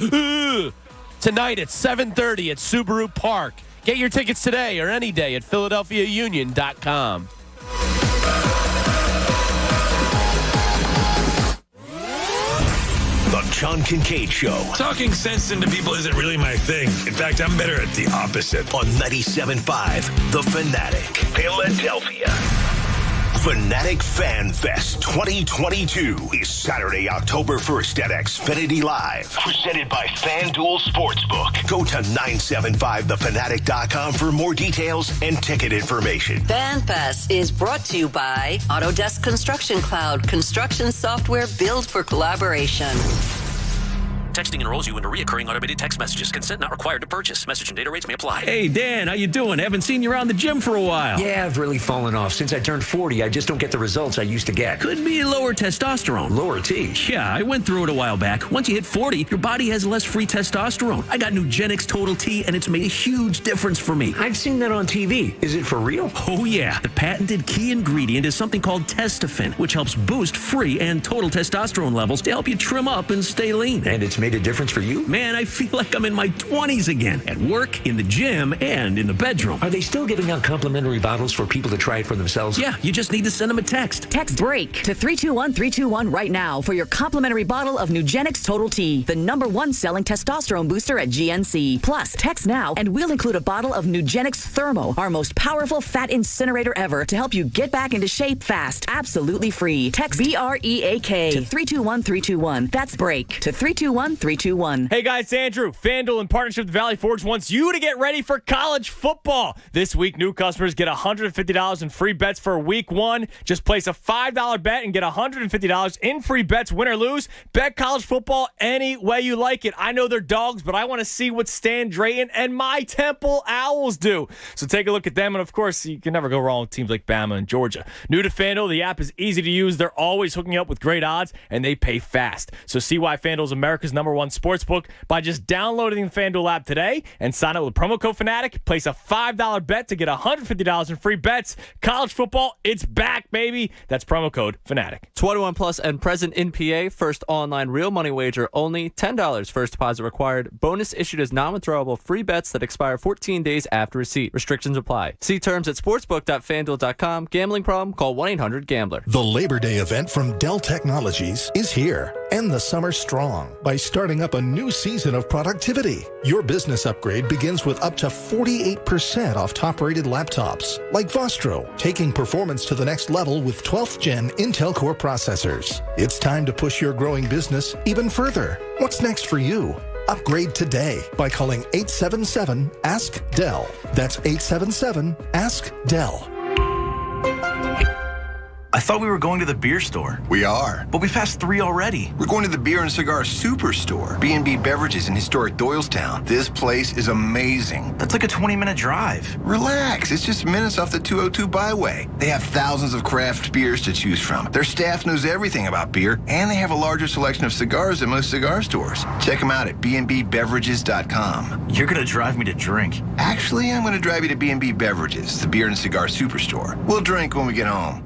Tonight at 7:30 at Subaru Park. Get your tickets today or any day at PhiladelphiaUnion.com. The John Kincade Show. Talking sense into people isn't really my thing. In fact, I'm better at the opposite. On 97.5 The Fanatic, Philadelphia. Fnatic Fan Fest 2022 is Saturday, October 1st at Xfinity Live. Presented by FanDuel Sportsbook. Go to 975thefanatic.com for more details and ticket information. Fan Fest is brought to you by Autodesk Construction Cloud. Construction software built for collaboration. Texting enrolls you into recurring automated text messages. Consent not required to purchase. Message and data rates may apply. Hey, Dan, how you doing? Haven't seen you around the gym for a while. Yeah, I've really fallen off. Since I turned 40, I just don't get the results I used to get. Could be lower testosterone. Lower T? Yeah, I went through it a while back. Once you hit 40, your body has less free testosterone. I got Nugenix Total T, and it's made a huge difference for me. I've seen that on TV. Is it for real? Oh, yeah. The patented key ingredient is something called Testofen, which helps boost free and total testosterone levels to help you trim up and stay lean. And it's made made a difference for you? Man, I feel like I'm in my 20s again. At work, in the gym, and in the bedroom. Are they still giving out complimentary bottles for people to try it for themselves? Yeah, you just need to send them a text. Text BREAK to 321-321 right now for your complimentary bottle of Nugenix Total T, the #1 selling testosterone booster at GNC. Plus, text now and we'll include a bottle of Nugenix Thermo, our most powerful fat incinerator ever, to help you get back into shape fast. Absolutely free. Text BREAK to 321-321. That's BREAK to 321-321. Hey guys, it's Andrew. FanDuel in partnership with Valley Forge wants you to get ready for college football. This week, new customers get $150 in free bets for week 1. Just place a $5 bet and get $150 in free bets, win or lose. Bet college football any way you like it. I know they're dogs, but I want to see what Stan Drayton and my Temple Owls do. So take a look at them, and of course, you can never go wrong with teams like Bama and Georgia. New to FanDuel, the app is easy to use. They're always hooking you up with great odds, and they pay fast. So see why FanDuel is America's #1 sportsbook by just downloading the FanDuel app today and sign up with promo code Fanatic. Place a $5 bet to get $150 in free bets. College football, it's back, baby. That's promo code Fanatic. 21 plus and present in PA. First online real money wager only. $10 first deposit required. Bonus issued as non-withdrawable free bets that expire 14 days after receipt. Restrictions apply. See terms at sportsbook.fanduel.com. Gambling problem? Call 1-800-GAMBLER. The Labor Day event from Dell Technologies is here. End the summer strong by starting up a new season of productivity. Your business upgrade begins with up to 48% off top-rated laptops, like Vostro, taking performance to the next level with 12th Gen Intel Core processors. It's time to push your growing business even further. What's next for you? Upgrade today by calling 877-ASK-DELL. That's 877-ASK-DELL. I thought we were going to the beer store. We are. But we passed 3 already. We're going to the Beer and Cigar Superstore, B&B Beverages in historic Doylestown. This place is amazing. That's like a 20-minute drive. Relax, it's just minutes off the 202 byway. They have thousands of craft beers to choose from. Their staff knows everything about beer, and they have a larger selection of cigars than most cigar stores. Check them out at bnbbeverages.com. You're going to drive me to drink. Actually, I'm going to drive you to B&B Beverages, the Beer and Cigar Superstore. We'll drink when we get home.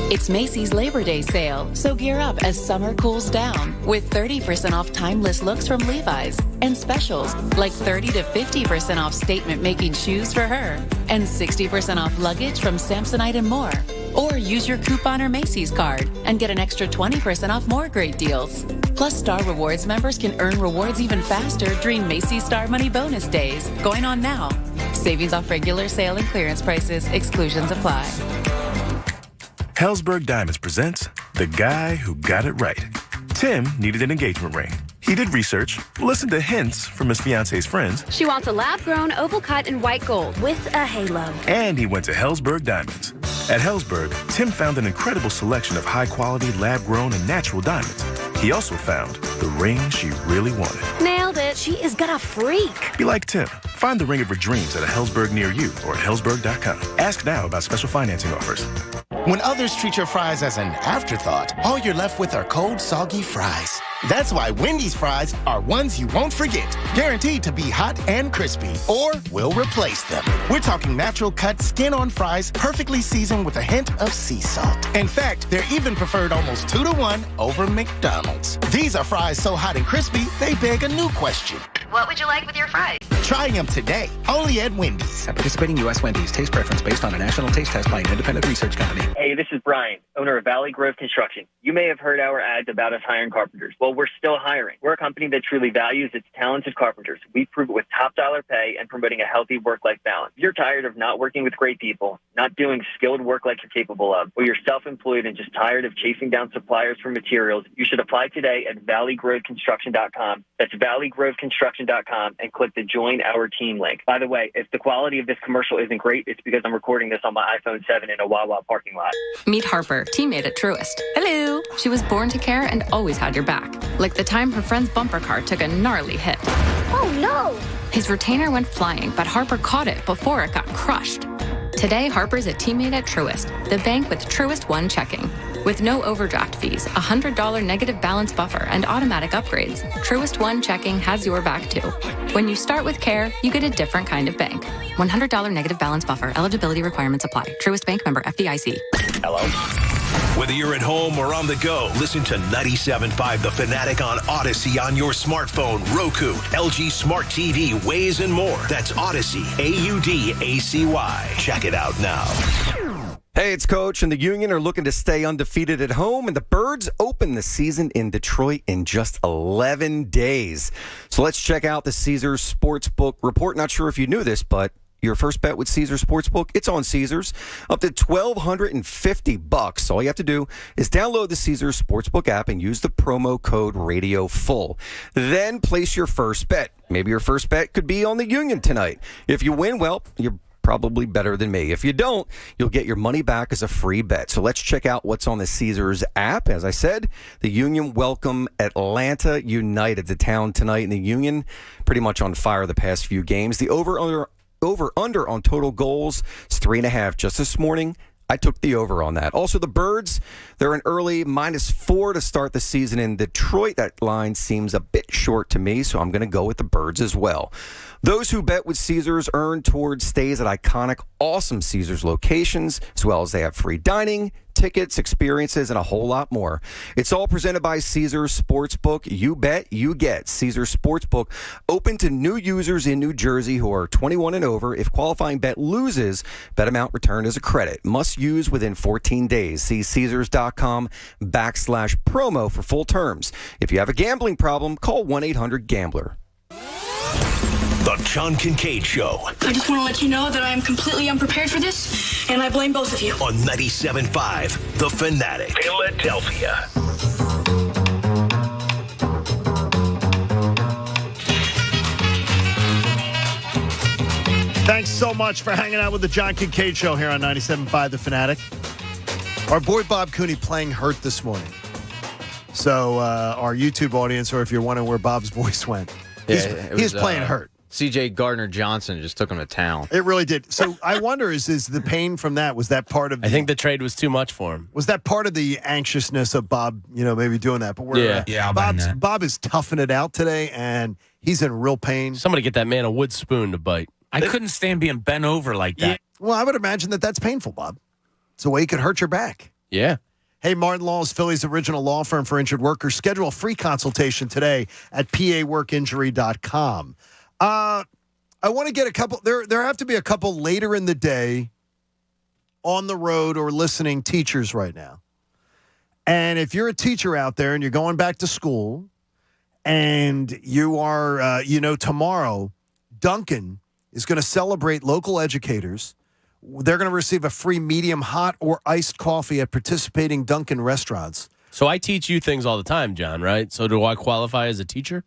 It's Macy's Labor Day sale, so gear up as summer cools down with 30% off timeless looks from Levi's and specials like 30 to 50% off statement-making shoes for her and 60% off luggage from Samsonite and more. Or use your coupon or Macy's card and get an extra 20% off more great deals. Plus, Star Rewards members can earn rewards even faster during Macy's Star Money Bonus Days, going on now. Savings off regular sale and clearance prices. Exclusions apply. Helzberg Diamonds presents The Guy Who Got It Right. Tim needed an engagement ring. He did research, listened to hints from his fiance's friends. She wants a lab-grown, oval cut, and white gold with a halo. And he went to Helzberg Diamonds. At Helzberg, Tim found an incredible selection of high-quality, lab-grown, and natural diamonds. He also found the ring she really wanted. Nailed it. She is gonna freak. Be like Tim. Find the ring of your dreams at a Helzberg near you or at Helzberg.com. Ask now about special financing offers. When others treat your fries as an afterthought, all you're left with are cold, soggy fries. That's why Wendy's fries are ones you won't forget. Guaranteed to be hot and crispy, or we'll replace them. We're talking natural cut, skin-on fries, perfectly seasoned with a hint of sea salt. In fact, they're even preferred almost 2-to-1 over McDonald's. These are fries so hot and crispy, they beg a new question. What would you like with your fries? Try them today, only at Wendy's. At participating U.S. Wendy's, taste preference based on a national taste test by an independent research company. Hey, this is Brian, owner of Valley Grove Construction. You may have heard our ads about us hiring carpenters. Well, we're still hiring. We're a company that truly values its talented carpenters. We prove it with top dollar pay and promoting a healthy work-life balance. If you're tired of not working with great people, not doing skilled work like you're capable of, or you're self-employed and just tired of chasing down suppliers for materials, you should apply today at valleygroveconstruction.com. That's valleygroveconstruction.com and click the Join Our Team link. By the way, if the quality of this commercial isn't great, it's because I'm recording this on my iPhone 7 in a Wawa parking lot. Meet Harper, teammate at Truist. Hello. She was born to care and always had your back. Like the time her friend's bumper car took a gnarly hit. Oh, no. His retainer went flying, but Harper caught it before it got crushed. Today, Harper's a teammate at Truist, the bank with Truist One checking. With no overdraft fees, a $100 negative balance buffer, and automatic upgrades, Truist One checking has your back too. When you start with care, you get a different kind of bank. $100 negative balance buffer. Eligibility requirements apply. Truist Bank member FDIC. Hello? Whether you're at home or on the go, listen to 97.5 The Fanatic on Odyssey on your smartphone, Roku, LG Smart TV, Waze, and more. That's Odyssey, AUDACY. Check it out now. Hey, it's Coach, and the Union are looking to stay undefeated at home, and the Birds open the season in Detroit in just 11 days. So let's check out the Caesars Sportsbook report. Not sure if you knew this, but your first bet with Caesars Sportsbook, it's on Caesars, up to $1,250. All you have to do is download the Caesars Sportsbook app and use the promo code RadioFull. Then place your first bet. Maybe your first bet could be on the Union tonight. If you win, well, you're probably better than me. If you don't, you'll get your money back as a free bet. So let's check out what's on the Caesars app. As I said, the Union welcome Atlanta United to town tonight, and the Union pretty much on fire the past few games. The over-under on total goals is 3.5. Just this morning, I took the over on that. Also, the Birds, they're an early -4 to start the season in Detroit. That line seems a bit short to me, so I'm going to go with the Birds as well. Those who bet with Caesars earn towards stays at iconic, awesome Caesars locations, as well as they have free dining, tickets, experiences, and a whole lot more. It's all presented by Caesars Sportsbook. You bet, you get. Caesars Sportsbook, open to new users in New Jersey who are 21 and over. If qualifying bet loses, bet amount returned as a credit. Must use within 14 days. See Caesars.com/promo for full terms. If you have a gambling problem, call 1-800-GAMBLER. The John Kincade Show. I just want to let you know that I am completely unprepared for this, and I blame both of you. On 97.5 The Fanatic, Philadelphia. Thanks so much for hanging out with the John Kincade Show here on 97.5 The Fanatic. Our boy Bob Cooney playing hurt this morning. So our YouTube audience, or if you're wondering where Bob's voice went, he's playing hurt. C.J. Gardner-Johnson just took him to town. It really did. So I wonder, is the pain from that, was that part of the... I think the trade was too much for him. Was that part of the anxiousness of Bob, maybe doing that? But Bob is toughing it out today, and he's in real pain. Somebody get that man a wood spoon to bite. I couldn't stand being bent over like that. Yeah. Well, I would imagine that's painful, Bob. It's a way you could hurt your back. Yeah. Hey, Martin Law is Philly's original law firm for injured workers. Schedule a free consultation today at paworkinjury.com. I want to get a couple. There have to be a couple later in the day, on the road or listening teachers right now. And if you're a teacher out there and you're going back to school, and you are, tomorrow, Dunkin' is going to celebrate local educators. They're going to receive a free medium hot or iced coffee at participating Dunkin' restaurants. So I teach you things all the time, John, right? So do I qualify as a teacher?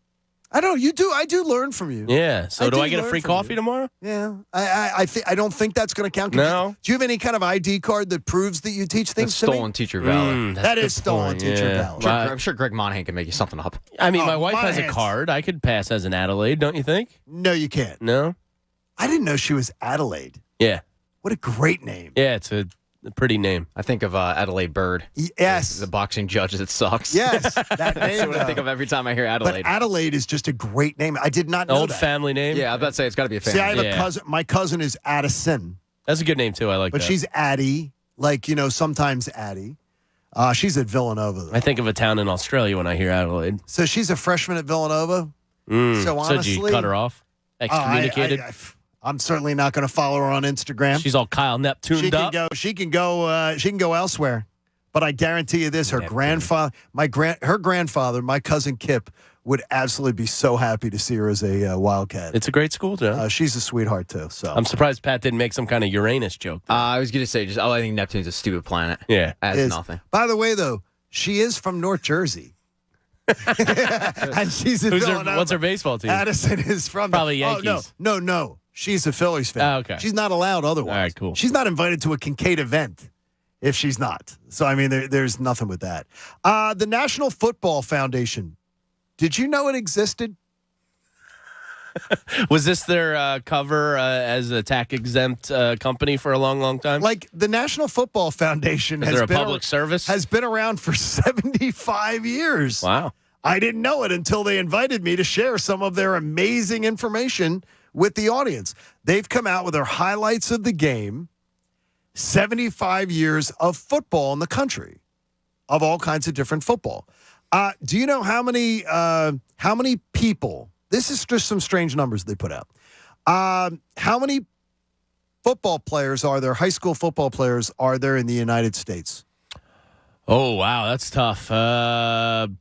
I don't know. You do. I do learn from you. Yeah. So do I get a free coffee tomorrow? Yeah. I don't think that's going to count. No. Do you have any kind of ID card that proves that you teach things? That's stolen teacher valor. That is stolen teacher valor. I'm sure Greg Monahan can make you something up. I mean, my wife has a card. I could pass as an Adelaide, don't you think? No, you can't. No. I didn't know she was Adelaide. Yeah. What a great name. Yeah, it's a pretty name. I think of Adelaide Bird. Yes. The boxing judge that sucks. Yes. That name. That's what I think of every time I hear Adelaide. But Adelaide is just a great name. I did not know Old that. family name? Yeah, I was about to say it's got to be a family. See, I have a cousin. My cousin is Addison. That's a good name, too. I like that. But she's Addie. Sometimes Addie. She's at Villanova, though. I think of a town in Australia when I hear Adelaide. So she's a freshman at Villanova? So honestly... So did you cut her off? Excommunicated? I'm certainly not going to follow her on Instagram. She's all Kyle Neptuned up. She can go elsewhere. But I guarantee you this: her grandfather, her grandfather, my cousin Kip, would absolutely be so happy to see her as a Wildcat. It's a great school, Joe. She's a sweetheart too. So I'm surprised Pat didn't make some kind of Uranus joke. I was going to say I think Neptune's a stupid planet. Yeah, that's nothing. By the way, though, she is from North Jersey. And she's in Villanova. What's her baseball team? Addison is from probably Yankees. Oh, no. She's a Phillies fan. Oh, okay. She's not allowed otherwise. All right, cool. She's not invited to a Kincade event if she's not. So, I mean, there's nothing with that. The National Football Foundation. Did you know it existed? Was this their cover as a tax-exempt company for a long, long time? Like, the National Football Foundation has been public service? Has been around for 75 years. Wow. I didn't know it until they invited me to share some of their amazing information with the audience. They've come out with their highlights of the game. 75 years of football in the country, of all kinds of different football. Do you know how many people? This is just some strange numbers they put out. How many football players are there? High school football players are there in the United States? Oh, wow, that's tough.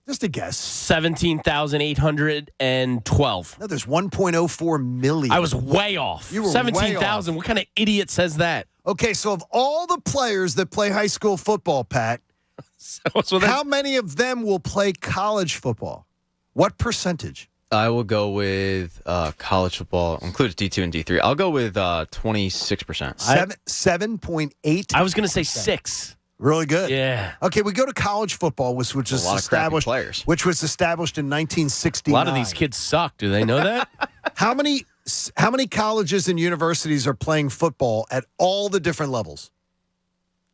Just a guess. 17,812. No, there's 1.04 million. I was way off. You were 17,000. What kind of idiot says that? Okay, so of all the players that play high school football, Pat, how many of them will play college football? What percentage? I will go with college football, includes D2 and D3. I'll go with 26%. 7.8. I was going to say 6. Really good. Yeah. Okay, we go to college football, which was a lot of established. players. Which was established in 1969. A lot of these kids suck. Do they know that? How many colleges and universities are playing football at all the different levels?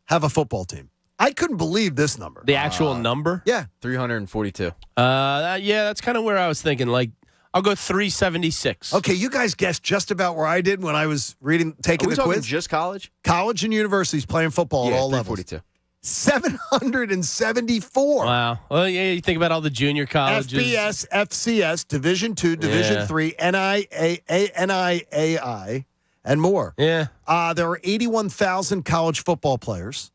Have a football team. I couldn't believe this number. The actual number? Yeah. 342. Yeah, that's kind of where I was thinking. Like, I'll go 376. Okay, you guys guessed just about where I did when I was taking the quiz. Just college? College and universities playing football at all levels. 342. 774. Wow. Well, yeah, you think about all the junior colleges. FBS, FCS, Division II, Division III, NIAI, and more. Yeah. There are 81,000 college football players,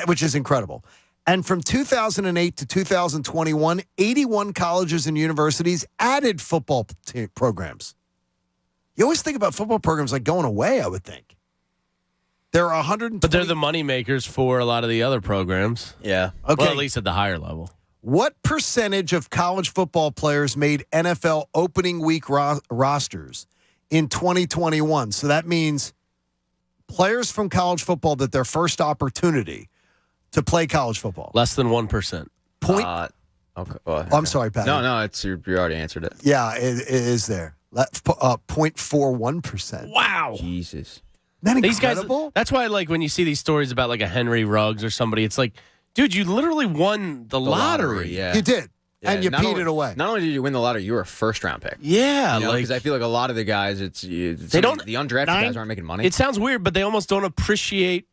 which is incredible. And from 2008 to 2021, 81 colleges and universities added football programs. You always think about football programs like going away, I would think. There are 120. But they're the money makers for a lot of the other programs. Yeah. Okay. Well, at least at the higher level. What percentage of college football players made NFL opening week rosters in 2021? So that means players from college football that their first opportunity to play college football. Less than 1%. Okay. I'm sorry, Pat. No, you already answered it. Yeah, it is there. 0.41%. Wow. Jesus. Isn't that These guys, incredible? that's why, like, when you see these stories about, like, a Henry Ruggs or somebody, it's like, dude, you literally won the lottery. Yeah. You did. Yeah, And you peed it away. Not only did you win the lottery, you were a first-round pick. Yeah. Because I feel like a lot of the guys, the undrafted guys aren't making money. It sounds weird, but they almost don't appreciate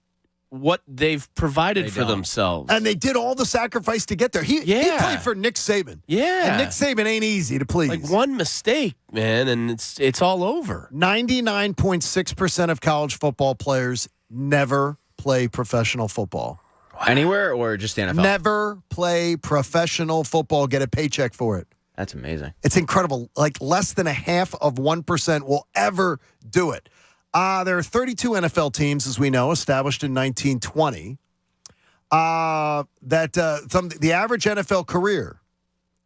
what they've provided for themselves. And they did all the sacrifice to get there. He played for Nick Saban. Yeah. And Nick Saban ain't easy to please. Like one mistake, man, and it's all over. 99.6% of college football players never play professional football. Anywhere or just the NFL? Never play professional football, get a paycheck for it. That's amazing. It's incredible. Like less than 1% will ever do it. There are 32 NFL teams, as we know, established in 1920. The average NFL career,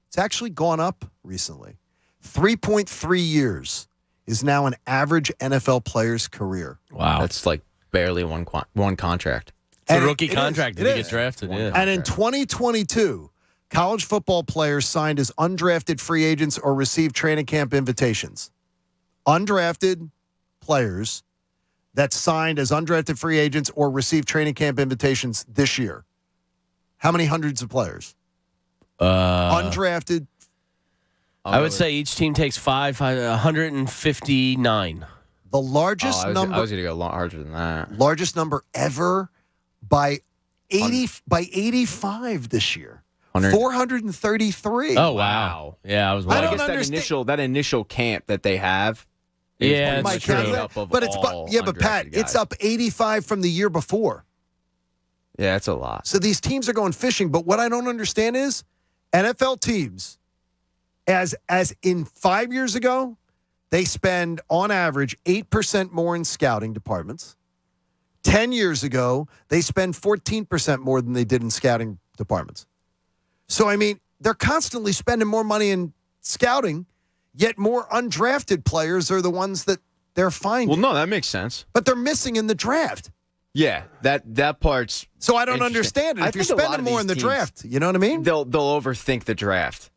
it's actually gone up recently. 3.3 years is now an average NFL player's career. Wow. That's like barely one contract. It's a rookie contract to get drafted. Yeah. And in 2022, college football players signed as undrafted free agents or received training camp invitations. Undrafted players that signed as undrafted free agents or received training camp invitations this year. How many hundreds of players? Undrafted. I would say each team takes 159. The largest number. I was going to go larger than that. Largest number ever by 85 this year. 433. Oh wow! Yeah, I was. I don't guess understand that initial camp that they have. Yeah, but Pat, it's up 85 from the year before. Yeah, it's a lot. So these teams are going fishing, but what I don't understand is NFL teams, as in 5 years ago, they spend on average 8% more in scouting departments. 10 years ago, they spend 14% more than they did in scouting departments. So, I mean, they're constantly spending more money in scouting, yet more undrafted players are the ones that they're finding. Well, no, that makes sense. But they're missing in the draft. Yeah, that part's so I don't understand it. If you're spending more in the draft, you know what I mean? They'll overthink the draft.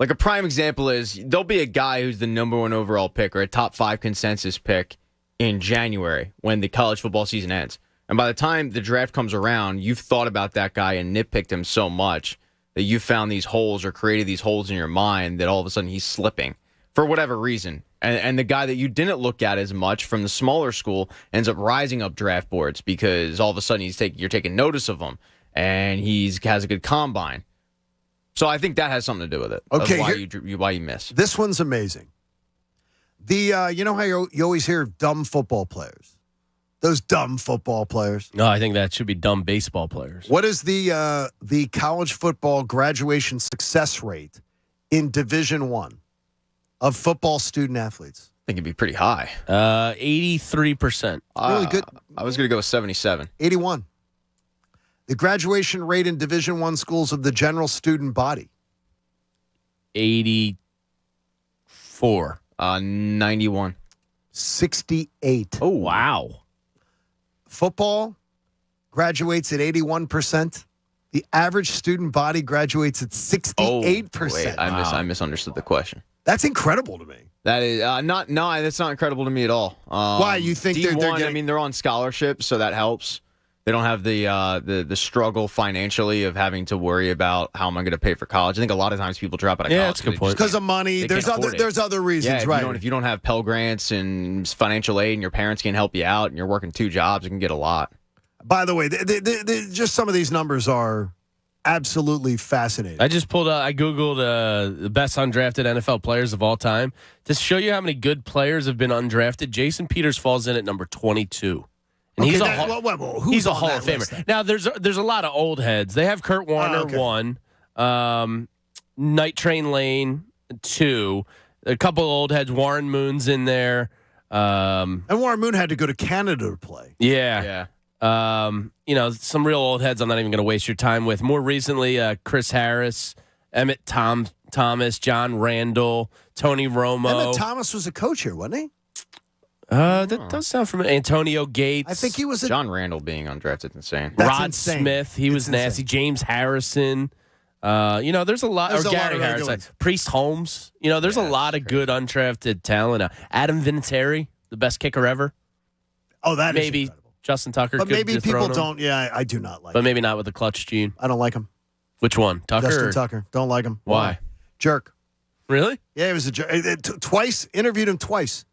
Like a prime example is there'll be a guy who's the number 1 overall pick or a top 5 consensus pick in January when the college football season ends. And by the time the draft comes around, you've thought about that guy and nitpicked him so much that you found these holes or created these holes in your mind that all of a sudden he's slipping for whatever reason. And the guy that you didn't look at as much from the smaller school ends up rising up draft boards because all of a sudden you're taking notice of him, and has a good combine. So I think that has something to do with it. Okay, why you miss. This one's amazing. You know how you always hear dumb football players? Those dumb football players. No, I think that should be dumb baseball players. What is the college football graduation success rate in Division I of football student athletes? I think it'd be pretty high. 83%. Really good. I was going to go with 77. 81. The graduation rate in Division I schools of the general student body. 84. 91. 68. Oh, wow. Football graduates at 81%. The average student body graduates at 68%. Oh, wait, I misunderstood the question. That's incredible to me. That is that's not incredible to me at all. Why? You think D1, they're getting... I mean, they're on scholarship, so that helps. They don't have the struggle financially of having to worry about how am I going to pay for college. I think a lot of times people drop out of college. That's a good point. Because of money. There's other reasons, right? If you don't have Pell Grants and financial aid and your parents can't help you out and you're working 2 jobs, you can get a lot. By the way, just some of these numbers are absolutely fascinating. I just I Googled the best undrafted NFL players of all time. To show you how many good players have been undrafted, Jason Peters falls in at number 22. And okay, he's a who's Hall of Famer. Now, there's a lot of old heads. They have Kurt Warner, 1. Night Train Lane, 2. A couple of old heads. Warren Moon's in there. And Warren Moon had to go to Canada to play. Yeah. Some real old heads I'm not even going to waste your time with. More recently, Chris Harris, Emmett Thomas, John Randall, Tony Romo. Emmett Thomas was a coach here, wasn't he? That does sound familiar. Antonio Gates. I think he was John Randall being undrafted, insane. Rod insane. Smith, he was nasty. James Harrison. There's a lot. There's or a Gary lot of Harrison. good ones. Priest Holmes. There's a lot of good undrafted talent. Adam Vinatieri, the best kicker ever. Oh, that is maybe incredible. Justin Tucker. But could maybe dethrone people him. don't. Yeah, I do not like But him. maybe not with the clutch gene. I don't like him. Which one? Tucker? Justin Tucker. Don't like him. Why? Jerk. Really? Yeah, he was a jerk. Twice. Interviewed him twice.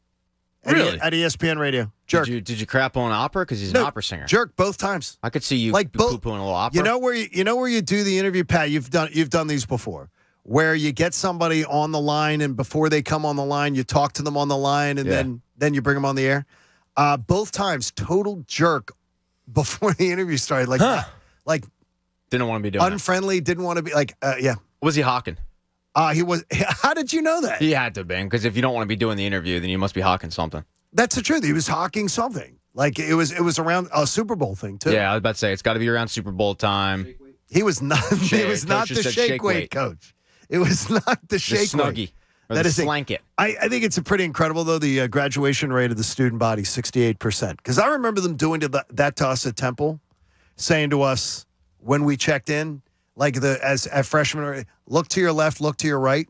Really? At ESPN Radio. Jerk. Did you crap on opera because he's an opera singer? Jerk both times. I could see you like poo-pooing a little opera. You know where you do the interview, Pat. You've done these before, where you get somebody on the line, and before they come on the line, you talk to them on the line, and then you bring them on the air. Both times, total jerk before the interview started. Like didn't want to be doing unfriendly. Didn't want to be yeah. Was he hawking? He was. How did you know that? He had to have been, because if you don't want to be doing the interview, then you must be hawking something. That's the truth. He was hawking something. Like it was around a Super Bowl thing too. Yeah, I was about to say it's got to be around Super Bowl time. He was not. He was not the shake weight coach. It was not the shake snuggie. Weight. That is blanket. I think it's a pretty incredible though. The graduation rate of the student body, 68%. Because I remember them doing that to us at Temple, saying to us when we checked in, like as freshmen, look to your left, look to your right.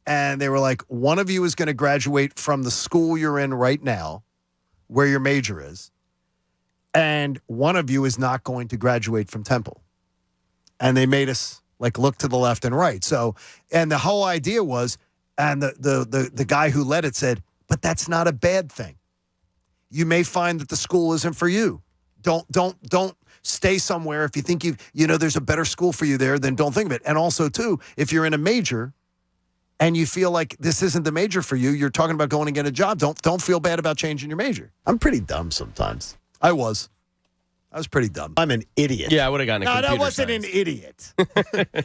And they were like, one of you is going to graduate from the school you're in right now, where your major is, and one of you is not going to graduate from Temple. And they made us look to the left and right. So, and the whole idea was, and the guy who led it said, but that's not a bad thing. You may find that the school isn't for you. Don't stay somewhere if you think there's a better school for you there. Then don't think of it. And also too, if you're in a major and you feel like this isn't the major for you, you're talking about going and get a job. Don't feel bad about changing your major. I'm pretty dumb sometimes. I was pretty dumb. I'm an idiot. Yeah, I would have gotten a computer that wasn't science. an idiot.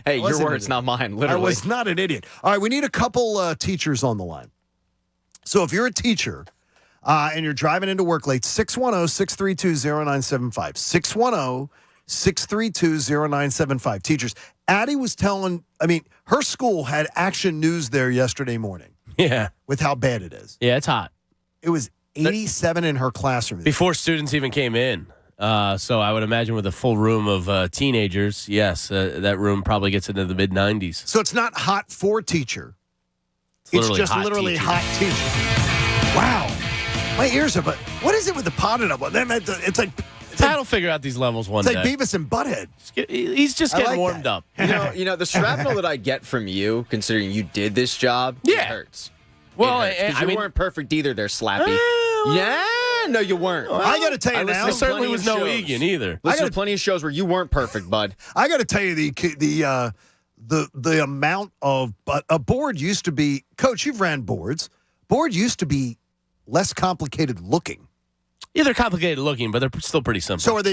Hey, your words, not mine, literally. I was not an idiot. All right, we need a couple teachers on the line. So if you're a teacher and you're driving into work late, 610-632-0975. 610-632-0975. Teachers. Addie was her school had Action News there yesterday morning. Yeah. With how bad it is. Yeah, it's hot. It was 87 in her classroom. Before students even came in. So I would imagine with a full room of teenagers, yes, that room probably gets into the mid-90s. So it's not hot for teacher. It's just literally hot teacher. Wow. My ears are, but what is it with the potted up one? It's like... I'll figure out these levels one day. It's like Beavis and Butthead. He's just getting warmed up. You know, the shrapnel that I get from you, considering you did this job, it hurts. Well, you weren't perfect either there, Slappy. No, you weren't. I got to tell you now. There certainly was no Egan either. Listen to plenty of shows where you weren't perfect, bud. I got to tell you the amount of a board used to be. Coach, you've ran boards. Board used to be less complicated looking. Yeah, they're complicated looking, but they're still pretty simple. So are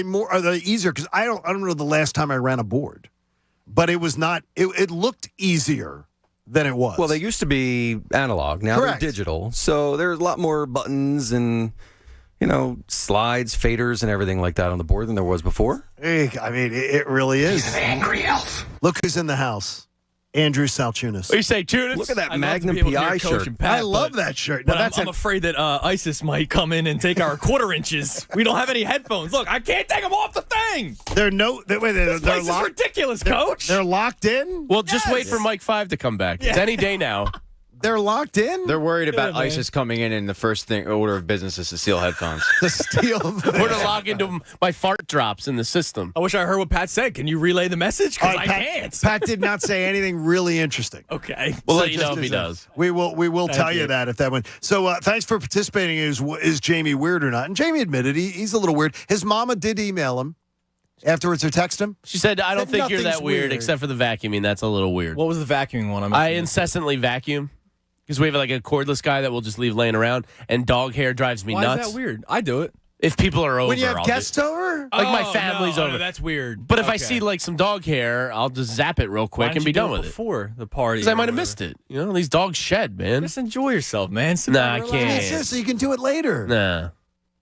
they easier? Because I don't know the last time I ran a board, but it was not. It looked easier than it was. Well, they used to be analog. Now Correct. they're digital. So there's a lot more buttons and, slides, faders, and everything like that on the board than there was before. I mean, it really is. He's an angry elf. Look who's in the house. Andrew Salchunas. What do you say, Tunis? Look at that I'd Magnum love to be able to PI hear Coach shirt. and Pat, I love that shirt. But I'm afraid that ISIS might come in and take our quarter inches. We don't have any headphones. Look, I can't take them off the thing. They're This place is locked. ridiculous, Coach. They're locked in. Well, just wait for Mike 5 to come back. It's any day now. They're locked in. They're worried about man. ISIS coming in, and the first order of business is to steal headphones. To steal. We're to log into my fart drops in the system. I wish I heard what Pat said. Can you relay the message? Because I can't. Pat did not say anything really interesting. Okay. We'll So let you know just if he as does. We will tell you you. that if that went. So thanks for participating. Is Jamie weird or not? And Jamie admitted he's a little weird. His mama did email him afterwards or text him. She said, I don't think you're that nothing's weird, except for the vacuuming. That's a little weird. What was the vacuuming one? I incessantly vacuum because we have like a cordless guy that will just leave laying around, and dog hair drives me Why nuts. is that weird? I do it. If people are over, When you have I'll guests over? Like my family's over. No, that's weird. But if I Okay. see like some dog hair, I'll just zap it real Why quick didn't and be you do done it with it. before the party. Because I or might have whatever? missed it. These dogs shed, man. Just enjoy yourself, man. Sit Nah, down I and relax. can't. Yeah, seriously, you can do it later. Nah.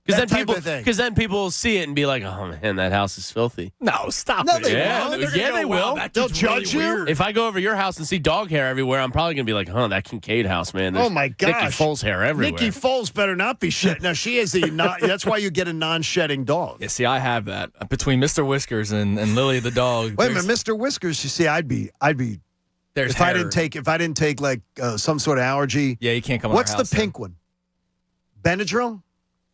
Because That then type people, of thing. because then people will see it and be like, "Oh man, that house is filthy." No, stop No, it. they Yeah, won't. They're gonna yeah, go, they wow, will. that They'll dude's really judge you? weird. If I go over your house and see dog hair everywhere, I'm probably gonna be like, "Huh, that Kincade house, man." There's Oh my Nikki gosh. Foles hair everywhere. Nikki Foles better not be shed. Now she is that's why you get a non-shedding dog. Yeah, see, I have that between Mr. Whiskers and Lily the dog. Wait a minute, Mr. Whiskers. You see, I'd be. There's If I hair. didn't take like some sort of allergy. Yeah, you can't come. What's on the our house, pink one? Benadryl.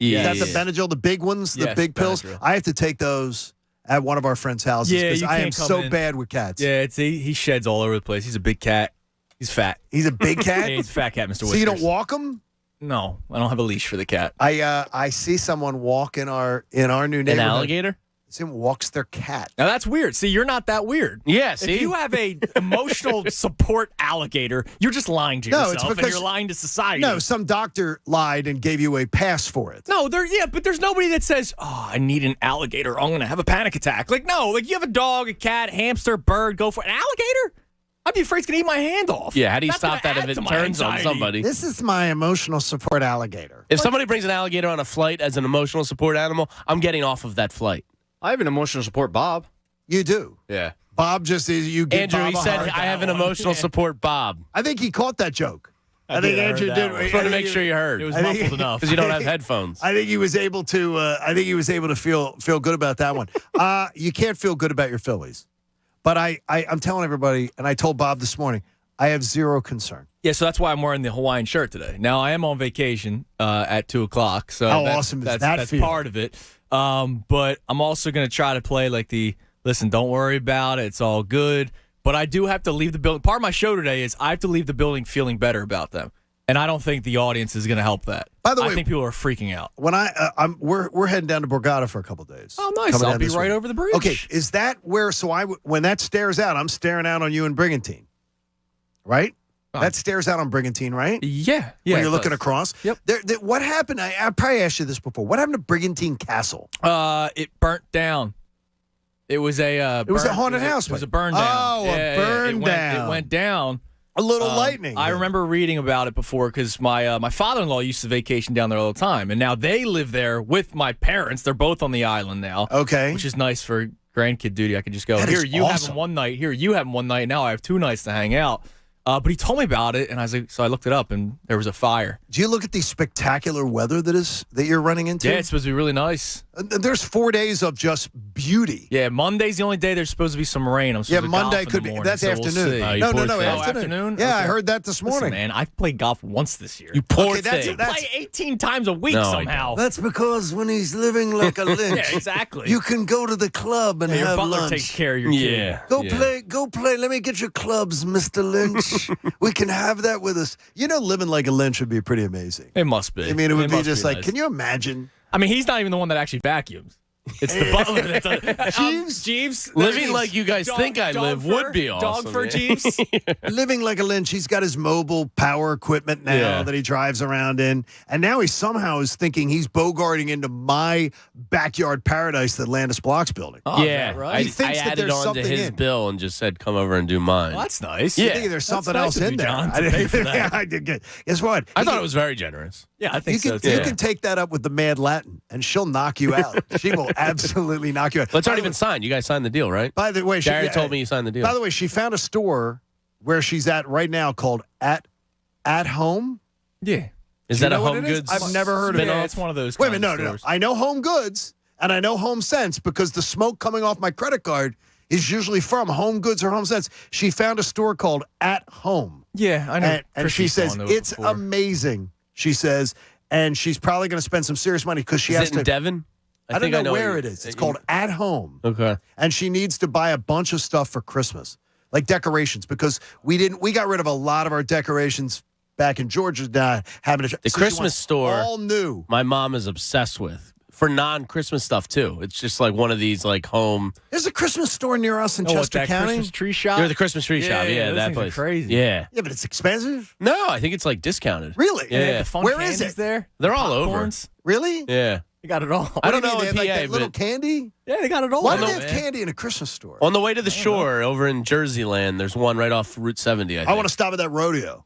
Yeah, Is that the Benadryl, the big ones, the Yes, big pills? Benadryl. I have to take those at one of our friends' houses Yeah, because you I am can't come so in. bad with cats. Yeah, he sheds all over the place. He's a big cat. He's fat. He's a big cat. Yeah, he's a fat cat, Mr. Whiskers. So you don't walk him? No, I don't have a leash for the cat. I see someone walk in our new neighborhood. An alligator? Someone walks their cat. Now that's weird. See, you're not that weird. Yeah, see? If you have a emotional support alligator, you're just lying to No, yourself it's and because- you're lying to society. No, some doctor lied and gave you a pass for it. No, but there's nobody that says, "Oh, I need an alligator. I'm going to have a panic attack." Like, no, like you have a dog, a cat, hamster, bird, go for it. An alligator? I'd be afraid it's going to eat my hand off. Yeah, how do you That's stop gonna that add if to it my turns on anxiety. somebody? This is my emotional support alligator. If somebody brings an alligator on a flight as an emotional support animal, I'm getting off of that flight. I have an emotional support Bob. You do. Yeah. Bob just is you give Andrew, Bob he a said, hard I have an time. emotional support Bob. I think he caught that joke. I think I heard Andrew that did. one. Just want to make sure you heard. It was I think- muffled enough. Because you don't have headphones. I think he was able to. I think he was able to feel good about that one. You can't feel good about your Phillies, but I'm telling everybody, and I told Bob this morning, I have zero concern. Yeah, so that's why I'm wearing the Hawaiian shirt today. Now, I am on vacation at 2 o'clock. So How that's, awesome is that's, that That's feel? part of it. But I'm also going to try to play like listen, don't worry about it. It's all good. But I do have to leave the building. Part of my show today is I have to leave the building feeling better about them. And I don't think the audience is going to help that. By the I way, think people are freaking out. When we're heading down to Borgata for a couple days. Oh, nice. Coming I'll down be this right way. over the bridge. Okay, is that where? So when that stares out, I'm staring out on you and Brigantine, right? That stares out on Brigantine, right? Yeah. When it you're looking does. across. Yep. What happened? I probably asked you this before. What happened to Brigantine Castle? It burnt down. It was a. It was a haunted house. It was a burn down. Oh, a burn down. It went down. A little lightning. I remember reading about it before because my father-in-law used to vacation down there all the time, and now they live there with my parents. They're both on the island now. Okay, which is nice for grandkid duty. I can just go That here. is You have awesome. them one night. Here you have them one night. Now I have 2 nights to hang out. But he told me about it, and I was like, so I looked it up, and there was a fire. Do you look at the spectacular weather that you're running into? Yeah, it's supposed to be really nice. There's 4 days of just beauty. Yeah, Monday's the only day there's supposed to be some rain. I'm supposed to Monday golf in could the be. morning, That's so afternoon. We'll see. No, afternoon. Yeah, I Okay. heard that this morning. Listen, man, I've played golf once this year. You poor Okay, thing. that's- Play 18 times a week No, I somehow. That's because when he's living like a lynch, Yeah, exactly. you can go to the club and your have butler lunch. takes care of your kid. Go play. Let me get your clubs, Mr. Lynch. We can have that with us. Living like a Lynch would be pretty amazing. It must be. I mean, it would be must just like, nice. can you imagine? I mean, he's not even the one that actually vacuums. It's the butler that does. Jeeves. Living like you guys think I live would be awesome. Dog fur yeah. Jeeves. Living like a Lynch. He's got his mobile power equipment now that he drives around in. And now he somehow is thinking he's bogarting into my backyard paradise that Landis Block's building. Oh, Yeah, is that right? He thinks I that added there's on to something his in. bill and just said, "Come over and do mine." Well, that's nice. Yeah. I think there's That's something nice else of in you, there. John, to I didn't- pay for that. Yeah, I did good. Guess what? I thought it was very generous. Yeah, I think You so can, too. you can take that up with the Mad Latin, and she'll knock you out. She will absolutely knock you out. Well, it's already been signed. You guys signed the deal, right? By the way, Jared told me you signed the deal. By the way, she found a store where she's at right now called At Home. Yeah. Is Do you that a know what Home it is? Goods? I've never heard of it. Yeah, it's one of those. Wait a minute, kind of no. stores. I know Home Goods and I know Home Sense because the smoke coming off my credit card is usually from Home Goods or Home Sense. She found a store called At Home. Yeah, I know. And she Chrissy's says gone to it it's before. amazing. She says, and she's probably going to spend some serious money because she Is has it in to. Devon? I don't know where it is. It's called At Home. Okay. And she needs to buy a bunch of stuff for Christmas, like decorations, because we got rid of a lot of our decorations back in Georgia. Having The Christmas store, all new. my mom is obsessed with for non-Christmas stuff too. It's just like one of these like home. There's a Christmas store near us in Oh, what, Chester that County. Christmas tree shop? You're the Christmas tree shop. Yeah, those that things are place. crazy. Yeah. Yeah, but it's expensive. No, I think it's like discounted. Really? Yeah. They have the fun Where candies is it? there. They're all over. Popcorns. Really? Yeah. They got it all. I don't What do know you mean? in They PA, have like that little but candy? Yeah, they got it all. Why do on they them, have man. candy in a Christmas store? on the way to the shore over in Jersey Land, there's one right off Route 70. I think. I want to stop at that rodeo.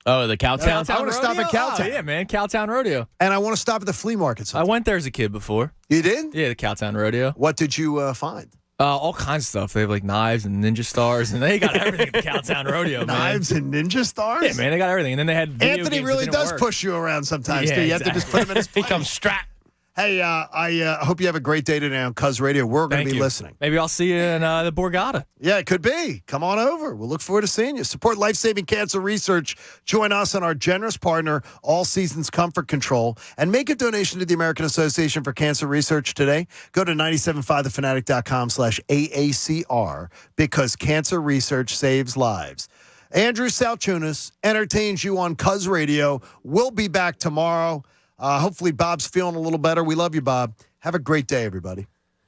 Oh, the Cowtown. I wanna stop at Cowtown. Oh, yeah, man. Cowtown Rodeo. And I want to stop at the flea market I sometime. went there as a kid before. You did? Yeah, the Cowtown Rodeo. What did you find? All kinds of stuff. They have like knives and ninja stars, and they got everything at the Cowtown Rodeo, man. Knives and ninja stars? Yeah, man, they got everything. And then they had video Anthony games really that didn't does work. push you around sometimes, Yeah, too. You have to just put him in his He place. comes strapped. Hey, I hope you have a great day today on Cuz Radio. We're going Thank to be you. listening. Maybe I'll see you in the Borgata. Yeah, it could be. Come on over. We'll look forward to seeing you. Support life-saving cancer research. Join us and our generous partner, All Seasons Comfort Control, and make a donation to the American Association for Cancer Research today. Go to 97.5thefanatic.com/AACR because cancer research saves lives. Andrew Salchunas entertains you on Cuz Radio. We'll be back tomorrow. Hopefully, Bob's feeling a little better. We love you, Bob. Have a great day, everybody.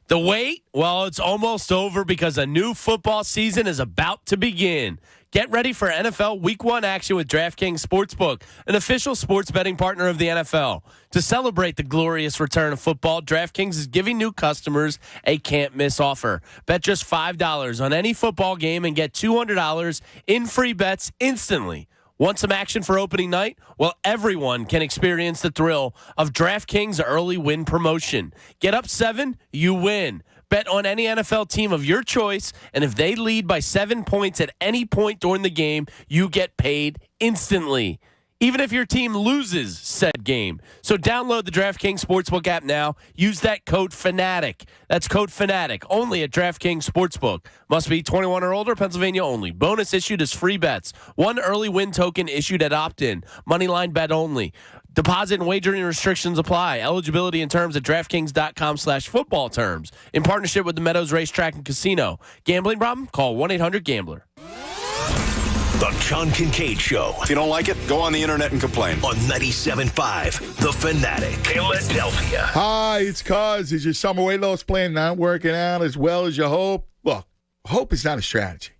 The wait? Well, it's almost over because a new football season is about to begin. Get ready for NFL Week 1 action with DraftKings Sportsbook, an official sports betting partner of the NFL. To celebrate the glorious return of football, DraftKings is giving new customers a can't-miss offer. Bet just $5 on any football game and get $200 in free bets instantly. Want some action for opening night? Well, everyone can experience the thrill of DraftKings early win promotion. Get up 7, you win. Bet on any NFL team of your choice, and if they lead by 7 points at any point during the game, you get paid instantly, even if your team loses said game. So download the DraftKings Sportsbook app now. Use that code FANATIC. That's code FANATIC, only at DraftKings Sportsbook. Must be 21 or older, Pennsylvania only. Bonus issued as free bets. One early win token issued at opt-in. Moneyline bet only. Deposit and wagering restrictions apply. Eligibility and terms at DraftKings.com/football terms. In partnership with the Meadows Racetrack and Casino. Gambling problem? Call 1-800-GAMBLER. The John Kincade Show. If you don't like it, go on the internet and complain. On 97.5 The Fanatic, Philadelphia. Hi, it's Cuz. Is your summer weight loss plan not working out as well as you hope? Look, hope is not a strategy.